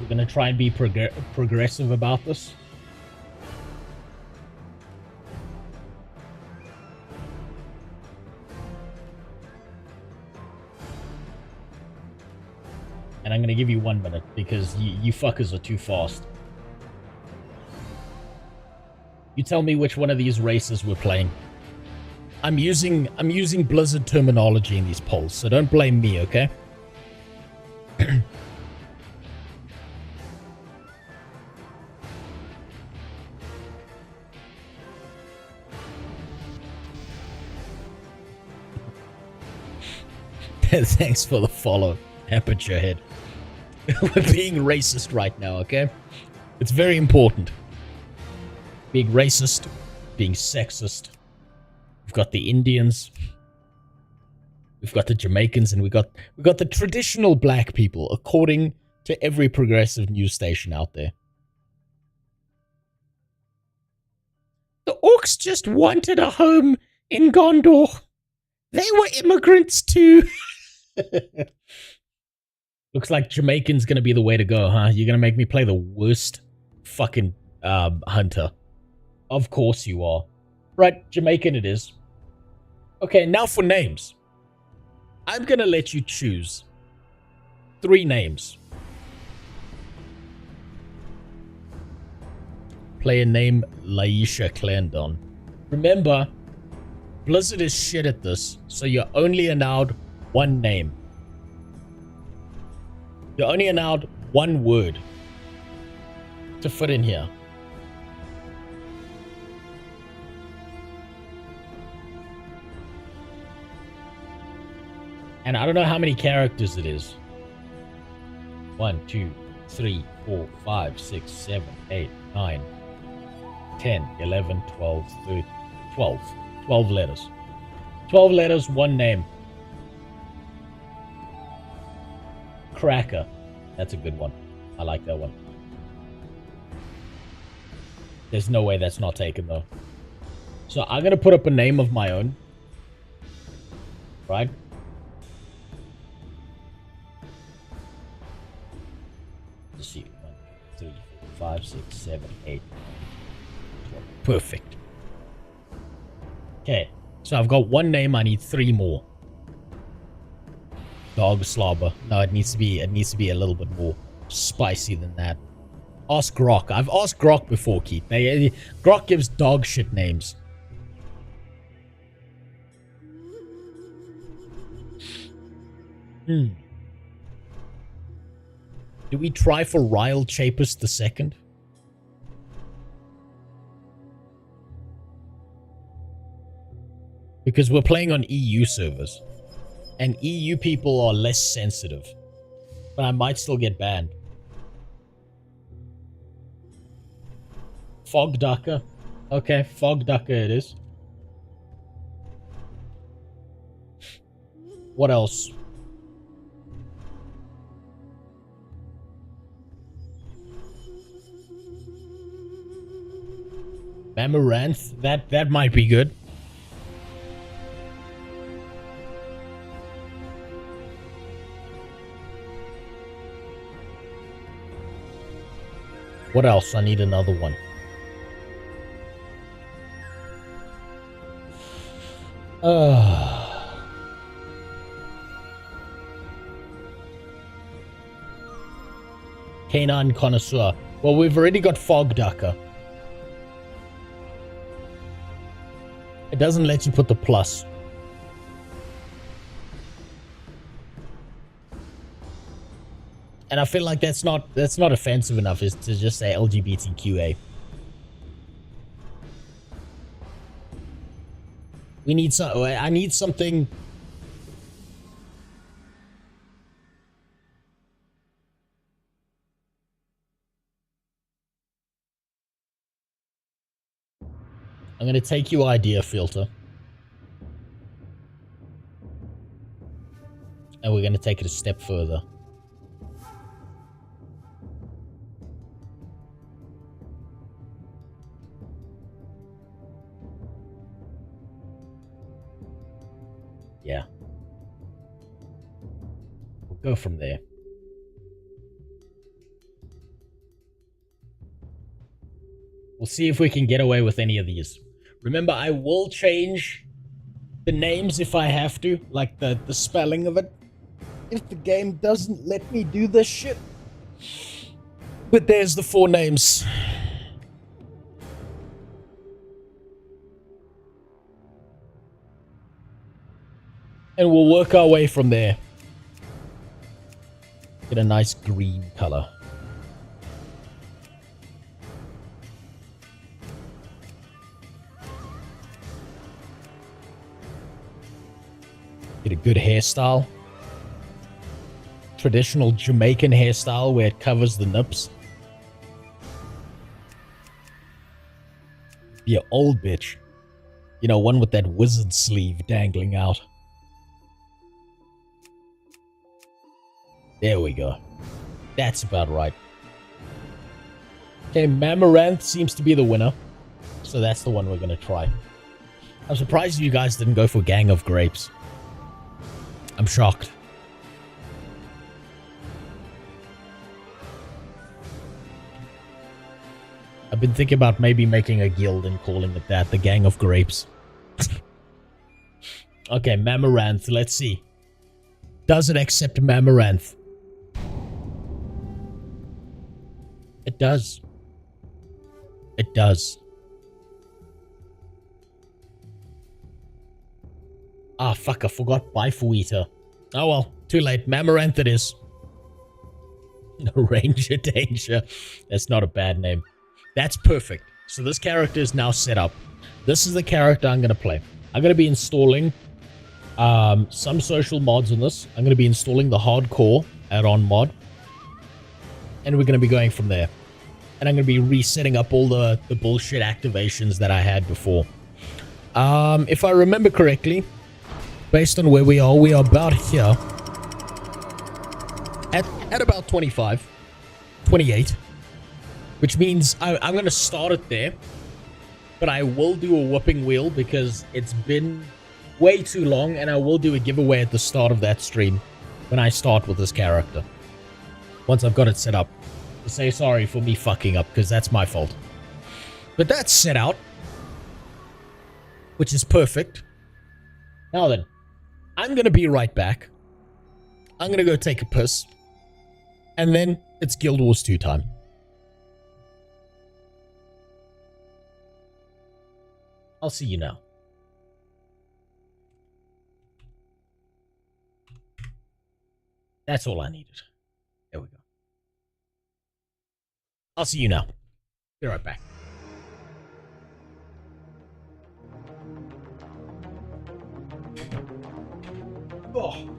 We're going to try and be progressive about this. And I'm going to give you 1 minute because you fuckers are too fast. You tell me which one of these races we're playing. I'm using Blizzard terminology in these polls, so don't blame me, okay? Thanks for the follow, Aperture Head. We're being racist right now, okay? It's very important. Being racist, being sexist. We've got the Indians. We've got the Jamaicans, and we got the traditional black people, according to every progressive news station out there. The orcs just wanted a home in Gondor. They were immigrants too. Looks like Jamaican's gonna be the way to go, huh? You're gonna make me play the worst fucking hunter. Of course you are. Right, Jamaican it is. Okay, now for names. I'm gonna let you choose 3 names. Player name Laisha Clarendon. Remember, Blizzard is shit at this, so you're only allowed 1 name. You're only allowed 1 word to fit in here. And I don't know how many characters it is. 1, 2, 3, 4, 5, 6, 7, 8, 9, 10, 11, 12, 13, 12. 12 letters. 12 letters, 1 name. Cracker. That's a good one. I like that one. There's no way that's not taken, though. So I'm going to put up a name of my own. Right? Let's see. 1, 2, 3, 4, 5, 6, 7, 8, 12. Perfect. Okay. So I've got 1 name. I need 3 more. Dog slobber. No, it needs to be a little bit more spicy than that. Ask Grok. I've asked Grok before, Keith. Grok gives dog shit names. Do we try for Ryle Chapist II? Because we're playing on EU servers. And EU people are less sensitive. But I might still get banned. Fog Ducker. Okay, Fog Ducker it is. What else? Mamaranth. That might be good. What else? I need another one. Canine Connoisseur. Well, we've already got Fog Ducker. It doesn't let you put the plus. And I feel like that's not offensive enough, is to just say LGBTQA. We need some. I need something. I'm gonna take your idea filter. And we're going to take it a step further. Yeah. We'll go from there. We'll see if we can get away with any of these. Remember, I will change the names if I have to, like the spelling of it, if the game doesn't let me do this shit. But there's the 4 names. And we'll work our way from there. Get a nice green color. Get a good hairstyle. Traditional Jamaican hairstyle where it covers the nips. Be an old bitch. You know, one with that wizard sleeve dangling out. There we go. That's about right. Okay, Mamaranth seems to be the winner. So that's the one we're going to try. I'm surprised you guys didn't go for Gang of Grapes. I'm shocked. I've been thinking about maybe making a guild and calling it that, the Gang of Grapes. Okay, Mamaranth, let's see. Does it accept Mamaranth? It does. It does. Ah, fuck, I forgot Bifo Eater. Oh well, too late. Mamaranth it is. No, Ranger Danger. That's not a bad name. That's perfect. So this character is now set up. This is the character I'm going to play. I'm going to be installing some social mods on this. I'm going to be installing the hardcore add-on mod. And we're going to be going from there. And I'm going to be resetting up all the bullshit activations that I had before. If I remember correctly, based on where we are about here. At about 25. 28. Which means I'm going to start it there. But I will do a whooping wheel because it's been way too long. And I will do a giveaway at the start of that stream when I start with this character. Once I've got it set up. To say sorry for me fucking up because that's my fault. But that's set out. Which is perfect. Now then. I'm going to be right back. I'm going to go take a piss. And then it's Guild Wars 2 time. I'll see you now. That's all I needed. There we go. I'll see you now. Be right back. Oh.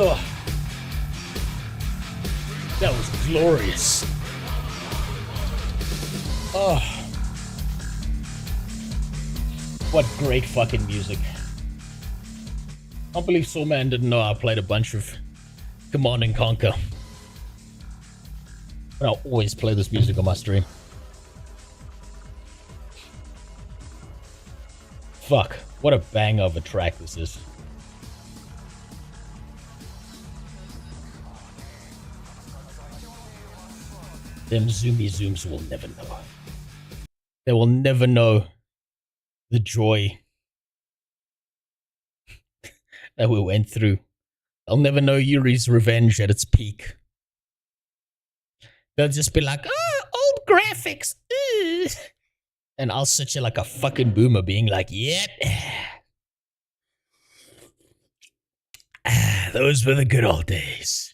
Oh, that was glorious. Oh, what great fucking music. I can't believe Soulman didn't know I played a bunch of Command and Conquer. But I'll always play this music on my stream. Fuck, what a banger of a track this is. Them zoomy zooms will never know. They will never know the joy that we went through. They'll never know Yuri's revenge at its peak. They'll just be like, oh, old graphics. Ugh. And I'll sit here like a fucking boomer being like, yep. Those were the good old days.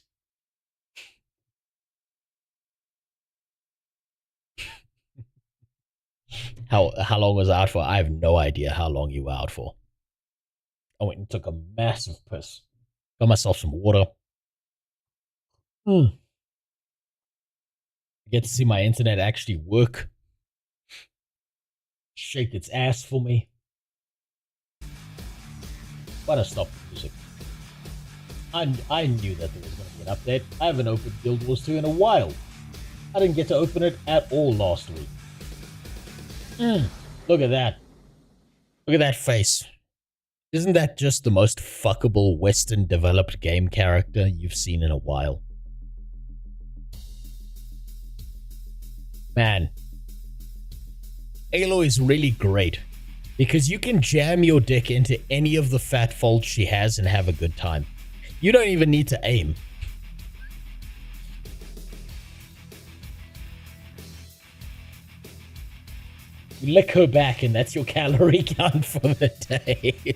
How long was I out for? I have no idea how long you were out for. I went and took a massive piss. Got myself some water. I get to see my internet actually work. Shake its ass for me. Why'd I stop the music? I knew that there was going to be an update. I haven't opened Guild Wars 2 in a while. I didn't get to open it at all last week. Look at that. Look at that face. Isn't that just the most fuckable Western developed game character you've seen in a while? Man. Aloy is really great because you can jam your dick into any of the fat folds she has and have a good time. You don't even need to aim. You lick her back and that's your calorie count for the day.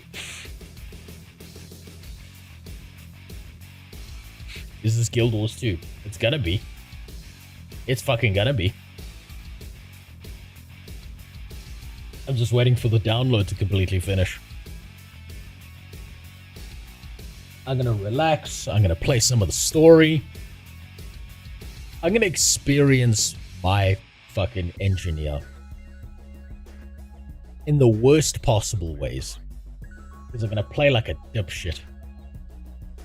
Is this Guild Wars 2? It's gonna be. It's fucking gonna be. I'm just waiting for the download to completely finish. I'm gonna relax. I'm gonna play some of the story. I'm gonna experience my fucking engineer in the worst possible ways. Because I'm gonna play like a dipshit.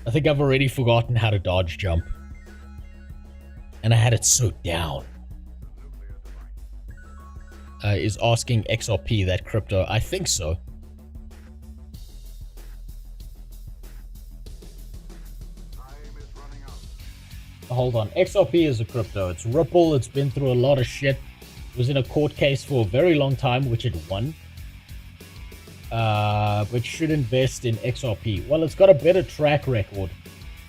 I think I've already forgotten how to dodge jump. And I had it so down. Is asking XRP that crypto? I think so. Hold on. XRP is a crypto. It's Ripple. It's been through a lot of shit. It was in a court case for a very long time, which it won. But should invest in XRP. Well, it's got a better track record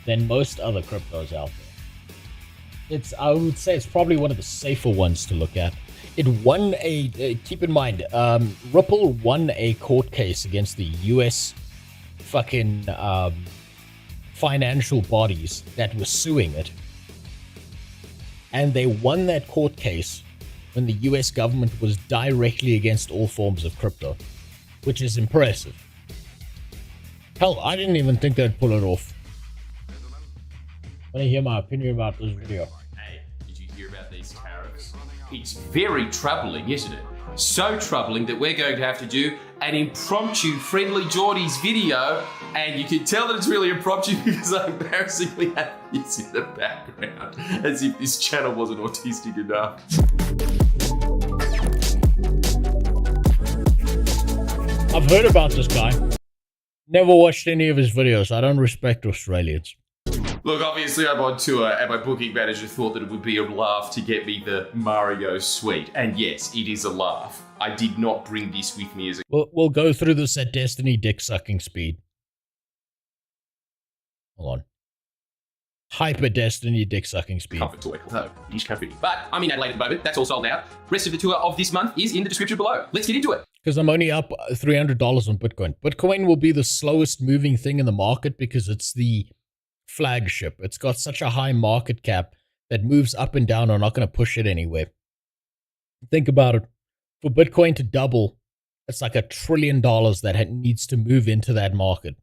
than most other cryptos out there. I would say it's probably one of the safer ones to look at. It won keep in mind, Ripple won a court case against the US fucking financial bodies that were suing it. And they won that court case when the US government was directly against all forms of crypto, which is impressive. Hell, I didn't even think they'd pull it off. Want to hear my opinion about this video? Hey, did you hear about these tariffs? It's very troubling, isn't it? So troubling that we're going to have to do an impromptu Friendly Geordies video, and you can tell that it's really impromptu because I embarrassingly have this in the background, as if this channel wasn't autistic enough. I've heard about this guy. Never watched any of his videos. I don't respect Australians. Look, obviously I'm on tour, and my booking manager thought that it would be a laugh to get me the Mario suite. And yes, it is a laugh. I did not bring this with me as a... We'll go through this at Destiny dick-sucking speed. Hold on. Hyper Destiny dick-sucking speed. comfort toy. No, it is comforting. But I'm in Adelaide at the moment. That's all sold out. Rest of the tour of this month is in the description below. Let's get into it. Because I'm only up $300 on Bitcoin. Bitcoin will be the slowest moving thing in the market because it's the flagship. It's got such a high market cap that moves up and down are not going to push it anywhere. Think about it. For Bitcoin to double, it's like $1 trillion that needs to move into that market.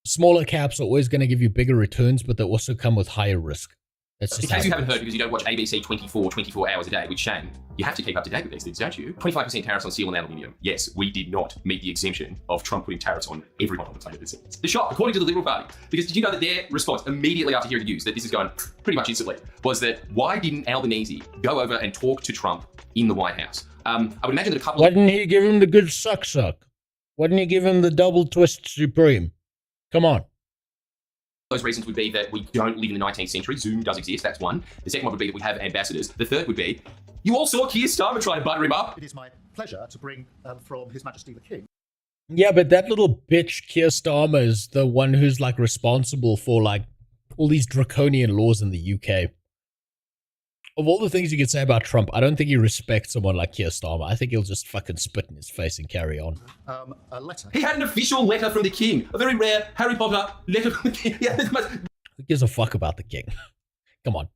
Smaller caps are always going to give you bigger returns, but they also come with higher risk. That's In case you haven't heard, because you don't watch ABC 24 hours a day, which shame, you have to keep up to date with these things, don't you? 25% tariffs on steel and aluminium. Yes, we did not meet the exemption of Trump putting tariffs on everyone on the table. The shock, according to the Liberal Party, because did you know that their response immediately after hearing the news, that this is going pretty much instantly, was that why didn't Albanese go over and talk to Trump in the White House? I would imagine that a couple Why didn't he give him the good suck? Why didn't he give him the double twist supreme? Come on. Those reasons would be that we don't live in the 19th century. Zoom does exist, that's one. The second one would be that we have ambassadors. The third would be, you all saw Keir Starmer try to butter him up. It is my pleasure to bring from His Majesty the King. Yeah, but that little bitch Keir Starmer is the one who's like responsible for like all these draconian laws in the UK. Of all the things you could say about Trump, I don't think he respects someone like Keir Starmer. I think he'll just fucking spit in his face and carry on. A letter. He had an official letter from the king. A very rare Harry Potter letter from the king. Who gives a fuck about the king? Come on.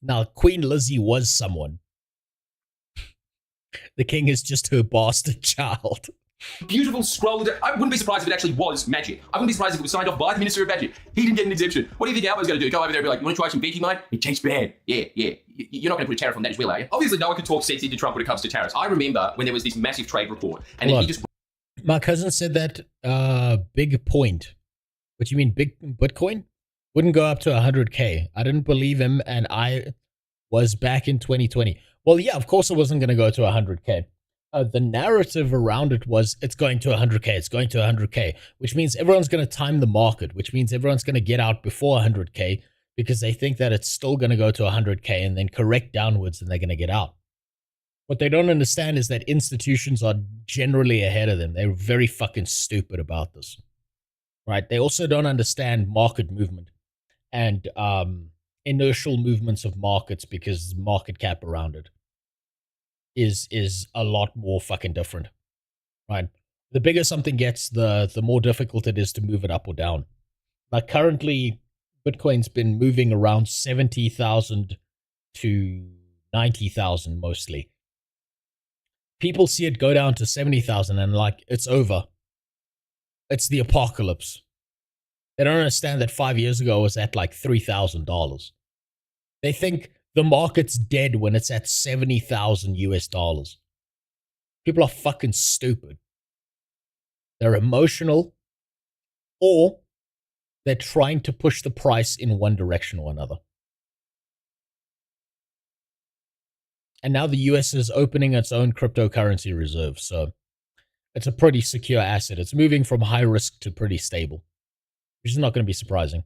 Now, Queen Lizzie was someone. The king is just her bastard child. Beautiful scroll. I wouldn't be surprised if it actually was magic. I wouldn't be surprised if it was signed off by the Minister of Magic. He didn't get an exemption. What do you think Albo's going to do? Go over there and be like, you want to try some Vegemite? It tastes bad. Yeah. You're not going to put a tariff on that as well, are you? Obviously, no one can talk sense into Trump when it comes to tariffs. I remember when there was this massive trade report, and then he just... My cousin said that big point, what you mean big Bitcoin, wouldn't go up to 100K. I didn't believe him, and I was back in 2020. Well, yeah, of course it wasn't going to go to 100K. The narrative around it was it's going to 100K, it's going to 100K, which means everyone's going to time the market, which means everyone's going to get out before 100K because they think that it's still going to go to 100K and then correct downwards and they're going to get out. What they don't understand is that institutions are generally ahead of them. They're very fucking stupid about this, right? They also don't understand market movement and inertial movements of markets because market cap around it is a lot more fucking different, right? The bigger something gets, the more difficult it is to move it up or down. Like currently, Bitcoin's been moving around 70,000 to 90,000 mostly. People see it go down to 70,000 and like, it's over. It's the apocalypse. They don't understand that 5 years ago it was at like $3,000. They think the market's dead when it's at 70,000 US dollars. People are fucking stupid. They're emotional, or they're trying to push the price in one direction or another. And now the US is opening its own cryptocurrency reserve, so it's a pretty secure asset. It's moving from high risk to pretty stable, which is not going to be surprising.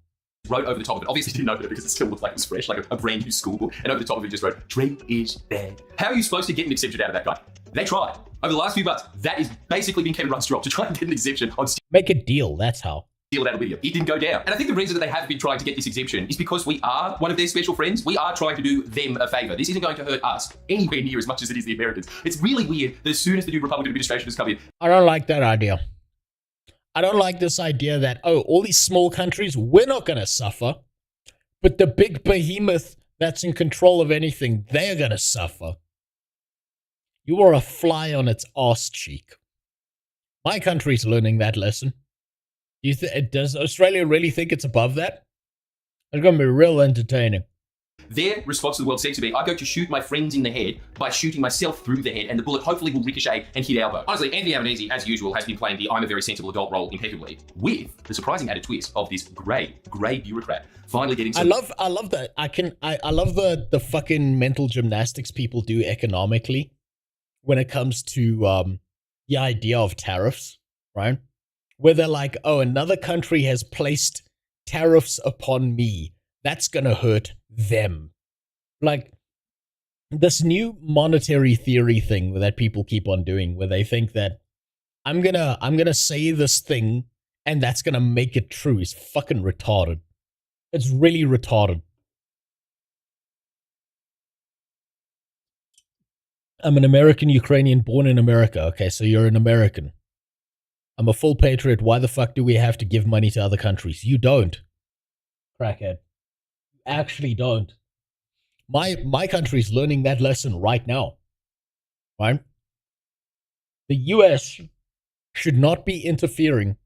Wrote over the top of it. Obviously didn't open it because it still looked like it was fresh, like a brand new school book. And over the top of it just wrote, "Drink is bad." How are you supposed to get an exemption out of that guy? They tried. Over the last few months, that has basically been Kevin Rudd's job, to try and get an exemption on Make a deal, that's how. Steel and aluminium. It didn't go down. And I think the reason that they have been trying to get this exemption is because we are one of their special friends. We are trying to do them a favor. This isn't going to hurt us anywhere near as much as it is the Americans. It's really weird that as soon as the new Republican administration has come in... I don't like that idea. I don't like this idea that, oh, all these small countries, we're not going to suffer. But the big behemoth that's in control of anything, they're going to suffer. You are a fly on its arse cheek. My country's learning that lesson. Does Australia really think it's above that? It's going to be real entertaining. Their response to the world seems to be, I go to shoot my friends in the head by shooting myself through the head, and the bullet hopefully will ricochet and hit elbow. Honestly, Anthony Albanese, as usual, has been playing the I'm a very sensible adult role impeccably, with the surprising added twist of this grey bureaucrat finally getting some... I love that. I love the fucking mental gymnastics people do economically when it comes to the idea of tariffs, right? Where they're like, oh, another country has placed tariffs upon me. That's gonna hurt them. Like this new monetary theory thing that people keep on doing, where they think that I'm gonna say this thing and that's gonna make it true, is fucking retarded. It's really retarded. I'm an American Ukrainian born in America. Okay, so you're an American. I'm a full patriot. Why the fuck do we have to give money to other countries? You don't. Crackhead. Actually don't. My country's learning that lesson right now. Right? The US should not be interfering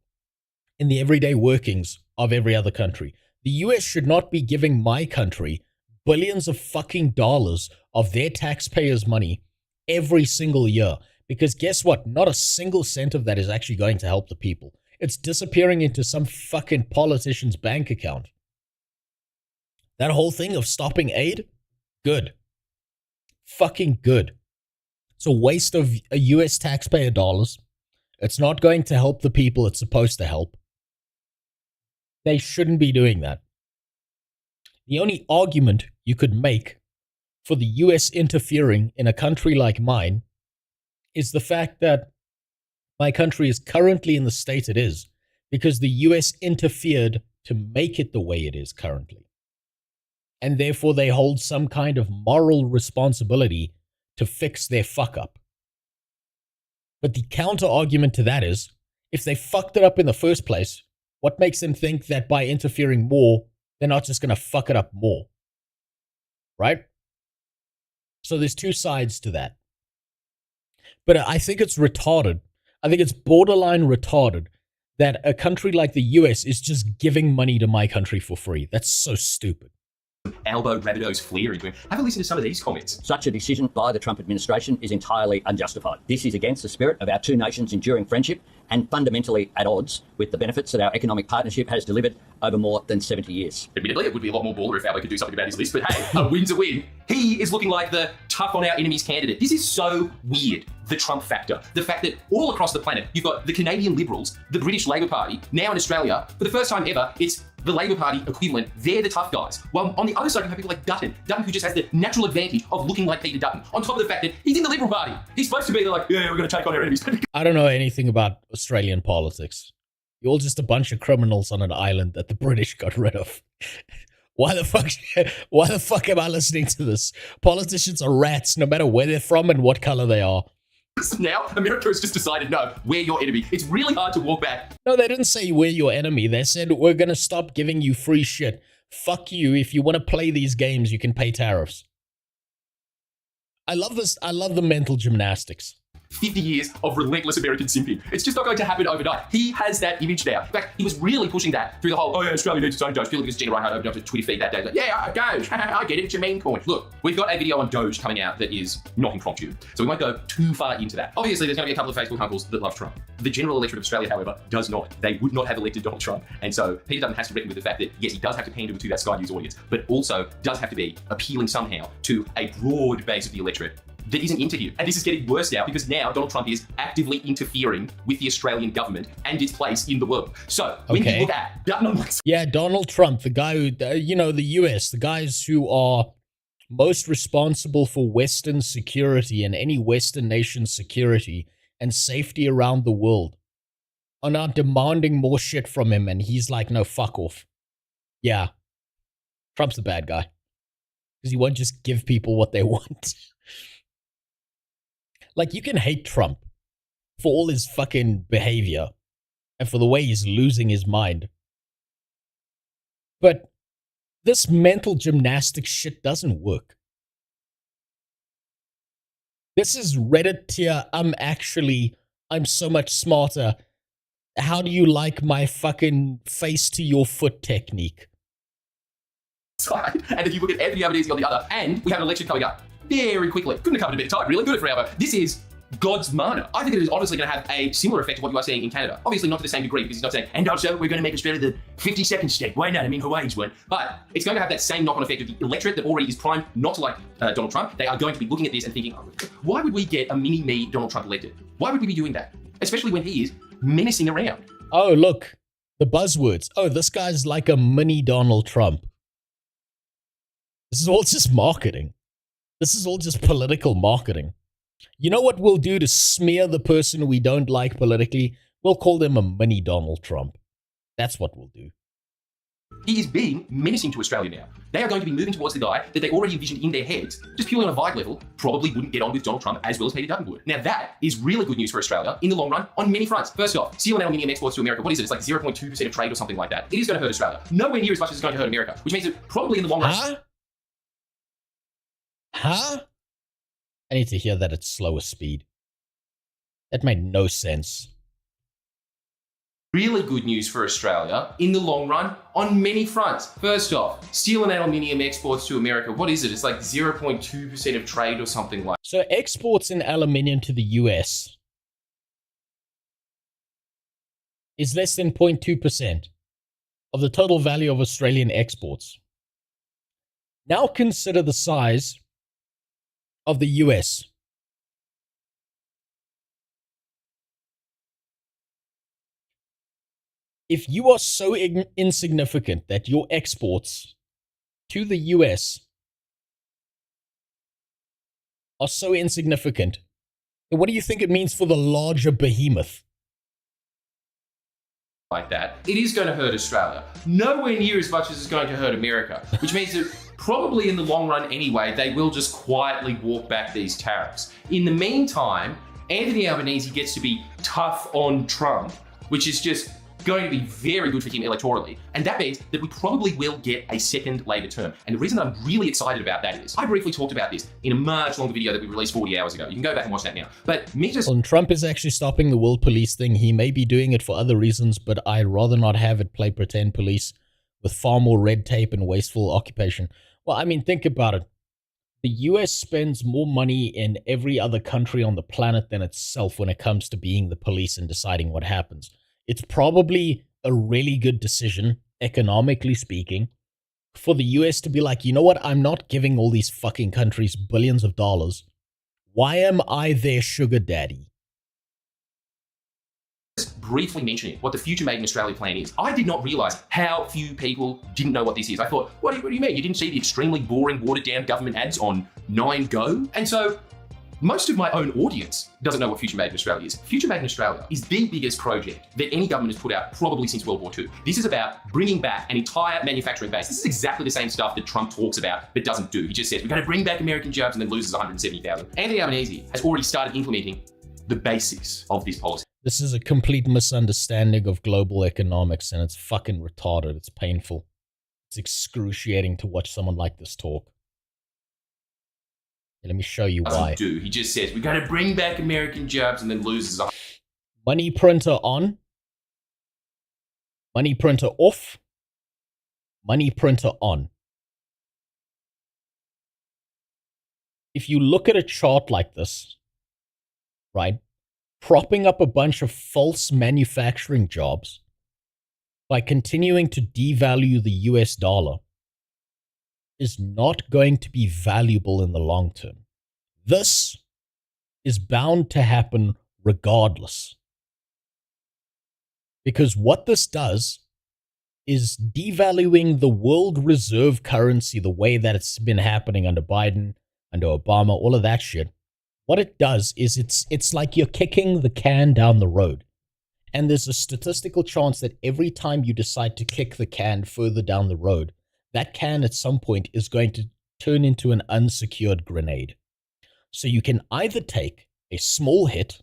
in the everyday workings of every other country. The US should not be giving my country billions of fucking dollars of their taxpayers' money every single year. Because guess what? Not a single cent of that is actually going to help the people. It's disappearing into some fucking politician's bank account. That whole thing of stopping aid? Good. Fucking good. It's a waste of a US taxpayer dollars. It's not going to help the people it's supposed to help. They shouldn't be doing that. The only argument you could make for the US interfering in a country like mine is the fact that my country is currently in the state it is because the US interfered to make it the way it is currently. And therefore they hold some kind of moral responsibility to fix their fuck up. But the counter argument to that is, if they fucked it up in the first place, what makes them think that by interfering more, they're not just going to fuck it up more? Right? So there's two sides to that. But I think it's retarded. I think it's borderline retarded that a country like the US is just giving money to my country for free. That's so stupid. Elbow Rabideau's flaring. Have a listen to some of these comments. Such a decision by the Trump administration is entirely unjustified. This is against the spirit of our two nations' enduring friendship and fundamentally at odds with the benefits that our economic partnership has delivered over more than 70 years. Admittedly, it would be a lot more baller if Albo could do something about his list, but hey, a win's a win. He is looking like the tough on our enemies candidate. This is so weird, the Trump factor. The fact that all across the planet, you've got the Canadian Liberals, the British Labour Party, now in Australia, for the first time ever, it's the Labour Party equivalent. They're the tough guys. While on the other side, you have people like Dutton who just has the natural advantage of looking like Peter Dutton, on top of the fact that he's in the Liberal Party. He's supposed to be like, yeah, we're going to take on our enemies. I don't know anything about Australian politics. You're all just a bunch of criminals on an island that the British got rid of. Why the fuck am I listening to this? Politicians are rats, no matter where they're from and what color they are. Now, America has just decided, no, we're your enemy. It's really hard to walk back. No, they didn't say we're your enemy. They said we're going to stop giving you free shit. Fuck you. If you want to play these games, you can pay tariffs. I love this. I love the mental gymnastics. 50 years of relentless American simping. It's just not going to happen overnight. He has that image now. In fact, he was really pushing that through the whole, oh yeah, Australia needs its own Doge. Feel like because Gina Reinhardt opened up a Twitter feed that day. Like, yeah, Doge, I get it, it's your main coin. Look, we've got a video on Doge coming out that is not impromptu, so we won't go too far into that. Obviously, there's going to be a couple of Facebook uncles that love Trump. The general electorate of Australia, however, does not. They would not have elected Donald Trump. And so Peter Dutton has to reckon with the fact that, yes, he does have to pander to that Sky News audience, but also does have to be appealing somehow to a broad base of the electorate that isn't into him. And this is getting worse now because now Donald Trump is actively interfering with the Australian government and its place in the world. So when you look at Dutton, yeah, Donald Trump, the guy who, the US, the guys who are most responsible for Western security and any Western nation's security and safety around the world, are now demanding more shit from him. And he's like, no, fuck off. Yeah, Trump's the bad guy because he won't just give people what they want. Like, you can hate Trump for all his fucking behavior and for the way he's losing his mind. But This mental gymnastics shit doesn't work. This is Reddit tier, I'm so much smarter. How do you like my fucking face to your foot technique? Side. And if you look at Anthony Albanese on the other, and we have an election coming up very quickly. Couldn't have come at a better time, really good for our vote. This is God's mana. I think it is honestly going to have a similar effect to what you are seeing in Canada. Obviously not to the same degree, because he's not saying, and also we're going to make Australia the 52nd state. Why not? I mean, Hawaii's one. But it's going to have that same knock-on effect of the electorate that already is primed not to like Donald Trump. They are going to be looking at this and thinking, oh, why would we get a mini-me Donald Trump elected? Why would we be doing that? Especially when he is menacing around. Oh, look, the buzzwords. Oh, this guy's like a mini Donald Trump. This is all just marketing. This is all just political marketing. You know what we'll do to smear the person we don't like politically? We'll call them a mini Donald Trump. That's what we'll do. He is being menacing to Australia now. They are going to be moving towards the guy that they already envisioned in their heads, just purely on a vibe level, probably wouldn't get on with Donald Trump as well as Peter Dutton would. Now that is really good news for Australia in the long run on many fronts. First off, steel and aluminium exports to America, what is it? It's like 0.2% of trade or something like that. It is going to hurt Australia. Nowhere near as much as it's going to hurt America, which means that probably in the long run... Huh? I need to hear that at slower speed. That made no sense. Really good news for Australia in the long run on many fronts. First off, steel and aluminium exports to America, what is it? It's like 0.2% of trade or something like that. So exports in aluminium to the US is less than 0.2% of the total value of Australian exports. Now consider the size of the US. If you are so insignificant that your exports to the US are so insignificant, then what do you think it means for the larger behemoth? Like that, it is going to hurt Australia. Nowhere near as much as it's going to hurt America, which means that probably in the long run anyway, they will just quietly walk back these tariffs. In the meantime, Anthony Albanese gets to be tough on Trump, which is just going to be very good for him electorally. And that means that we probably will get a second Labor term. And the reason that I'm really excited about that is, I briefly talked about this in a much longer video that we released 40 hours ago. You can go back and watch that now. But me just... Well, Trump is actually stopping the world police thing. He may be doing it for other reasons, but I'd rather not have it play pretend police with far more red tape and wasteful occupation. Well, I mean, think about it. The US spends more money in every other country on the planet than itself when it comes to being the police and deciding what happens. It's probably a really good decision, economically speaking, for the US to be like, you know what? I'm not giving all these fucking countries billions of dollars. Why am I their sugar daddy? Just briefly mentioning what the Future Made in Australia plan is. I did not realize how few people didn't know what this is. I thought, what do you mean? You didn't see the extremely boring, watered down government ads on 9Go? And so most of my own audience doesn't know what Future Made in Australia is. Future Made in Australia is the biggest project that any government has put out probably since World War II. This is about bringing back an entire manufacturing base. This is exactly the same stuff that Trump talks about but doesn't do. He just says, we're going to bring back American jobs and then loses 170,000. Anthony Albanese has already started implementing the basics of this policy. This is a complete misunderstanding of global economics, and it's fucking retarded. It's painful. It's excruciating to watch someone like this talk. Let me show you why. He just says, we're going to bring back American jobs and then loses. Money printer on. Money printer off. Money printer on. If you look at a chart like this, right, propping up a bunch of false manufacturing jobs by continuing to devalue the US dollar is not going to be valuable in the long term. This is bound to happen regardless. Because what this does is devaluing the world reserve currency the way that it's been happening under Biden, under Obama, all of that shit. What it does is it's like you're kicking the can down the road. And there's a statistical chance that every time you decide to kick the can further down the road, that can at some point is going to turn into an unsecured grenade. So you can either take a small hit,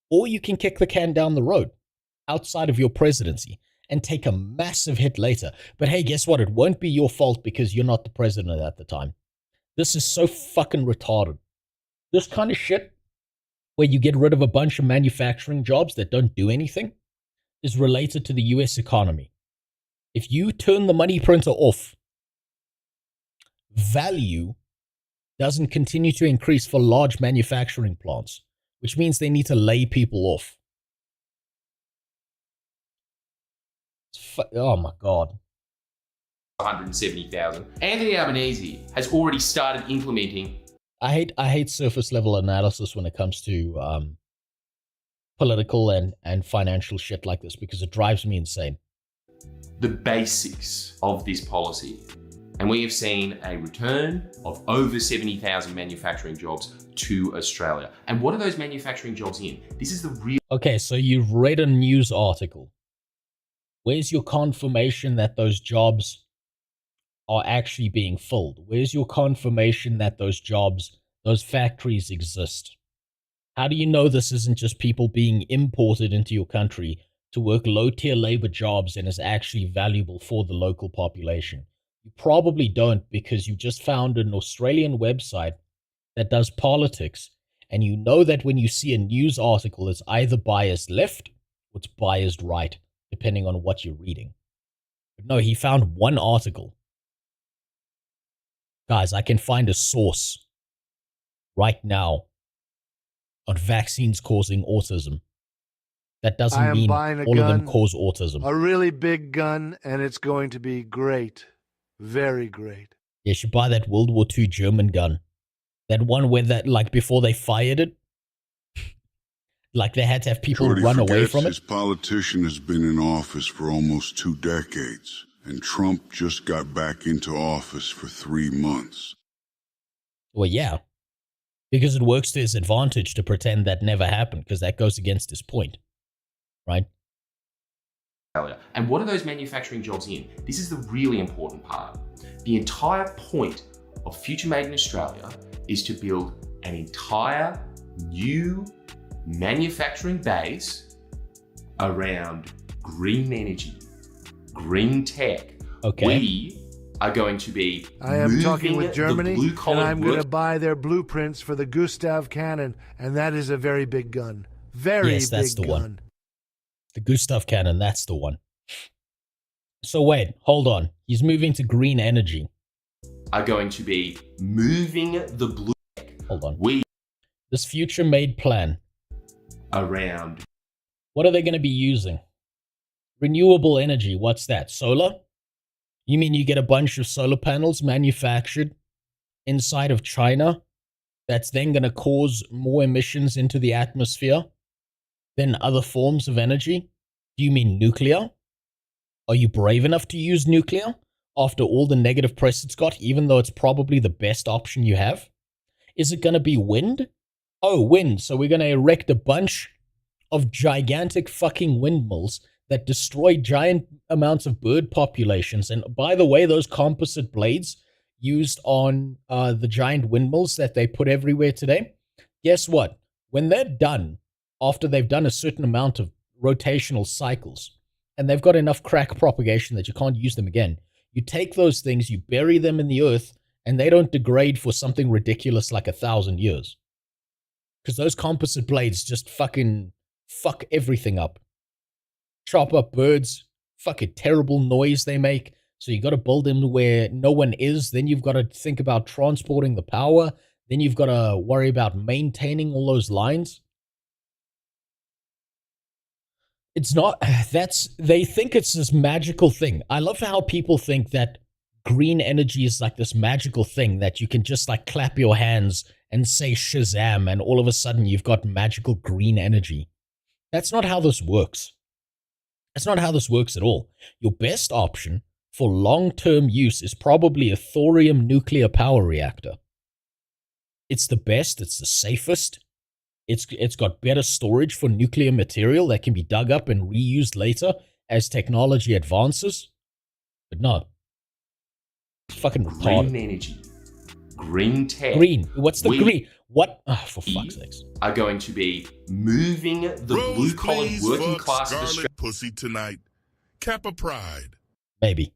or you can kick the can down the road outside of your presidency. and take a massive hit later. But hey, guess what? It won't be your fault because you're not the president at the time. This is so fucking retarded. This kind of shit, where you get rid of a bunch of manufacturing jobs that don't do anything, is related to the US economy. If you turn the money printer off, value doesn't continue to increase for large manufacturing plants, which means they need to lay people off. Oh my God. 170,000. Anthony Albanese has already started implementing. I hate surface level analysis when it comes to political and financial shit like this, because it drives me insane. The basics of this policy. And we have seen a return of over 70,000 manufacturing jobs to Australia. And what are those manufacturing jobs in? This is the real... Okay, so you've read a news article. Where's your confirmation that those jobs are actually being filled? Where's your confirmation that those jobs, those factories exist? How do you know this isn't just people being imported into your country to work low-tier labor jobs and is actually valuable for the local population? You probably don't, because you just found an Australian website that does politics, and you know that when you see a news article, it's either biased left or it's biased right, depending on what you're reading. But no, he found one article. Guys, I can find a source right now on vaccines causing autism. That doesn't mean all of them cause autism. A really big gun, and it's going to be great. Very great. You should buy that World War II German gun. That one where that, like, before they fired it, like they had to have people run away from it. His politician has been in office for almost 2 decades, and Trump just got back into office for 3 months. Well, yeah, because it works to his advantage to pretend that never happened, because that goes against his point, right? And what are those manufacturing jobs in? This is the really important part. The entire point of Future Made in Australia is to build an entire new manufacturing base around green energy, green tech. Okay. We are going to be I am talking with Germany, and I'm going to buy their blueprints for the Gustav cannon, and that is a very big gun. Very yes, that's big the gun. one. The Gustav cannon, that's the one. So wait, hold on. He's moving to green energy. Are going to be moving the blue. Hold on. We this future made plan around. What are they going to be using? Renewable energy. What's that? Solar? You mean you get a bunch of solar panels manufactured inside of China that's then going to cause more emissions into the atmosphere than other forms of energy? Do you mean nuclear? Are you brave enough to use nuclear after all the negative press it's got, even though it's probably the best option you have? Is it going to be wind? Oh, wind. So we're going to erect a bunch of gigantic fucking windmills that destroy giant amounts of bird populations. And by the way, those composite blades used on the giant windmills that they put everywhere today, guess what? When they're done, after they've done a certain amount of rotational cycles, and they've got enough crack propagation that you can't use them again, you take those things, you bury them in the earth, and they don't degrade for something ridiculous like 1,000 years. Because those composite blades just fucking fuck everything up. Chop up birds, fucking terrible noise they make. So you got to build them where no one is. Then you've got to think about transporting the power. Then you've got to worry about maintaining all those lines. It's not, they think it's this magical thing. I love how people think that green energy is like this magical thing that you can just like clap your hands and say Shazam and all of a sudden you've got magical green energy. That's not how this works. That's not how this works at all. Your best option for long-term use is probably a thorium nuclear power reactor. It's the best, it's the safest. It's got better storage for nuclear material that can be dug up and reused later as technology advances. But no. It's fucking retarded. Green energy. Green tech. Green. What's the green? What? Oh, for fuck's sakes. Are going to be moving the blue-collar working class of Australia. Pussy tonight. Kappa Pride. Maybe.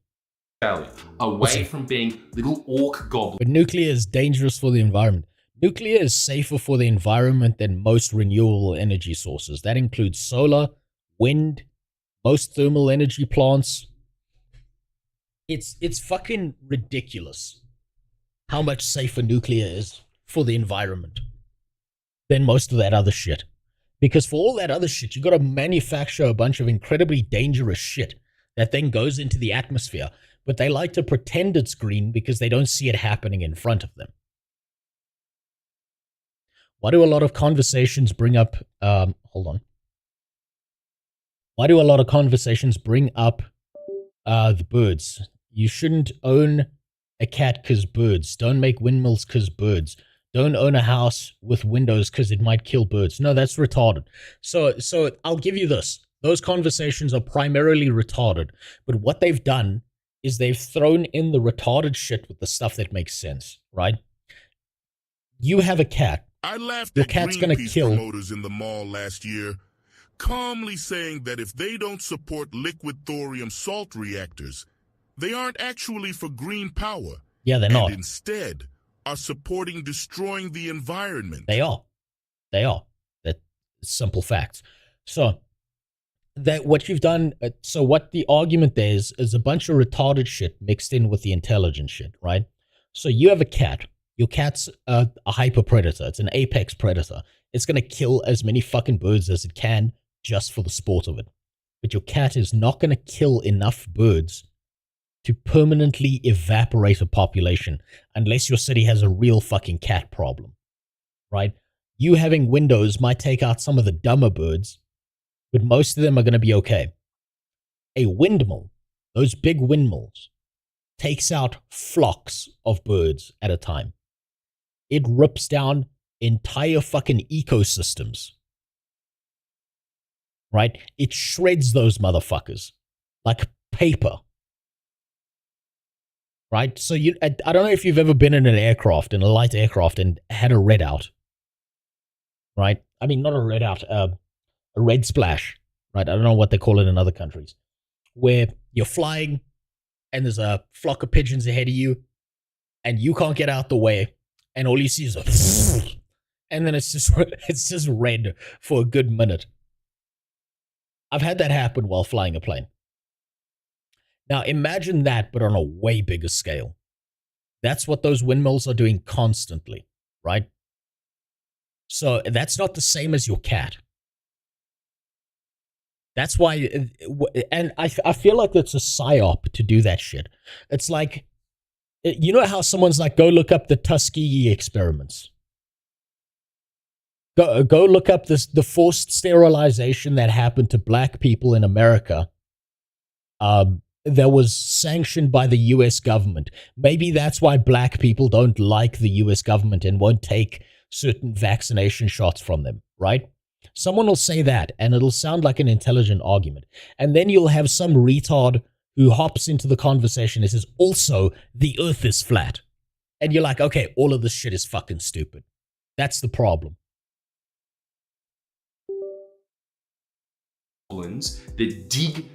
Away from being little orc goblins. But nuclear is dangerous for the environment. Nuclear is safer for the environment than most renewable energy sources. That includes solar, wind, most thermal energy plants. It's fucking ridiculous how much safer nuclear is for the environment than most of that other shit. Because for all that other shit, you got to manufacture a bunch of incredibly dangerous shit that then goes into the atmosphere. But they like to pretend it's green because they don't see it happening in front of them. Why do a lot of conversations bring up... hold on. Why do a lot of conversations bring up the birds? You shouldn't own a cat because birds. Don't make windmills because birds. Don't own a house with windows because it might kill birds. No, that's retarded. So I'll give you this. Those conversations are primarily retarded. But what they've done is they've thrown in the retarded shit with the stuff that makes sense, right? You have a cat. I laughed Your at cat's gonna Greenpeace kill. promoters in the mall last year, calmly saying that if they don't support liquid thorium salt reactors, they aren't actually for green power. Yeah, they're not. And instead are supporting destroying the environment. They are. They are. That's simple facts. So that what you've done, so what the argument there is a bunch of retarded shit mixed in with the intelligent shit, right? So you have a cat. Your cat's a hyper predator. It's an apex predator. It's going to kill as many fucking birds as it can just for the sport of it. But your cat is not going to kill enough birds to permanently evaporate a population unless your city has a real fucking cat problem, right? You having windows might take out some of the dumber birds, but most of them are going to be okay. A windmill, those big windmills, takes out flocks of birds at a time. It rips down entire fucking ecosystems, right? It shreds those motherfuckers like paper. Right? So I don't know if you've ever been in an aircraft, in a light aircraft, and had a redout. Right? I mean, not a redout, a red splash. Right? I don't know what they call it in other countries. Where you're flying, and there's a flock of pigeons ahead of you, and you can't get out the way, and all you see is a... and then it's just red for a good minute. I've had that happen while flying a plane. Now, imagine that, but on a way bigger scale. That's what those windmills are doing constantly, right? So that's not the same as your cat. That's why, and I feel like it's a psyop to do that shit. It's like, you know how someone's like, go look up the Tuskegee experiments. Go look up the forced sterilization that happened to black people in America. That was sanctioned by the US government. Maybe that's why black people don't like the US government and won't take certain vaccination shots from them, right? Someone will say that, and it'll sound like an intelligent argument. And then you'll have some retard who hops into the conversation and says, also, the earth is flat. And you're like, okay, all of this shit is fucking stupid. That's the problem. That dig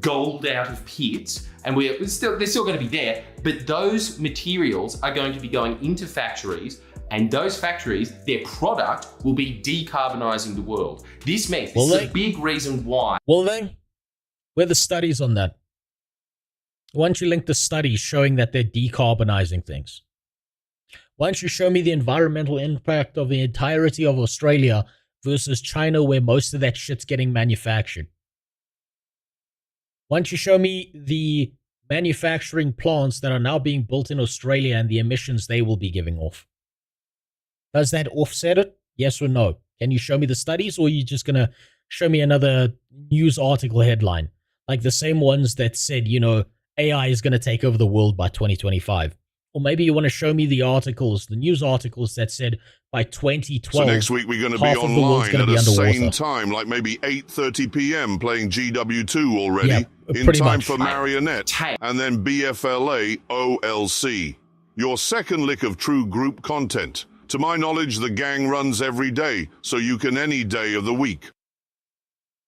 gold out of pits, and they're still going to be there, but those materials are going to be going into factories, and those factories, their product will be decarbonising the world. This means this is a big reason why. Will they? Where are the studies on that? Why don't you link the studies showing that they're decarbonising things? Why don't you show me the environmental impact of the entirety of Australia versus China, where most of that shit's getting manufactured? Why don't you show me the manufacturing plants that are now being built in Australia and the emissions they will be giving off? Does that offset it? Yes or no? Can you show me the studies, or are you just going to show me another news article headline? Like the same ones that said, you know, AI is going to take over the world by 2025. Or maybe you want to show me the articles, the news articles that said by 2012, so next week we're going to be half of the world's online going at to be the underwater. same time, like maybe 8:30 p.m. playing GW2 already, Yeah, in pretty time much. for Marionette, and then BFLA OLC. Your second lick of true group content. To my knowledge, the gang runs every day, so you can any day of the week.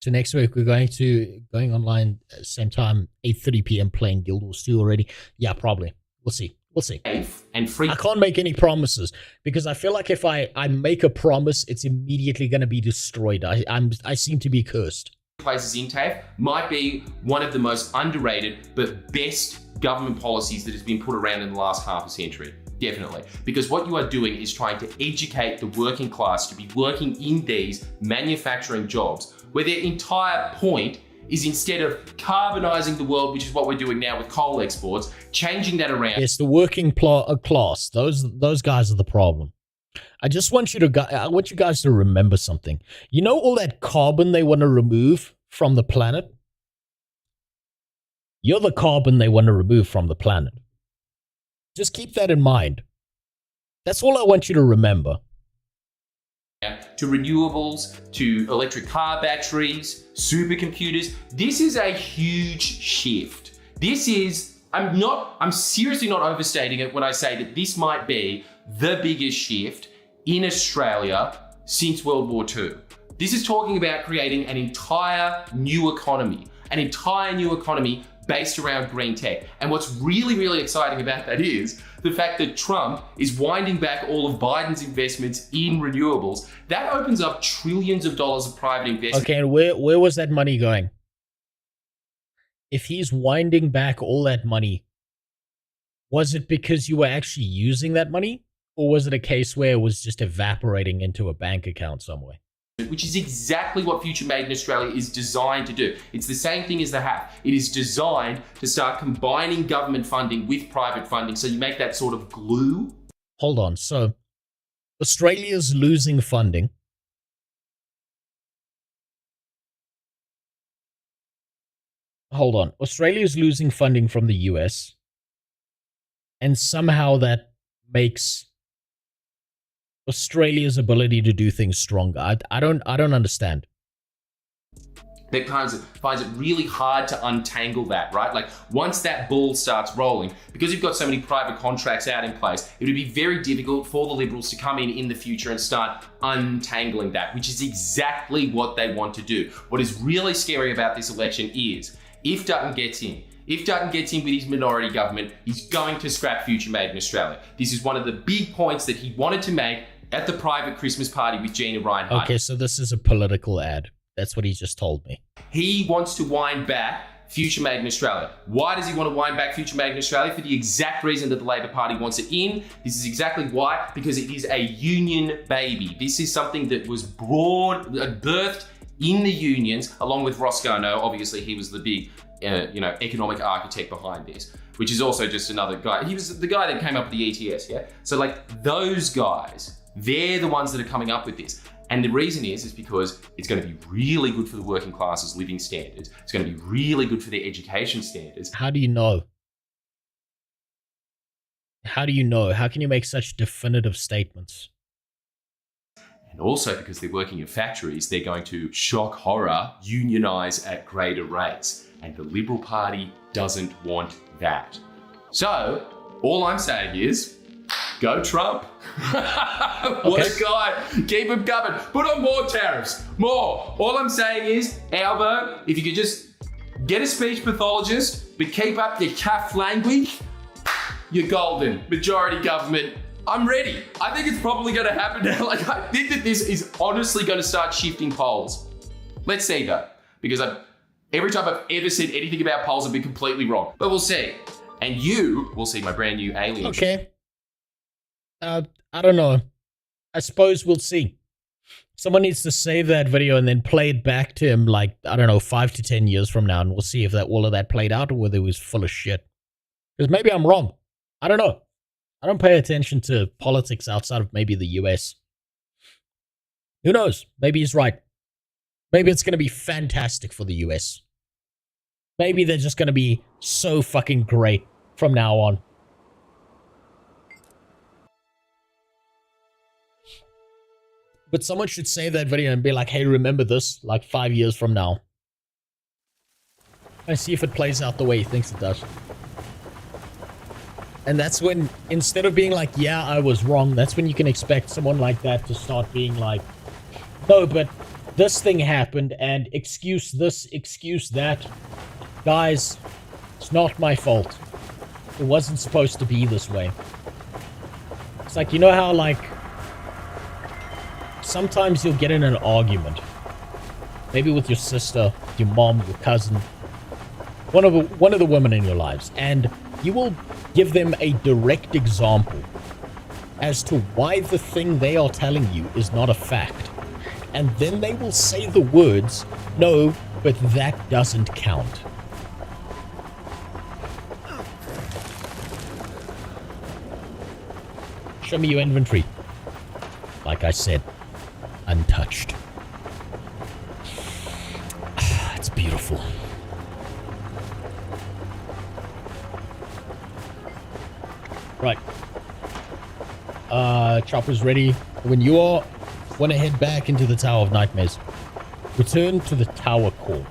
So next week we're going online at the same time, 8:30 p.m. playing Guild Wars 2 already. Yeah, probably. We'll see. We'll see. And free. I can't make any promises because I feel like if I make a promise, it's immediately going to be destroyed. I seem to be cursed. Places in TAFE might be one of the most underrated but best government policies that has been put around in the last half a century. Definitely. Because what you are doing is trying to educate the working class to be working in these manufacturing jobs where their entire point is, instead of carbonizing the world, which is what we're doing now with coal exports, changing that around. It's the working class. Those guys are the problem. I just want you guys to remember something. You know all that carbon they want to remove from the planet? You're the carbon they want to remove from the planet. Just keep that in mind. That's all I want you to remember. To renewables, to electric car batteries, supercomputers. This is a huge shift. This is, I'm seriously not overstating it when I say that this might be the biggest shift in Australia since World War II. This is talking about creating an entire new economy based around green tech. And what's really, really exciting about that is the fact that Trump is winding back all of Biden's investments in renewables. That opens up trillions of dollars of private investment. Okay, and where was that money going? If he's winding back all that money, was it because you were actually using that money? Or was it a case where it was just evaporating into a bank account somewhere? Which is exactly what Future Made in Australia is designed to do. It's the same thing as the HAF. It is designed to start combining government funding with private funding, so you make that sort of glue. Hold on, so Australia's losing funding. Hold on, Australia's losing funding from the US, and somehow that makes Australia's ability to do things stronger. I don't understand. That finds it really hard to untangle that, right? Like once that ball starts rolling, because you've got so many private contracts out in place, it would be very difficult for the Liberals to come in the future and start untangling that, which is exactly what they want to do. What is really scary about this election is if Dutton gets in, with his minority government, he's going to scrap Future Made in Australia. This is one of the big points that he wanted to make at the private Christmas party with Gina Reinhardt. Okay, so this is a political ad. That's what he just told me. He wants to wind back Future Made in Australia. Why does he want to wind back Future Made in Australia? For the exact reason that the Labor Party wants it in. This is exactly why, because it is a union baby. This is something that was birthed in the unions, along with Ross Garnaut. Obviously, he was the big economic architect behind this, which is also just another guy. He was the guy that came up with the ETS, yeah? So like those guys, they're the ones that are coming up with this. And the reason is because it's going to be really good for the working class's living standards. It's going to be really good for their education standards. How do you know? How do you know? How can you make such definitive statements? And also because they're working in factories, they're going to shock horror, unionize at greater rates. And the Liberal Party doesn't want that. So all I'm saying is, go Trump. What a guy. Keep him coming. Put on more tariffs. More. All I'm saying is, Albo, if you could just get a speech pathologist, but keep up your calf language, you're golden. Majority government. I'm ready. I think it's probably going to happen now. Like, I think that this is honestly going to start shifting polls. Let's see though. Because every time I've ever said anything about polls, I've been completely wrong. But we'll see. And you will see my brand new alien. Okay. I don't know. I suppose we'll see. Someone needs to save that video and then play it back to him, like, I don't know, 5 to 10 years from now, and we'll see if all of that played out or whether it was full of shit. Because maybe I'm wrong. I don't know. I don't pay attention to politics outside of maybe the US. Who knows? Maybe he's right. Maybe it's going to be fantastic for the US. Maybe they're just going to be so fucking great from now on. But someone should save that video and be like, hey, remember this, like 5 years from now. And see if it plays out the way he thinks it does. And that's when, instead of being like, yeah, I was wrong, that's when you can expect someone like that to start being like, no, but this thing happened and excuse this, excuse that. Guys, it's not my fault. It wasn't supposed to be this way. It's like, you know how, like, sometimes you'll get in an argument. Maybe with your sister, your mom, your cousin, one of the women in your lives, and you will give them a direct example as to why the thing they are telling you is not a fact. And then they will say the words, no, but that doesn't count. Show me your inventory. Like I said, untouched. It's beautiful. Right. Chopper's ready. When you are, want to head back into the Tower of Nightmares. Return to the Tower Core.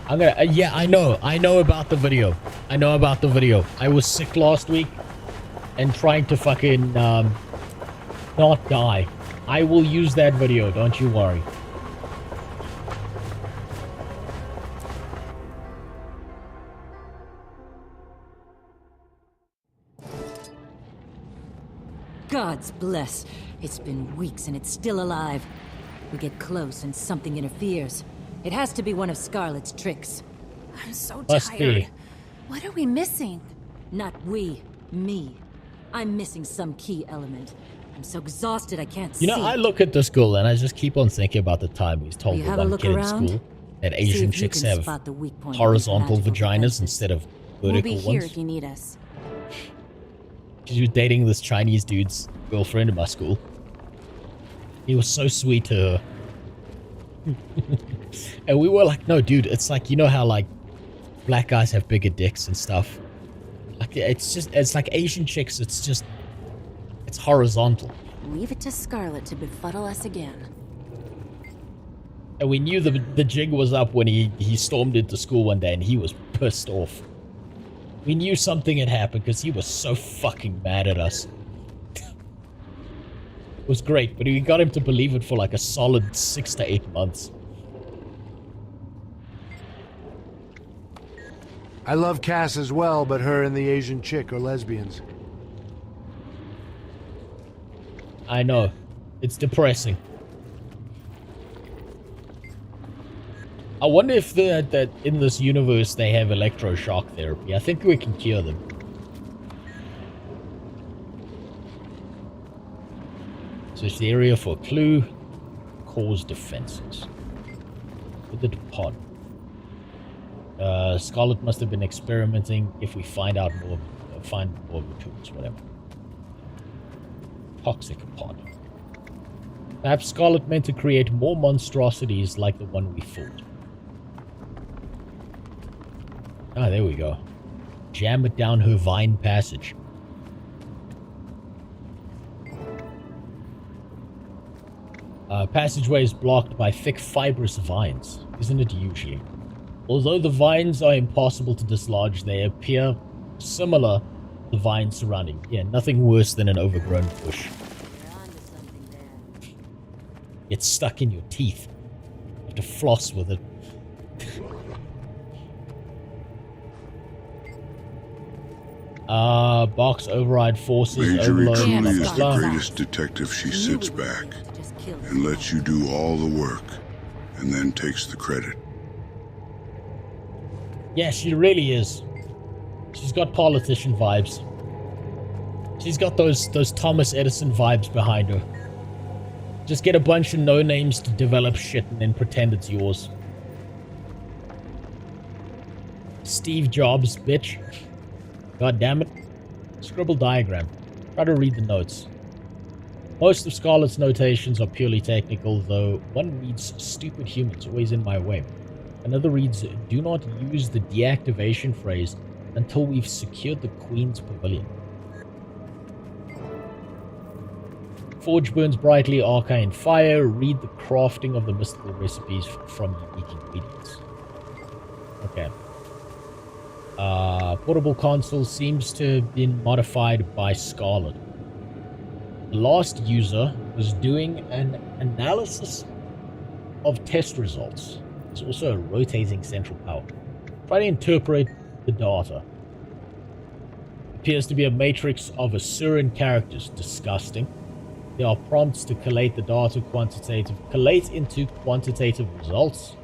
I'm gonna, yeah, I know about the video. I know about the video. I was sick last week and trying to fucking, not die. I will use that video, don't you worry. Gods bless. It's been weeks and it's still alive. We get close and something interferes. It has to be one of Scarlet's tricks. I'm so Must tired. be. What are we missing? Not we, me. I'm missing some key element. I'm so exhausted I can't see. You know, I look at this girl and I just keep on thinking about the time we told You the have a one look kid in around? school that See Asian if you chicks can have spot the weak point horizontal of these magical vaginas instead of We'll vertical be here ones. if you need us. She was dating this Chinese dude's girlfriend in my school. He was so sweet to her. And we were like, no, dude, it's like, you know how, like, black guys have bigger dicks and stuff. Like, it's like Asian chicks, it's horizontal. Leave it to Scarlet to befuddle us again. And we knew the jig was up when he stormed into school one day and he was pissed off. We knew something had happened because he was so fucking mad at us. It was great, but we got him to believe it for like a solid 6 to 8 months. I love Cass as well, but her and the Asian chick are lesbians. I know. It's depressing. I wonder if that in this universe they have electroshock therapy. I think we can cure them. Search the area for a clue. Cause defenses. With the pod. Scarlet must have been experimenting. If we find out more, find more of the tools, whatever. Toxic pod. Perhaps Scarlet meant to create more monstrosities like the one we fought. Ah, there we go. Jam it down her vine passage. Passageway is blocked by thick fibrous vines, isn't it usually? Although the vines are impossible to dislodge, they appear similar to the vines surrounding. Yeah, nothing worse than an overgrown bush. It's stuck in your teeth. You have to floss with it. Box override forces. Majorie Yeah, truly that's is the gone. greatest detective. She sits back and lets you do all the work and then takes the credit. Yeah, she really is. She's got politician vibes. She's got those Thomas Edison vibes behind her. Just get a bunch of no-names to develop shit and then pretend it's yours. Steve Jobs, bitch. God damn it. Scribble diagram. Try to read the notes. Most of Scarlet's notations are purely technical, though one reads stupid humans always in my way. Another reads do not use the deactivation phrase until we've secured the Queen's Pavilion. Forge burns brightly, arcane fire. Read the crafting of the mystical recipes from unique ingredients. Okay. Portable console seems to have been modified by Scarlet. The last user was doing an analysis of test results. There's also a rotating central power. Try to interpret the data. Appears to be a matrix of Asuran characters. Disgusting. There are prompts to collate the data collate into quantitative results.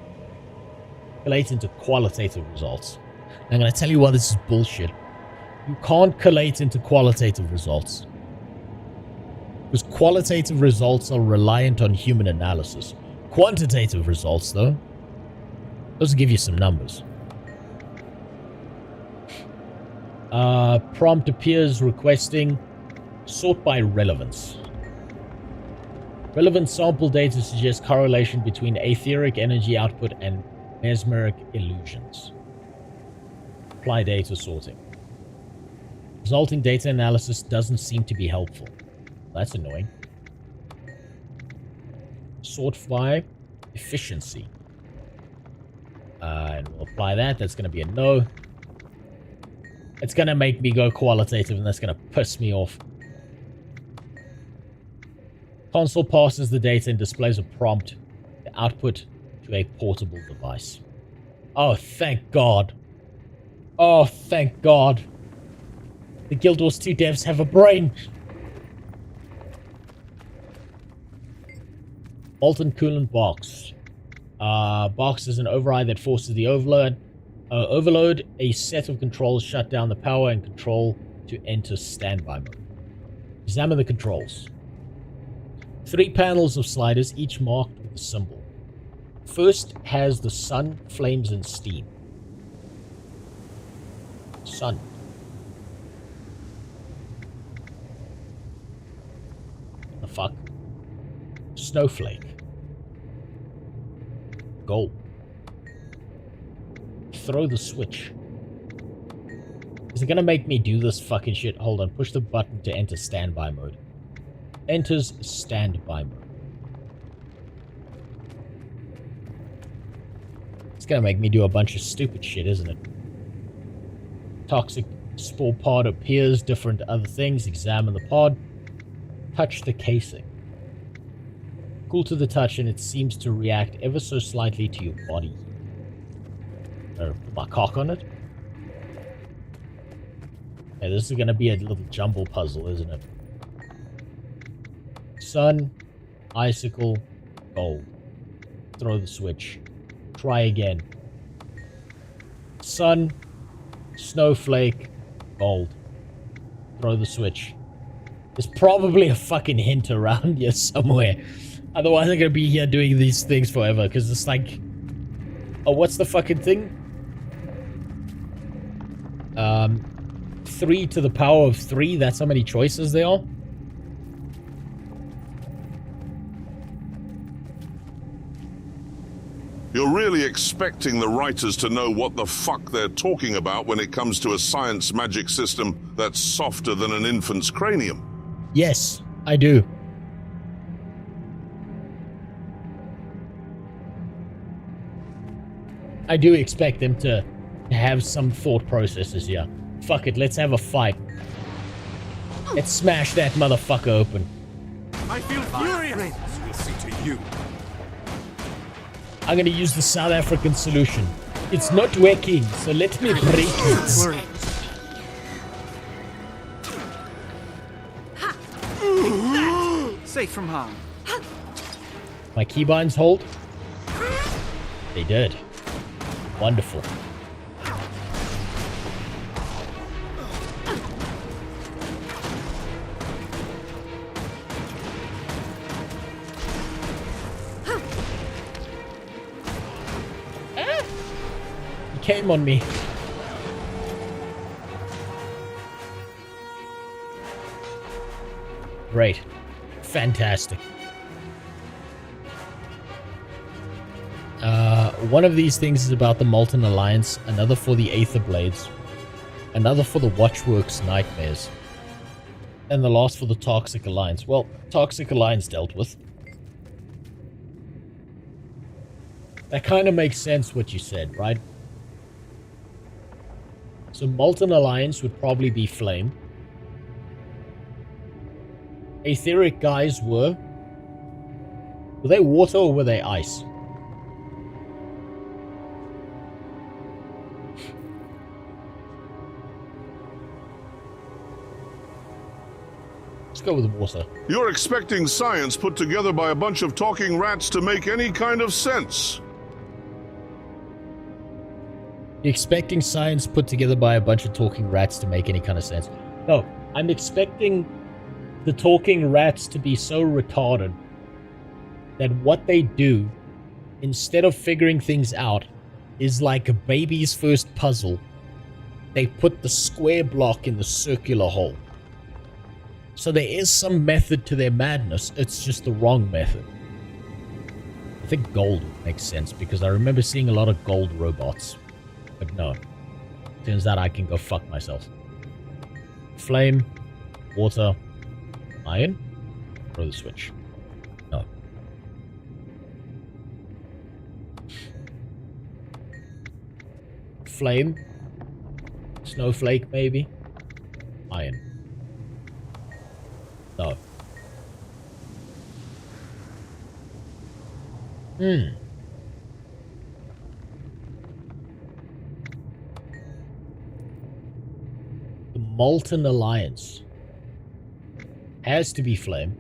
Collate into qualitative results. I'm going to tell you why this is bullshit. You can't collate into qualitative results. Because qualitative results are reliant on human analysis. Quantitative results, though, those will give you some numbers. Prompt appears requesting sort by relevance. Relevant sample data suggests correlation between etheric energy output and mesmeric illusions. Apply data sorting. Resulting data analysis doesn't seem to be helpful. That's annoying. Sort by efficiency. And we'll apply that. That's going to be a no. It's going to make me go qualitative, and that's going to piss me off. Console passes the data and displays a prompt to output to a portable device. Oh, thank God. Oh, thank God. The Guild Wars 2 devs have a brain. Molten coolant box. Box is an override that forces the overload a set of controls, shut down the power and control to enter standby mode. Examine the controls. 3 panels of sliders, each marked with a symbol. First has the sun, flames, and steam. Sun. The fuck? Snowflake. Gold. Throw the switch. Is it gonna make me do this fucking shit? Hold on, push the button to enter standby mode. Enters standby mode. It's gonna make me do a bunch of stupid shit, isn't it? Toxic spore pod appears, different other things. Examine the pod. Touch the casing. Cool to the touch, and it seems to react ever so slightly to your body. Put my cock on it. Yeah, this is gonna be a little jumble puzzle, isn't it? Sun, icicle, gold. Throw the switch. Try again. Sun, snowflake, gold. Throw the switch. There's probably a fucking hint around here somewhere. Otherwise, I'm gonna be here doing these things forever, because it's like... Oh, what's the fucking thing? 3 to the power of 3, that's how many choices there are? You're really expecting the writers to know what the fuck they're talking about when it comes to a science magic system that's softer than an infant's cranium? Yes, I do. I do expect them to have some thought processes here. Fuck it, let's have a fight. Let's smash that motherfucker open. I feel furious. We'll see to you. I'm gonna use the South African solution. It's not working, so let me break it. Safe from harm. My keybinds hold? They did. Wonderful. He came on me. Great. Fantastic. One of these things is about the Molten Alliance, another for the Aether Blades, another for the Watchworks Nightmares, and the last for the Toxic Alliance. Well, Toxic Alliance dealt with. That kind of makes sense what you said, right? So Molten Alliance would probably be flame. Aetheric guys were they water or were they ice? Let's go with water. You're expecting science put together by a bunch of talking rats to make any kind of sense. You're expecting science put together by a bunch of talking rats to make any kind of sense. No, I'm expecting the talking rats to be so retarded that what they do, instead of figuring things out, is like a baby's first puzzle. They put the square block in the circular hole. So there is some method to their madness, it's just the wrong method. I think gold makes sense, because I remember seeing a lot of gold robots. But no. Turns out I can go fuck myself. Flame. Water. Iron. Throw the switch. No. Flame. Snowflake, maybe. Iron. No. The Molten Alliance has to be flame.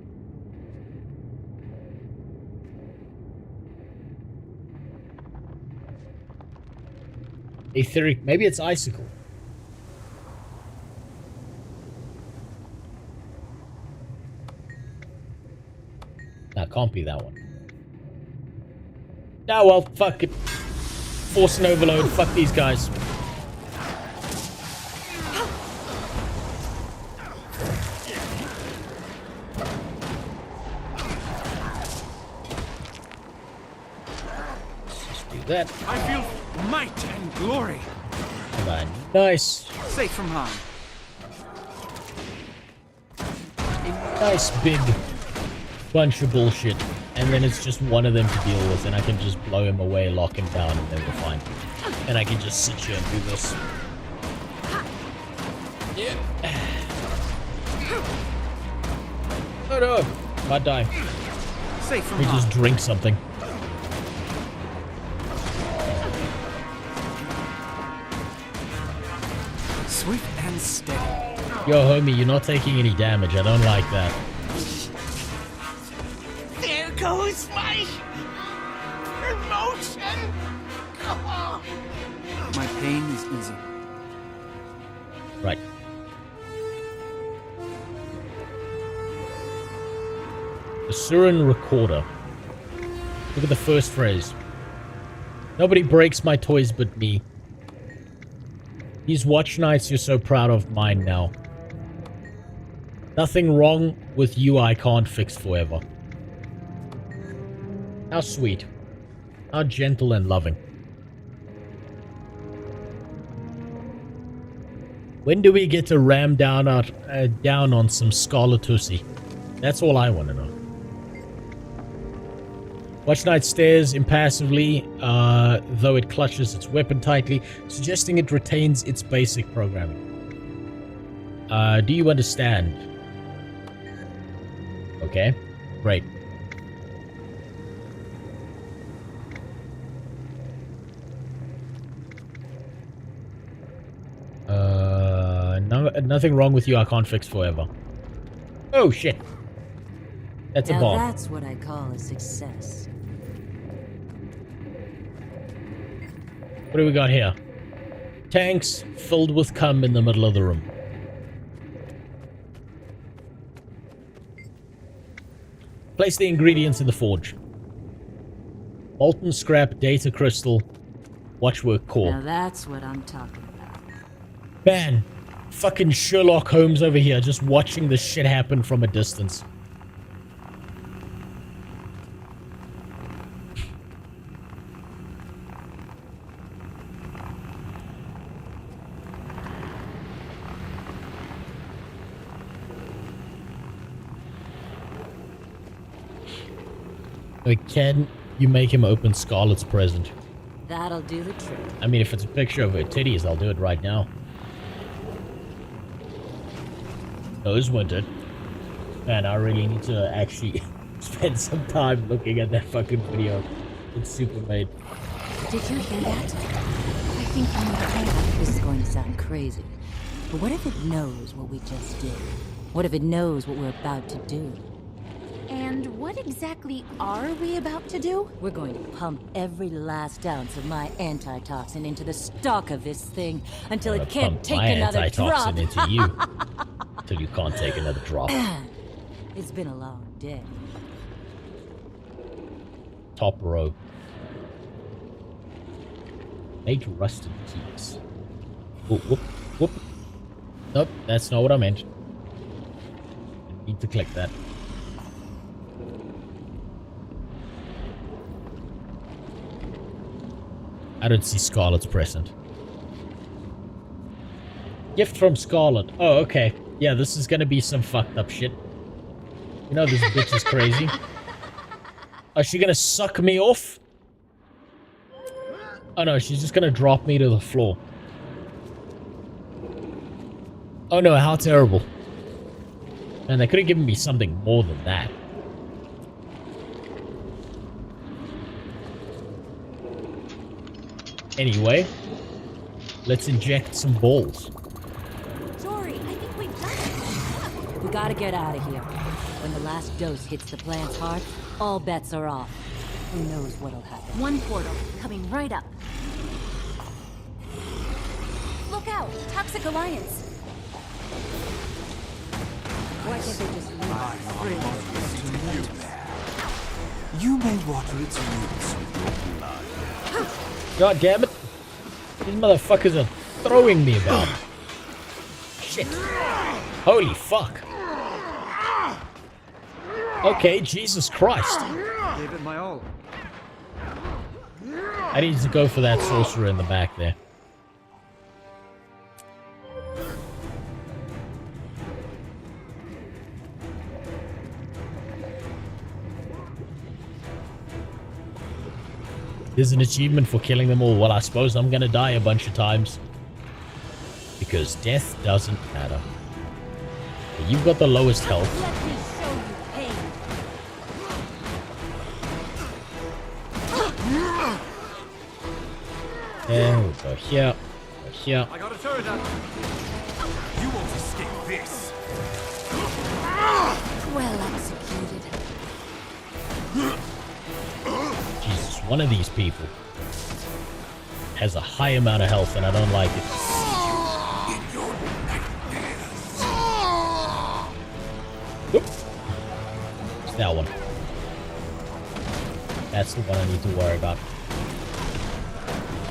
Aetheric, maybe it's icicle. That can't be that one. No, well, fuck it. Force and overload, fuck these guys. That. I feel might and glory. Come on. Nice. Safe from harm. A nice big bunch of bullshit. And then it's just one of them to deal with. And I can just blow him away, lock him down, and then we're fine. And I can just sit here and do this. Yeah. Oh no. Might die. Safe from We harm. just drink something. Swift and steady. Yo, homie, you're not taking any damage. I don't like that. There goes my emotion. My pain is easy. Right. The Surin Recorder. Look at the first phrase. Nobody breaks my toys but me. These watch nights you're so proud of mine now. Nothing wrong with you I can't fix forever. How sweet. How gentle and loving. When do we get to ram down on some Scarlatusi? That's all I want to know. Watch Knight stares impassively, though it clutches its weapon tightly, suggesting it retains its basic programming. Do you understand? Okay, great. Nothing wrong with you I can't fix forever. Oh, shit. That's a bomb. Now that's what I call a success. What do we got here? Tanks filled with cum in the middle of the room. Place the ingredients in the forge. Molten scrap, data crystal, watchwork core. Now that's what I'm talking about. Man, fucking Sherlock Holmes over here just watching this shit happen from a distance. Can you make him open Scarlet's present? That'll do the trick. I mean, if it's a picture of her titties, I'll do it right now. No, it's winter. Man, I really need to actually spend some time looking at that fucking video. It's super made. Did you hear that? I think I'm gonna This is going to sound crazy. But what if it knows what we just did? What if it knows what we're about to do? And what exactly are we about to do? We're going to pump every last ounce of my antitoxin into the stock of this thing until it can't take another drop. Into you until you can't take another drop. It's been a long day. Top row. Make rusted keys. Oh, whoop, whoop. Nope, that's not what I meant. Didn't need to click that. I don't see Scarlet's present. Gift from Scarlet. Oh, okay. Yeah, this is gonna be some fucked up shit. You know this bitch is crazy. Is she gonna suck me off? Oh no, she's just gonna drop me to the floor. Oh no, how terrible. Man, they could have given me something more than that. Anyway, let's inject some balls. Sorry, I think we've done it. We gotta get out of here. When the last dose hits the plant's heart, all bets are off. Who knows what'll happen? One portal, coming right up. Look out! Toxic Alliance! Why can't they just leave? You may water its roots with your blood. God damn it. These motherfuckers are throwing me about. Shit. Holy fuck. Okay, Jesus Christ. Gave it my all. I need to go for that sorcerer in the back there. There's an achievement for killing them all. Well, I suppose I'm gonna die a bunch of times. Because death doesn't matter. But you've got the lowest health. Let me show you pain. There we go. Here. Go here. I got a turret up. You won't escape this. Well executed. Jesus, one of these people has a high amount of health and I don't like it. Oop. It's that one. That's the one I need to worry about.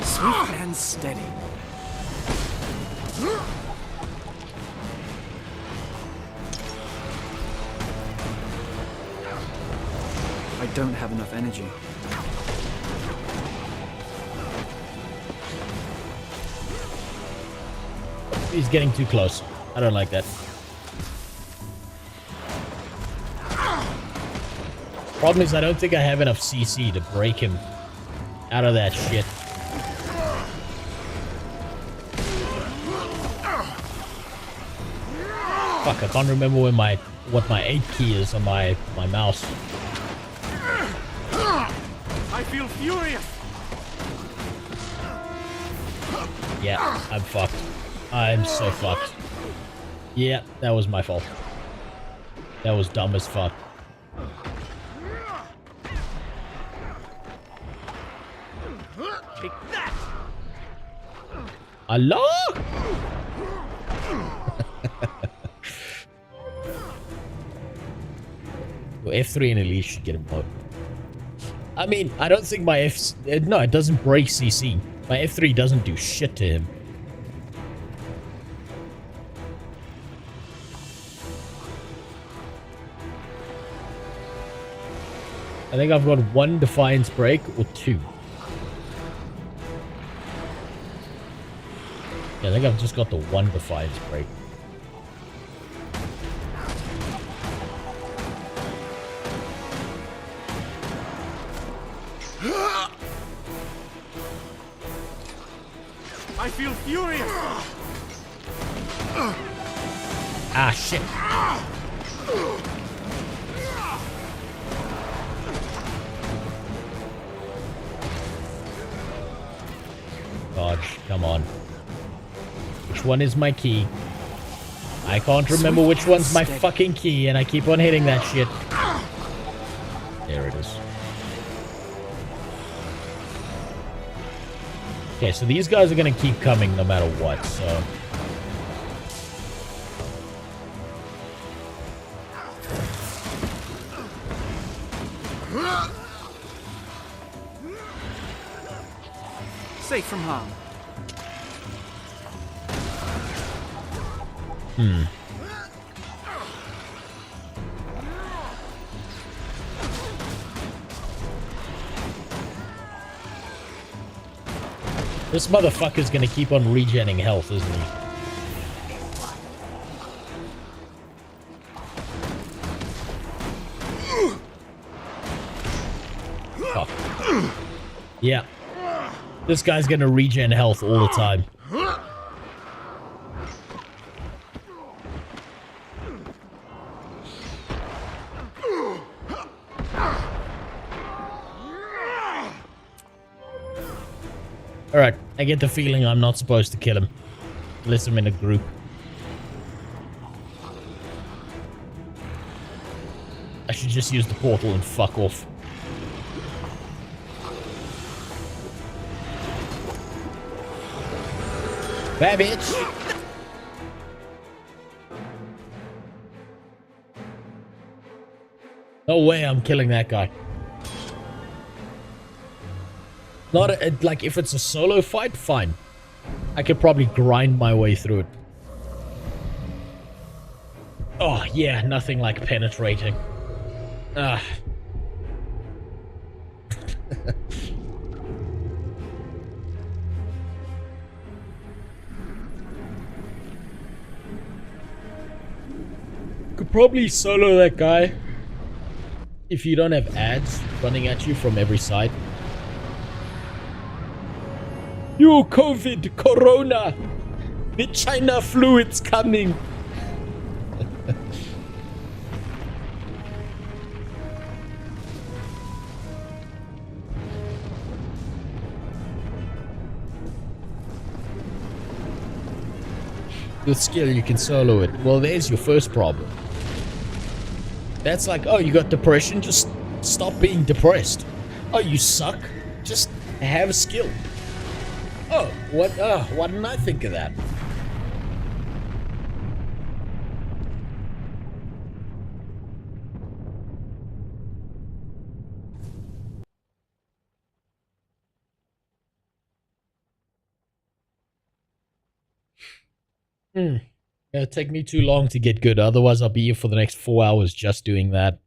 Swift and steady. I don't have enough energy. He's getting too close. I don't like that. Problem is, I don't think I have enough CC to break him out of that shit. Fuck, I can't remember when what my 8 key is on my mouse. I feel furious. Yeah, I'm fucked. I'm so fucked. Yeah, that was my fault. That was dumb as fuck. Take that. Allah! Well, F3 and Elise should get him out. I mean, I don't think my no, it doesn't break CC. My F3 doesn't do shit to him. I think I've got 1 Defiance break or 2. Yeah, I think I've just got the 1 Defiance break. I feel furious. Ah, shit. Dodge, come on. Which one is my key? I can't remember which one's my fucking key, and I keep on hitting that shit. There it is. Okay, so these guys are gonna keep coming no matter what, so... Safe from harm. This motherfucker's gonna keep on regenning health, isn't he? Fuck. Yeah. This guy's gonna regen health all the time. Alright, I get the feeling I'm not supposed to kill him. Unless I'm in a group. I should just use the portal and fuck off. Bad bitch! No way I'm killing that guy. Not like if it's a solo fight, fine. I could probably grind my way through it. Oh yeah, nothing like penetrating. Ah. Could probably solo that guy if you don't have ads running at you from every side. You COVID, Corona, the China flu, it's coming. With skill, you can solo it. Well, there's your first problem. That's like, oh, you got depression? Just stop being depressed. Oh, you suck? Just have skill. Oh, what? Why didn't I think of that? It'll take me too long to get good. Otherwise, I'll be here for the next 4 hours just doing that.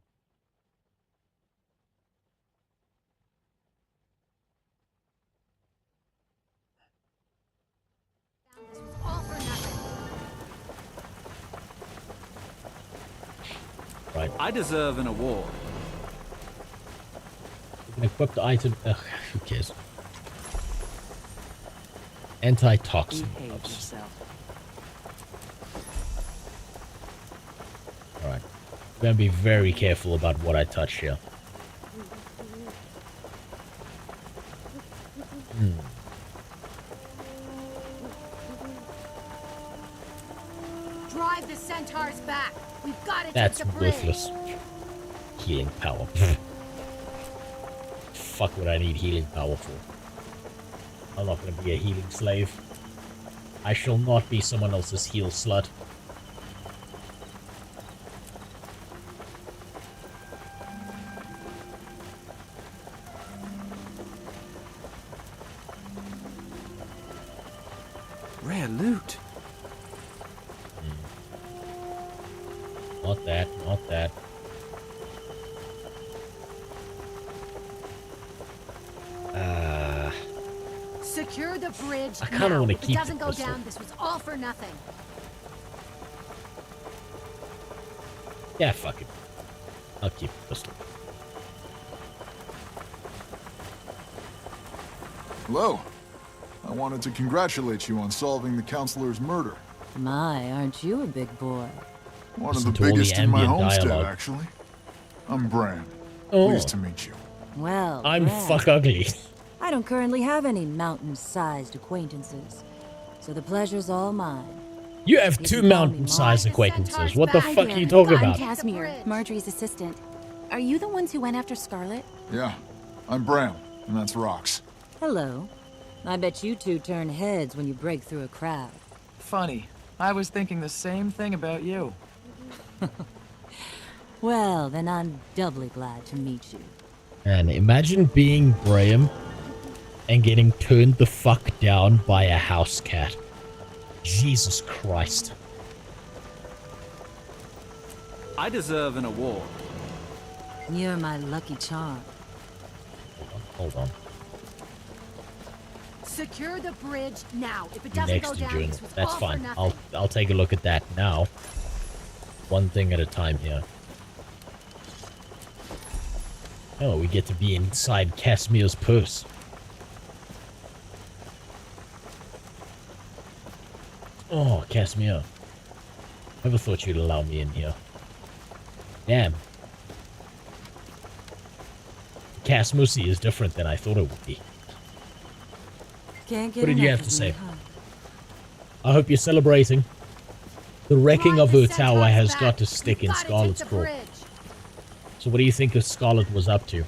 Right. I deserve an award. An equipped item. Ugh, who cares? Antitoxin. Alright. I'm gonna be very careful about what I touch here. Drive the centaurs back. We've got to That's take the bridge. worthless. Healing power. Fuck would I need healing power for? I'm not gonna be a healing slave. I shall not be someone else's heal slut. Rare loot. Not that, not that. Secure the bridge. I kinda wanna If keep it the doesn't go pistol. down, this was all for nothing. Yeah, fuck it. I'll keep the pistol. Hello. I wanted to congratulate you on solving the counselor's murder. My, aren't you a big boy? One of Listen the to all the biggest in my ambient homestead, dialogue. actually. I'm Bran. Oh. Pleased to meet you. Well, I'm Brad, fuck ugly. I don't currently have any mountain-sized acquaintances, so the pleasure's all mine. You have You two can call me mountain-sized Mom. acquaintances. What the fuck are you talking I'm about? Casimir, Marjorie's assistant. Are you the ones who went after Scarlet? Yeah, I'm Bran, and that's Rox. Hello. I bet you two turn heads when you break through a crowd. Funny. I was thinking the same thing about you. Well, then I'm doubly glad to meet you. And imagine being Graham and getting turned the fuck down by a house cat. Jesus Christ. I deserve an award. You're my lucky charm. Hold on. Secure the bridge now. If it doesn't Next go in down, June. this was That's all for fine. nothing. I'll take a look at that now. One thing at a time here. Oh, we get to be inside Casimir's purse. Oh, Casimir. Never thought you'd allow me in here. Damn. Casmusi is different than I thought it would be. Can't get What did you enough have to of say? me, huh? I hope you're celebrating. The wrecking of her tower has got to stick in Scarlet's craw. So what do you think Scarlet was up to?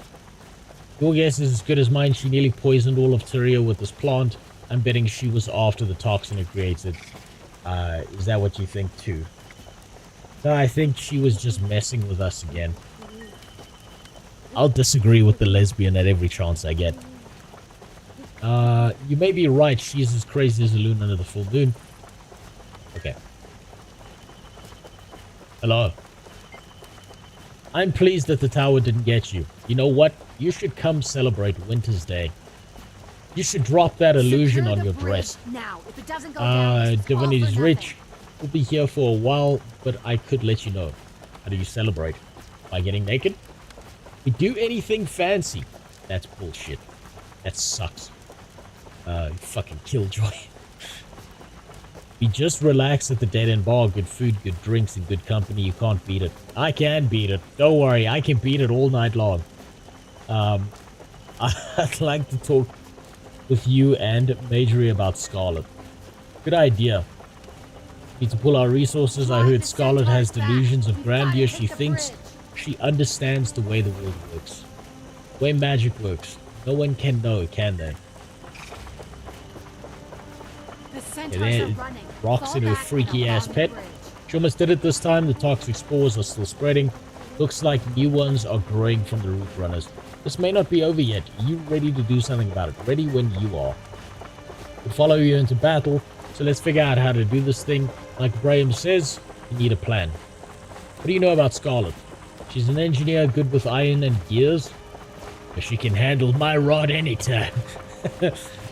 Your guess is as good as mine. She nearly poisoned all of Tyria with this plant. I'm betting she was after the toxin it created. Is that what you think too? No, I think she was just messing with us again. I'll disagree with the lesbian at every chance I get. You may be right. She's as crazy as a loon under the full moon. Okay. Hello. I'm pleased that the tower didn't get you. You know what? You should come celebrate Winter's Day. You should drop that illusion on your dress. Now, if it doesn't go down, this was all Divinity's for rich. We'll be here for a while, but I could let you know. How do you celebrate? By getting naked? We do anything fancy. That's bullshit. That sucks. Fucking killjoy. We just relax at the Dead End Bar. Good food, good drinks, and good company. You can't beat it. I can beat it. Don't worry. I can beat it all night long. I'd like to talk with you and Majorie about Scarlet. Good idea. Need to pull our resources. I heard Scarlet has delusions of grandeur. She thinks she understands the way the world works. The way magic works. No one can know, can they? The Okay, there, rocks in her freaky ass pet. She almost did it this time. The toxic spores are still spreading. Looks like new ones are growing from the root runners. This may not be over yet. Are you ready to do something about it? Ready when you are. We'll follow you into battle. So let's figure out how to do this thing. Like Graham says, you need a plan. What do you know about Scarlet? She's an engineer good with iron and gears. But she can handle my rod anytime.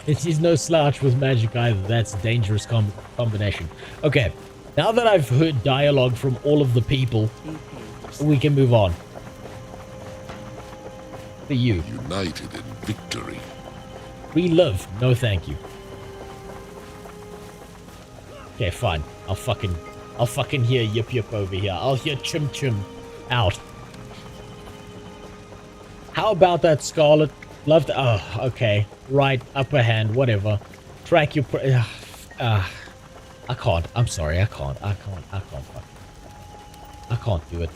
And she's no slouch with magic either. That's a dangerous combination. Okay, now that I've heard dialogue from all of the people, we can move on. For you. United in victory. Relive. No thank you. Okay, fine. I'll fucking hear yip yip over here. I'll hear chim chim out. How about that, Scarlet? Love to... Oh, okay. Right. Upper hand. Whatever. Track your... I can't. I'm sorry. I can't. I can't do it.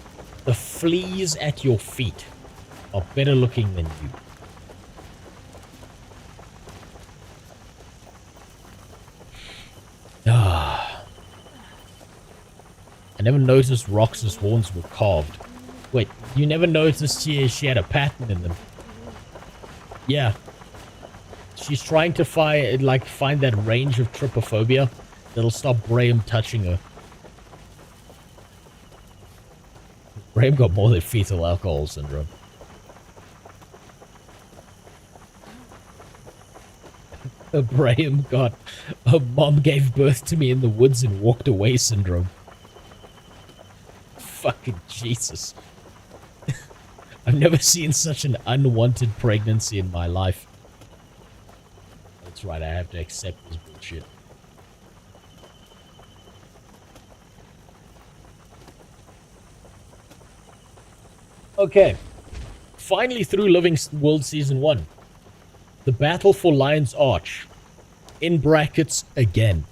The fleas at your feet are better looking than you. Ah. I never noticed Rox's horns were carved. Wait, you never noticed she had a pattern in them? Yeah. She's trying to find that range of trypophobia that'll stop Graham touching her. Graham got more than fetal alcohol syndrome. Graham got her mom gave birth to me in the woods and walked away syndrome. Fucking Jesus. I've never seen such an unwanted pregnancy in my life. That's right, I have to accept this bullshit. Okay. Finally through Living World Season 1. The Battle for Lion's Arch. In brackets, again.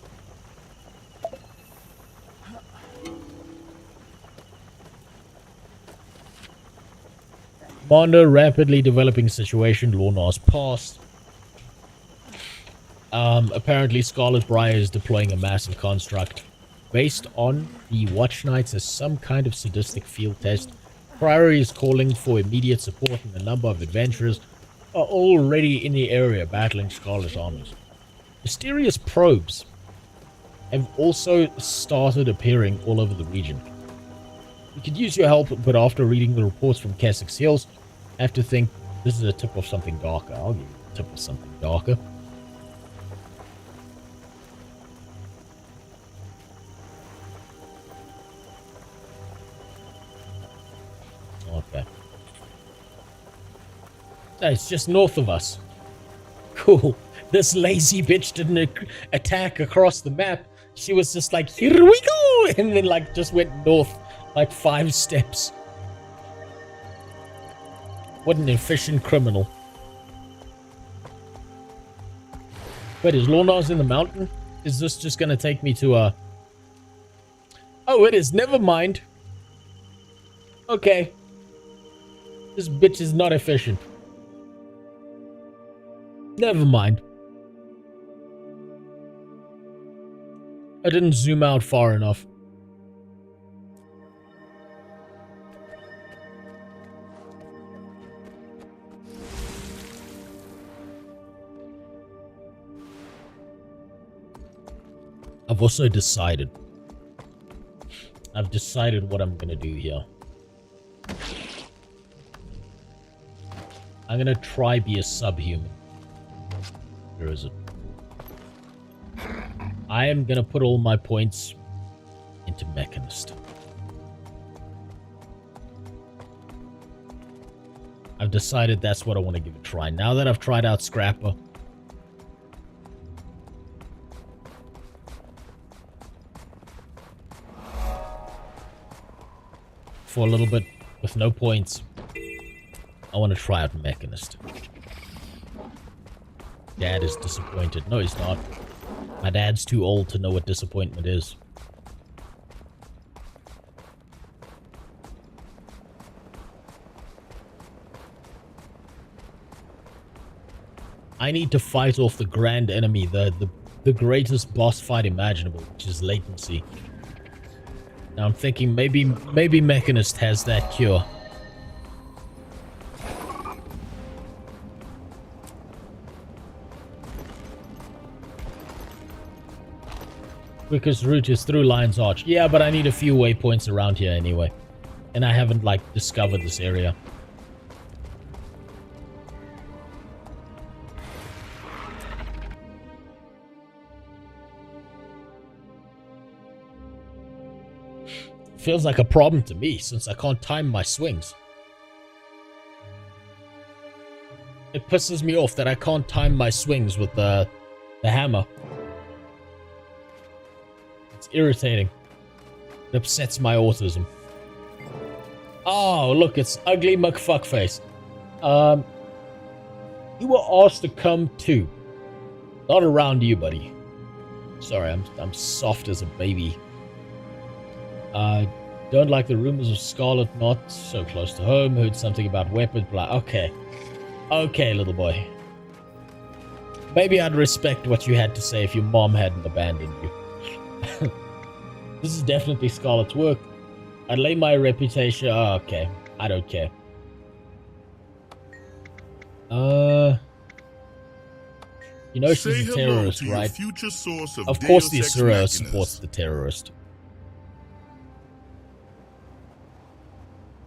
Commander, rapidly developing situation, Lorna's past. Apparently Scarlet Briar is deploying a massive construct based on the Watch Knights as some kind of sadistic field test. Priory is calling for immediate support, and a number of adventurers are already in the area battling Scarlet armies. Mysterious probes have also started appearing all over the region. We could use your help, but after reading the reports from Kessex Hills, I have to think this is a tip of something darker. I'll give you a tip of something darker. Okay. It's just north of us. Cool. This lazy bitch didn't attack across the map. She was just like, here we go! And then like just went north like 5 steps. What an efficient criminal. Wait, is Lorna's in the mountain? Is this just gonna take me to a... Oh, it is. Never mind. Okay. This bitch is not efficient. Never mind. I didn't zoom out far enough. I've also decided. I've decided what I'm gonna do here. I'm gonna try be a subhuman. Where is it? I am gonna put all my points into Mechanist. I've decided that's what I want to give a try. Now that I've tried out Scrapper, for a little bit with no points, I want to try out Mechanist. Dad is disappointed. No, he's not. My dad's too old to know what disappointment is. I need to fight off the grand enemy, the greatest boss fight imaginable, which is latency. Now I'm thinking maybe Mechanist has that cure. Quickest route is through Lion's Arch. Yeah, but I need a few waypoints around here anyway. And I haven't, like, discovered this area. Feels like a problem to me, since I can't time my swings. It pisses me off that I can't time my swings with the hammer. It's irritating. It upsets my autism. Oh, look, it's Ugly McFuckface. You were asked to come too. Not around you, buddy. Sorry, I'm soft as a baby. Don't like the rumors of Scarlet, not so close to home. Heard something about weapons, blah. Okay. Okay, little boy. Maybe I'd respect what you had to say if your mom hadn't abandoned you. This is definitely Scarlet's work. I'd lay my reputation... Oh, okay. I don't care. You know she's a terrorist, right? Of course the Asura supports the terrorist.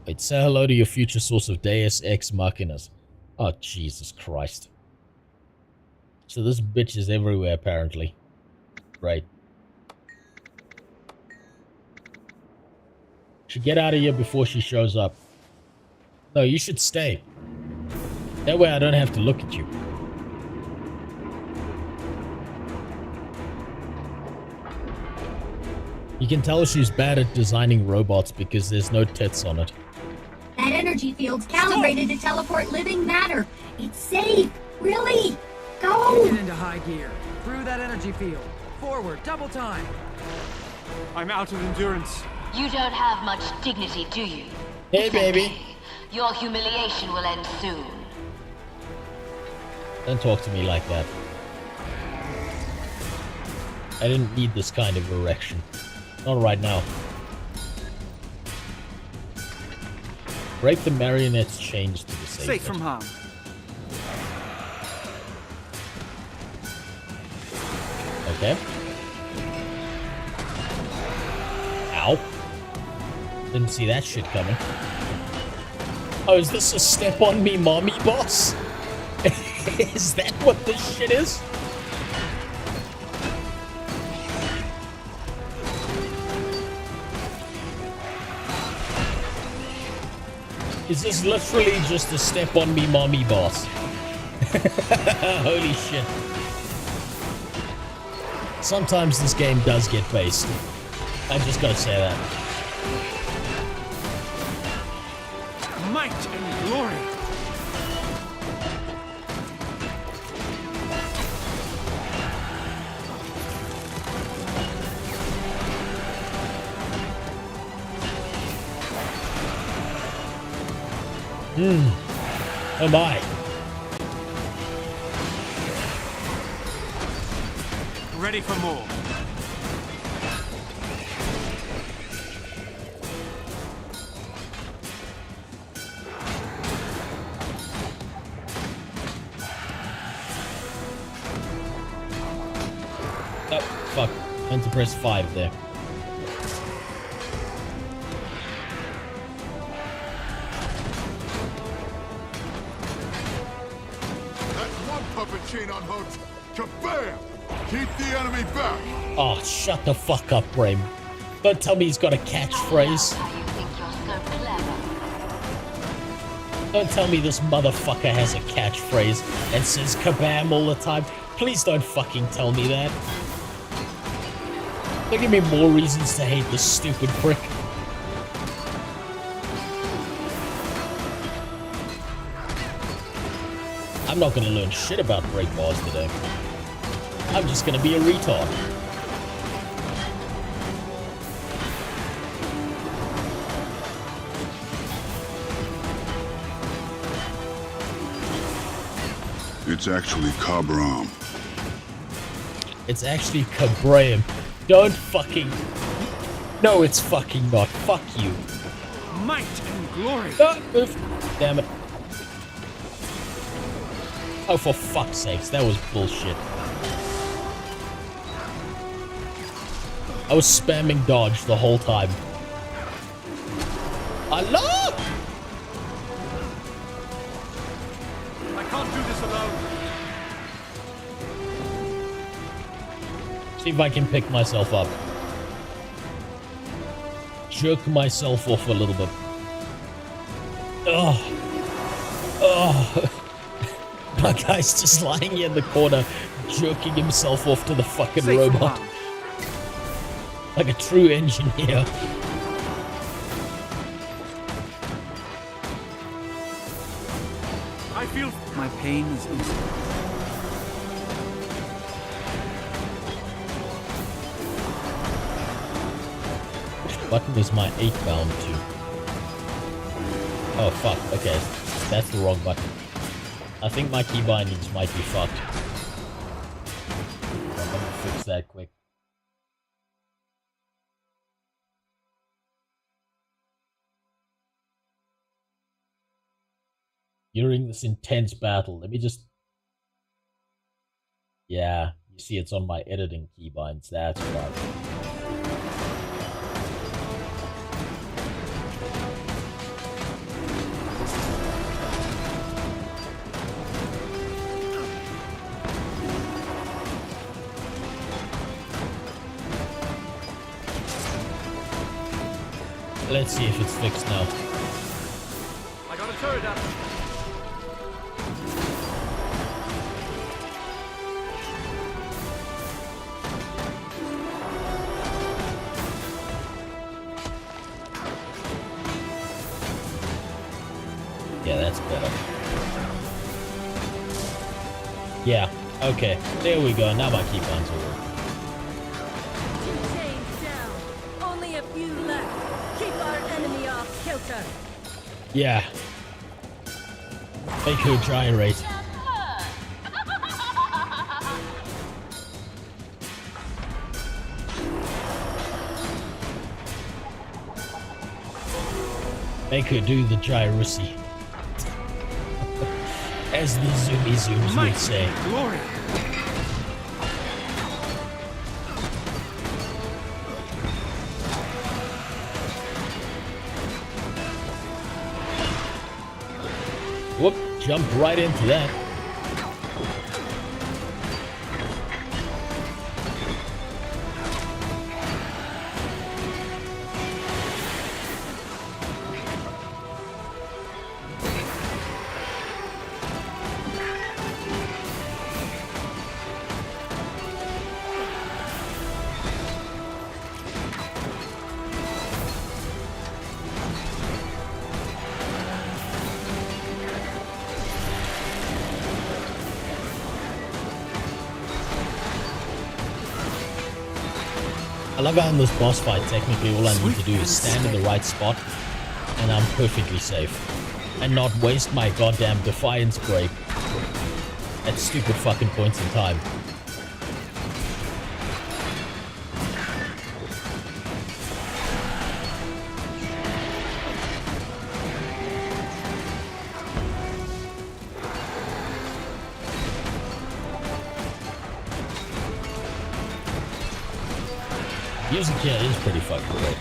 Wait, say hello to your future source of Deus Ex Machinas. Oh, Jesus Christ. So this bitch is everywhere, apparently. Right. Should get out of here before she shows up. No, you should stay. That way I don't have to look at you. You can tell she's bad at designing robots because there's no tits on it. That energy field's calibrated to teleport living matter. It's safe. Really. Go. Get into high gear. Through that energy field. Forward. Double time. I'm out of endurance. You don't have much dignity, do you? Hey, baby. Okay. Your humiliation will end soon. Don't talk to me like that. I didn't need this kind of erection. Not right now. Break the marionette's chains to the Safe from harm. Okay. Ow. Didn't see that shit coming. Oh, is this a step on me mommy boss? Is that what this shit is? Is this literally just a step on me mommy boss? Holy shit. Sometimes this game does get based. I just gotta say that. Might and glory. Oh my. Ready for more. Oh, fuck. Meant to press 5 there. Puppet chain on hooks. Kabam! Keep the enemy back. Oh, shut the fuck up, Brim. Don't tell me he's got a catchphrase. Don't tell me this motherfucker has a catchphrase and says kabam all the time. Please don't fucking tell me that. Don't give me more reasons to hate this stupid prick. I'm not gonna learn shit about break bars today. I'm just gonna be a retard. It's actually Kabram. It's actually Kabram. Don't fucking... No, it's fucking not. Fuck you. Might and glory. No, move. Damn it. Oh, for fuck's sakes, that was bullshit. I was spamming dodge the whole time. Allah! I can't do this alone. See if I can pick myself up. Jerk myself off a little bit. Oh. Oh. My guy's just lying here in the corner, jerking himself off to the fucking robot. Like a true engineer. I feel my pain is instant. Which button is my 8 bound to? Oh fuck, okay. That's the wrong button. I think my key bindings might be fucked. I'm gonna fix that quick. During this intense battle, let me just... Yeah, you see it's on my editing keybinds, that's right. Let's see if it's fixed now. I got a turret up. Yeah, that's better. Yeah, okay. There we go. Now my keybinds will work. 2 chains down. Only a few left. Keep our enemy off kilter. Yeah. Make her gyrate. Make her do the gyracy. As the zoomy zooms would say. Glory. Whoop, jumped right into that. I love how in this boss fight, technically all I need to do is stand in the right spot and I'm perfectly safe. And not waste my goddamn Defiance Grape at stupid fucking points in time. Music here is pretty fucking great.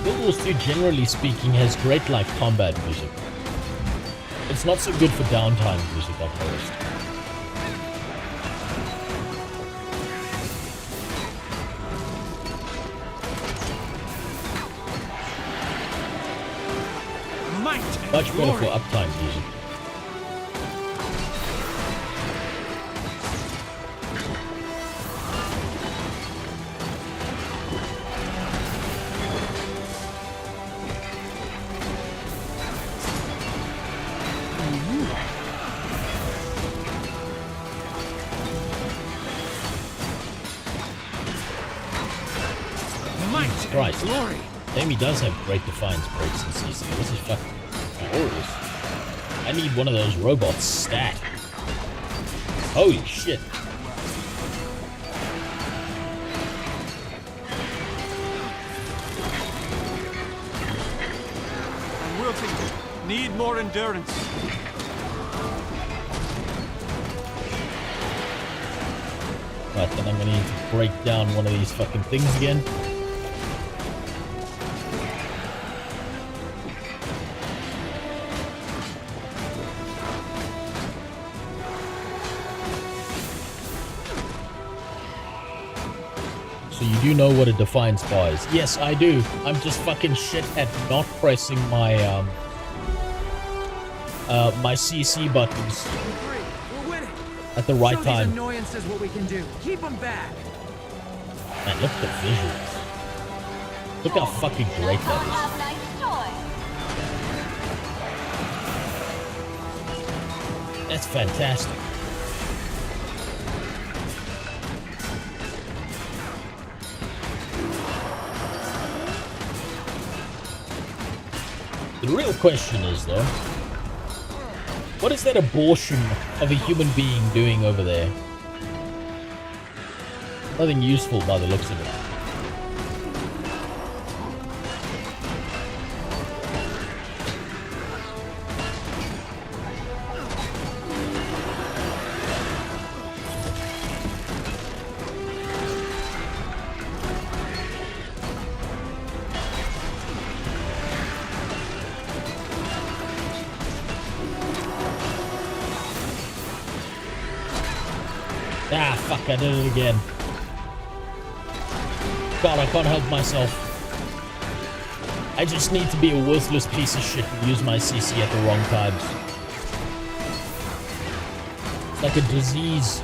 Guild Wars 2, generally speaking, has great, like, combat music. It's not so good for downtime music, I've noticed. Much better for uptime music. Christ. Amy does have great Defiance breaks in CC. This is fucking glorious. I need one of those robots stat. Holy shit. I'm wilting. Need more endurance. Right, then I'm gonna need to break down one of these fucking things again. So you do know what a Defiance bar is? Yes, I do. I'm just fucking shit at not pressing my my CC buttons at the right time. Annoyance is what we can do. Keep them back. Man, look at the visuals. Look how fucking great that is. That's fantastic. The real question is, though, what is that abortion of a human being doing over there? Nothing useful by the looks of it. Ah, fuck, I did it again. God, I can't help myself. I just need to be a worthless piece of shit and use my CC at the wrong times. It's like a disease.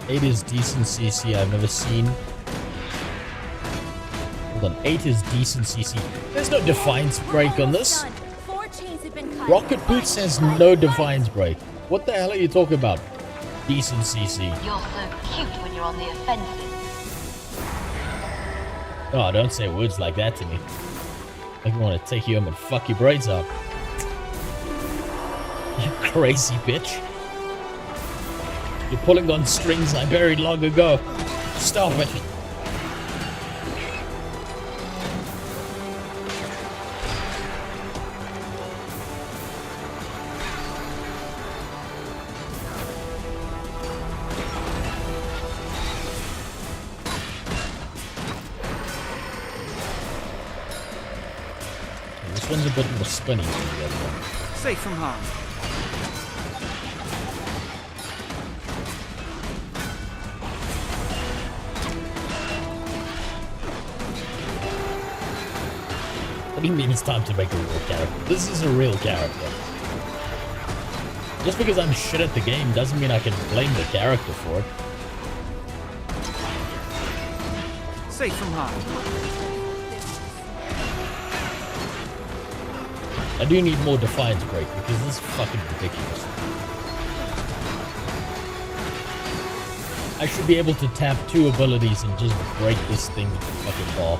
Eight is decent CC. I've never seen. Hold on. 8 is decent CC. There's no Defiance break on this. Rocket Boots has no Defiance break. What the hell are you talking about? Decent CC. You're so cute when you're on the offensive. Oh, don't say words like that to me. Like I want to take you home and fuck your braids out. You crazy bitch. You're pulling on strings I buried long ago. Stop it. This one's a bit more spinny than the other one. Safe from harm. What do you mean it's time to make a real character? This is a real character. Just because I'm shit at the game doesn't mean I can blame the character for it. Safe from harm. I do need more Defiance break because this is fucking ridiculous. I should be able to tap 2 abilities and just break this thing with the fucking ball.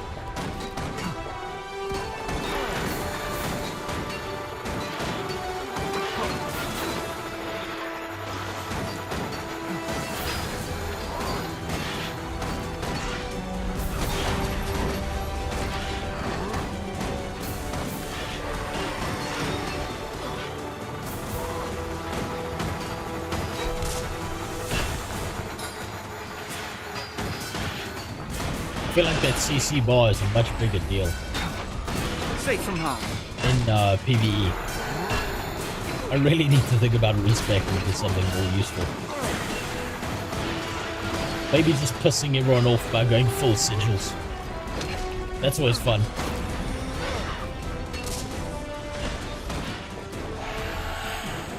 I feel like that CC bar is a much bigger deal Safe from harm. in PvE. I really need to think about respecting to something more useful. Maybe just pissing everyone off by going full sigils. That's always fun.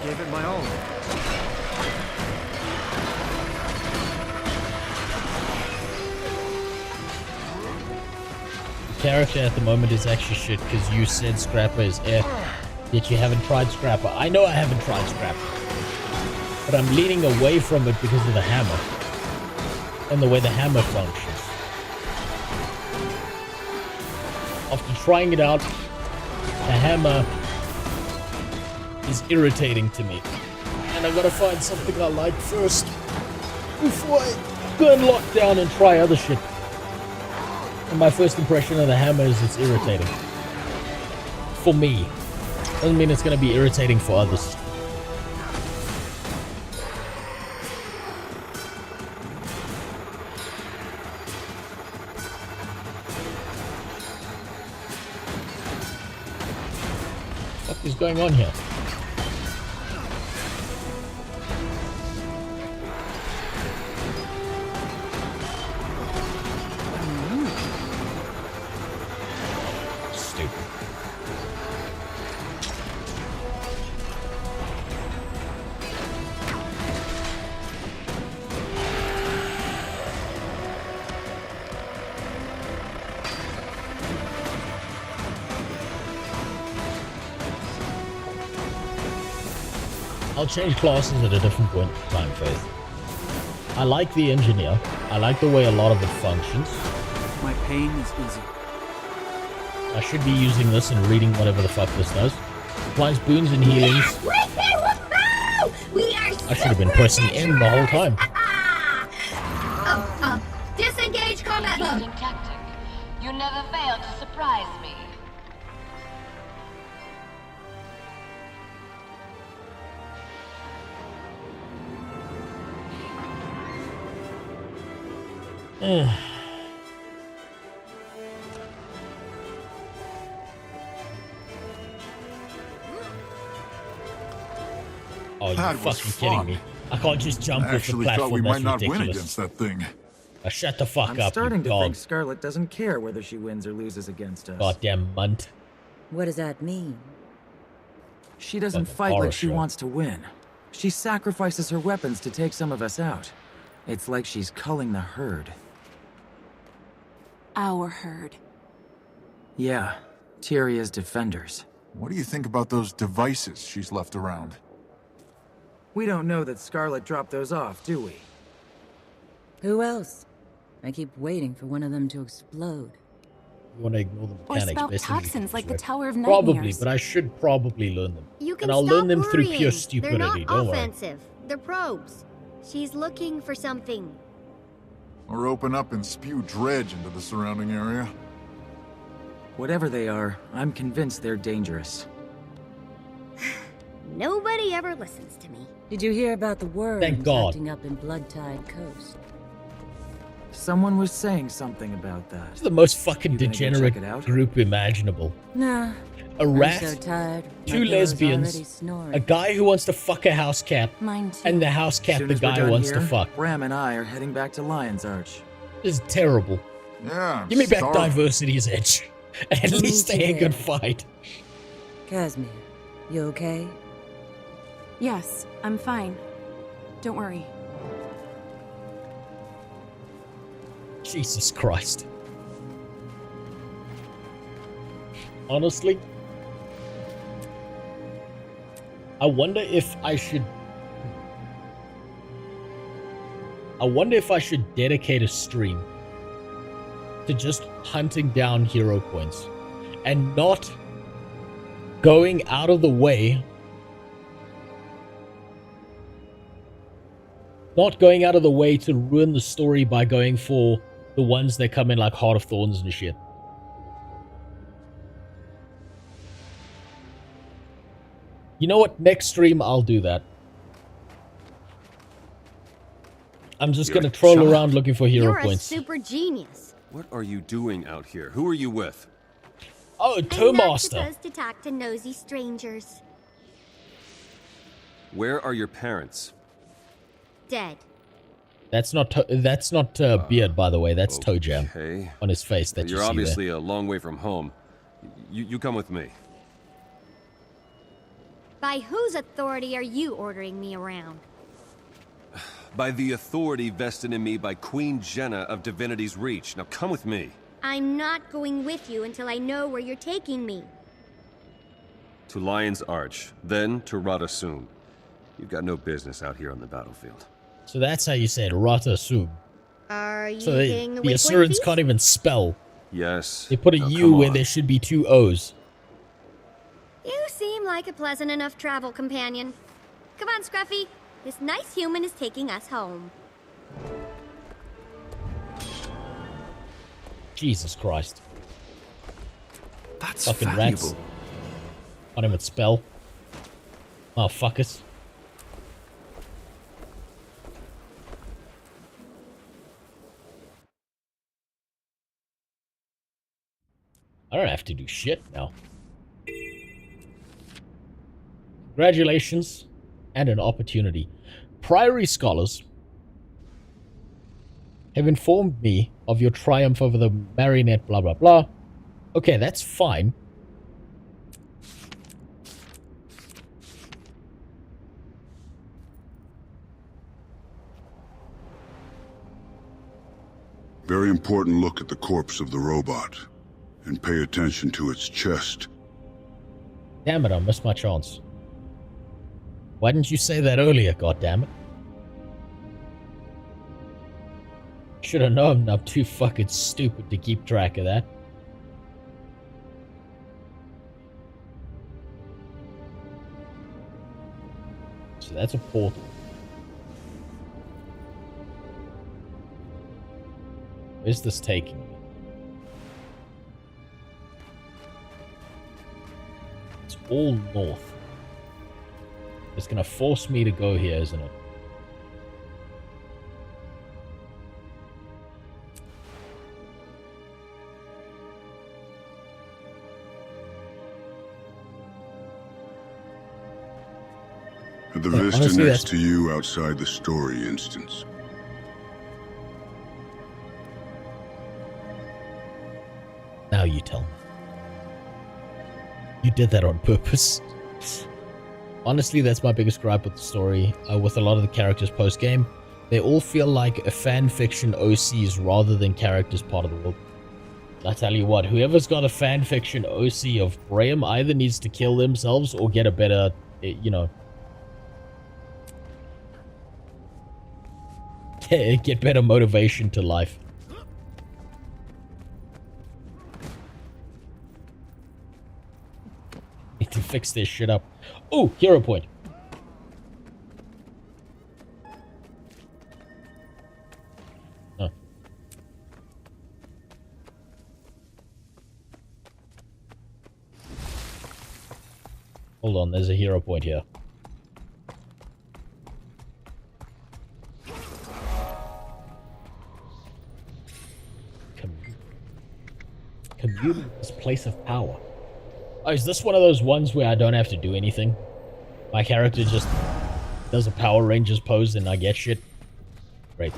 Gave it my all. Character at the moment is actually shit because you said Scrapper is air, yet you haven't tried Scrapper. I know I haven't tried Scrapper, but I'm leaning away from it because of the hammer and the way the hammer functions. After trying it out, the hammer is irritating to me, and I gotta find something I like first before I go and lock down and try other shit. And my first impression of the hammer is it's irritating. For me. Doesn't mean it's going to be irritating for others. What is going on here? I'll change classes at a different point in time, Faith. I like the engineer. I like the way a lot of it functions. My pain is easy. I should be using this and reading whatever the fuck this does. Applies boons and healings. I should have been pressing N the whole time. Disengage combat mode. Interesting tactic. You never fail to surprise me. Oh, you're That was fucking kidding fun. me. I can't just jump I off the actually thought platform. we That's might not ridiculous. win against that thing. Shut the fuck I'm up, starting you to dog. think Scarlet doesn't care whether she wins or loses against us. Goddamn munt. What does that mean? She doesn't Like a fight horror like she show. wants to win. She sacrifices her weapons to take some of us out. It's like she's culling the herd. Our herd. Yeah, Tyria's defenders. What do you think about those devices she's left around? We don't know that Scarlet dropped those off, do we? Who else? I keep waiting for one of them to explode. You want to ignore the Or mechanics. spout best thing you toxins can like do. the Tower of Probably, Nightmares. but I should probably learn them. You can And I'll stop learn them through worrying. pure They're stupidity, not don't worry. offensive. They're probes. She's looking for something. Or open up and spew dredge into the surrounding area? Whatever they are, I'm convinced they're dangerous. Nobody ever listens to me. Did you hear about the worms Thank God. acting up in Bloodtide Coast? Someone was saying something about that. It's the most fucking You gonna go degenerate check it out? group imaginable. Nah. A rat, I'm so tired. My 2 pillow's already lesbians, snoring. a guy who wants to fuck a house cat, Mine too. and the house cat Soon the as we're guy done wants here, to fuck. Bram and I are heading back to Lion's Arch. This is terrible. Yeah, I'm Give me back starving. diversity's edge. At Me least they ain't too. good fight. Casimir, you okay? Yes, I'm fine. Don't worry. Jesus Christ. Honestly, I wonder if I should dedicate a stream to just hunting down hero points and not going out of the way to ruin the story by going for the ones that come in like Heart of Thorns and shit. You know what? Next stream, I'll do that. I'm just You're gonna a troll child. around looking for hero You're points. a super genius. What are you doing out here? Who are you with? Oh, I'm not Tomaster. supposed to talk to nosy strangers. Where are your parents? Dead. That's not Beard, by the way. That's Toe Jam Okay. on his face. That You're you see obviously a long way from home. You come with me. By whose authority are you ordering me around? By the authority vested in me by Queen Jenna of Divinity's Reach. Now come with me. I'm not going with you until I know where you're taking me. To Lion's Arch, then to Radasum. You've got no business out here on the battlefield. there. So that's how you say it, Rata Sum. Are you So getting the away Assurans can't even spell. Yes. They put a Now, U come where on. there should be 2 O's. You seem like a pleasant enough travel companion. Come on, Scruffy. This nice human is taking us home. Jesus Christ. That's Fucking valuable. rats. Can't even spell. Oh, fuckers. I don't have to do shit now. Congratulations and an opportunity. Priory scholars have informed me of your triumph over the marionette blah blah blah. Okay, that's fine. Very important look at the corpse of the robot. And pay attention to its chest. Damn it, I missed my chance. Why didn't you say that earlier, goddammit? Should have known I'm too fucking stupid to keep track of that. So that's a portal. Where's this taking me? It's all north. It's gonna force me to go here, isn't it? The Yeah, vista honestly, next that's- to you outside the story instance. Now you tell me. You did that on purpose. Honestly, that's my biggest gripe with the story. With a lot of the characters post-game, they all feel like a fan fiction OCs rather than characters part of the world. I tell you what, whoever's got a fan fiction OC of Graham either needs to kill themselves or get a better, you know, get better motivation to life. Need to fix this shit up. Oh, hero point. Oh. Hold on, there's a hero point here. Commune is place of power. Oh, is this one of those ones where I don't have to do anything? My character just does a Power Rangers pose and I get shit? Great.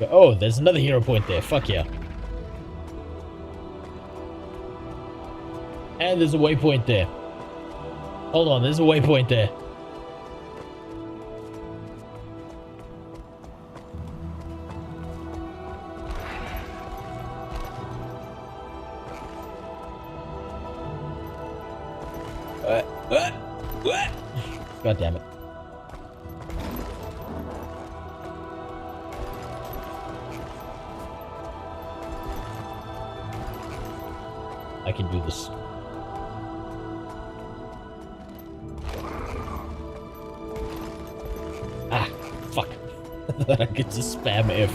Oh, there's another hero point there. Fuck yeah. And there's a waypoint there. Hold on, there's a waypoint there. God damn it. I can do this. Ah, fuck. I could just spam F.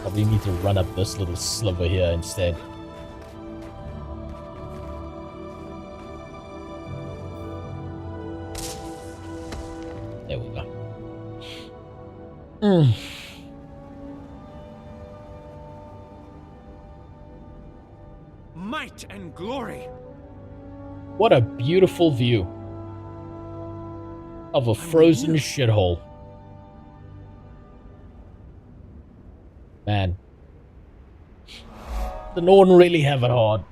Probably need to run up this little sliver here instead. There we go. Might and glory. What a beautiful view of a frozen shithole. Man. The Northern really have it hard.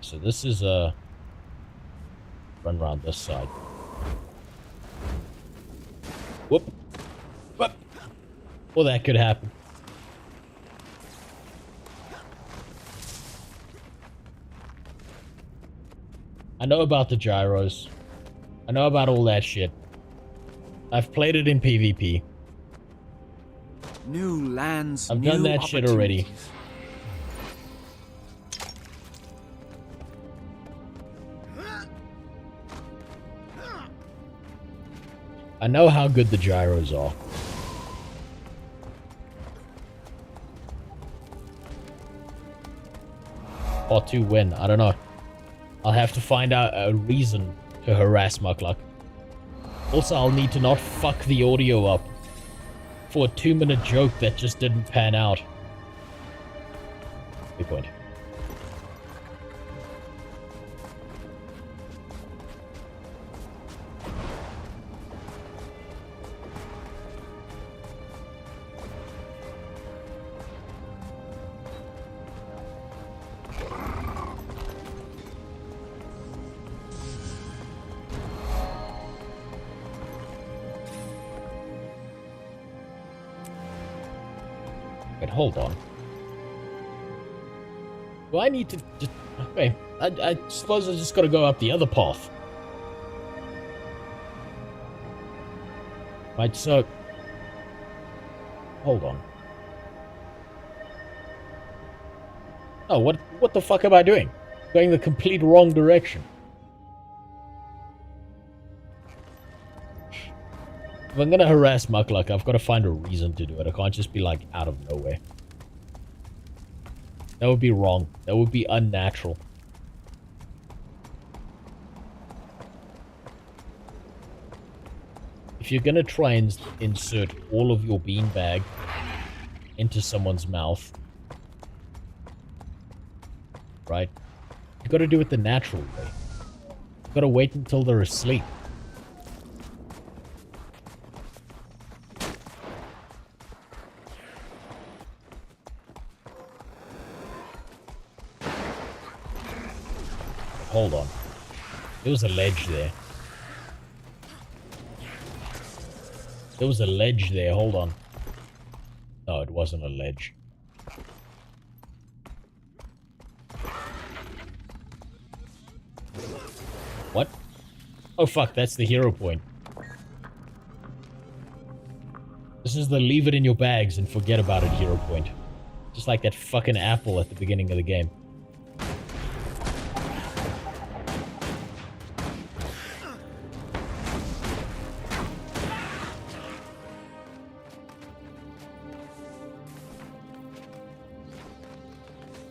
So this is a run around this side. Whoop. Whoop. Well, that could happen. I know about the gyros. I know about all that shit. I've played it in PvP. New lands, I've done that shit already. I know how good the gyros are. Or to win, I don't know. I'll have to find out a reason to harass Muckluck. Also, I'll need to not fuck the audio up for a 2-minute joke that just didn't pan out. Good point. Hold on. Do I need to just... Okay, I suppose I just gotta go up the other path. Right, so... Hold on. Oh, what the fuck am I doing? Going the complete wrong direction. If I'm gonna harass Muckluck, I've got to find a reason to do it. I can't just be like out of nowhere. That would be wrong. That would be unnatural. if you're gonna try and insert all of your beanbag into someone's mouth, right? You gotta do it the natural way. You gotta wait until they're asleep. Hold on. There was a ledge there. There was a ledge there. Hold on. No, it wasn't a ledge. What? Oh fuck, that's the hero point. This is the leave it in your bags and forget about it hero point. Just like that fucking apple at the beginning of the game.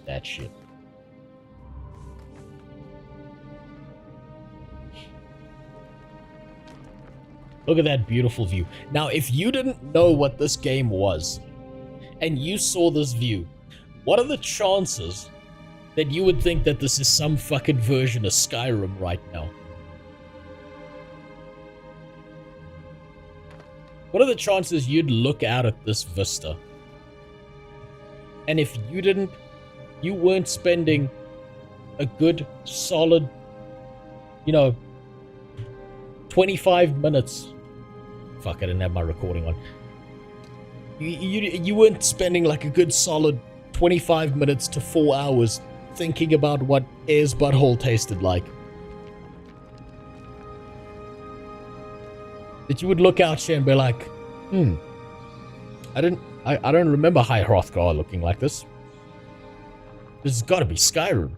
That shit. Look at that beautiful view. Now, if you didn't know what this game was, and you saw this view, what are the chances that you would think that this is some fucking version of Skyrim right now? What are the chances you'd look out at this vista? And if you weren't spending a good, solid, 25 minutes. Fuck, I didn't have my recording on. You weren't spending like a good, solid 25 minutes to 4 hours thinking about what Air's butthole tasted like. That you would look out here and be like, I don't remember High Hrothgar looking like this. This has got to be Skyrim.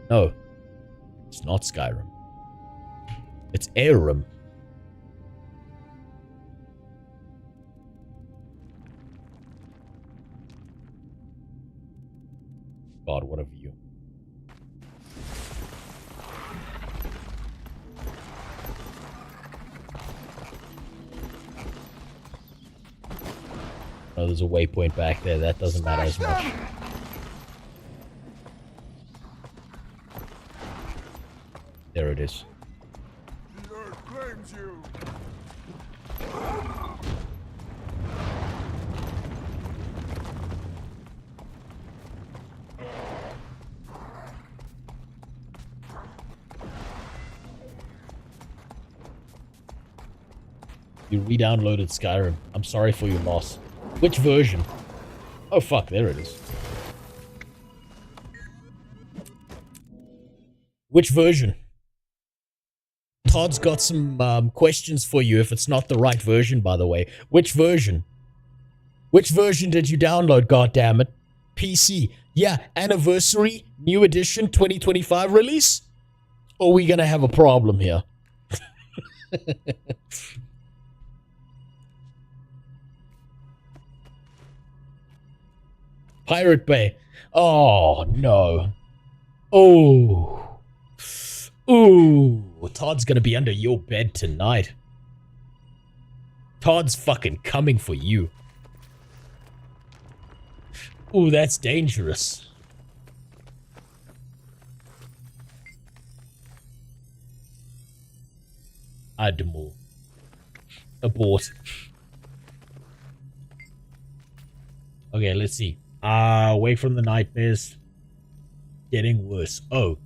No, it's not Skyrim. It's Airrim. God, what a view. Oh, there's a waypoint back there. That doesn't matter as much. There it is. The earth claims you. You re-downloaded Skyrim. I'm sorry for your loss. Which version? Oh fuck, there it is. Which version? Todd's got some questions for you if it's not the right version, by the way. Which version? Which version did you download, goddammit? PC. Yeah, anniversary, new edition, 2025 release? Or are we gonna have a problem here? Pirate Bay. Oh, no. Oh. Ooh. Todd's gonna be under your bed tonight. Todd's fucking coming for you. Ooh, that's dangerous. Admiral. Abort. Okay, let's see. Away from the nightmares. Getting worse. Oh.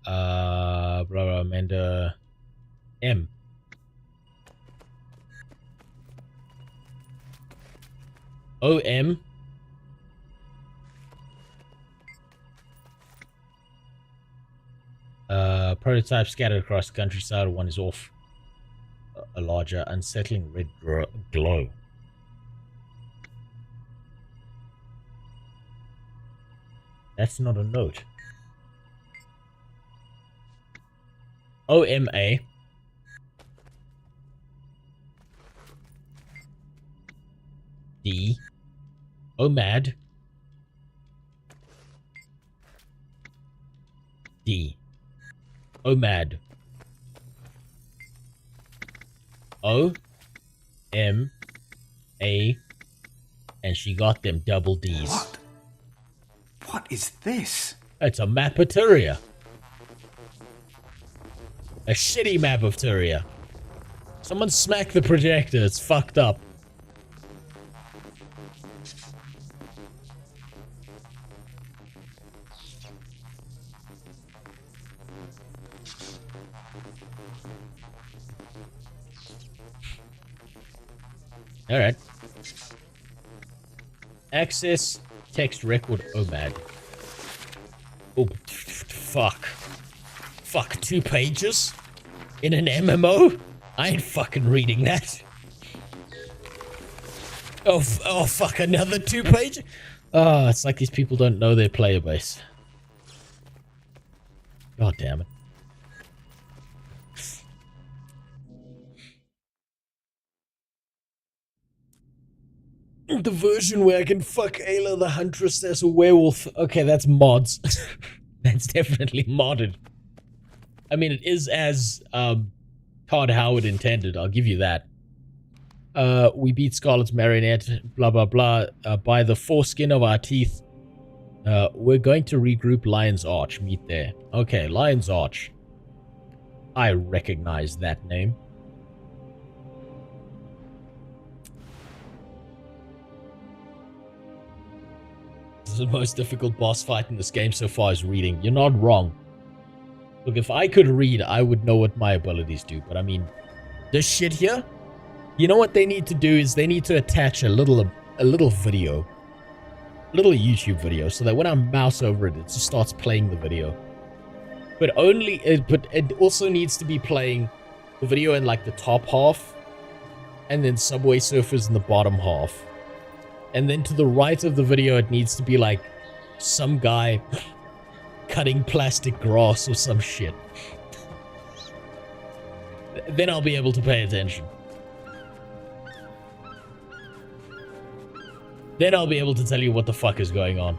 Blah, Amanda. M. OM. Prototype scattered across the countryside. One is off. A larger, unsettling red glow. That's not a note. OMA. D. OMAD. D. OMAD. O M A, and she got them double D's. What is this? It's a map of Turia. A shitty map of Turia. Someone smacked the projector. It's fucked up. Alright. Access text record OMAD. Oh, fuck. Fuck, 2 pages? In an MMO? I ain't fucking reading that. Oh, fuck, another 2 pages? Oh, it's like these people don't know their player base. God damn it. The version where I can fuck Ayla the Huntress as a werewolf. Okay, that's mods. That's definitely modded. I mean, it is as Todd Howard intended, I'll give you that. We beat Scarlet's Marionette, blah blah blah, by the foreskin of our teeth. We're going to regroup Lion's Arch. Meet there. Okay, Lion's Arch. I recognize that name. The most difficult boss fight in this game so far is reading. You're not wrong. Look, if I could read, I would know what my abilities do. But I mean, this shit here, you know what they need to do is they need to attach a little video, a little YouTube video, so that when I mouse over it, it just starts playing the video. But it also needs to be playing the video in like the top half, and then Subway Surfers in the bottom half. And then to the right of the video, it needs to be like some guy cutting plastic grass or some shit. Then I'll be able to pay attention. Then I'll be able to tell you what the fuck is going on.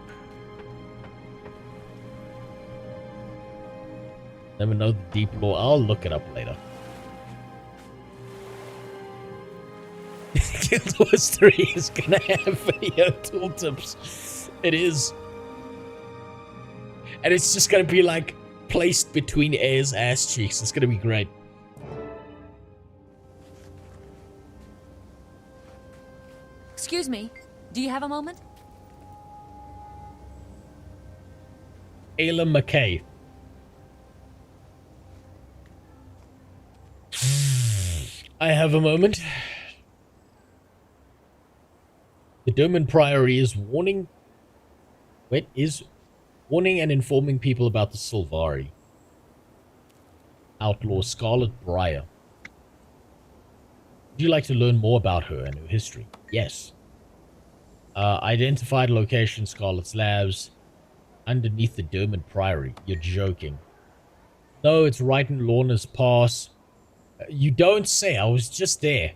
Never know the deep lore. I'll look it up later. Guild Wars 3 is gonna have video tooltips. It is. And it's just gonna be like placed between Air's ass cheeks. It's gonna be great. Excuse me, do you have a moment? Ayla McKay. I have a moment. The Doman Priory is warning and informing people about the Sylvari. Outlaw Scarlet Briar. Would you like to learn more about her and her history? Yes. Identified location, Scarlet's Labs. Underneath the Doman Priory. You're joking. No, it's right in Lorna's Pass. You don't say. I was just there.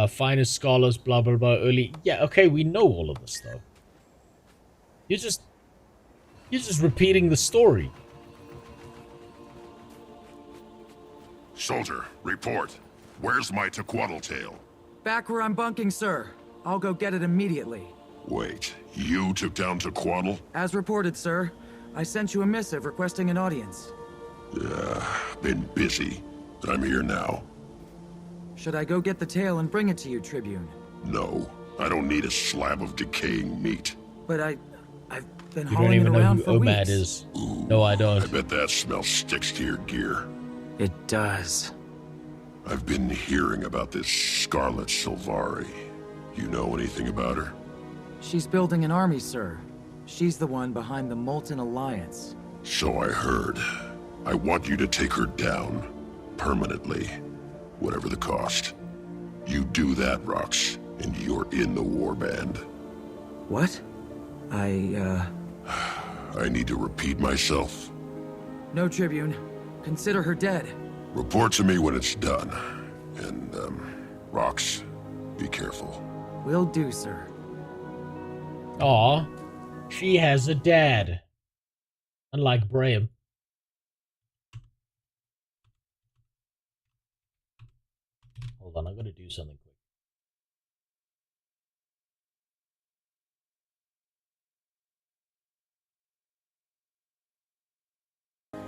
Finest scholars, blah blah blah, early. Yeah, okay, we know all of this though. You're just repeating the story. Soldier, report. Where's my Tequatl tail? Back where I'm bunking, sir. I'll go get it immediately. Wait, you took down Tequatl? As reported, sir. I sent you a missive requesting an audience. Been busy. I'm here now. Should I go get the tail and bring it to you, Tribune? No, I don't need a slab of decaying meat. But I've been You don't hauling it even know around who for OMAD weeks. is. No, I don't. I bet that smell sticks to your gear. It does. I've been hearing about this Scarlet Sylvari. You know anything about her? She's building an army, sir. She's the one behind the Molten Alliance. So I heard. I want you to take her down. Permanently. Whatever the cost. You do that, Rox, and you're in the warband. What? I need to repeat myself. No, Tribune. Consider her dead. Report to me when it's done. And, Rox, be careful. Will do, sir. Aw, she has a dad. Unlike Braham. Hold on, I gotta do something quick.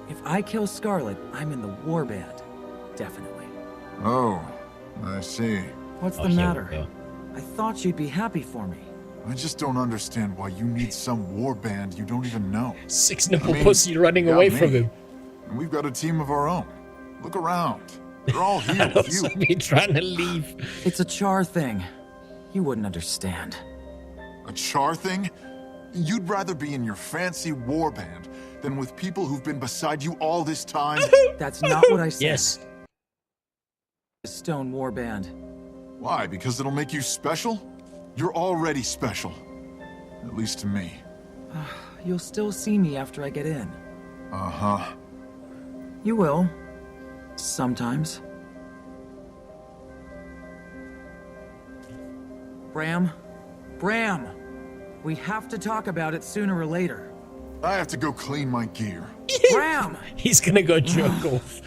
If I kill Scarlet, I'm in the warband. Definitely. Oh, I see. What's the matter? I thought you'd be happy for me. I just don't understand why you need some warband you don't even know. Six nipple pussy running you got away me, from him. And we've got a team of our own. Look around. They're all here with you. Me trying to leave. It's a char thing. You wouldn't understand. A char thing? You'd rather be in your fancy warband than with people who've been beside you all this time? That's not what I said. Yes. Stone warband. Why? Because it'll make you special? You're already special. At least to me. You'll still see me after I get in. Uh-huh. You will. Sometimes. Bram? Bram! We have to talk about it sooner or later. I have to go clean my gear. Bram! He's gonna go jerk off.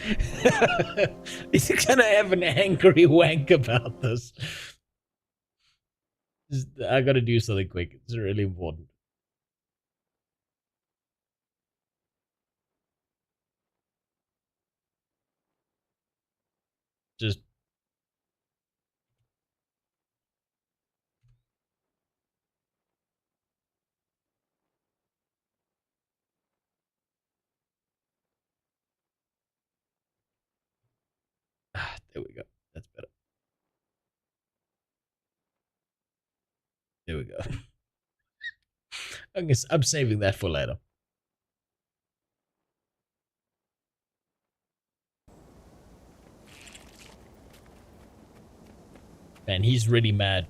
He's gonna have an angry wank about this. I gotta do something quick. It's really important. Just there we go. That's better. There we go. I'm saving that for later. Man, he's really mad.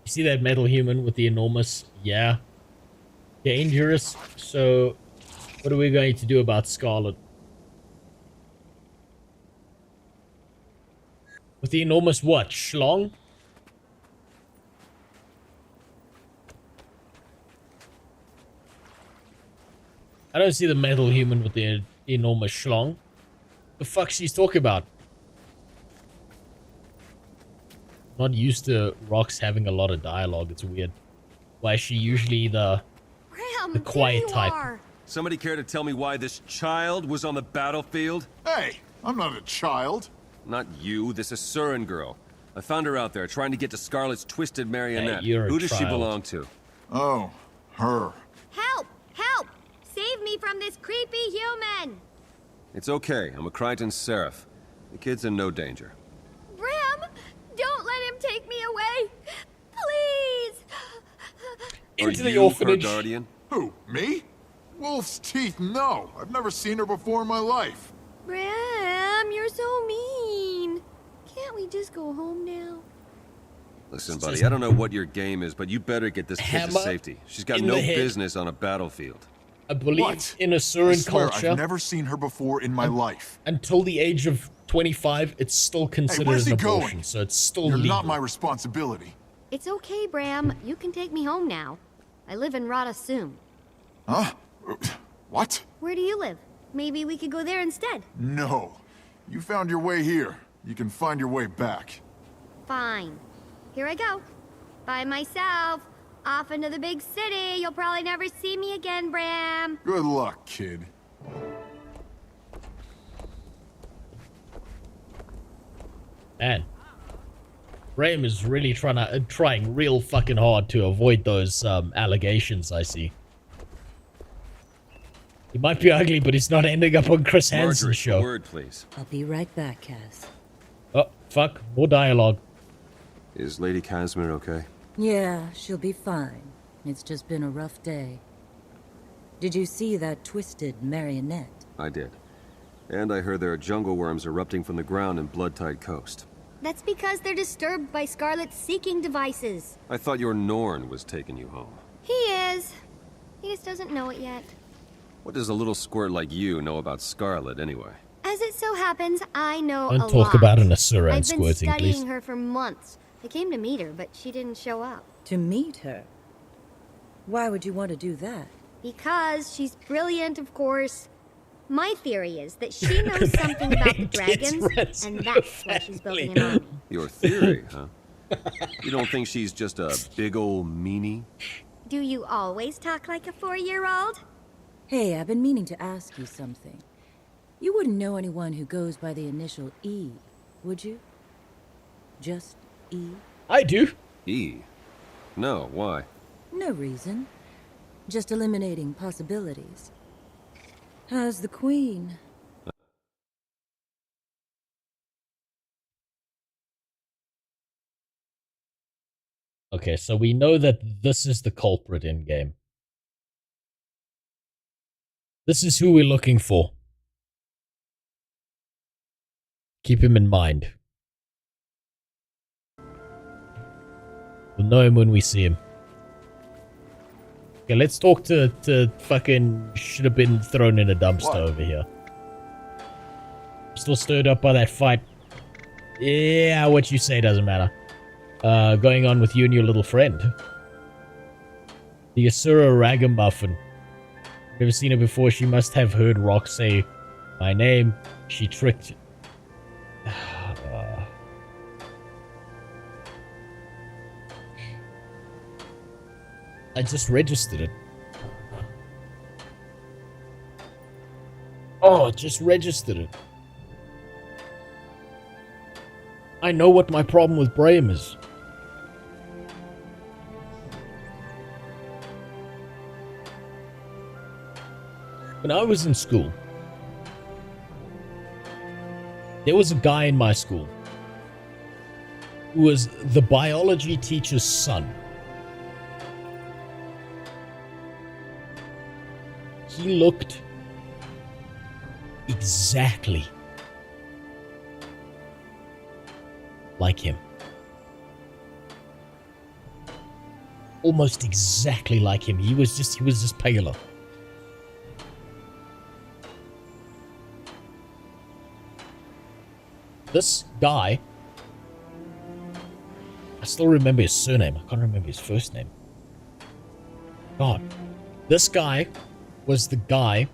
You see that metal human with the enormous, yeah, dangerous. So, what are we going to do about Scarlet? With the enormous what? Schlong? I don't see the metal human with the enormous schlong. The fuck she's talking about? Not used to Rox having a lot of dialogue. It's weird. Why is she usually the quiet type? Somebody care to tell me why this child was on the battlefield? Hey, I'm not a child. Not you, this Asuran girl. I found her out there trying to get to Scarlet's twisted marionette. Hey, who does she belong to? Oh, her. Help! Help! Save me from this creepy human! It's okay, I'm a Crichton Seraph. The kid's in no danger. Bram! Don't let him take me away! Please! Into the Are you orphanage. her guardian? Who, me? Wolf's teeth, no. I've never seen her before in my life. Bram, you're so mean. Can't we just go home now? Listen, buddy, I don't know what your game is, but you better get this kid to safety. She's got no business on a battlefield. I believe What? in Asuran swear, culture, I've never seen her before in my life. until the age of 25, it's still considered where's an he abortion, going? so it's still You're legal. not my responsibility. It's okay, Bram. You can take me home now. I live in Radasum. Huh? What? Where do you live? Maybe we could go there instead. No. You found your way here. You can find your way back. Fine. Here I go. By myself. Off into the big city. You'll probably never see me again, Bram. Good luck, kid. Man, Graham is really trying real fucking hard to avoid those allegations. I see. He might be ugly, but he's not ending up on Chris Hansen's Margaret, show. a word, please. I'll be right back, Kaz. Oh, fuck. More dialogue. Is Lady Casimir okay? Yeah, she'll be fine. It's just been a rough day. Did you see that twisted marionette? I did. And I heard there are jungle worms erupting from the ground in Bloodtide Coast. That's because they're disturbed by Scarlet's seeking devices. I thought your Norn was taking you home. He is. He just doesn't know it yet. What does a little squirt like you know about Scarlet, anyway? As it so happens, I know a Don't talk lot. about an Asuran I've been squirting, studying please. her for months. I came to meet her, but she didn't show up. To meet her? Why would you want to do that? Because she's brilliant, of course. My theory is that she knows something about the dragons, and that's why she's building an army. Your theory, huh? You don't think she's just a big old meanie? Do you always talk like a 4-year-old? Hey, I've been meaning to ask you something. You wouldn't know anyone who goes by the initial E, would you? Just E? I do. E? No, why? No reason. Just eliminating possibilities. How's the Queen? Okay, so we know that this is the culprit in game. This is who we're looking for. Keep him in mind. We'll know him when we see him. Okay, let's talk to fucking should have been thrown in a dumpster over here. Still stirred up by that fight. Yeah, what you say doesn't matter. Going on with you and your little friend. The Asura Ragamuffin. Never seen her before. She must have heard Rock say my name. She tricked. I just registered it. Oh, just registered it. I know what my problem with Brahim is. When I was in school, there was a guy in my school who was the biology teacher's son. He looked exactly like him. Almost exactly like him. He was just paler. This guy, I still remember his surname. I can't remember his first name. God. This guy was the guy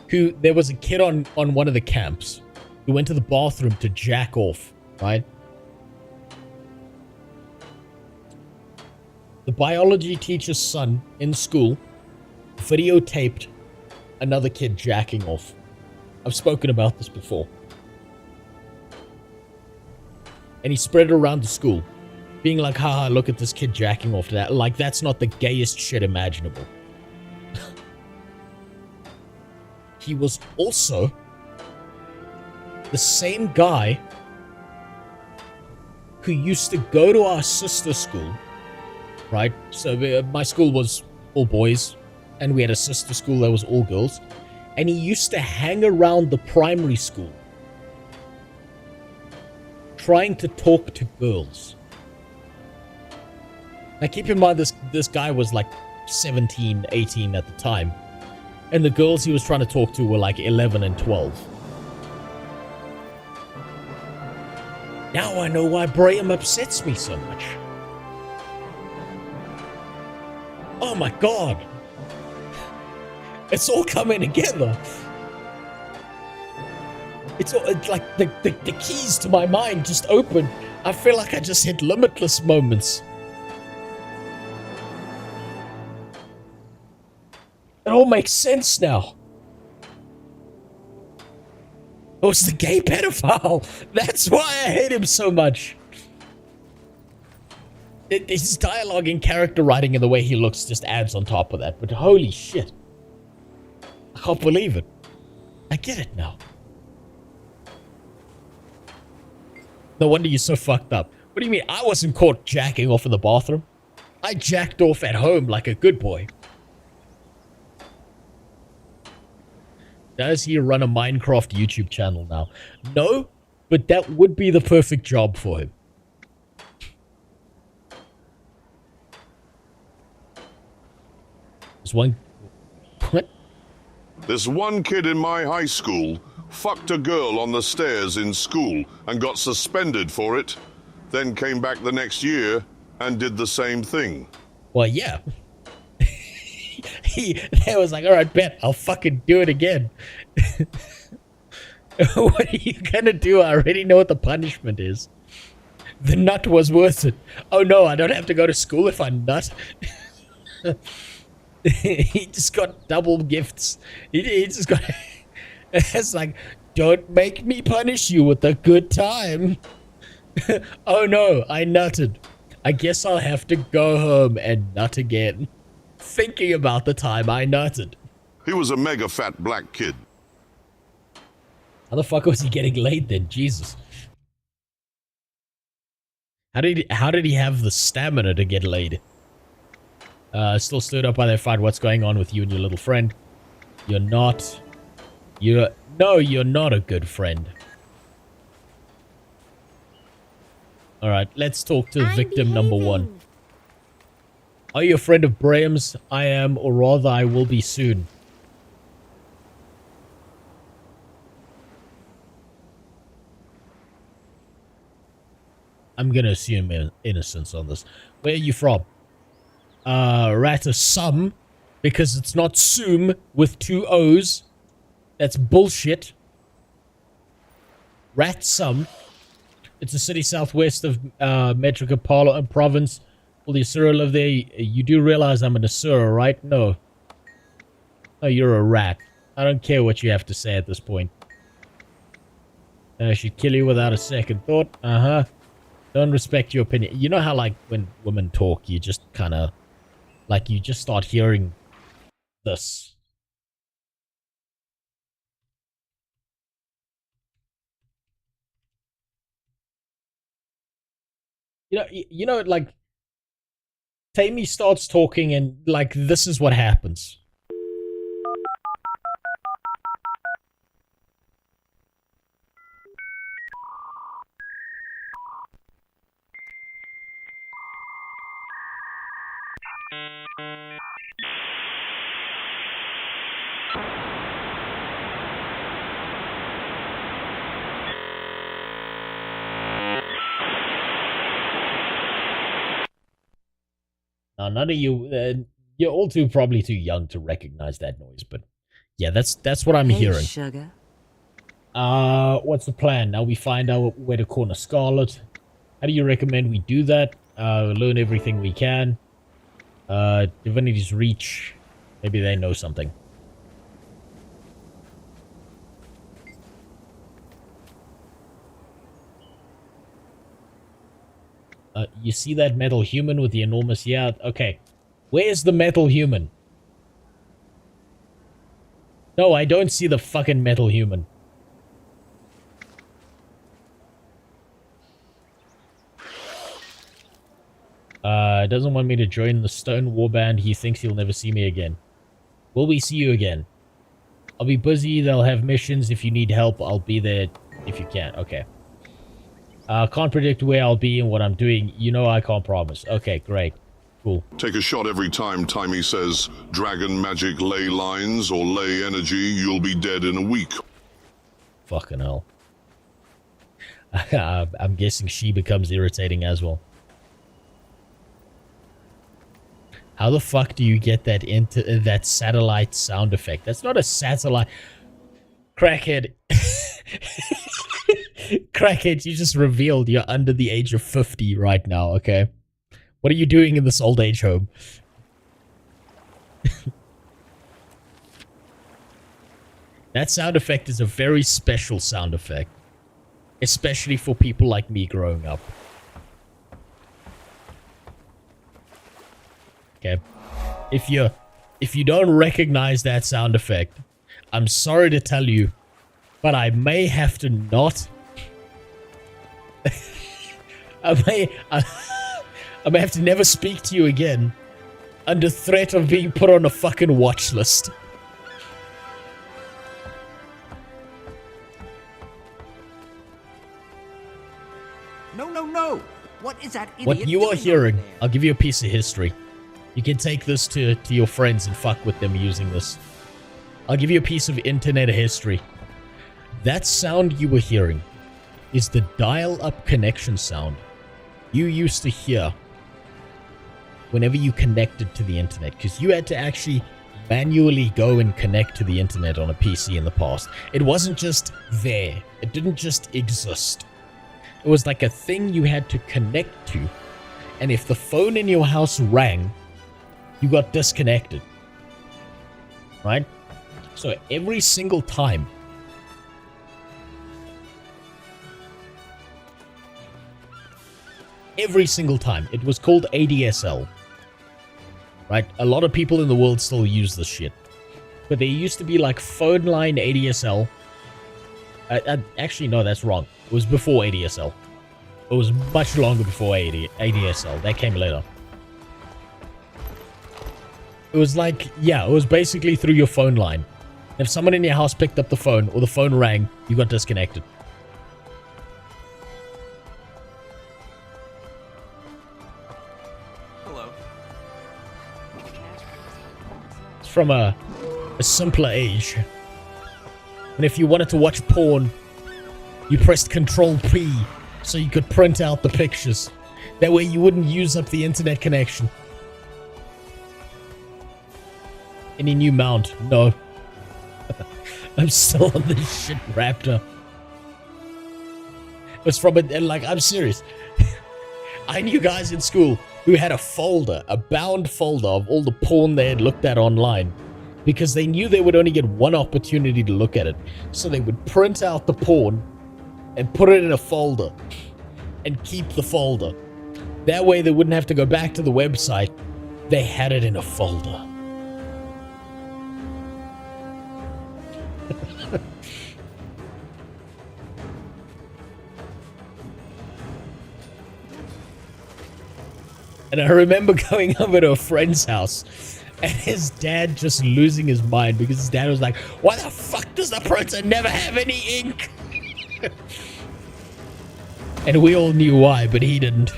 who, there was a kid on one of the camps who went to the bathroom to jack off, right? The biology teacher's son in school videotaped another kid jacking off. I've spoken about this before. And he spread it around the school, being like, haha, look at this kid jacking off to that. Like, that's not the gayest shit imaginable. He was also the same guy who used to go to our sister school, right? So my school was all boys, and we had a sister school that was all girls. And he used to hang around the primary school, trying to talk to girls. Now keep in mind, this guy was like 17, 18 at the time. And the girls he was trying to talk to were like 11 and 12. Now I know why Brahim upsets me so much. Oh my god. It's all coming together. It's like the keys to my mind just open. I feel like I just hit limitless moments. It all makes sense now. Oh, it's the gay pedophile. That's why I hate him so much. His dialogue and character writing and the way he looks just adds on top of that. But holy shit. I can't believe it. I get it now. No wonder you're so fucked up. What do you mean? I wasn't caught jacking off in the bathroom. I jacked off at home like a good boy. Does he run a Minecraft YouTube channel now? No, but that would be the perfect job for him. There's one... What? This one kid in my high school fucked a girl on the stairs in school and got suspended for it, then came back the next year and did the same thing. Well, yeah. they was like, all right, bet, I'll fucking do it again. What are you gonna do? I already know what the punishment is. The nut was worth it. Oh no, I don't have to go to school if I nut. He just got double gifts. He just got... It's like, don't make me punish you with a good time. Oh no, I nutted. I guess I'll have to go home and nut again. Thinking about the time I nutted. He was a mega fat black kid. How the fuck was he getting laid then? Jesus. How did he have the stamina to get laid? Still stirred up by that fight. What's going on with you and your little friend? You're not a good friend. Alright, let's talk to victim number 1. Are you a friend of Graham's? I am, or rather I will be soon. I'm gonna assume innocence on this. Where are you from? Ratasum, because it's not Soom with 2 O's. That's bullshit. Ratsum. It's a city southwest of Metropolitan Province. All the Asura live there. You do realize I'm an Asura, right? No. No, you're a rat. I don't care what you have to say at this point. I should kill you without a second thought. Uh-huh. Don't respect your opinion. You know how, like, when women talk, you just kind of... Like, you just start hearing this. You know, like, Tammy starts talking and, like, this is what happens. Now, none of you, you're all probably too young to recognize that noise, but yeah, that's what I'm hearing. Sugar. What's the plan? Now we find out where to corner Scarlet. How do you recommend we do that? Learn everything we can. Divinity's Reach. Maybe they know something. You see that metal human with the enormous... Yeah, okay. Where's the metal human? No, I don't see the fucking metal human. Doesn't want me to join the Stone Warband. He thinks he'll never see me again. Will we see you again? I'll be busy. They'll have missions. If you need help, I'll be there if you can. Okay. Can't predict where I'll be and what I'm doing. You know I can't promise. Okay, great. Cool. Take a shot every time Timey says dragon magic ley lines or ley energy. You'll be dead in a week. Fucking hell. I'm guessing she becomes irritating as well. How the fuck do you get that into that satellite sound effect? That's not a satellite. Crackhead. Crackhead, you just revealed you're under the age of 50 right now, okay? What are you doing in this old age home? That sound effect is a very special sound effect. Especially for people like me growing up. Okay. If you don't recognize that sound effect, I'm sorry to tell you, but I may have to not... I may have to never speak to you again under threat of being put on a fucking watch list. No, no, no! What is that idiot What you are doing hearing, over there? I'll give you a piece of history. You can take this to your friends and fuck with them using this. I'll give you a piece of internet history. That sound you were hearing is the dial-up connection sound you used to hear whenever you connected to the internet, because you had to actually manually go and connect to the internet on a PC in the past. It wasn't just there. It didn't just exist. It was like a thing you had to connect to. And if the phone in your house rang, you got disconnected. Right? So every single time, it was called ADSL. Right? A lot of people in the world still use this shit. But there used to be like phone line ADSL. Actually, no, that's wrong. It was before ADSL. It was much longer before ADSL. That came later. It was like, yeah, it was basically through your phone line. If someone in your house picked up the phone or the phone rang, you got disconnected. Hello. It's from a simpler age. And if you wanted to watch porn, you pressed Control P so you could print out the pictures. That way you wouldn't use up the internet connection. Any new mount? No. I'm still on this shit Raptor. It was from a, like, I'm serious. I knew guys in school who had a folder, a bound folder of all the porn they had looked at online. Because they knew they would only get one opportunity to look at it. So they would print out the porn and put it in a folder and keep the folder. That way they wouldn't have to go back to the website. They had it in a folder. And I remember going over to a friend's house and his dad just losing his mind because his dad was like, why the fuck does the printer never have any ink? And we all knew why, but he didn't.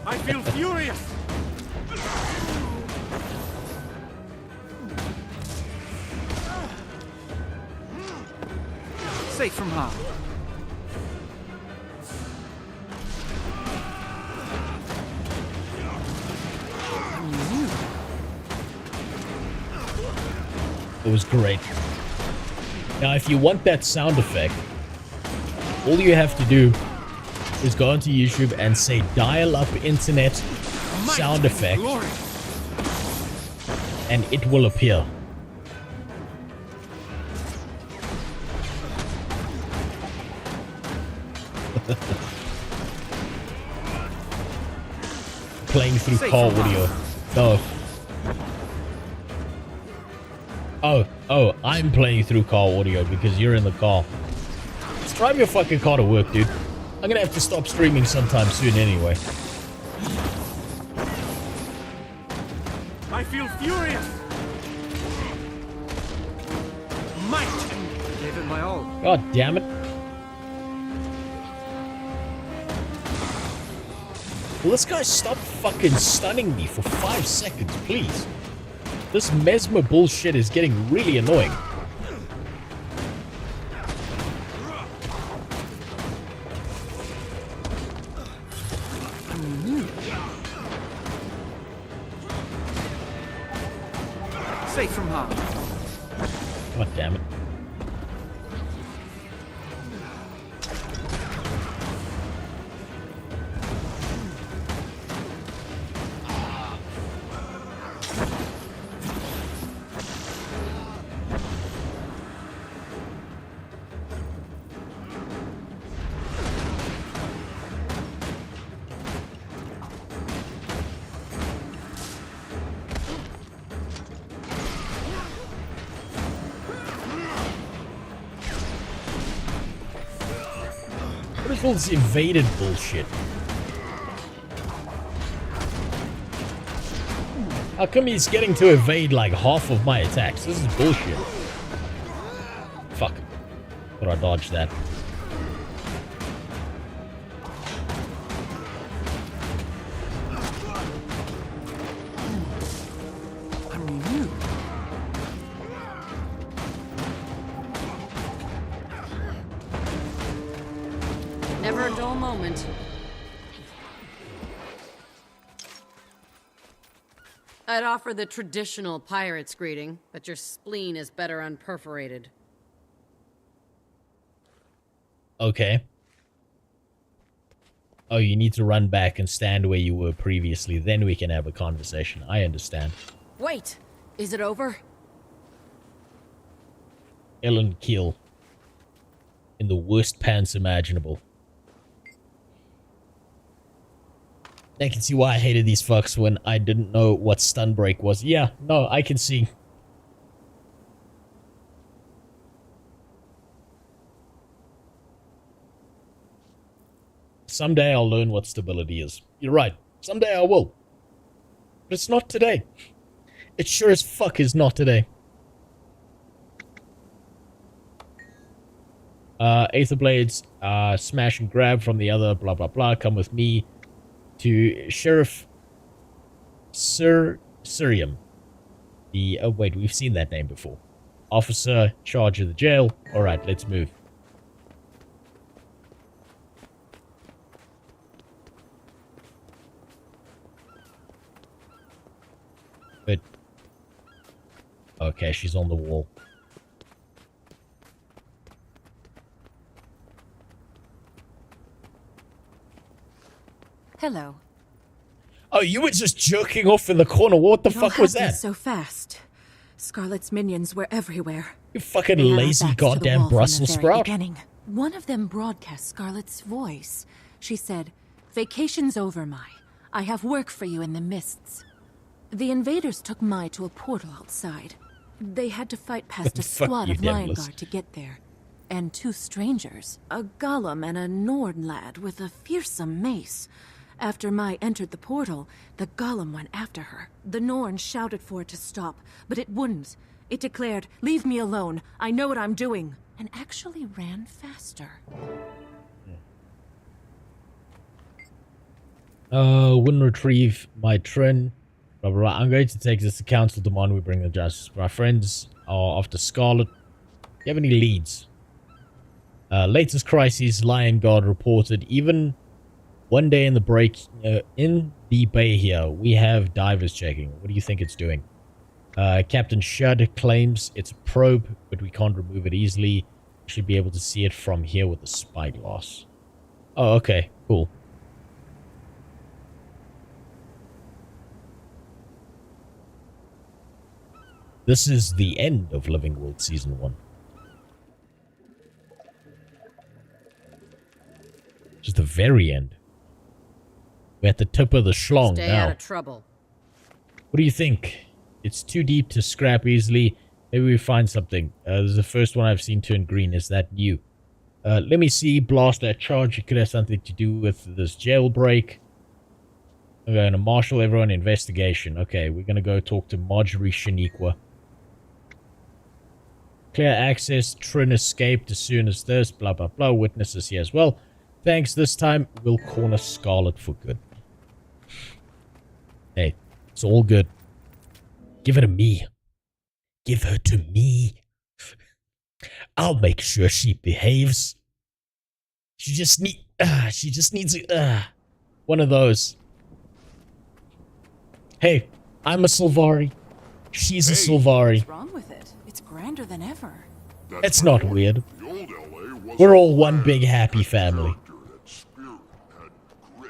I feel furious. Safe from harm. It was great. Now, if you want that sound effect, all you have to do is go onto YouTube and say dial-up internet sound effect, and it will appear. Playing through car audio. No. Oh, I'm playing through car audio because you're in the car. Just drive your fucking car to work, dude. I'm gonna have to stop streaming sometime soon anyway. I feel furious. Might. Gave it my all. God damn it. Will this guy stop fucking stunning me for 5 seconds, please? This mesmer bullshit is getting really annoying. Safe from harm. God damn it. What is all this invaded bullshit? How come he's getting to evade like half of my attacks? This is bullshit. Fuck. Thought I dodged that. Never a dull moment. I'd offer the traditional pirate's greeting, but your spleen is better unperforated. Okay. Oh, you need to run back and stand where you were previously. Then we can have a conversation. I understand. Wait! Is it over? Ellen Keel. In the worst pants imaginable. I can see why I hated these fucks when I didn't know what stun break was. Yeah, no, I can see. Someday I'll learn what stability is. You're right. Someday I will. But it's not today. It sure as fuck is not today. Aether Blades, smash and grab from the other, blah, blah, blah. Come with me to Sheriff Sirium. Oh, wait, we've seen that name before. Officer, charge of the jail. Alright, let's move. Good. Okay, she's on the wall. Hello. Oh, you were just jerking off in the corner. What the fuck was that? So fast. Scarlet's minions were everywhere. You fucking lazy goddamn Brussels sprout. One of them broadcast Scarlet's voice. She said, "Vacation's over, Mai. I have work for you in the mists." The invaders took Mai to a portal outside. They had to fight past a squad of Lion Guard to get there. And two strangers, a golem and a Nord lad with a fearsome mace. After Mai entered the portal, the golem went after her. The Norn shouted for it to stop, but it wouldn't. It declared, "Leave me alone. I know what I'm doing." And actually ran faster. Wouldn't retrieve my Trin. Blah, blah, blah. I'm going to take this to council demand we bring the justice. My friends are after Scarlet. Do you have any leads? Latest crises, Lion Guard reported. Even one day in the break, in the bay here, we have divers checking. What do you think it's doing? Captain Shud claims it's a probe, but we can't remove it easily. Should be able to see it from here with the spyglass. Oh, okay, cool. This is the end of Living World Season 1. Just the very end. We're at the tip of the schlong Stay now. out of trouble. What do you think? It's too deep to scrap easily. Maybe we find something. This is the first one I've seen turn green. Is that new? Let me see. Blast that charge. It could have something to do with this jailbreak. I'm going to marshal everyone. Investigation. Okay, we're going to go talk to Marjorie Shaniqua. Clear access. Trin escaped as soon as this. Blah, blah, blah. Witnesses here as well. Thanks. This time, we'll corner Scarlet for good. Hey, it's all good. Give her to me. Give her to me. I'll make sure she behaves. She just needs one of those. Hey, I'm a Sylvari. She's a Sylvari. What's wrong with it? It's grander than ever. It's not weird. We're all one big happy family.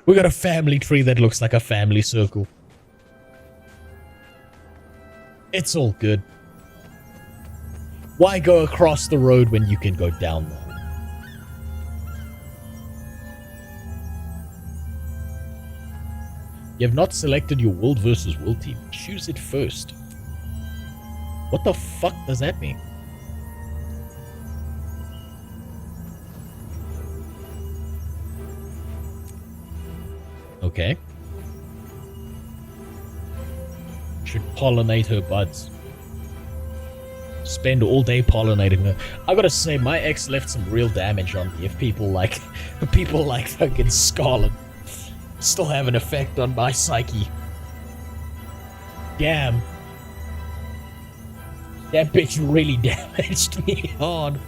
We got a family tree that looks like a family circle. It's all good. Why go across the road when you can go down the road? You have not selected your World versus World team. Choose it first. What the fuck does that mean? Okay. Should pollinate her buds. Spend all day pollinating her. I gotta say, my ex left some real damage on me. If people like fucking Scarlet still have an effect on my psyche. Damn. That bitch really damaged me hard.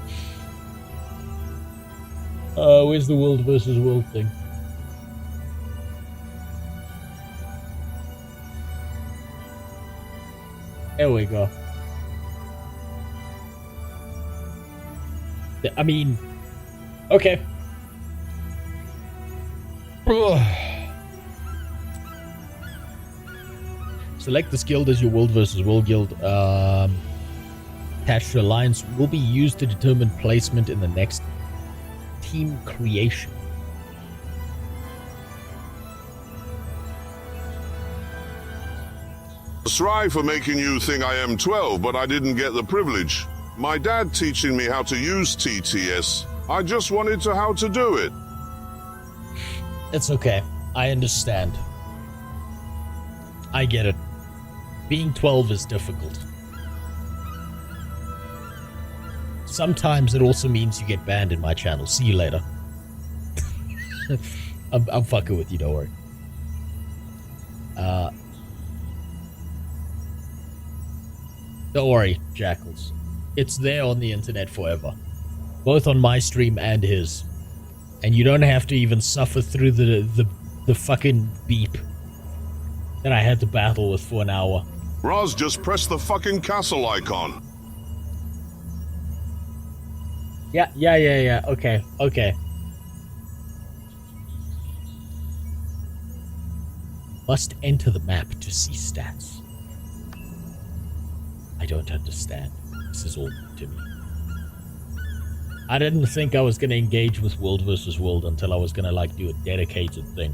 Where's the World versus World thing? There we go. I mean, okay. Select this guild as your World versus World guild. Attached to alliance will be used to determine placement in the next team creation. Sorry for making you think I am 12, but I didn't get the privilege. My dad teaching me how to use TTS. I just wanted to how to do it. It's okay. I understand. I get it. Being 12 is difficult. Sometimes it also means you get banned in my channel. See you later. I'm fucking with you, don't worry. Don't worry, Jackals. It's there on the internet forever. Both on my stream and his. And you don't have to even suffer through the fucking beep that I had to battle with for an hour. Roz, just press the fucking castle icon. Yeah. Okay. Must enter the map to see stats. I don't understand. This is all new to me. I didn't think I was going to engage with World versus World until I was going to, like, do a dedicated thing.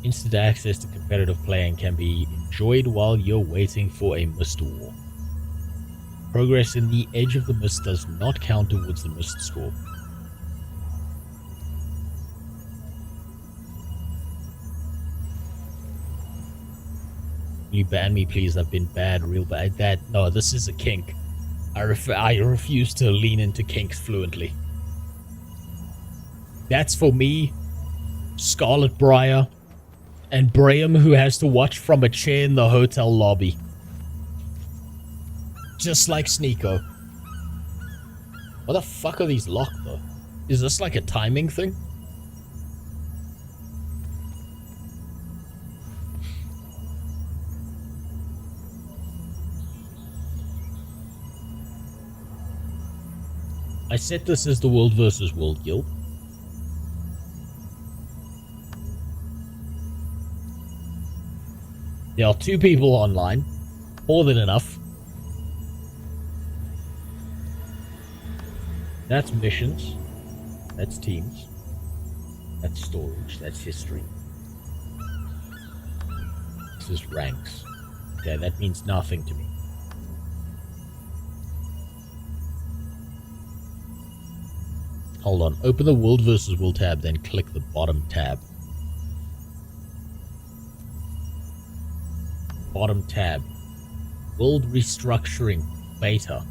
Instant access to competitive playing can be enjoyed while you're waiting for a mist war. Progress in the edge of the mist does not count towards the mist score. You ban me, please. I've been bad, real bad. No, this is a kink. I refuse to lean into kinks fluently. That's for me, Scarlet Briar, and Braham, who has to watch from a chair in the hotel lobby. Just like Sneeko. What the fuck are these locked, though? Is this like a timing thing? I set this as the World versus World guild. There are 2 people online. More than enough. That's missions. That's teams. That's storage. That's history. This is ranks. Okay, that means nothing to me. Hold on. Open the World versus World tab, then click the bottom tab. Bottom tab. World restructuring beta.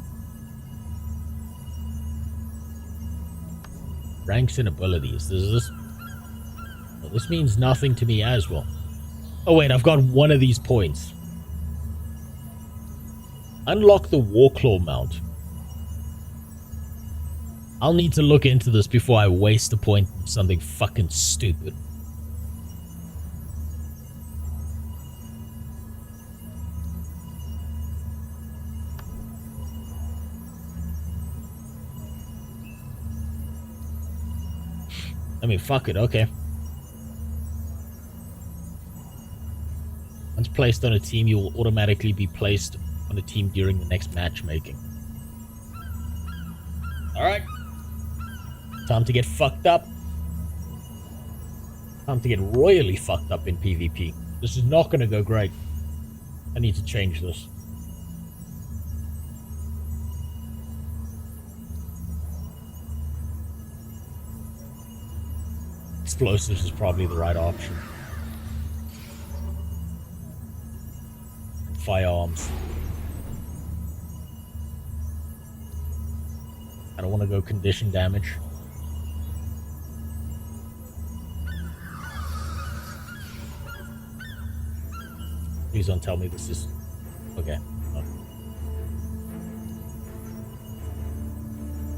Ranks and abilities. This means nothing to me as well. Oh wait, I've got one of these points. Unlock the Warclaw mount. I'll need to look into this before I waste a point on something fucking stupid. I mean, fuck it, okay. Once placed on a team, you will automatically be placed on a team during the next matchmaking. Alright. Time to get fucked up. Time to get royally fucked up in PvP. This is not gonna go great. I need to change this. Explosives is probably the right option. Firearms. I don't want to go condition damage. Please don't tell me this is... Okay. No.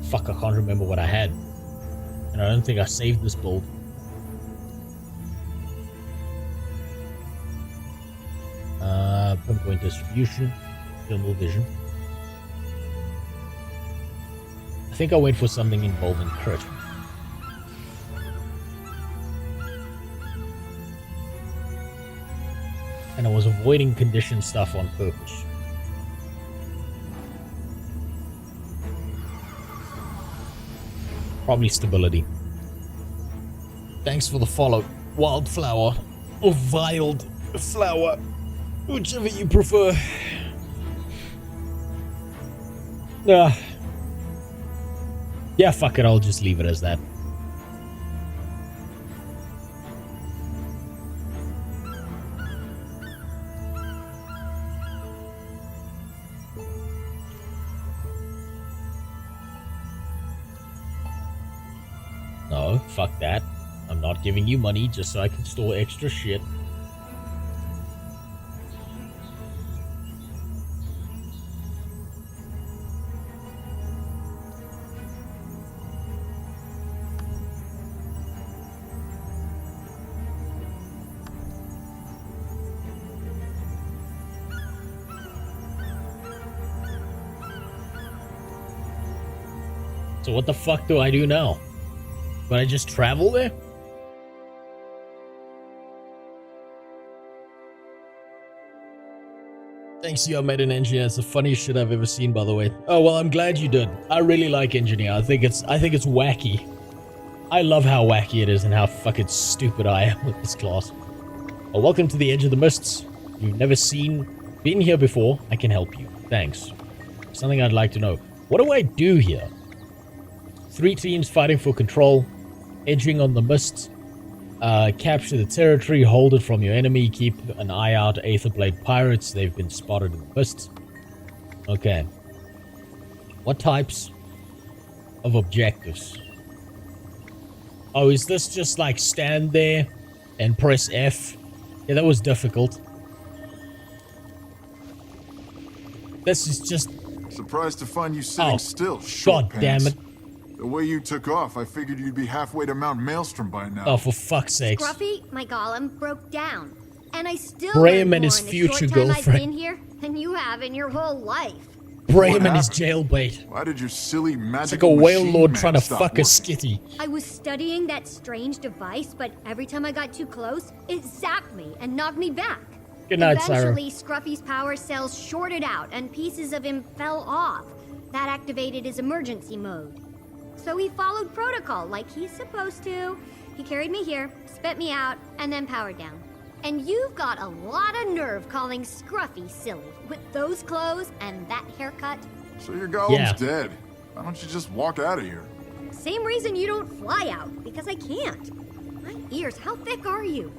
Fuck, I can't remember what I had. And I don't think I saved this build. Pinpoint distribution, thermal vision. I think I went for something involving crit. And I was avoiding condition stuff on purpose. Probably stability. Thanks for the follow. Wildflower or Wild Flower, whichever you prefer. Yeah, fuck it, I'll just leave it as that. No, fuck that. I'm not giving you money just so I can store extra shit. So what the fuck do I do now? Do I just travel there? Thanks, you. I made an engineer. It's the funniest shit I've ever seen, by the way. Oh well, I'm glad you did. I really like engineer. I think it's wacky. I love how wacky it is and how fucking stupid I am with this class. Well, welcome to the Edge of the Mists. You've never been here before. I can help you. Thanks. Something I'd like to know. What do I do here? 3 teams fighting for control. Edging on the mist. Capture the territory, hold it from your enemy, keep an eye out, Aetherblade pirates, they've been spotted in the mist. Okay. What types of objectives? Oh, is this just like stand there and press F? Yeah, that was difficult. This is just... Surprised to find you sitting still, God damn it. The way you took off, I figured you'd be halfway to Mount Maelstrom by now. Oh, for fuck's sakes. Scruffy, my golem, broke down. And I still Graham and his future girlfriend. I've been here than you have in your whole life. Graham and his jailbait. Why did your silly magical It's like a whale lord trying to fuck a skitty. I was studying that strange device, but every time I got too close, it zapped me and knocked me back. Good night, Sarah. Eventually, Scruffy's power cells shorted out and pieces of him fell off. That activated his emergency mode. So he followed protocol like he's supposed to. He carried me here, spit me out, and then powered down. And you've got a lot of nerve calling Scruffy silly with those clothes and that haircut. So your golem's dead. Why don't you just walk out of here? Same reason you don't fly out, because I can't. My ears, how thick are you?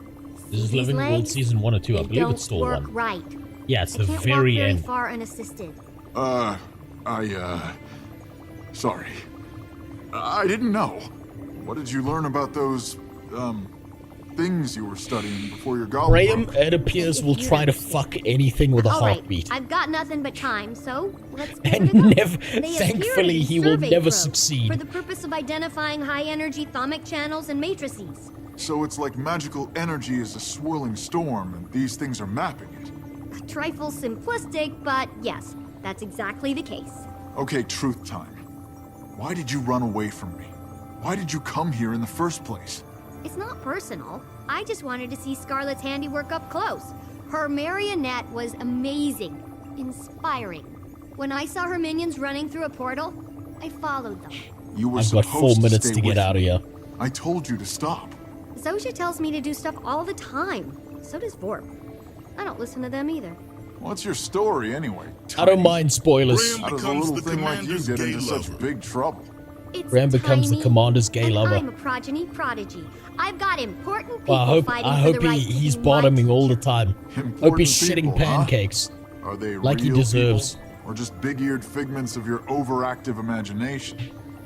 This is Living World Season 1 or 2. I believe it's still 1. Right. Yeah, it's the I can't very walk end. very far unassisted. Sorry. I didn't know. What did you learn about those, things you were studying before your golem Graham, broke? it appears, will try to fuck anything with a All right, heartbeat. I've got nothing but time, so let's get And rid of never, them. They thankfully, appear in he will survey never probes succeed. For the purpose of identifying high-energy thermic channels and matrices. So it's like magical energy is a swirling storm, and these things are mapping it. A trifle simplistic, but yes, that's exactly the case. Okay, truth time. Why did you run away from me? Why did you come here in the first place? It's not personal. I just wanted to see Scarlet's handiwork up close. Her marionette was amazing, inspiring. When I saw her minions running through a portal, I followed them. You were I've got 4 minutes to get out of here. I told you to stop. Zosha tells me to do stuff all the time. So does Vorp. I don't listen to them either. What's your story, anyway? I don't mind spoilers. How does a little thing like you get into such big trouble? Graham becomes the commander's gay lover. I'm a progeny prodigy. I've got important people Well, fighting I for hope the right he's to be bottoming all the time. Hope he's shitting people, pancakes. Are they like he real deserves. people, or just big-eared figments of your overactive imagination?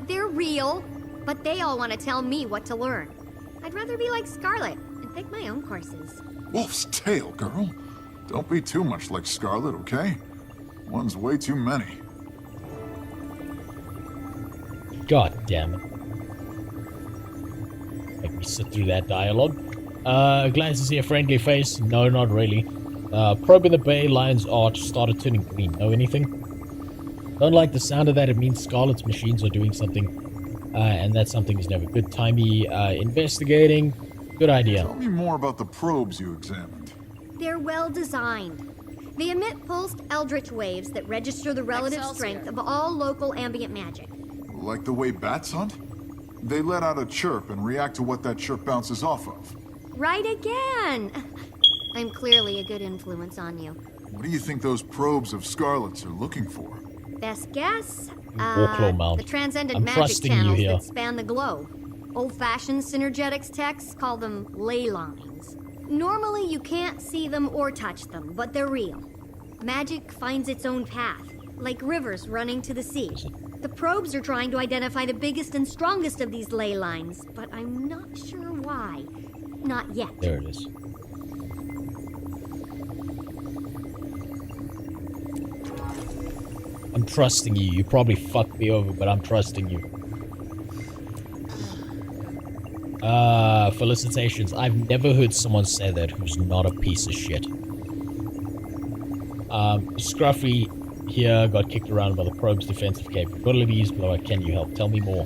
They're real, but they all want to tell me what to learn. I'd rather be like Scarlet and pick my own courses. Wolf's tail, girl. Don't be too much like Scarlet, okay? One's way too many. God damn it. Make me sit through that dialogue. Glad to see a friendly face. No, not really. Probe in the Bay Lion's arch started turning green. Know anything? Don't like the sound of that. It means Scarlet's machines are doing something. And that something is never good. Timey, investigating. Good idea. Tell me more about the probes you examined. They're well designed. They emit pulsed eldritch waves that register the relative strength of all local ambient magic. Like the way bats hunt? They let out a chirp and react to what that chirp bounces off of. Right again! I'm clearly a good influence on you. What do you think those probes of Scarlet's are looking for? Best guess? The transcendent I'm magic trusting you channels here. that span the globe. Old-fashioned synergetics texts call them ley lines. Normally you can't see them or touch them, but they're real. Magic finds its own path, like rivers running to the sea. The probes are trying to identify the biggest and strongest of these ley lines, but I'm not sure why. Not yet. There it is. I'm trusting you. You probably fucked me over, but I'm trusting you. Felicitations. I've never heard someone say that who's not a piece of shit. Scruffy here got kicked around by the probe's defensive capabilities. Blah, can you help? Tell me more.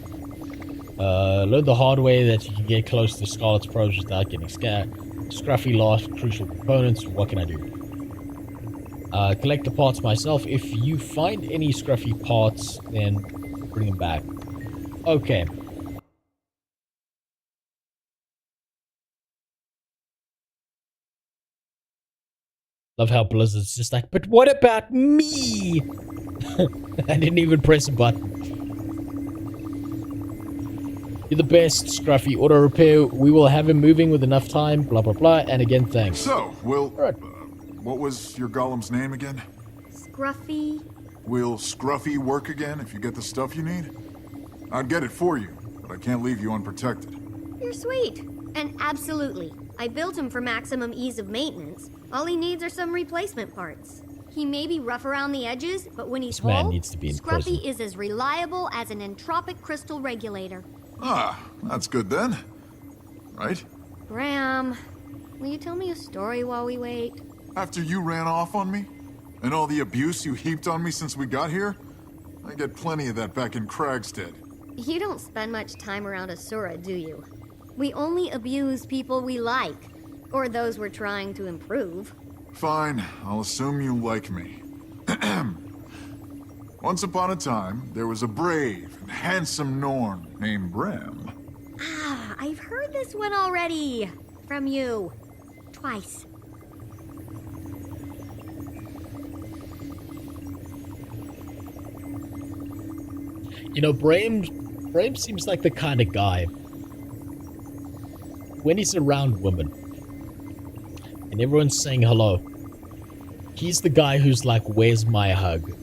Learned the hard way that you can get close to Scarlet's probes without getting scared. Scruffy lost crucial components. What can I do? Collect the parts myself. If you find any Scruffy parts, then bring them back. Okay. Love how Blizzard's just like, but what about me? I didn't even press a button. You're the best, Scruffy. Auto repair. We will have him moving with enough time. Blah, blah, blah. And again, thanks. So, Will, what was your golem's name again? Scruffy. Will Scruffy work again if you get the stuff you need? I'd get it for you, but I can't leave you unprotected. You're sweet. And absolutely. I built him for maximum ease of maintenance. All he needs are some replacement parts. He may be rough around the edges, but when he's This man whole, needs to be in Scruffy prison. is as reliable as an entropic crystal regulator. Ah, that's good then. Right? Graham, will you tell me a story while we wait? After you ran off on me? And all the abuse you heaped on me since we got here? I get plenty of that back in Kragstead. You don't spend much time around Asura, do you? We only abuse people we like, or those we're trying to improve. Fine, I'll assume you like me. Once upon a time, there was a brave and handsome Norn named Bram. Ah, I've heard this one already. From you. Twice. You know, Brahim seems like the kind of guy, when he's around women, and everyone's saying hello, he's the guy who's like, where's my hug?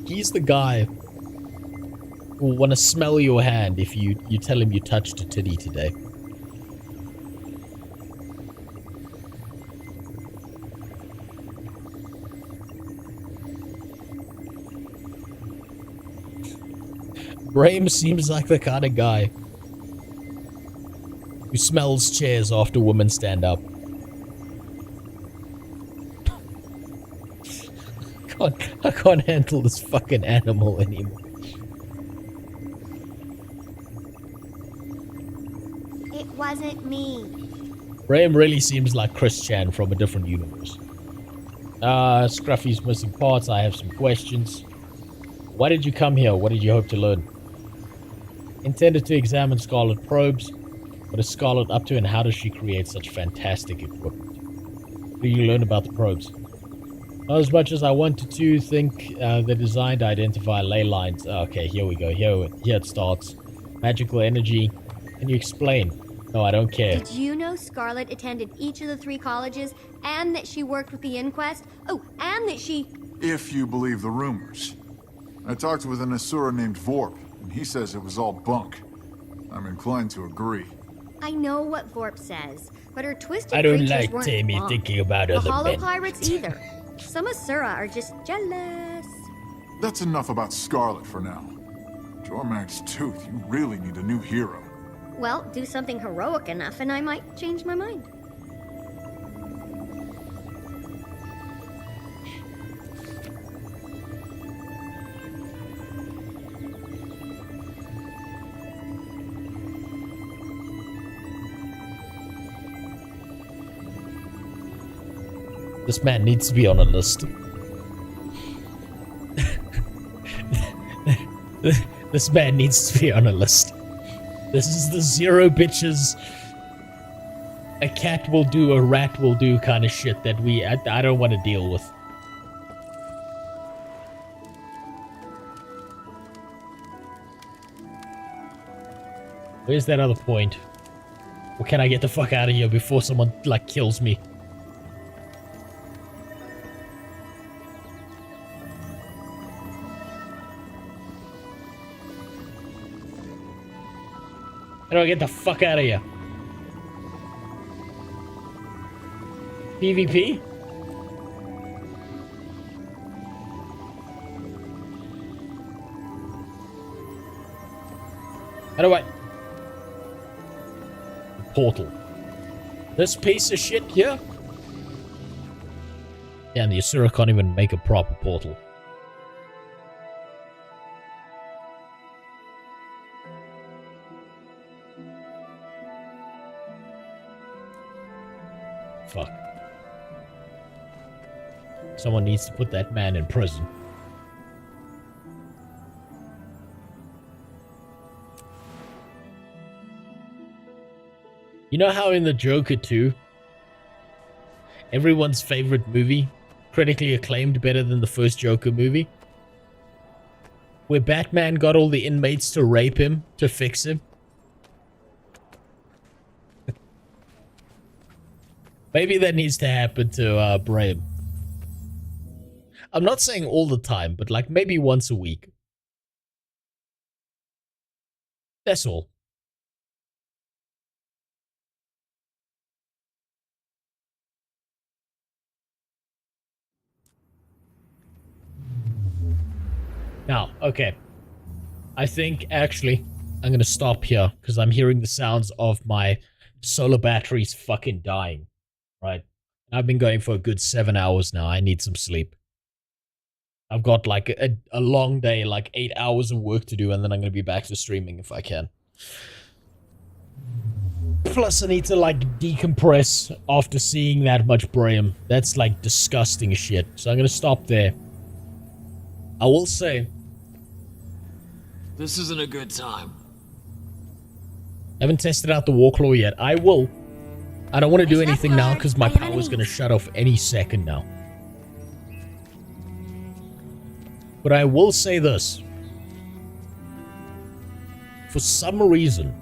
He's the guy who will want to smell your hand if you tell him you touched a titty today. Brahim seems like the kind of guy who smells chairs after women stand up. I can't handle this fucking animal anymore. It wasn't me. Brahim really seems like Chris Chan from a different universe. Scruffy's missing parts. I have some questions. Why did you come here? What did you hope to learn? Intended to examine Scarlet probes. What is Scarlet up to and how does she create such fantastic equipment? What do you learn about the probes? Not as much as I wanted to think. They're designed to identify ley lines. Okay, here we go. Here it starts. Magical energy. Can you explain? No, I don't care. Did you know Scarlet attended each of the 3 colleges and that she worked with the Inquest? Oh, and that she... If you believe the rumors. I talked with an Asura named Vorp, and he says it was all bunk. I'm inclined to agree. I know what Vorp says, but her twisted I don't creatures like weren't Tammy bunk. thinking about the other Hollow men. Pirates either. Some Asura are just jealous. That's enough about Scarlet for now. Jormag's tooth, you really need a new hero. Well, do something heroic enough and I might change my mind. This man needs to be on a list. This man needs to be on a list. This is the zero bitches a cat will do, a rat will do kind of shit that I don't want to deal with. Where's that other point? Or can I get the fuck out of here before someone, like, kills me? How do I get the fuck out of here? PvP? How do I... Portal. This piece of shit here? Yeah, and the Asura can't even make a proper portal. Fuck. Someone needs to put that man in prison. You know how in the Joker 2, everyone's favorite movie, critically acclaimed better than the first Joker movie, where Batman got all the inmates to rape him to fix him? Maybe that needs to happen to Brahim. I'm not saying all the time, but like maybe once a week. That's all. Now, okay. I think actually I'm going to stop here because I'm hearing the sounds of my solar batteries fucking dying. Right? I've been going for a good 7 hours now. I need some sleep. I've got like a long day, like 8 hours of work to do, and then I'm going to be back to streaming if I can. Plus, I need to like decompress after seeing that much Brahim. That's like disgusting shit. So I'm going to stop there. I will say... This isn't a good time. I haven't tested out the Warclaw yet. I will. I don't want to do anything now because my power's going to shut off any second now. But I will say this. For some reason,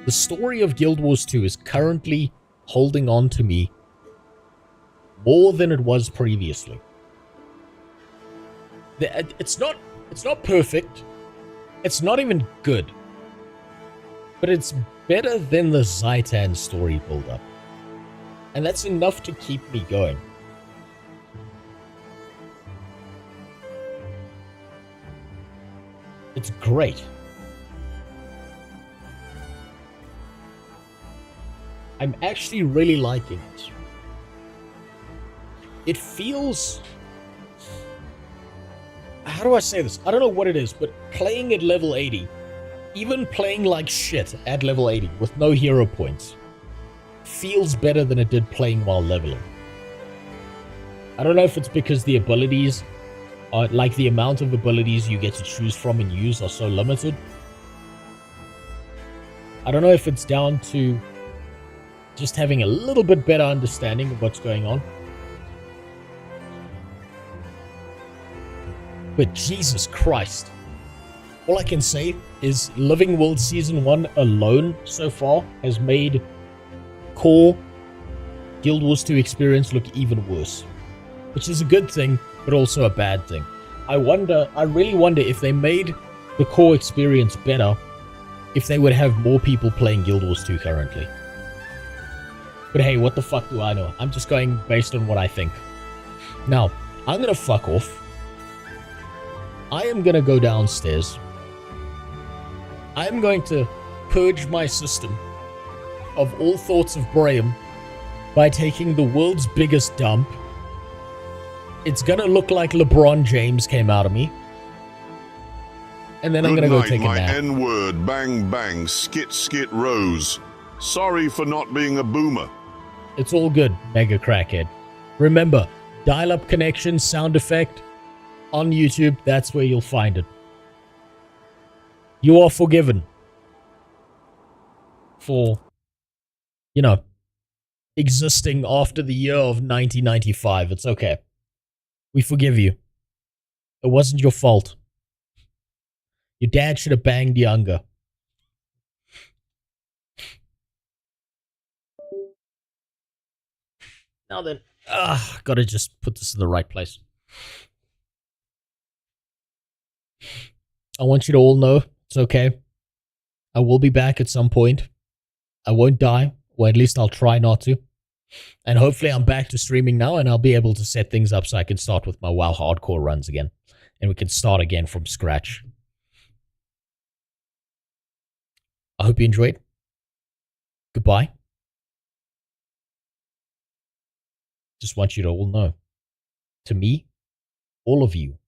the story of Guild Wars 2 is currently holding on to me more than it was previously. It's not perfect. It's not even good. But it's better than the Zaitan story build-up. And that's enough to keep me going. It's great. I'm actually really liking it. It feels... How do I say this? I don't know what it is, but playing at level 80, even playing like shit at level 80 with no hero points, feels better than it did playing while leveling. I don't know if it's because the abilities, like the amount of abilities you get to choose from and use are so limited. I don't know if it's down to just having a little bit better understanding of what's going on. But Jesus Christ. All I can say is Living World Season 1 alone so far has made core Guild Wars 2 experience look even worse. Which is a good thing, but also a bad thing. I really wonder if they made the core experience better, if they would have more people playing Guild Wars 2 currently. But hey, what the fuck do I know? I'm just going based on what I think. Now, I'm gonna fuck off. I am gonna go downstairs. I am going to purge my system of all thoughts of Graham by taking the world's biggest dump. It's gonna look like LeBron James came out of me. And then I'm gonna go take a nap. my N-word, bang bang, skit skit rose. Sorry for not being a boomer. It's all good, mega crackhead. Remember, dial-up connection, sound effect, on YouTube, that's where you'll find it. You are forgiven. For, you know, existing after the year of 1995. It's okay. We forgive you. It wasn't your fault. Your dad should have banged younger. Now then, gotta just put this in the right place. I want you to all know it's okay. I will be back at some point. I won't die, or at least I'll try not to. And hopefully I'm back to streaming now, and I'll be able to set things up so I can start with my WoW hardcore runs again. And we can start again from scratch. I hope you enjoyed. Goodbye. Just want you to all know. To me, all of you